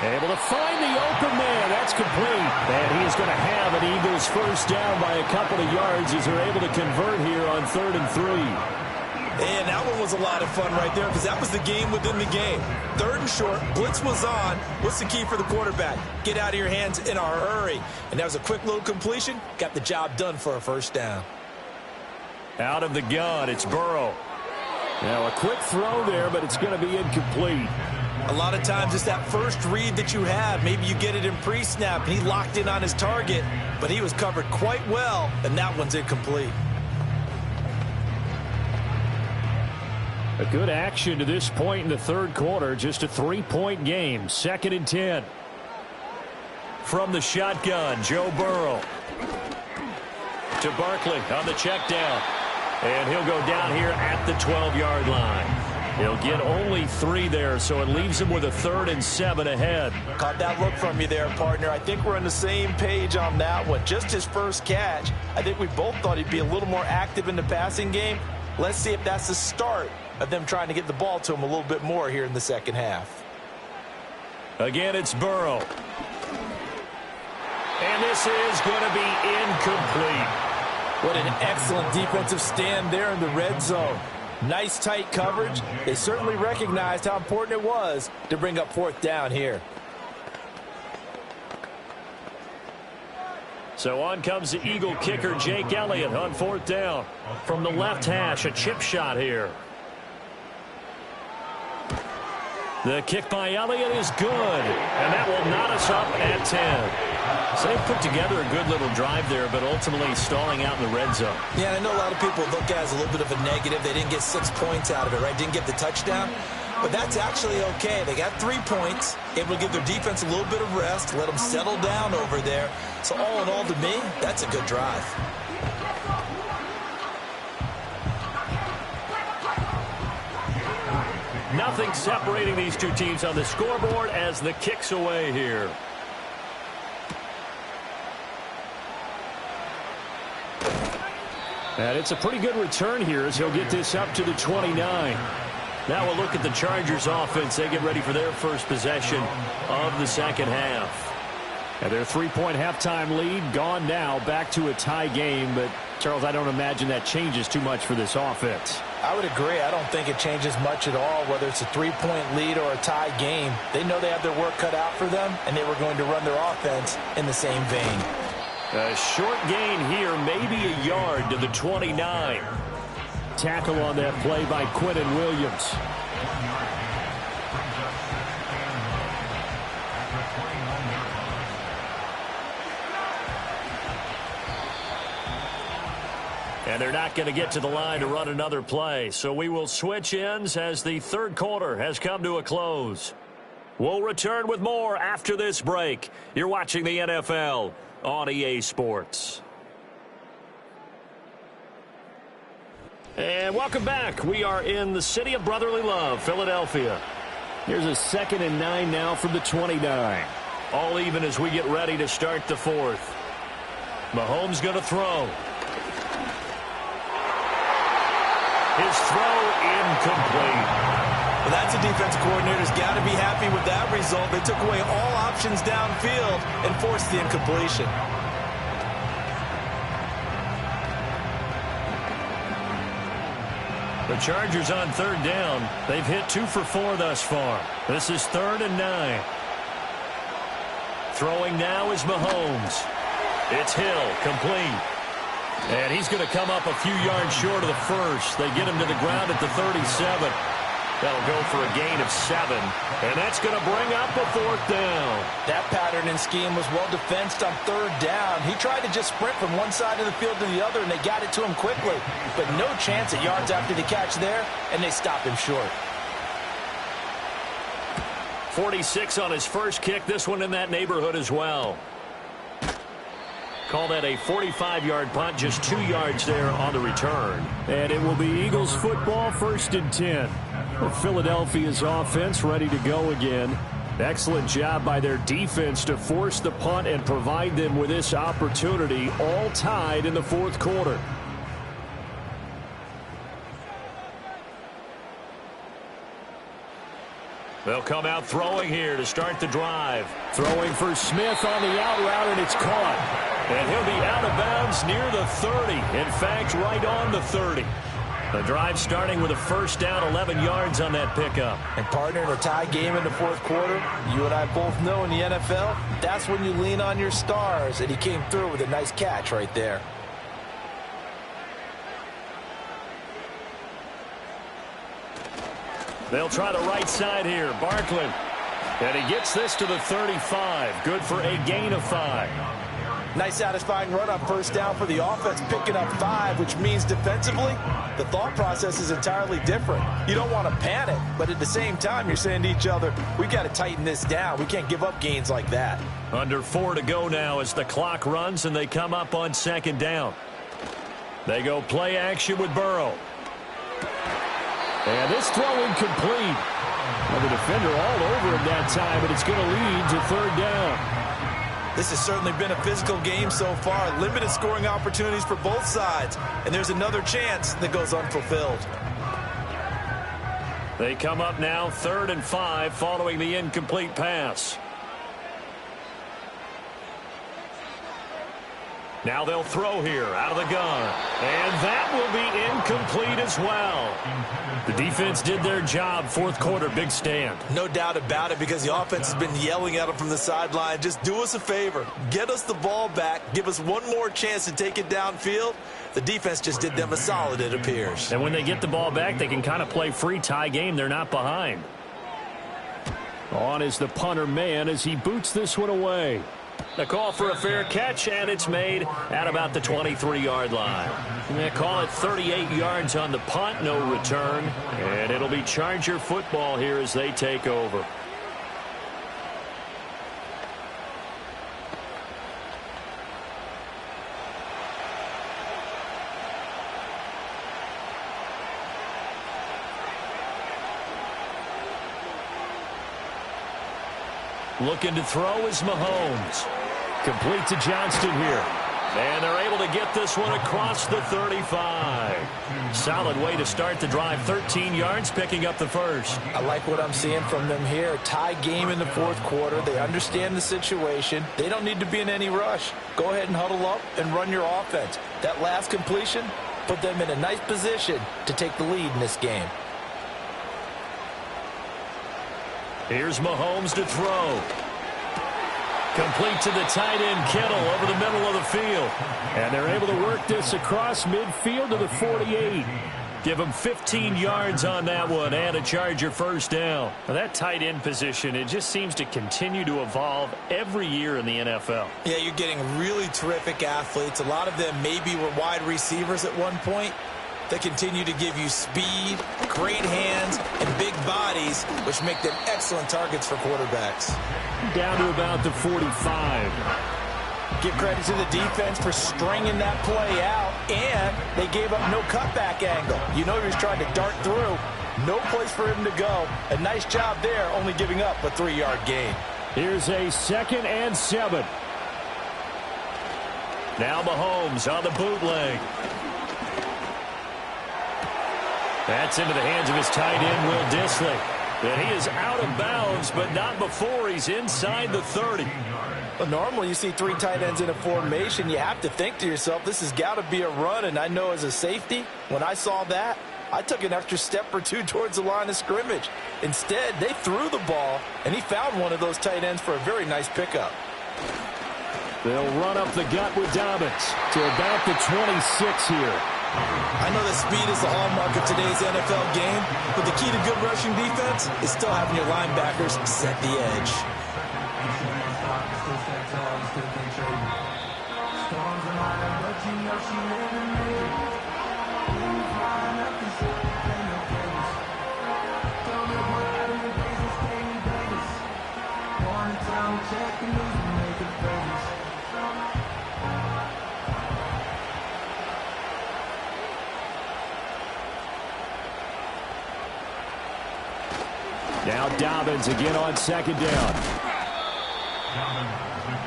Able to find the open man. That's complete. And he is going to have an Eagles first down by a couple of yards as they're able to convert here on 3rd and 3. And that one was a lot of fun right there because that was the game within the game. 3rd and short. Blitz was on. What's the key for the quarterback? Get out of your hands in a hurry. And that was a quick little completion. Got the job done for a first down. Out of the gun, it's Burrow. Now a quick throw there, but it's going to be incomplete. A lot of times it's that first read that you have. Maybe you get it in pre-snap, and he locked in on his target, but he was covered quite well, and that one's incomplete. A good action to this point in the third quarter. Just a 3-point game. 2nd and 10. From the shotgun, Joe Burrow. To Barkley on the check down. And he'll go down here at the 12-yard line. He'll get only 3 there, so it leaves him with a 3rd and 7 ahead. Caught that look from you there, partner. I think we're on the same page on that one. Just his first catch. I think we both thought he'd be a little more active in the passing game. Let's see if that's the start of them trying to get the ball to him a little bit more here in the second half. Again, it's Burrow. And this is going to be incomplete. What an excellent defensive stand there in the red zone. Nice tight coverage. They certainly recognized how important it was to bring up 4th down here. So on comes the Eagle kicker, Jake Elliott, on 4th down. From the left hash, a chip shot here. The kick by Elliott is good, and that will knot us up at 10. So they put together a good little drive there, but ultimately stalling out in the red zone. Yeah, I know a lot of people look at it as a little bit of a negative. They didn't get 6 points out of it, right? Didn't get the touchdown. But that's actually okay. They got 3 points, able to give their defense a little bit of rest, let them settle down over there. So all in all, to me, that's a good drive. Nothing separating these two teams on the scoreboard as the kick's away here. And it's a pretty good return here as he'll get this up to the 29. Now we'll look at the Chargers offense. They get ready for their first possession of the second half. And their 3-point halftime lead gone now, back to a tie game. But, Charles, I don't imagine that changes too much for this offense. I would agree. I don't think it changes much at all, whether it's a 3-point lead or a tie game. They know they have their work cut out for them, and they were going to run their offense in the same vein. A short gain here, maybe a yard to the 29. Tackle on that play by Quentin Williams. And they're not going to get to the line to run another play. So we will switch ends as the third quarter has come to a close. We'll return with more after this break. You're watching the NFL on EA Sports. And welcome back. We are in the city of brotherly love, Philadelphia. Here's a 2nd and 9 now from the 29. All even as we get ready to start the fourth. Mahomes going to throw. His throw incomplete. Well, that's a defense coordinator's got to be happy with that result. They took away all options downfield and forced the incompletion. The Chargers on 3rd down. They've hit 2 for 4 thus far. This is 3rd and 9. Throwing now is Mahomes. It's Hill, complete. And he's going to come up a few yards short of the first. They get him to the ground at the 37. That'll go for a gain of 7. And that's going to bring up a 4th down. That pattern and scheme was well defensed on 3rd down. He tried to just sprint from one side of the field to the other, and they got it to him quickly. But no chance at yards after the catch there, and they stopped him short. 46 on his first kick. This one in that neighborhood as well. Call that a 45-yard punt, just 2 yards there on the return. And it will be Eagles football, 1st and 10. Philadelphia's offense ready to go again. Excellent job by their defense to force the punt and provide them with this opportunity, all tied in the 4th quarter. They'll come out throwing here to start the drive. Throwing for Smith on the out route, and it's caught. And he'll be out of bounds near the 30. In fact, right on the 30. The drive starting with a 1st down, 11 yards on that pickup. And partner, in a tie game in the 4th quarter, you and I both know in the NFL, that's when you lean on your stars. And he came through with a nice catch right there. They'll try the right side here. Barkley. And he gets this to the 35. Good for a gain of 5. Nice satisfying run on first down for the offense, picking up 5, which means defensively, the thought process is entirely different. You don't want to panic, but at the same time, you're saying to each other, we got to tighten this down. We can't give up gains like that. Under 4 to go now as the clock runs and they come up on second down. They go play action with Burrow. And this throw incomplete. Well, the defender all over him that time, but it's going to lead to third down. This has certainly been a physical game so far. Limited scoring opportunities for both sides. And there's another chance that goes unfulfilled. They come up now 3rd and 5 following the incomplete pass. Now they'll throw here out of the gun. And that will be incomplete as well. The defense did their job. Fourth quarter, big stand. No doubt about it, because the offense has been yelling at them from the sideline. Just do us a favor. Get us the ball back. Give us one more chance to take it downfield. The defense just did them a solid, it appears. And when they get the ball back, they can kind of play free tie game. They're not behind. On is the punter man as he boots this one away. The call for a fair catch, and it's made at about the 23-yard line. They call it 38 yards on the punt, no return. And it'll be Charger football here as they take over. Looking to throw is Mahomes. Complete to Johnston here. And they're able to get this one across the 35. Solid way to start the drive. 13 yards, picking up the first. I like what I'm seeing from them here. Tie game in the fourth quarter. They understand the situation. They don't need to be in any rush. Go ahead and huddle up and run your offense. That last completion put them in a nice position to take the lead in this game. Here's Mahomes to throw. Complete to the tight end, Kittle, over the middle of the field. And they're able to work this across midfield to the 48. Give him 15 yards on that one and a Charger first down. Now that tight end position, it just seems to continue to evolve every year in the NFL. Yeah, you're getting really terrific athletes. A lot of them maybe were wide receivers at one point. They continue to give you speed, great hands, and big bodies, which make them excellent targets for quarterbacks. Down to about the 45. Give credit to the defense for stringing that play out, and they gave up no cutback angle. You know he was trying to dart through. No place for him to go. A nice job there, only giving up a 3-yard gain. Here's a 2nd and 7. Now Mahomes on the bootleg. That's into the hands of his tight end, Will Dissly. And he is out of bounds, but not before he's inside the 30. Well, normally you see 3 tight ends in a formation. You have to think to yourself, this has got to be a run. And I know as a safety, when I saw that, I took an extra step or 2 towards the line of scrimmage. Instead, they threw the ball, and he found one of those tight ends for a very nice pickup. They'll run up the gut with Dobbins to about the 26 here. I know that speed is the hallmark of today's NFL game, but the key to good rushing defense is still having your linebackers set the edge. Now Dobbins again on 2nd down.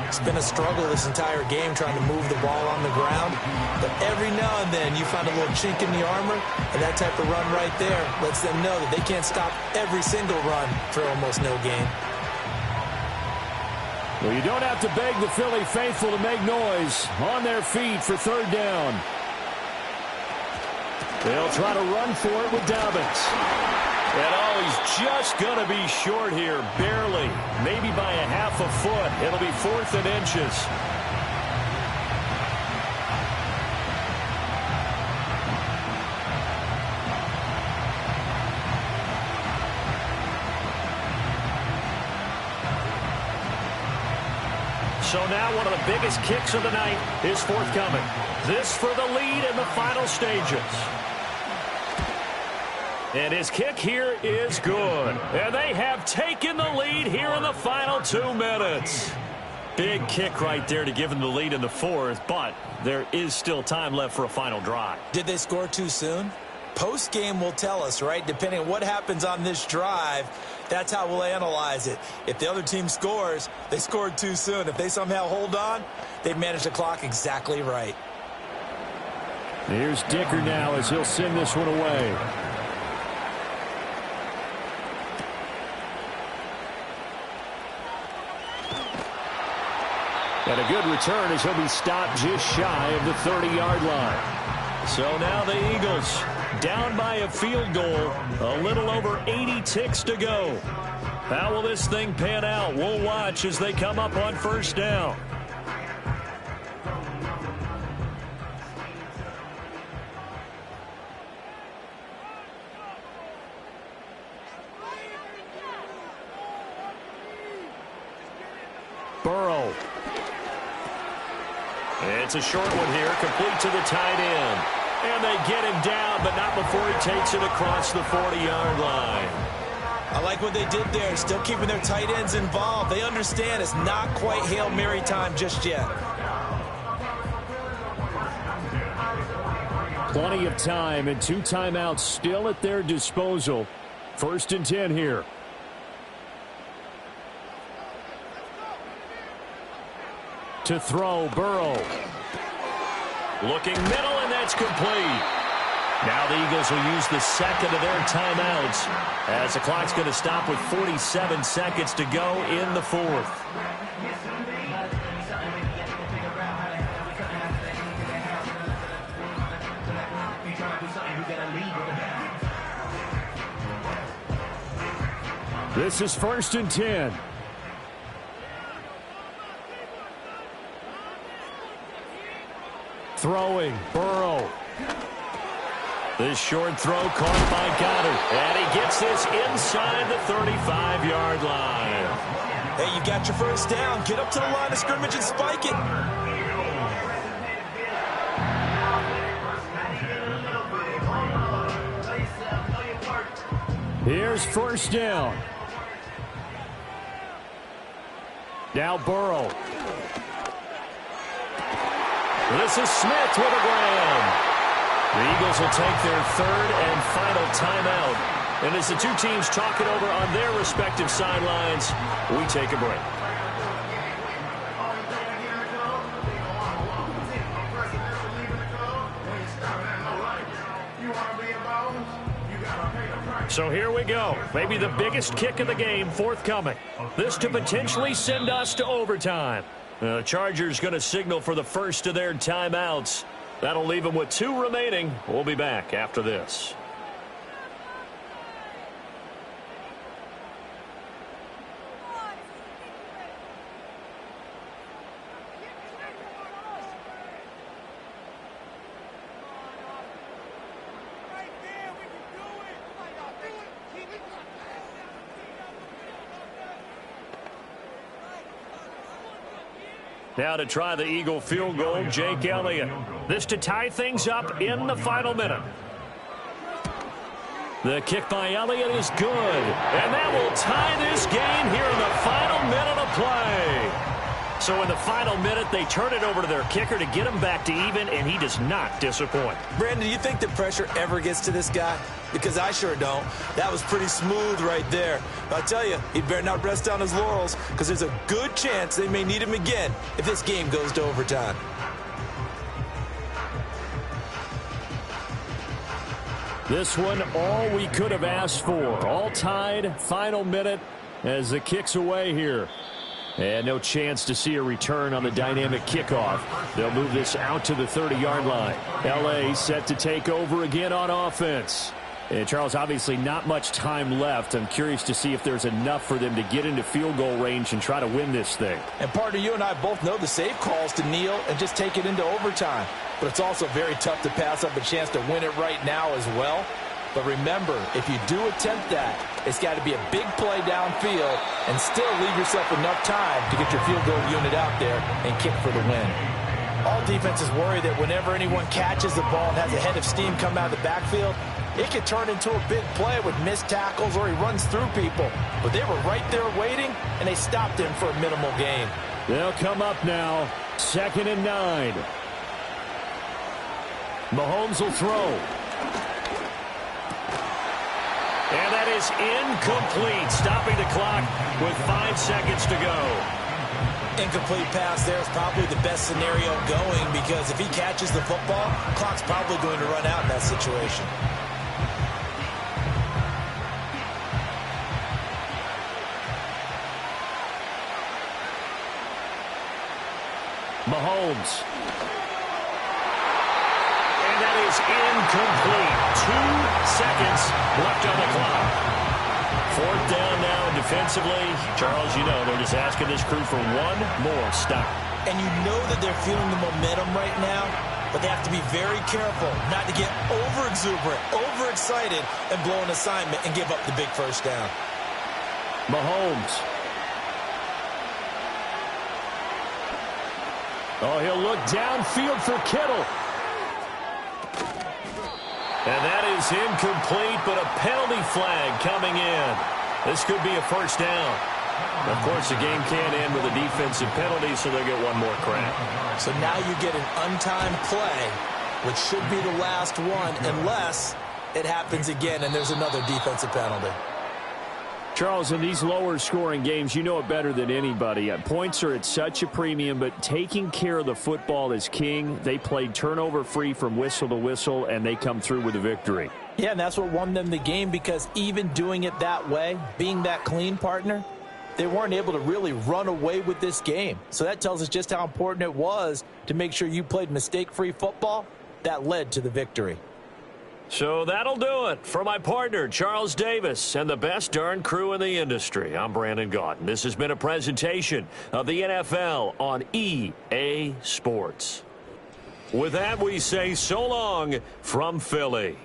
It's been a struggle this entire game trying to move the ball on the ground. But every now and then you find a little chink in the armor, and that type of run right there lets them know that they can't stop every single run for almost no gain. Well, you don't have to beg the Philly faithful to make noise. On their feet for 3rd down. They'll try to run for it with Dobbins. And oh, he's just going to be short here, barely, maybe by a half a foot. It'll be 4th and inches. So now one of the biggest kicks of the night is forthcoming. This for the lead in the final stages. And his kick here is good. And they have taken the lead here in the final 2 minutes. Big kick right there to give them the lead in the fourth, but there is still time left for a final drive. Did they score too soon? Post-game will tell us, right? Depending on what happens on this drive, that's how we'll analyze it. If the other team scores, they scored too soon. If they somehow hold on, they've managed the clock exactly right. Here's Dicker now as he'll send this one away. And a good return as he'll be stopped just shy of the 30-yard line. So now the Eagles down by a field goal, a little over 80 ticks to go. How will this thing pan out? We'll watch as they come up on first down. Burrow. It's a short one here, complete to the tight end. And they get him down, but not before he takes it across the 40-yard line. I like what they did there, still keeping their tight ends involved. They understand it's not quite Hail Mary time just yet. Plenty of time and 2 timeouts still at their disposal. 1st and 10 here. To throw, Burrow. Looking middle, and that's complete. Now the Eagles will use the second of their timeouts as the clock's going to stop with 47 seconds to go in the fourth. This is 1st and 10. Throwing, Burrow. This short throw caught by Goddard. And he gets this inside the 35-yard line. Hey, you got your first down. Get up to the line of scrimmage and spike it. Here's 1st down. Now Burrow. This is Smith with a grab. The Eagles will take their 3rd and final timeout. And as the two teams talk it over on their respective sidelines, we take a break. So here we go. Maybe the biggest kick of the game forthcoming. This to potentially send us to overtime. The Chargers going to signal for the first of their timeouts. That'll leave them with 2 remaining. We'll be back after this. Now to try the Eagle field goal, Jake Elliott. This to tie things up in the final minute. The kick by Elliott is good. And that will tie this game here in the final minute of play. So in the final minute, they turn it over to their kicker to get him back to even, and he does not disappoint. Brandon, do you think the pressure ever gets to this guy? Because I sure don't. That was pretty smooth right there. But I tell you, he better not rest on his laurels, because there's a good chance they may need him again if this game goes to overtime. This one, all we could have asked for. All tied, final minute as the kick's away here. And no chance to see a return on the dynamic kickoff. They'll move this out to the 30-yard line. L.A. set to take over again on offense. And Charles, obviously not much time left. I'm curious to see if there's enough for them to get into field goal range and try to win this thing. And partner, you and I both know the safe calls to kneel and just take it into overtime. But it's also very tough to pass up a chance to win it right now as well. But remember, if you do attempt that, it's got to be a big play downfield and still leave yourself enough time to get your field goal unit out there and kick for the win. All defenses worry that whenever anyone catches the ball and has a head of steam come out of the backfield, it could turn into a big play with missed tackles or he runs through people. But they were right there waiting, and they stopped him for a minimal gain. They'll come up now, 2nd and 9. Mahomes will throw. And that is incomplete, stopping the clock with 5 seconds to go. Incomplete pass there is probably the best scenario going because if he catches the football, clock's probably going to run out in that situation. Mahomes. And that is incomplete. 2 seconds left on the clock. 4th down now defensively. Charles, you know, they're just asking this crew for one more stop. And you know that they're feeling the momentum right now, but they have to be very careful not to get over-exuberant, over-excited, and blow an assignment and give up the big first down. Mahomes. Oh, he'll look downfield for Kittle. And that is incomplete, but a penalty flag coming in. This could be a first down. Of course, the game can't end with a defensive penalty, so they'll get one more crack. So now you get an untimed play, which should be the last one, unless it happens again and there's another defensive penalty. Charles, in these lower-scoring games, you know it better than anybody. Points are at such a premium, but taking care of the football is king. They played turnover-free from whistle to whistle, and they come through with a victory. Yeah, and that's what won them the game because even doing it that way, being that clean partner, they weren't able to really run away with this game. So that tells us just how important it was to make sure you played mistake-free football. That led to the victory. So that'll do it for my partner, Charles Davis, and the best darn crew in the industry. I'm Brandon Gaudin. This has been a presentation of the NFL on EA Sports. With that, we say so long from Philly.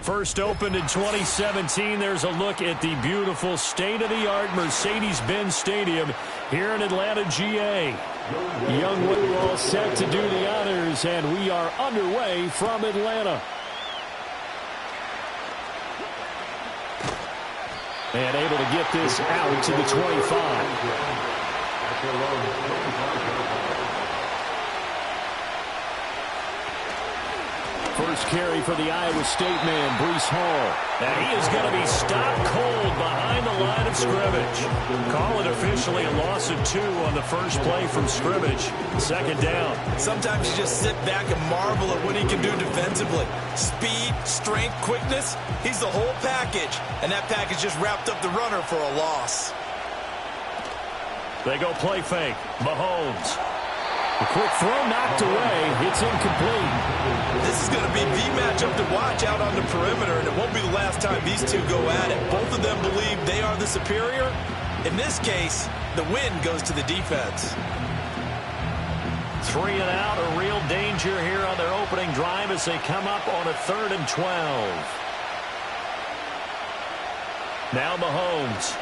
First opened in 2017. There's a look at the beautiful state-of-the-art Mercedes-Benz Stadium here in Atlanta, GA. Young Wood all set to do the honors, and we are underway from Atlanta. And able to get this out to the 25. First carry for the Iowa State man, Breece Hall. And he is going to be stopped cold behind the line of scrimmage. Call it officially a loss of 2 on the first play from scrimmage. Second down. Sometimes you just sit back and marvel at what he can do defensively. Speed, strength, quickness, he's the whole package. And that package just wrapped up the runner for a loss. They go play fake. Mahomes A quick throw knocked away. It's incomplete. This is going to be the matchup to watch out on the perimeter, and it won't be the last time these two go at it. Both of them believe they are the superior. In this case, the win goes to the defense. 3 and out, a real danger here on their opening drive as they come up on a 3rd and 12. Now Mahomes.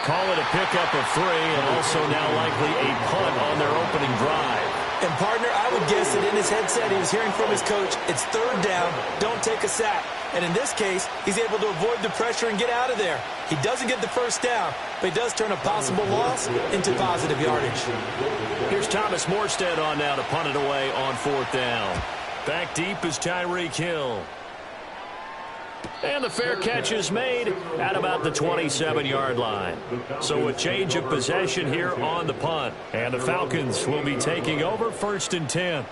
Call it a pickup of 3, and also now likely a punt on their opening drive. And, partner, I would guess that in his headset he was hearing from his coach, it's 3rd down, don't take a sack. And in this case, he's able to avoid the pressure and get out of there. He doesn't get the first down, but he does turn a possible loss into positive yardage. Here's Thomas Morstead on now to punt it away on 4th down. Back deep is Tyreek Hill. And the fair catch is made at about the 27-yard line. So a change of possession here on the punt. And the Falcons will be taking over 1st and 10.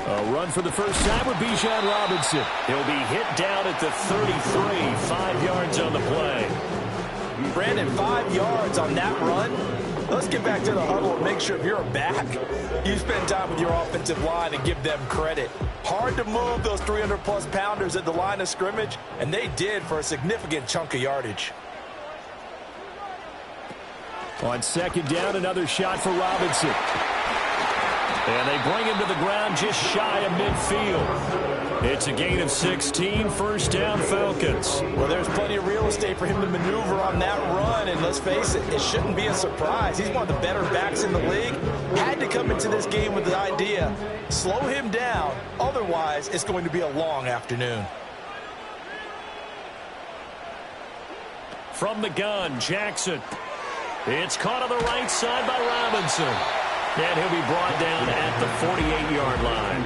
A run for the first time with Bijan Robinson. He'll be hit down at the 33, 5 yards on the play. Brandon, 5 yards on that run. Let's get back to the huddle and make sure if you're a back, you spend time with your offensive line and give them credit. Hard to move those 300-plus pounders at the line of scrimmage, and they did for a significant chunk of yardage. On 2nd down, another shot for Robinson. And they bring him to the ground just shy of midfield. It's a gain of 16, 1st down Falcons. Well, there's plenty of real estate for him to maneuver on that run, and let's face it, it shouldn't be a surprise. He's one of the better backs in the league. Had to come into this game with the idea, slow him down, otherwise it's going to be a long afternoon. From the gun, Jackson. It's caught on the right side by Robinson. And he'll be brought down at the 48-yard line.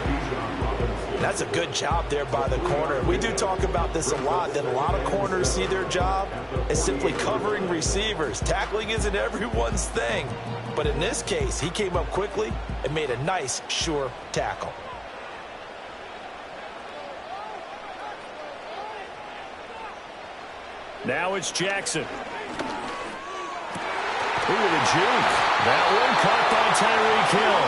That's a good job there by the corner. We do talk about this a lot, that a lot of corners see their job as simply covering receivers. Tackling isn't everyone's thing. But in this case, he came up quickly and made a nice, sure tackle. Now it's Jackson. Ooh, the juke. That one caught by Tyreek Hill.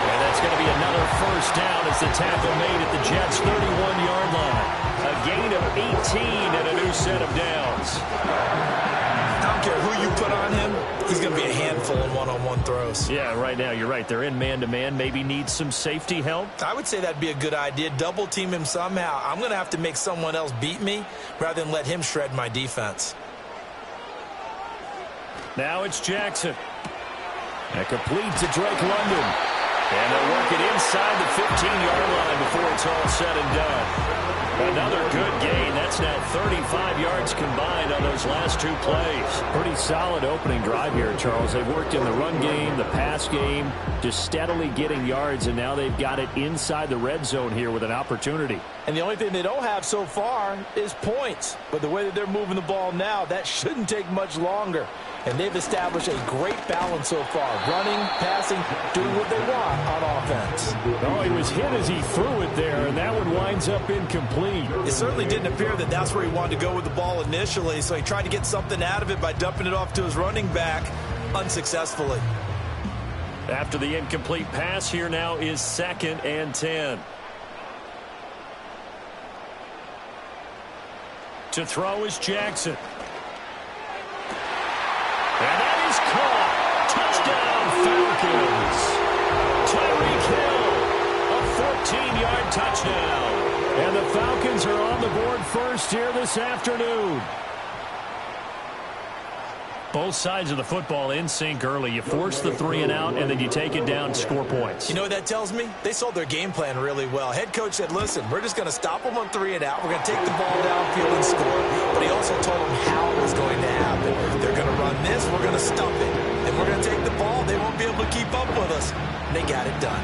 And that's going to be another 1st down as the tackle made at the Jets' 31-yard line. A gain of 18 and a new set of downs. I don't care who you put on him, he's going to be a handful in one-on-one throws. Yeah, right now, you're right. They're in man-to-man. Maybe needs some safety help. I would say that'd be a good idea. Double team him somehow. I'm going to have to make someone else beat me rather than let him shred my defense. Now it's Jackson. And complete to Drake London. And they'll work it inside the 15-yard line before it's all said and done. Another good gain. That's now 35 yards combined on those last 2 plays. Pretty solid opening drive here, Charles. They've worked in the run game, the pass game, just steadily getting yards, and now they've got it inside the red zone here with an opportunity. And the only thing they don't have so far is points. But the way that they're moving the ball now, that shouldn't take much longer. And they've established a great balance so far. Running, passing, doing what they want on offense. Oh, he was hit as he threw it there, and that one winds up incomplete. It certainly didn't appear that that's where he wanted to go with the ball initially, so he tried to get something out of it by dumping it off to his running back unsuccessfully. After the incomplete pass, here now is 2nd and 10. To throw is Jackson. And that is caught. Touchdown, Falcons. Tyreek Hill, a 14-yard touchdown. And the Falcons are on the board first here this afternoon. Both sides of the football in sync early. You force the 3 and out, and then you take it down, score points. You know what that tells me? They sold their game plan really well. Head coach said, listen, we're just going to stop them on 3 and out. We're going to take the ball downfield and score. But he also told them how it was going to happen. They're going to run this. We're going to stop it. And we're going to take the ball. They won't be able to keep up with us. And they got it done.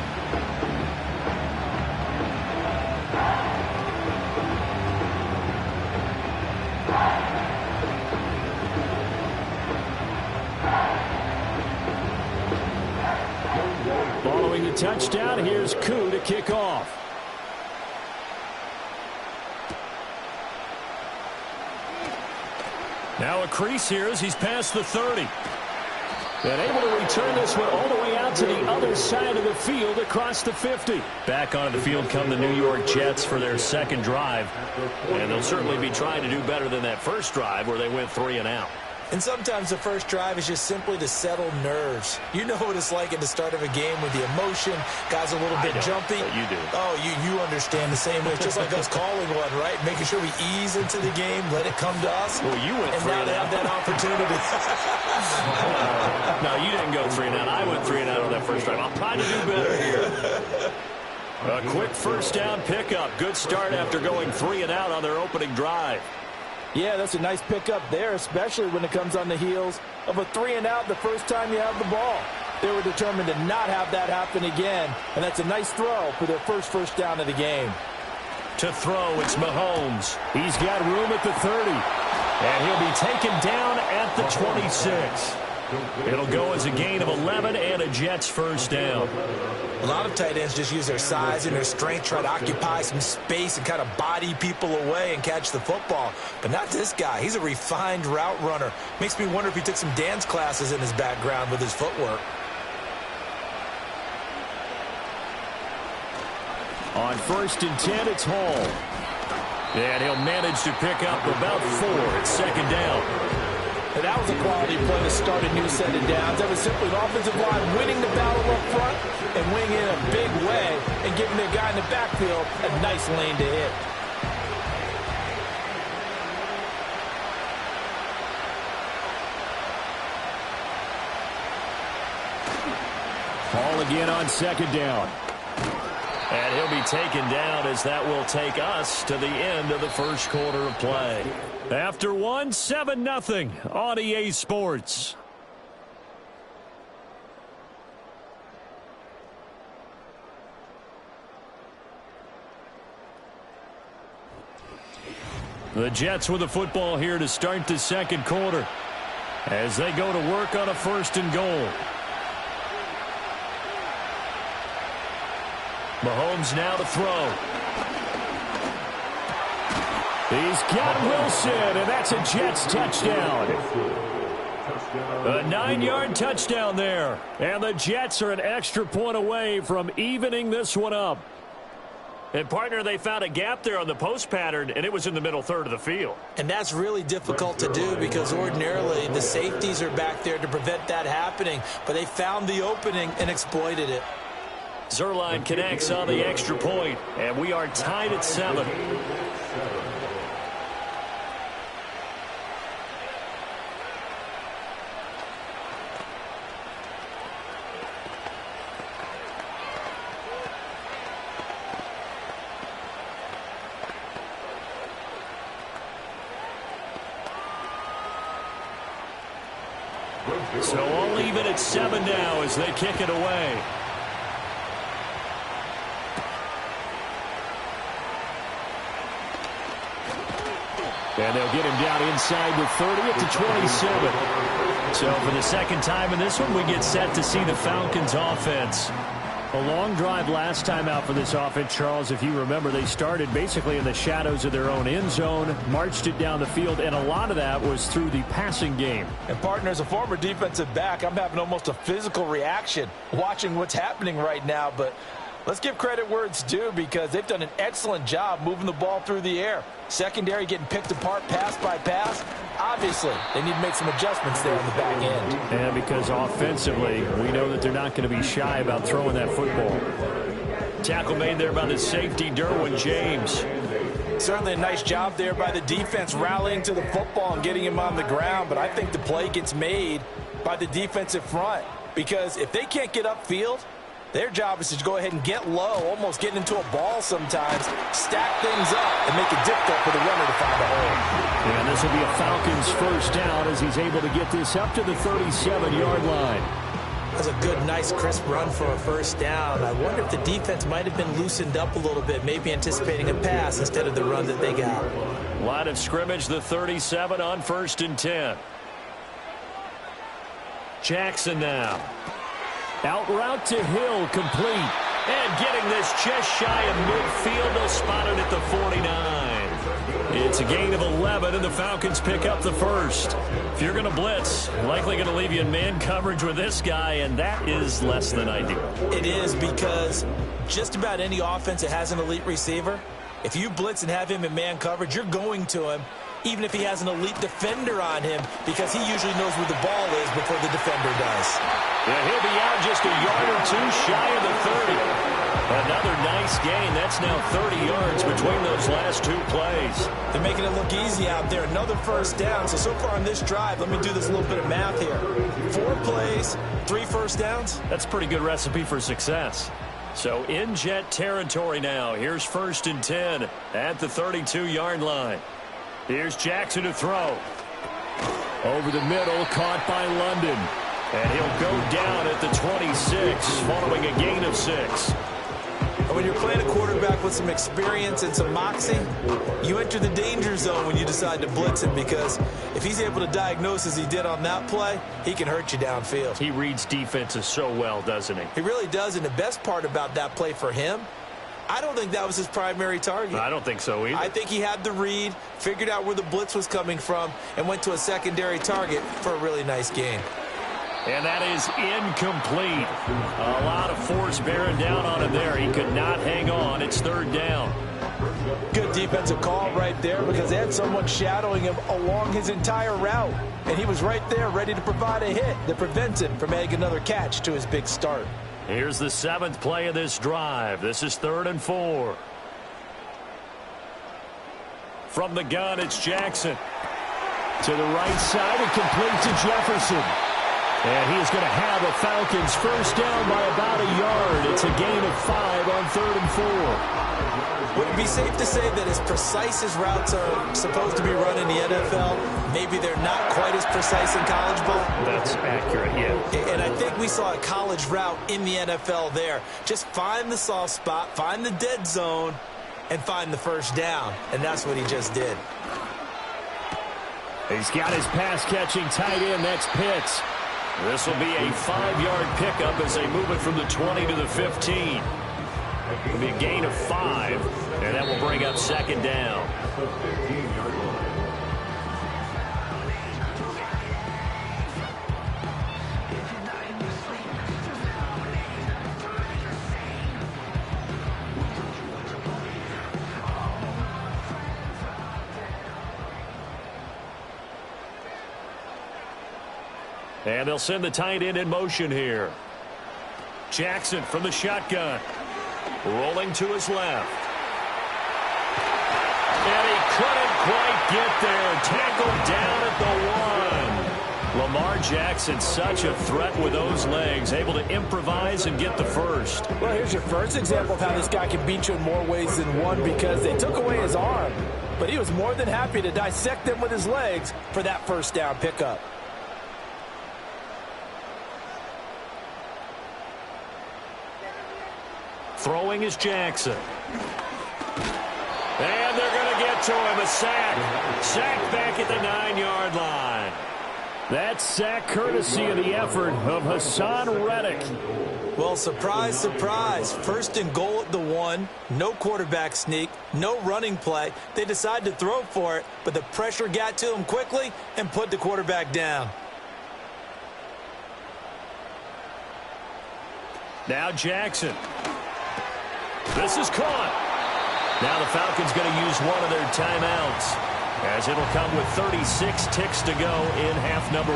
Following the touchdown, here's Koo to kick off. Now a crease here as he's past the 30. And able to return this one all the way out to the other side of the field across the 50. Back onto the field come the New York Jets for their second drive. And they'll certainly be trying to do better than that first drive where they went 3 and out. And sometimes the first drive is just simply to settle nerves. You know what it's like at the start of a game with the emotion. Guys a little bit jumpy. You do. Oh, you understand the same way. It's just like us calling one, right? Making sure we ease into the game, let it come to us. Well, you went 3 and now they have that opportunity. No, you didn't go 3 and out. I went 3 and out on that first drive. I'll try to do better here. A quick first down pickup. Good start after going 3 and out on their opening drive. Yeah, that's a nice pickup there, especially when it comes on the heels of a 3 and out the first time you have the ball. They were determined to not have that happen again, and that's a nice throw for their first down of the game. To throw, it's Mahomes. He's got room at the 30, and he'll be taken down at the 26. It'll go as a gain of 11 and a Jets first down. A lot of tight ends just use their size and their strength, try to occupy some space and kind of body people away and catch the football. But not this guy. He's a refined route runner. Makes me wonder if he took some dance classes in his background with his footwork. On 1st and 10, it's Hall. And he'll manage to pick up about 4 at second down. And that was a quality play to start a new set of downs. That was simply an offensive line winning the battle up front and winning in a big way and giving their guy in the backfield a nice lane to hit. Hall again on second down. And he'll be taken down as that will take us to the end of the first quarter of play. After 1, 7-0 on EA Sports. The Jets with the football here to start the second quarter as they go to work on a 1st and goal. Mahomes now to throw. He's got Wilson, and that's a Jets touchdown. A 9-yard touchdown there. And the Jets are an extra point away from evening this one up. And, partner, they found a gap there on the post pattern, and it was in the middle third of the field. And that's really difficult to do because ordinarily the safeties are back there to prevent that happening. But they found the opening and exploited it. Zerline connects on the extra point, and we are tied at 7. So all even at 7 now as they kick it away. And they'll get him down inside the 30 at the 27. So for the second time in this one, we get set to see the Falcons offense. A long drive last time out for this offense, Charles. If you remember, they started basically in the shadows of their own end zone, marched it down the field, and a lot of that was through the passing game. And, partner, as a former defensive back, I'm having almost a physical reaction watching what's happening right now. But let's give credit where it's due because they've done an excellent job moving the ball through the air. Secondary getting picked apart pass by pass. Obviously, they need to make some adjustments there on the back end. And because offensively, we know that they're not going to be shy about throwing that football. Tackle made there by the safety, Derwin James. Certainly a nice job there by the defense rallying to the football and getting him on the ground. But I think the play gets made by the defensive front because if they can't get upfield, their job is to go ahead and get low, almost get into a ball sometimes, stack things up, and make it difficult for the runner to find a hole. And this will be a Falcons first down as he's able to get this up to the 37-yard line. That's a good, nice, crisp run for a first down. I wonder if the defense might have been loosened up a little bit, maybe anticipating a pass instead of the run that they got. Line of scrimmage, the 37 on 1st and 10. Jackson now. Out route to Hill, complete. And getting this just shy of midfield, they'll spot it at the 49. It's a gain of 11, and the Falcons pick up the first. If you're going to blitz, likely going to leave you in man coverage with this guy, and that is less than ideal. It is, because just about any offense that has an elite receiver, if you blitz and have him in man coverage, you're going to him, even if he has an elite defender on him, because he usually knows where the ball is before the defender does. Yeah, he'll be out just a yard or two shy of the 30. Another nice gain. That's now 30 yards between those last two plays. They're making it look easy out there. Another first down. So far on this drive, let me do this little bit of math here. 4 plays, 3 first downs. That's a pretty good recipe for success. So in Jet territory now. Here's 1st and 10 at the 32-yard line. Here's Jackson to throw. Over the middle, caught by London. And he'll go down at the 26, following a gain of 6. When you're playing a quarterback with some experience and some moxie, you enter the danger zone when you decide to blitz him, because if he's able to diagnose as he did on that play, he can hurt you downfield. He reads defenses so well, doesn't he? He really does, and the best part about that play for him, I don't think that was his primary target. I don't think so either. I think he had the read, figured out where the blitz was coming from, and went to a secondary target for a really nice gain. And that is incomplete. A lot of force bearing down on him there. He could not hang on. It's 3rd down. Good defensive call right there, because they had someone shadowing him along his entire route. And he was right there ready to provide a hit that prevents him from adding another catch to his big start. Here's the 7th play of this drive. This is 3rd and 4. From the gun, it's Jackson. To the right side and complete to Jefferson. And he is going to have a Falcons first down by about a yard. It's a gain of 5 on 3rd and 4. Would it be safe to say that as precise as routes are supposed to be run in the NFL, maybe they're not quite as precise in college ball? That's accurate, yeah. And I think we saw a college route in the NFL there. Just find the soft spot, find the dead zone, and find the first down. And that's what he just did. He's got his pass-catching tight end. That's Pitts. This will be a 5-yard pickup as they move it from the 20 to the 15. It'll be a gain of 5, and that will bring up 2nd down. And they'll send the tight end in motion here. Jackson from the shotgun. Rolling to his left. And he couldn't quite get there. Tackled down at the 1. Lamar Jackson, such a threat with those legs. Able to improvise and get the first. Well, here's your first example of how this guy can beat you in more ways than one, because they took away his arm. But he was more than happy to dissect them with his legs for that first down pickup. Throwing is Jackson. And they're going to get to him. A sack. Sacked back at the 9-yard line. That sack courtesy of the effort of Hassan Reddick. Well, surprise, surprise. 1st and goal at the 1. No quarterback sneak. No running play. They decided to throw for it, but the pressure got to him quickly and put the quarterback down. Now Jackson. This is caught. Now the Falcons going to use one of their timeouts, as it'll come with 36 ticks to go in half number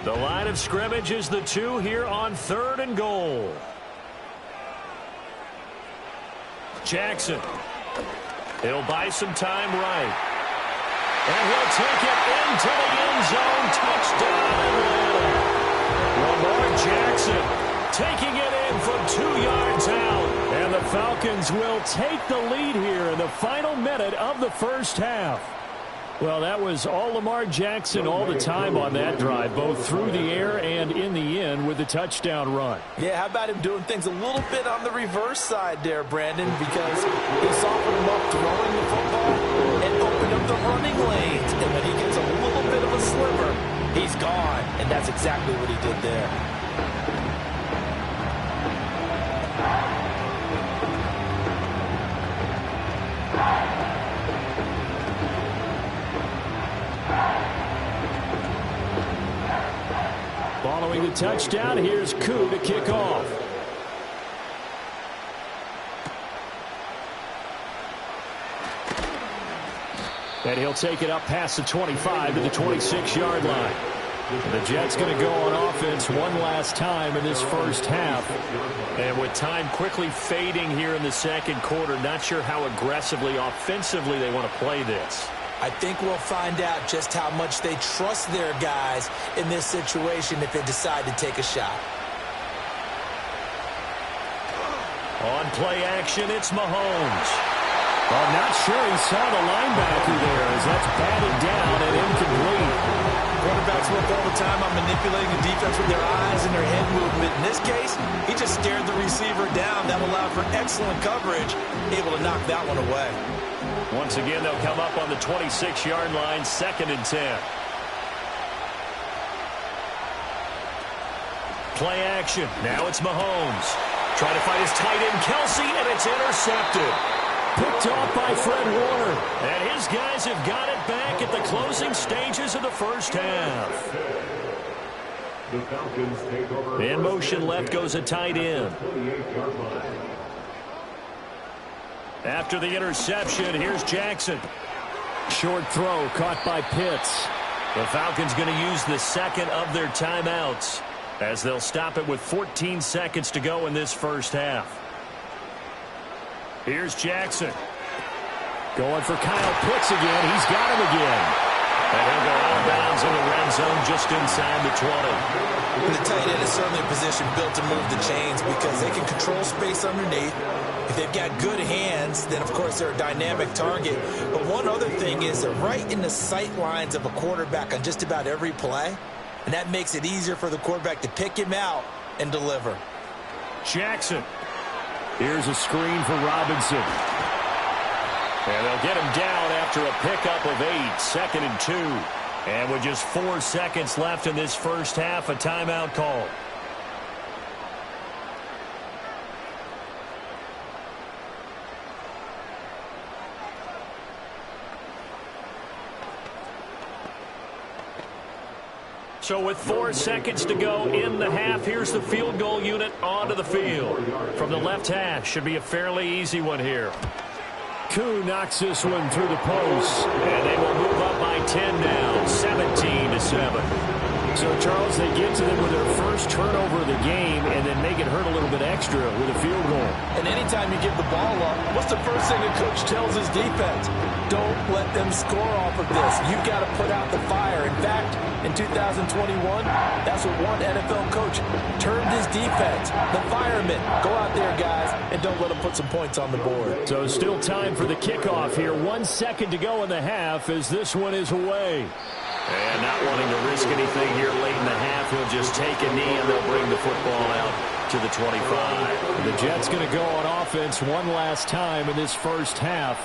1. The line of scrimmage is the 2 here on 3rd and goal. Jackson. He'll buy some time right. And he'll take it into the end zone. Touchdown, Atlanta. Lamar Jackson taking it in from 2 yards out. And the Falcons will take the lead here in the final minute of the first half. Well, that was all Lamar Jackson all the time on that drive, both through the air and in the end with the touchdown run. Yeah, how about him doing things a little bit on the reverse side there, Brandon, because he softened him up throwing the football and opened up the running lanes. And when he gets a little bit of a sliver, he's gone. And that's exactly what he did there. Following the touchdown, here's Koo to kick off. And he'll take it up past the 25 to the 26-yard line. The Jets going to go on offense one last time in this first half. And with time quickly fading here in the second quarter, not sure how aggressively, offensively they want to play this. I think we'll find out just how much they trust their guys in this situation if they decide to take a shot. On play action, it's Mahomes. I'm not sure he saw the linebacker there as that's batted down and incomplete. Quarterbacks work all the time on manipulating the defense with their eyes and their head movement. In this case, he just stared the receiver down. That allowed for excellent coverage, able to knock that one away. Once again, they'll come up on the 26-yard line, 2nd and 10. Play action. Now it's Mahomes. Trying to find his tight end, Kelsey, and it's intercepted. Picked off by Fred Warner. And his guys have got it back at the closing stages of the first half. In motion left goes a tight end. After the interception, here's Jackson. Short throw caught by Pitts. The Falcons going to use the second of their timeouts as they'll stop it with 14 seconds to go in this first half. Here's Jackson. Going for Kyle Pitts again. He's got him again. And he'll go out of bounds in the red zone just inside the 20. And the tight end is certainly a position built to move the chains because they can control space underneath. If they've got good hands, then, of course, they're a dynamic target. But one other thing is they're right in the sight lines of a quarterback on just about every play. And that makes it easier for the quarterback to pick him out and deliver. Jackson. Here's a screen for Robinson. And they'll get him down after a pickup of 8, 2nd and 2. And with just 4 seconds left in this first half, a timeout call. So with 4 seconds to go in the half, here's the field goal unit onto the field. From the left hash, should be a fairly easy one here. Koo knocks this one through the post. And they will move up by 10 now, 17-7. So, Charles, they get to them with their first turnover of the game and then make it hurt a little bit extra with a field goal. And anytime you give the ball up, what's the first thing a coach tells his defense? Don't let them score off of this. You've got to put out the fire. In fact, in 2021, that's what one NFL coach termed his defense. The firemen. Go out there, guys, and don't let them put some points on the board. So still time for the kickoff here. 1 second to go in the half as this one is away. And not wanting to risk anything here late in the half, he'll just take a knee and they'll bring the football out to the 25. The Jets going to go on offense one last time in this first half.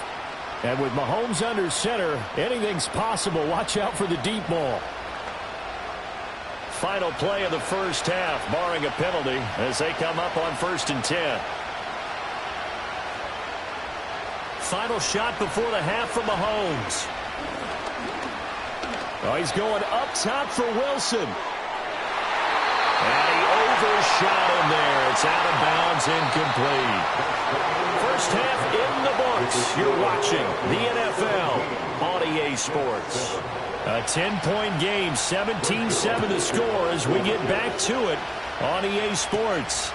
And with Mahomes under center, anything's possible. Watch out for the deep ball. Final play of the first half, barring a penalty, as they come up on 1st and 10. Final shot before the half from Mahomes. Oh, he's going up top for Wilson. And he overshot him there. It's out of bounds, incomplete. First half in the books. You're watching the NFL on EA Sports. A 10-point game, 17-7 the score as we get back to it on EA Sports.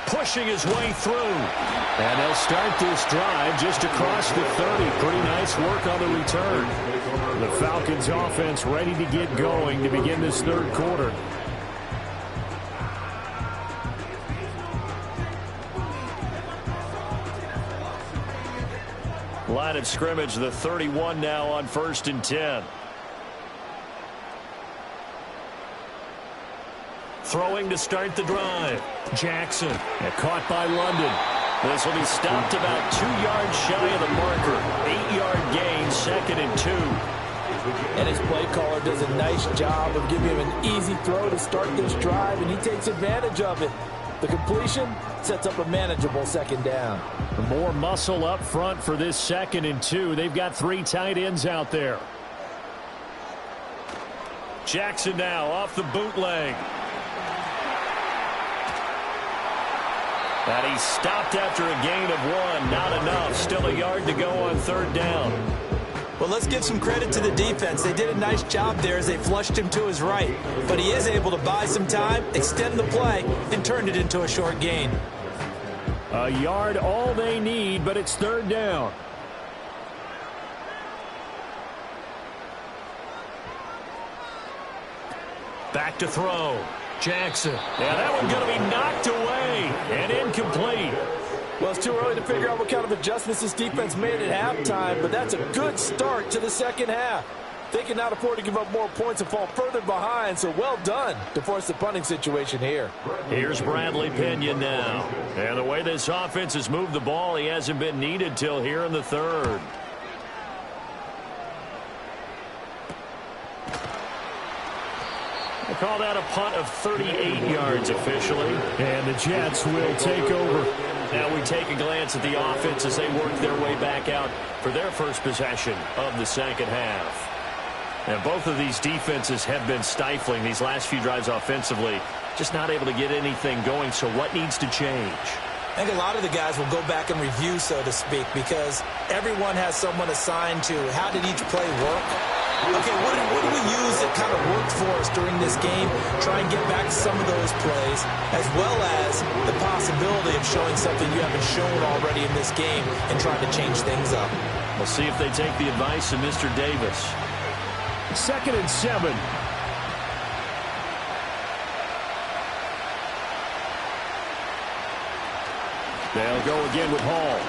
Pushing his way through. And they'll start this drive just across the 30. Pretty nice work on the return. The Falcons offense ready to get going to begin this third quarter. Line of scrimmage, the 31 now on 1st and 10. Throwing to start the drive. Jackson. And caught by London. This will be stopped about 2 yards shy of the marker. 8-yard gain, 2nd and 2. And his play caller does a nice job of giving him an easy throw to start this drive, and he takes advantage of it. The completion sets up a manageable 2nd down. More muscle up front for this 2nd and 2. They've got 3 tight ends out there. Jackson now off the bootleg. And he's stopped after a gain of 1. Not enough. Still a yard to go on 3rd down. Well, let's give some credit to the defense. They did a nice job there as they flushed him to his right. But he is able to buy some time, extend the play, and turn it into a short gain. A yard all they need, but it's 3rd down. Back to throw. Jackson. Yeah, that one's going to be knocked away and incomplete. Well, it's too early to figure out what kind of adjustments this defense made at halftime, but that's a good start to the 2nd half. They can not afford to give up more points and fall further behind, so well done to force the punting situation here. Here's Bradley Pinion now. And the way this offense has moved the ball, he hasn't been needed till here in the 3rd. They call that a punt of 38 yards officially. And the Jets will take over. Now we take a glance at the offense as they work their way back out for their first possession of the 2nd half. And both of these defenses have been stifling these last few drives offensively. Just not able to get anything going, so what needs to change? I think a lot of the guys will go back and review, so to speak, because everyone has someone assigned to how did each play work. Okay, what do we use that kind of worked for us during this game? Try and get back to some of those plays, as well as the possibility of showing something you haven't shown already in this game and trying to change things up. We'll see if they take the advice of Mr. Davis. 2nd and 7. They'll go again with Hall.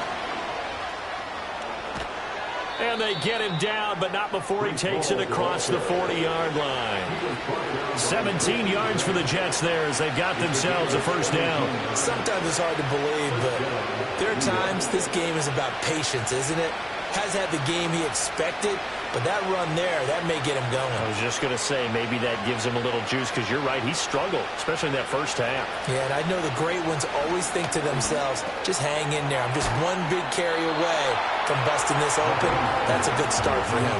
And they get him down, but not before he takes it across the 40-yard line. 17 yards for the Jets there as they've got themselves a 1st down. Sometimes it's hard to believe, but there are times this game is about patience, isn't it? Has had the game he expected, but that run there, that may get him going. I was just going to say, maybe that gives him a little juice, because you're right, he struggled, especially in that 1st half. Yeah, and I know the great ones always think to themselves, just hang in there. I'm just one big carry away from busting this open. That's a good start for him.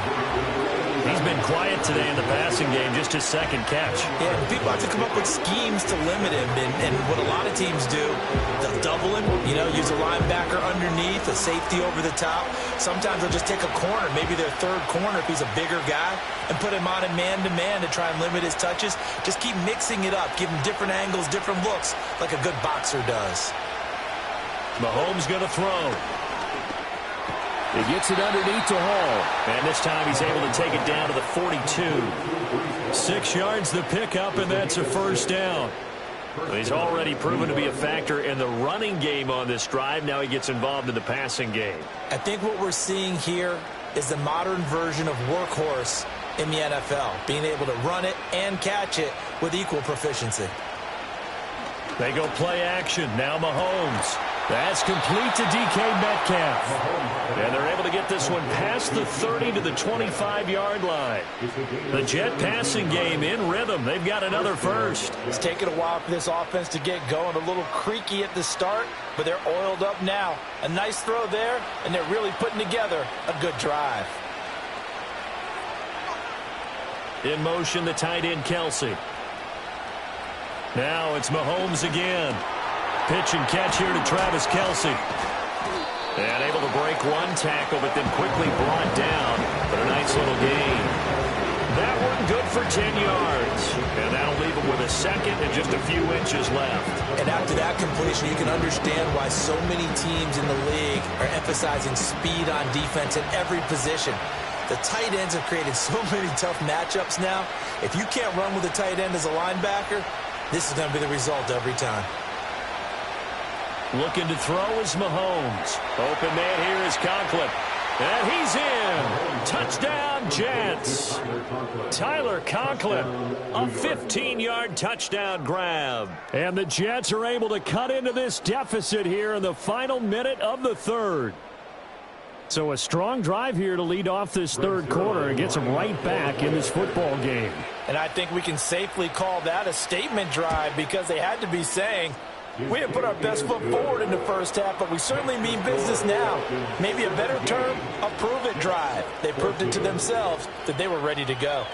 He's been quiet today in the passing game, just his 2nd catch. Yeah, people have to come up with schemes to limit him, and what a lot of teams do, they'll double him, use a linebacker underneath, a safety over the top. Sometimes they'll just take a corner, maybe their 3rd corner if he's a bigger guy, and put him on a man-to-man to try and limit his touches. Just keep mixing it up, give him different angles, different looks, like a good boxer does. Mahomes going to throw. He gets it underneath to Hall. And this time he's able to take it down to the 42. 6 yards the pickup, and that's a 1st down. Well, he's already proven to be a factor in the running game on this drive. Now he gets involved in the passing game. I think what we're seeing here is the modern version of workhorse in the NFL, being able to run it and catch it with equal proficiency. They go play action. Now Mahomes. That's complete to DK Metcalf. And they're able to get this one past the 30 to the 25-yard line. The Jet passing game in rhythm. They've got another 1st. It's taken a while for this offense to get going. A little creaky at the start, but they're oiled up now. A nice throw there, and they're really putting together a good drive. In motion, the tight end, Kelsey. Now it's Mahomes again. Pitch and catch here to Travis Kelsey. And able to break one tackle, but then quickly brought down. But a nice little gain. That one good for 10 yards. And that'll leave him with a 2nd and just a few inches left. And after that completion, you can understand why so many teams in the league are emphasizing speed on defense in every position. The tight ends have created so many tough matchups now. If you can't run with a tight end as a linebacker, this is going to be the result every time. Looking to throw is Mahomes. Open man here is Conklin. And he's in. Touchdown, Jets. Tyler Conklin, a 15-yard touchdown grab. And the Jets are able to cut into this deficit here in the final minute of the third. So a strong drive here to lead off this third quarter and gets them right back in this football game. And I think we can safely call that a statement drive because they had to be saying, we didn't put our best foot forward in the first half, but we certainly mean business now. Maybe a better term, a prove-it drive. They proved it to themselves that they were ready to go.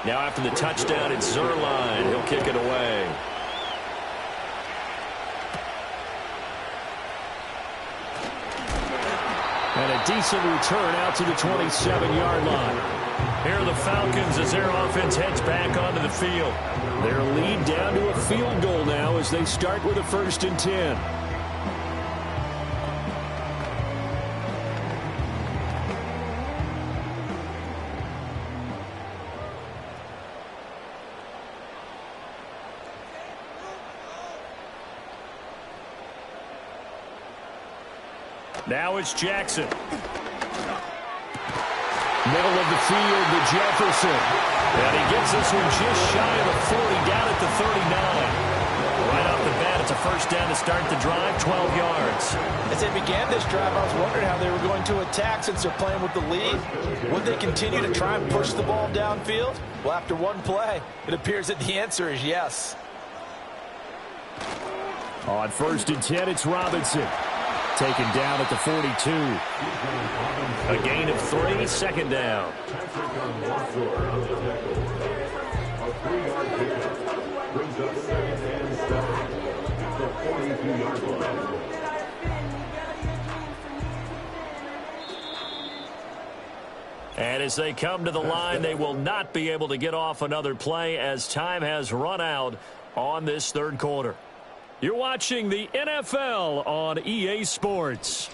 Now after the touchdown, it's Zerline. He'll kick it away. And a decent return out to the 27-yard line. Here are the Falcons as their offense heads back onto the field. Their lead down to a field goal now as they start with a 1st and 10. Now it's Jackson. Middle of the field to Jefferson. And he gets this one just shy of the 40, down at the 39. Right off the bat, it's a 1st down to start the drive, 12 yards. As they began this drive, I was wondering how they were going to attack since they're playing with the lead. Would they continue to try and push the ball downfield? Well, after one play, it appears that the answer is yes. On 1st and 10, it's Robinson. Taken down at the 42. A gain of 3, 2nd down. And as they come to the line, they will not be able to get off another play as time has run out on this third quarter. You're watching the NFL on EA Sports.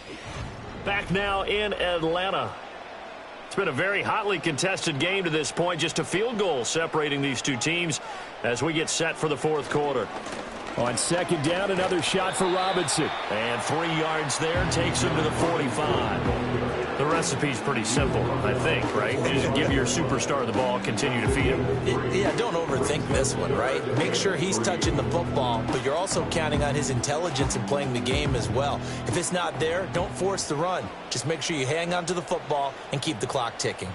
Back now in Atlanta. It's been a very hotly contested game to this point. Just a field goal separating these two teams as we get set for the fourth quarter. On 2nd down, another shot for Robinson. And 3 yards there, takes him to the 45. The recipe's pretty simple, I think, right? You just give your superstar the ball, continue to feed him. Yeah, don't overthink this one, right? Make sure he's touching the football, but you're also counting on his intelligence in playing the game as well. If it's not there, don't force the run. Just make sure you hang on to the football and keep the clock ticking.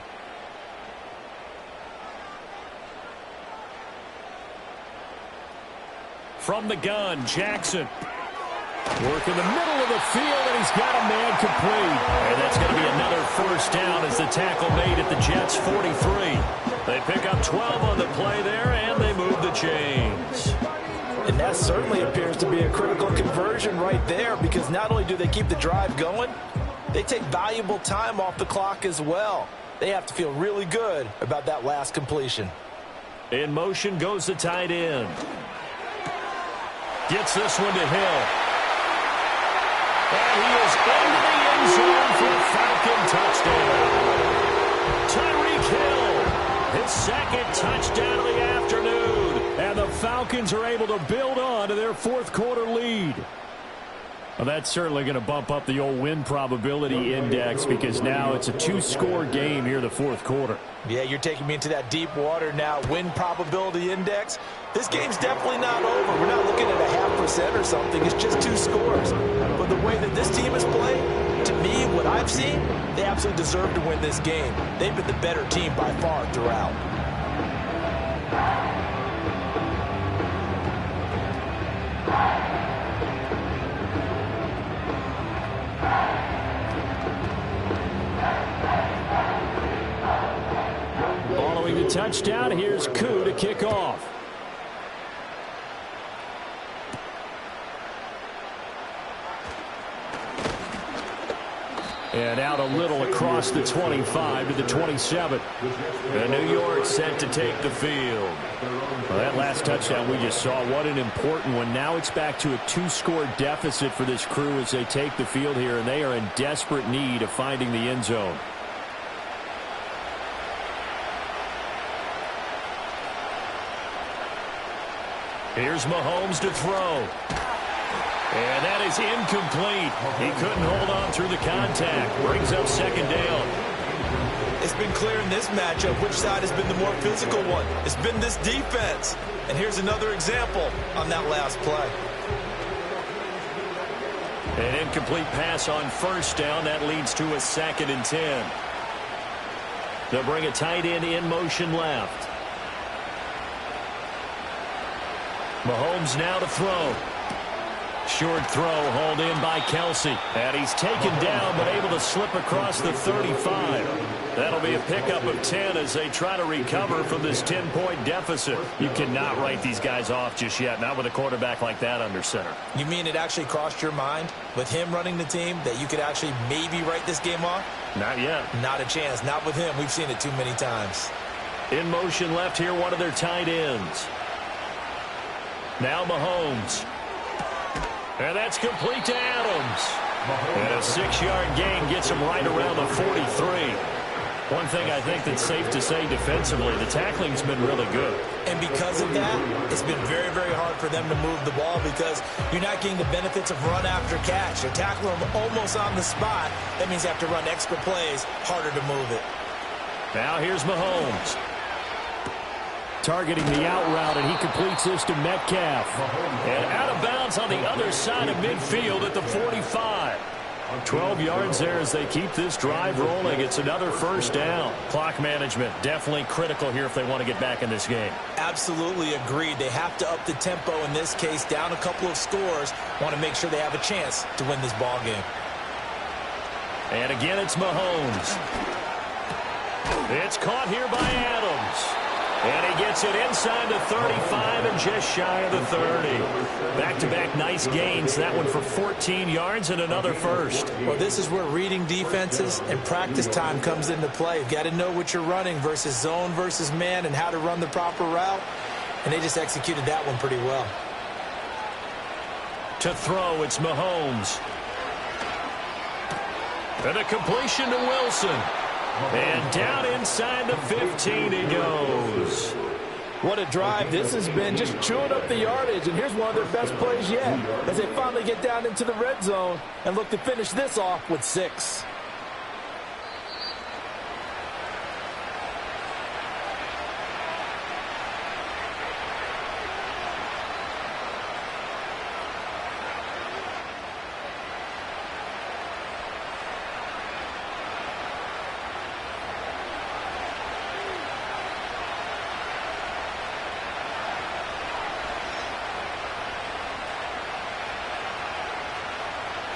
From the gun, Jackson. Work in the middle of the field, and he's got a man complete. And that's going to be another 1st down as the tackle made at the Jets' 43. They pick up 12 on the play there, and they move the chains. And that certainly appears to be a critical conversion right there, because not only do they keep the drive going, they take valuable time off the clock as well. They have to feel really good about that last completion. In motion goes the tight end. Gets this one to Hill. And he is into the end zone for a Falcon touchdown. Tyreek Hill, his 2nd touchdown of the afternoon. And the Falcons are able to build on to their 4th quarter lead. Well, that's certainly going to bump up the old win probability index because now it's a 2-score game here in the 4th quarter. Yeah, you're taking me into that deep water now. Win probability index. This game's definitely not over. We're not looking at a 0.5% or something. It's just 2 scores. But the way that this team has played, to me, what I've seen, they absolutely deserve to win this game. They've been the better team by far throughout. Following the touchdown, here's Koo to kick off. And out a little across the 25 to the 27. And New York set to take the field. Well, that last touchdown we just saw, what an important one. Now it's back to a 2-score deficit for this crew as they take the field here, and they are in desperate need of finding the end zone. Here's Mahomes to throw. And that is incomplete. He couldn't hold on through the contact. Brings up second down. It's been clear in this matchup which side has been the more physical one. It's been this defense. And here's another example on that last play. An incomplete pass on first down. That leads to a 2nd and 10. They'll bring a tight end in motion left. Mahomes now to throw. Short throw hauled in by Kelsey. And he's taken down but able to slip across the 35. That'll be a pickup of 10 as they try to recover from this 10-point deficit. You cannot write these guys off just yet, not with a quarterback like that under center. You mean it actually crossed your mind with him running the team that you could actually maybe write this game off? Not yet. Not a chance. Not with him. We've seen it too many times. In motion left here, one of their tight ends. Now Mahomes. And that's complete to Adams. And a 6-yard gain gets him right around the 43. One thing I think that's safe to say defensively, the tackling's been really good. And because of that, it's been very, very hard for them to move the ball because you're not getting the benefits of run after catch. You're tackling them almost on the spot. That means you have to run extra plays, harder to move it. Now here's Mahomes. Targeting the out route, and he completes this to Metcalf. And out of bounds on the other side of midfield at the 45. 12 yards there as they keep this drive rolling. It's another first down. Clock management definitely critical here if they want to get back in this game. Absolutely agreed. They have to up the tempo in this case, down a couple of scores. Want to make sure they have a chance to win this ball game. And again, it's Mahomes. It's caught here by Adams. And he gets it inside the 35 and just shy of the 30. Back-to-back nice gains. That one for 14 yards and another first. Well, this is where reading defenses and practice time comes into play. You've got to know what you're running versus zone versus man and how to run the proper route. And they just executed that one pretty well. To throw, it's Mahomes. And a completion to Wilson. And down inside the 15 he goes. What a drive this has been, just chewing up the yardage. And here's one of their best plays yet as they finally get down into the red zone and look to finish this off with 6.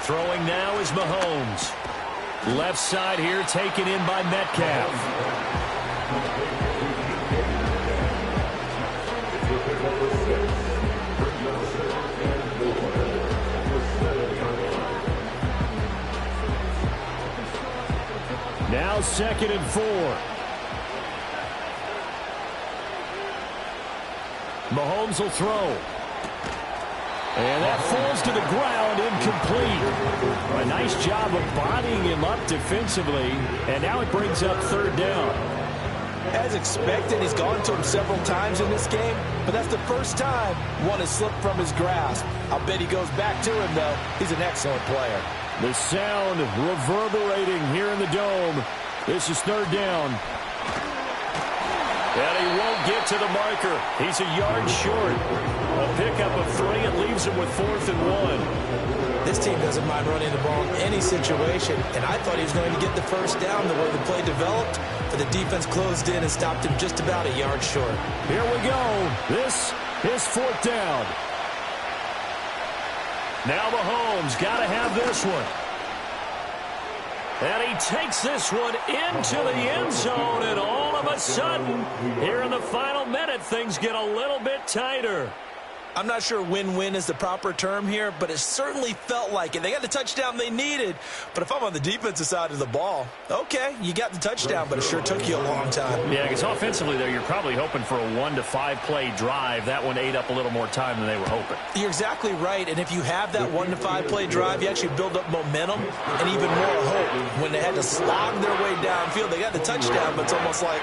Throwing now is Mahomes. Left side here taken in by Metcalf. Now 2nd and 4. Mahomes will throw. And that falls to the ground, incomplete. A nice job of bodying him up defensively, and now it brings up 3rd down. As expected, he's gone to him several times in this game, but that's the first time one has slipped from his grasp. I'll bet he goes back to him, though. He's an excellent player. The sound reverberating here in the dome. This is 3rd down. And he won't get to the marker. He's a yard short. A pickup of 3. It leaves him with 4th and 1. This team doesn't mind running the ball in any situation, and I thought he was going to get the first down the way the play developed, but the defense closed in and stopped him just about a yard short. Here we go. This is 4th down. Now Mahomes got to have this one. And he takes this one into the end zone, and all of a sudden, here in the final minute, things get a little bit tighter. I'm not sure win-win is the proper term here, but it certainly felt like it. They got the touchdown they needed, but if I'm on the defensive side of the ball, okay, you got the touchdown, but it sure took you a long time. Yeah, because offensively there, you're probably hoping for a 1 to 5 play drive. That one ate up a little more time than they were hoping. You're exactly right, and if you have that 1 to 5 play drive, you actually build up momentum and even more hope. When they had to slog their way downfield, they got the touchdown, but it's almost like,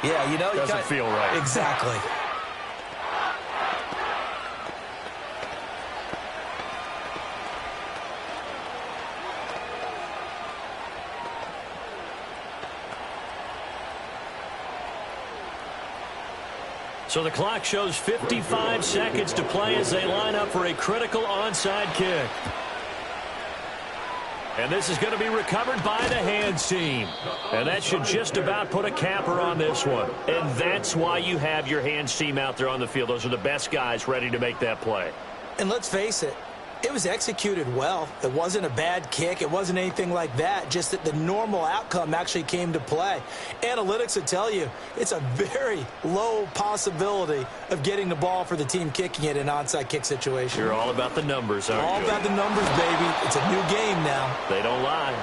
yeah, you know, doesn't feel right. Exactly. So the clock shows 55 seconds to play as they line up for a critical onside kick. And this is going to be recovered by the hands team. And that should just about put a capper on this one. And that's why you have your hands team out there on the field. Those are the best guys ready to make that play. And let's face it, it was executed well. It wasn't a bad kick. It wasn't anything like that. Just that the normal outcome actually came to play. Analytics would tell you it's a very low possibility of getting the ball for the team kicking it in an onside kick situation. You're all about the numbers, aren't you? All about the numbers, baby. It's a new game now. They don't lie.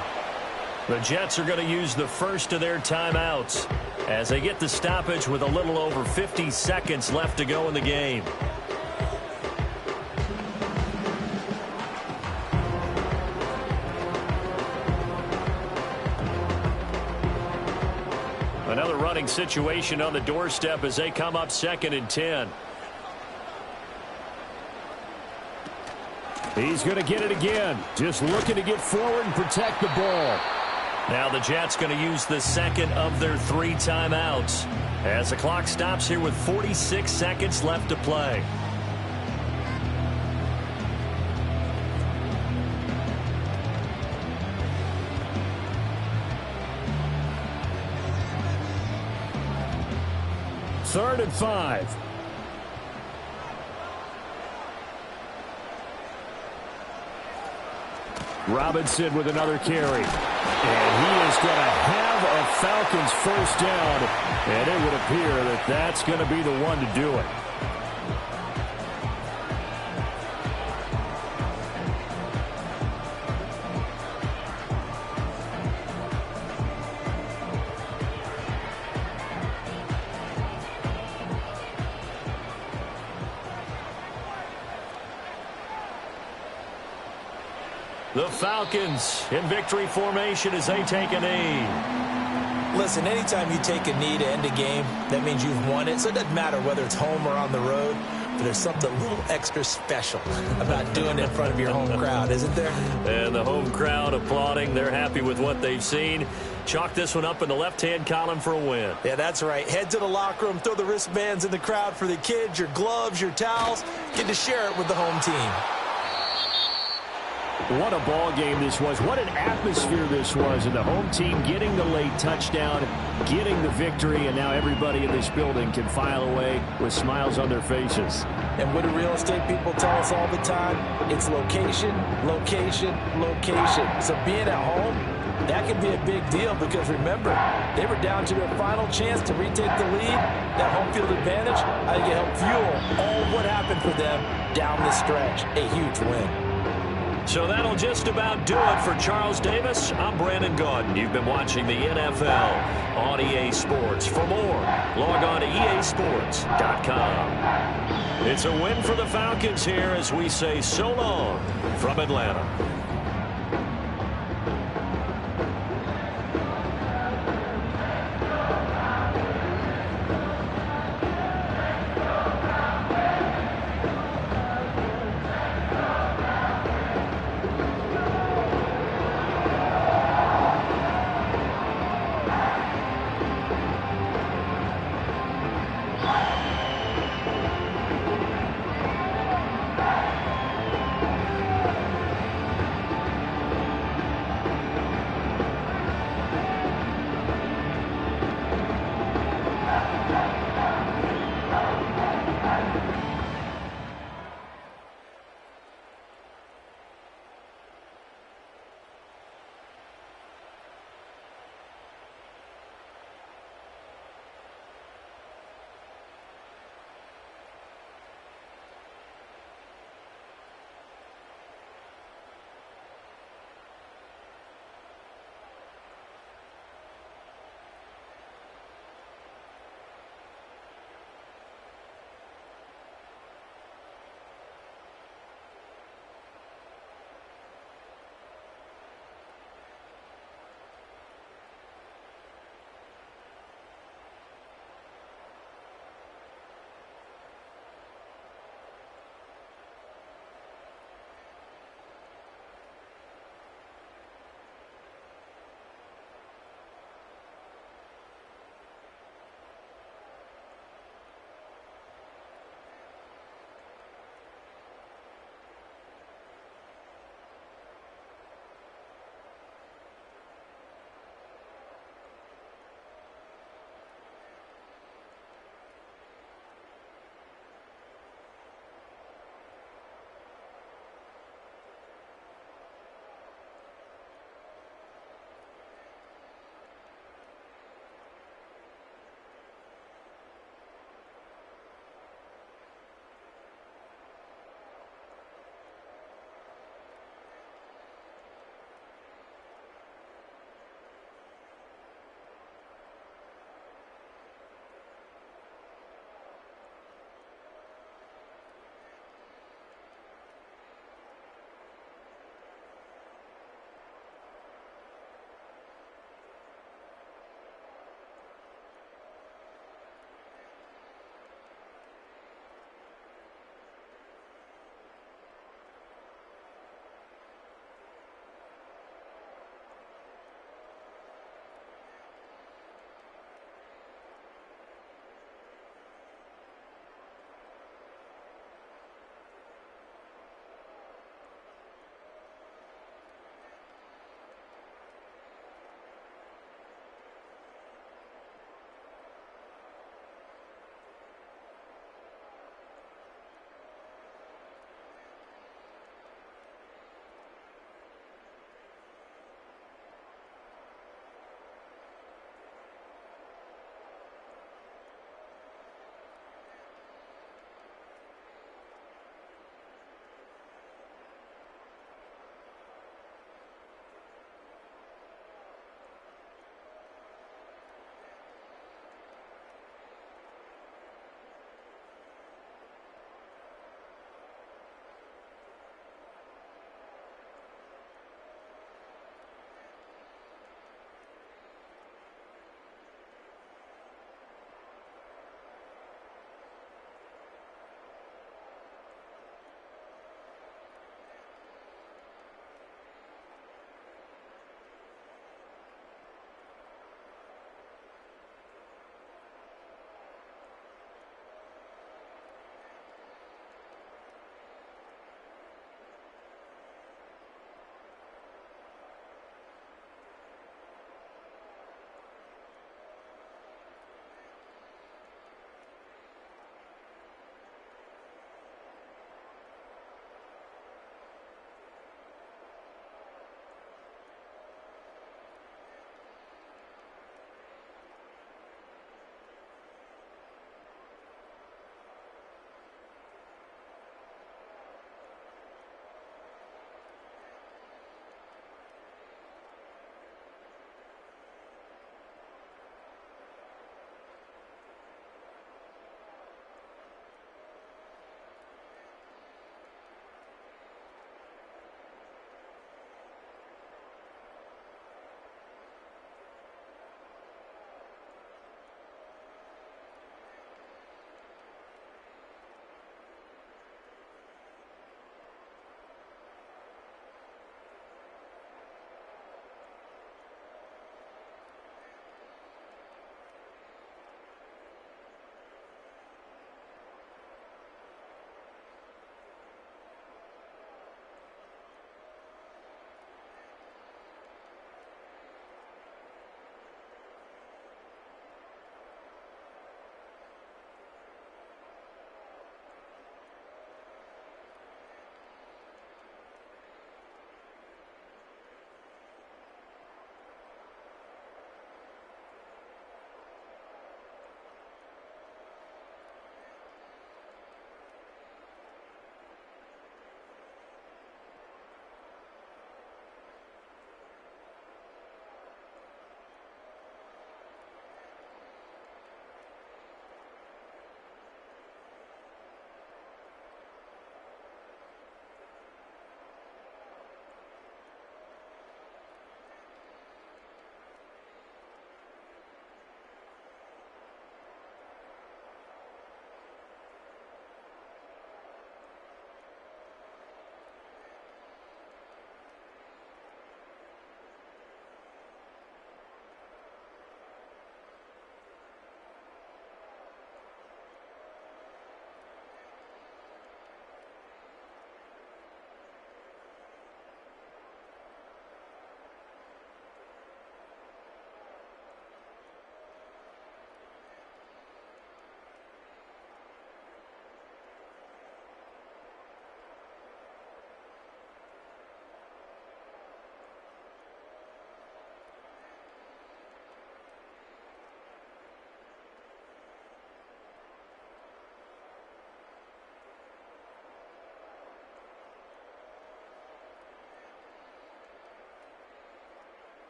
The Jets are going to use the first of their timeouts as they get the stoppage with a little over 50 seconds left to go in the game. Another running situation on the doorstep as they come up 2nd and 10. He's going to get it again. Just looking to get forward and protect the ball. Now the Jets going to use the second of their 3 timeouts as the clock stops here with 46 seconds left to play. Third and 5. Robinson with another carry. And he is going to have a Falcons first down. And it would appear that that's going to be the one to do it. The Falcons in victory formation as they take a knee. Listen, anytime you take a knee to end a game, that means you've won it. So it doesn't matter whether it's home or on the road, but there's something a little extra special about doing it in front of your home crowd, isn't there? And the home crowd applauding. They're happy with what they've seen. Chalk this one up in the left-hand column for a win. Yeah, that's right. Head to the locker room, throw the wristbands in the crowd for the kids, your gloves, your towels. Get to share it with the home team. What a ball game this was. What an atmosphere this was. And the home team getting the late touchdown, getting the victory, and now everybody in this building can file away with smiles on their faces. And what do real estate people tell us all the time? It's location, location, location. So being at home, that can be a big deal because, remember, they were down to their final chance to retake the lead. That home field advantage, I think it helped fuel all what happened for them down the stretch. A huge win. So that'll just about do it for Charles Davis. I'm Brandon Gaudin. You've been watching the NFL on EA Sports. For more, log on to easports.com. It's a win for the Falcons here as we say so long from Atlanta.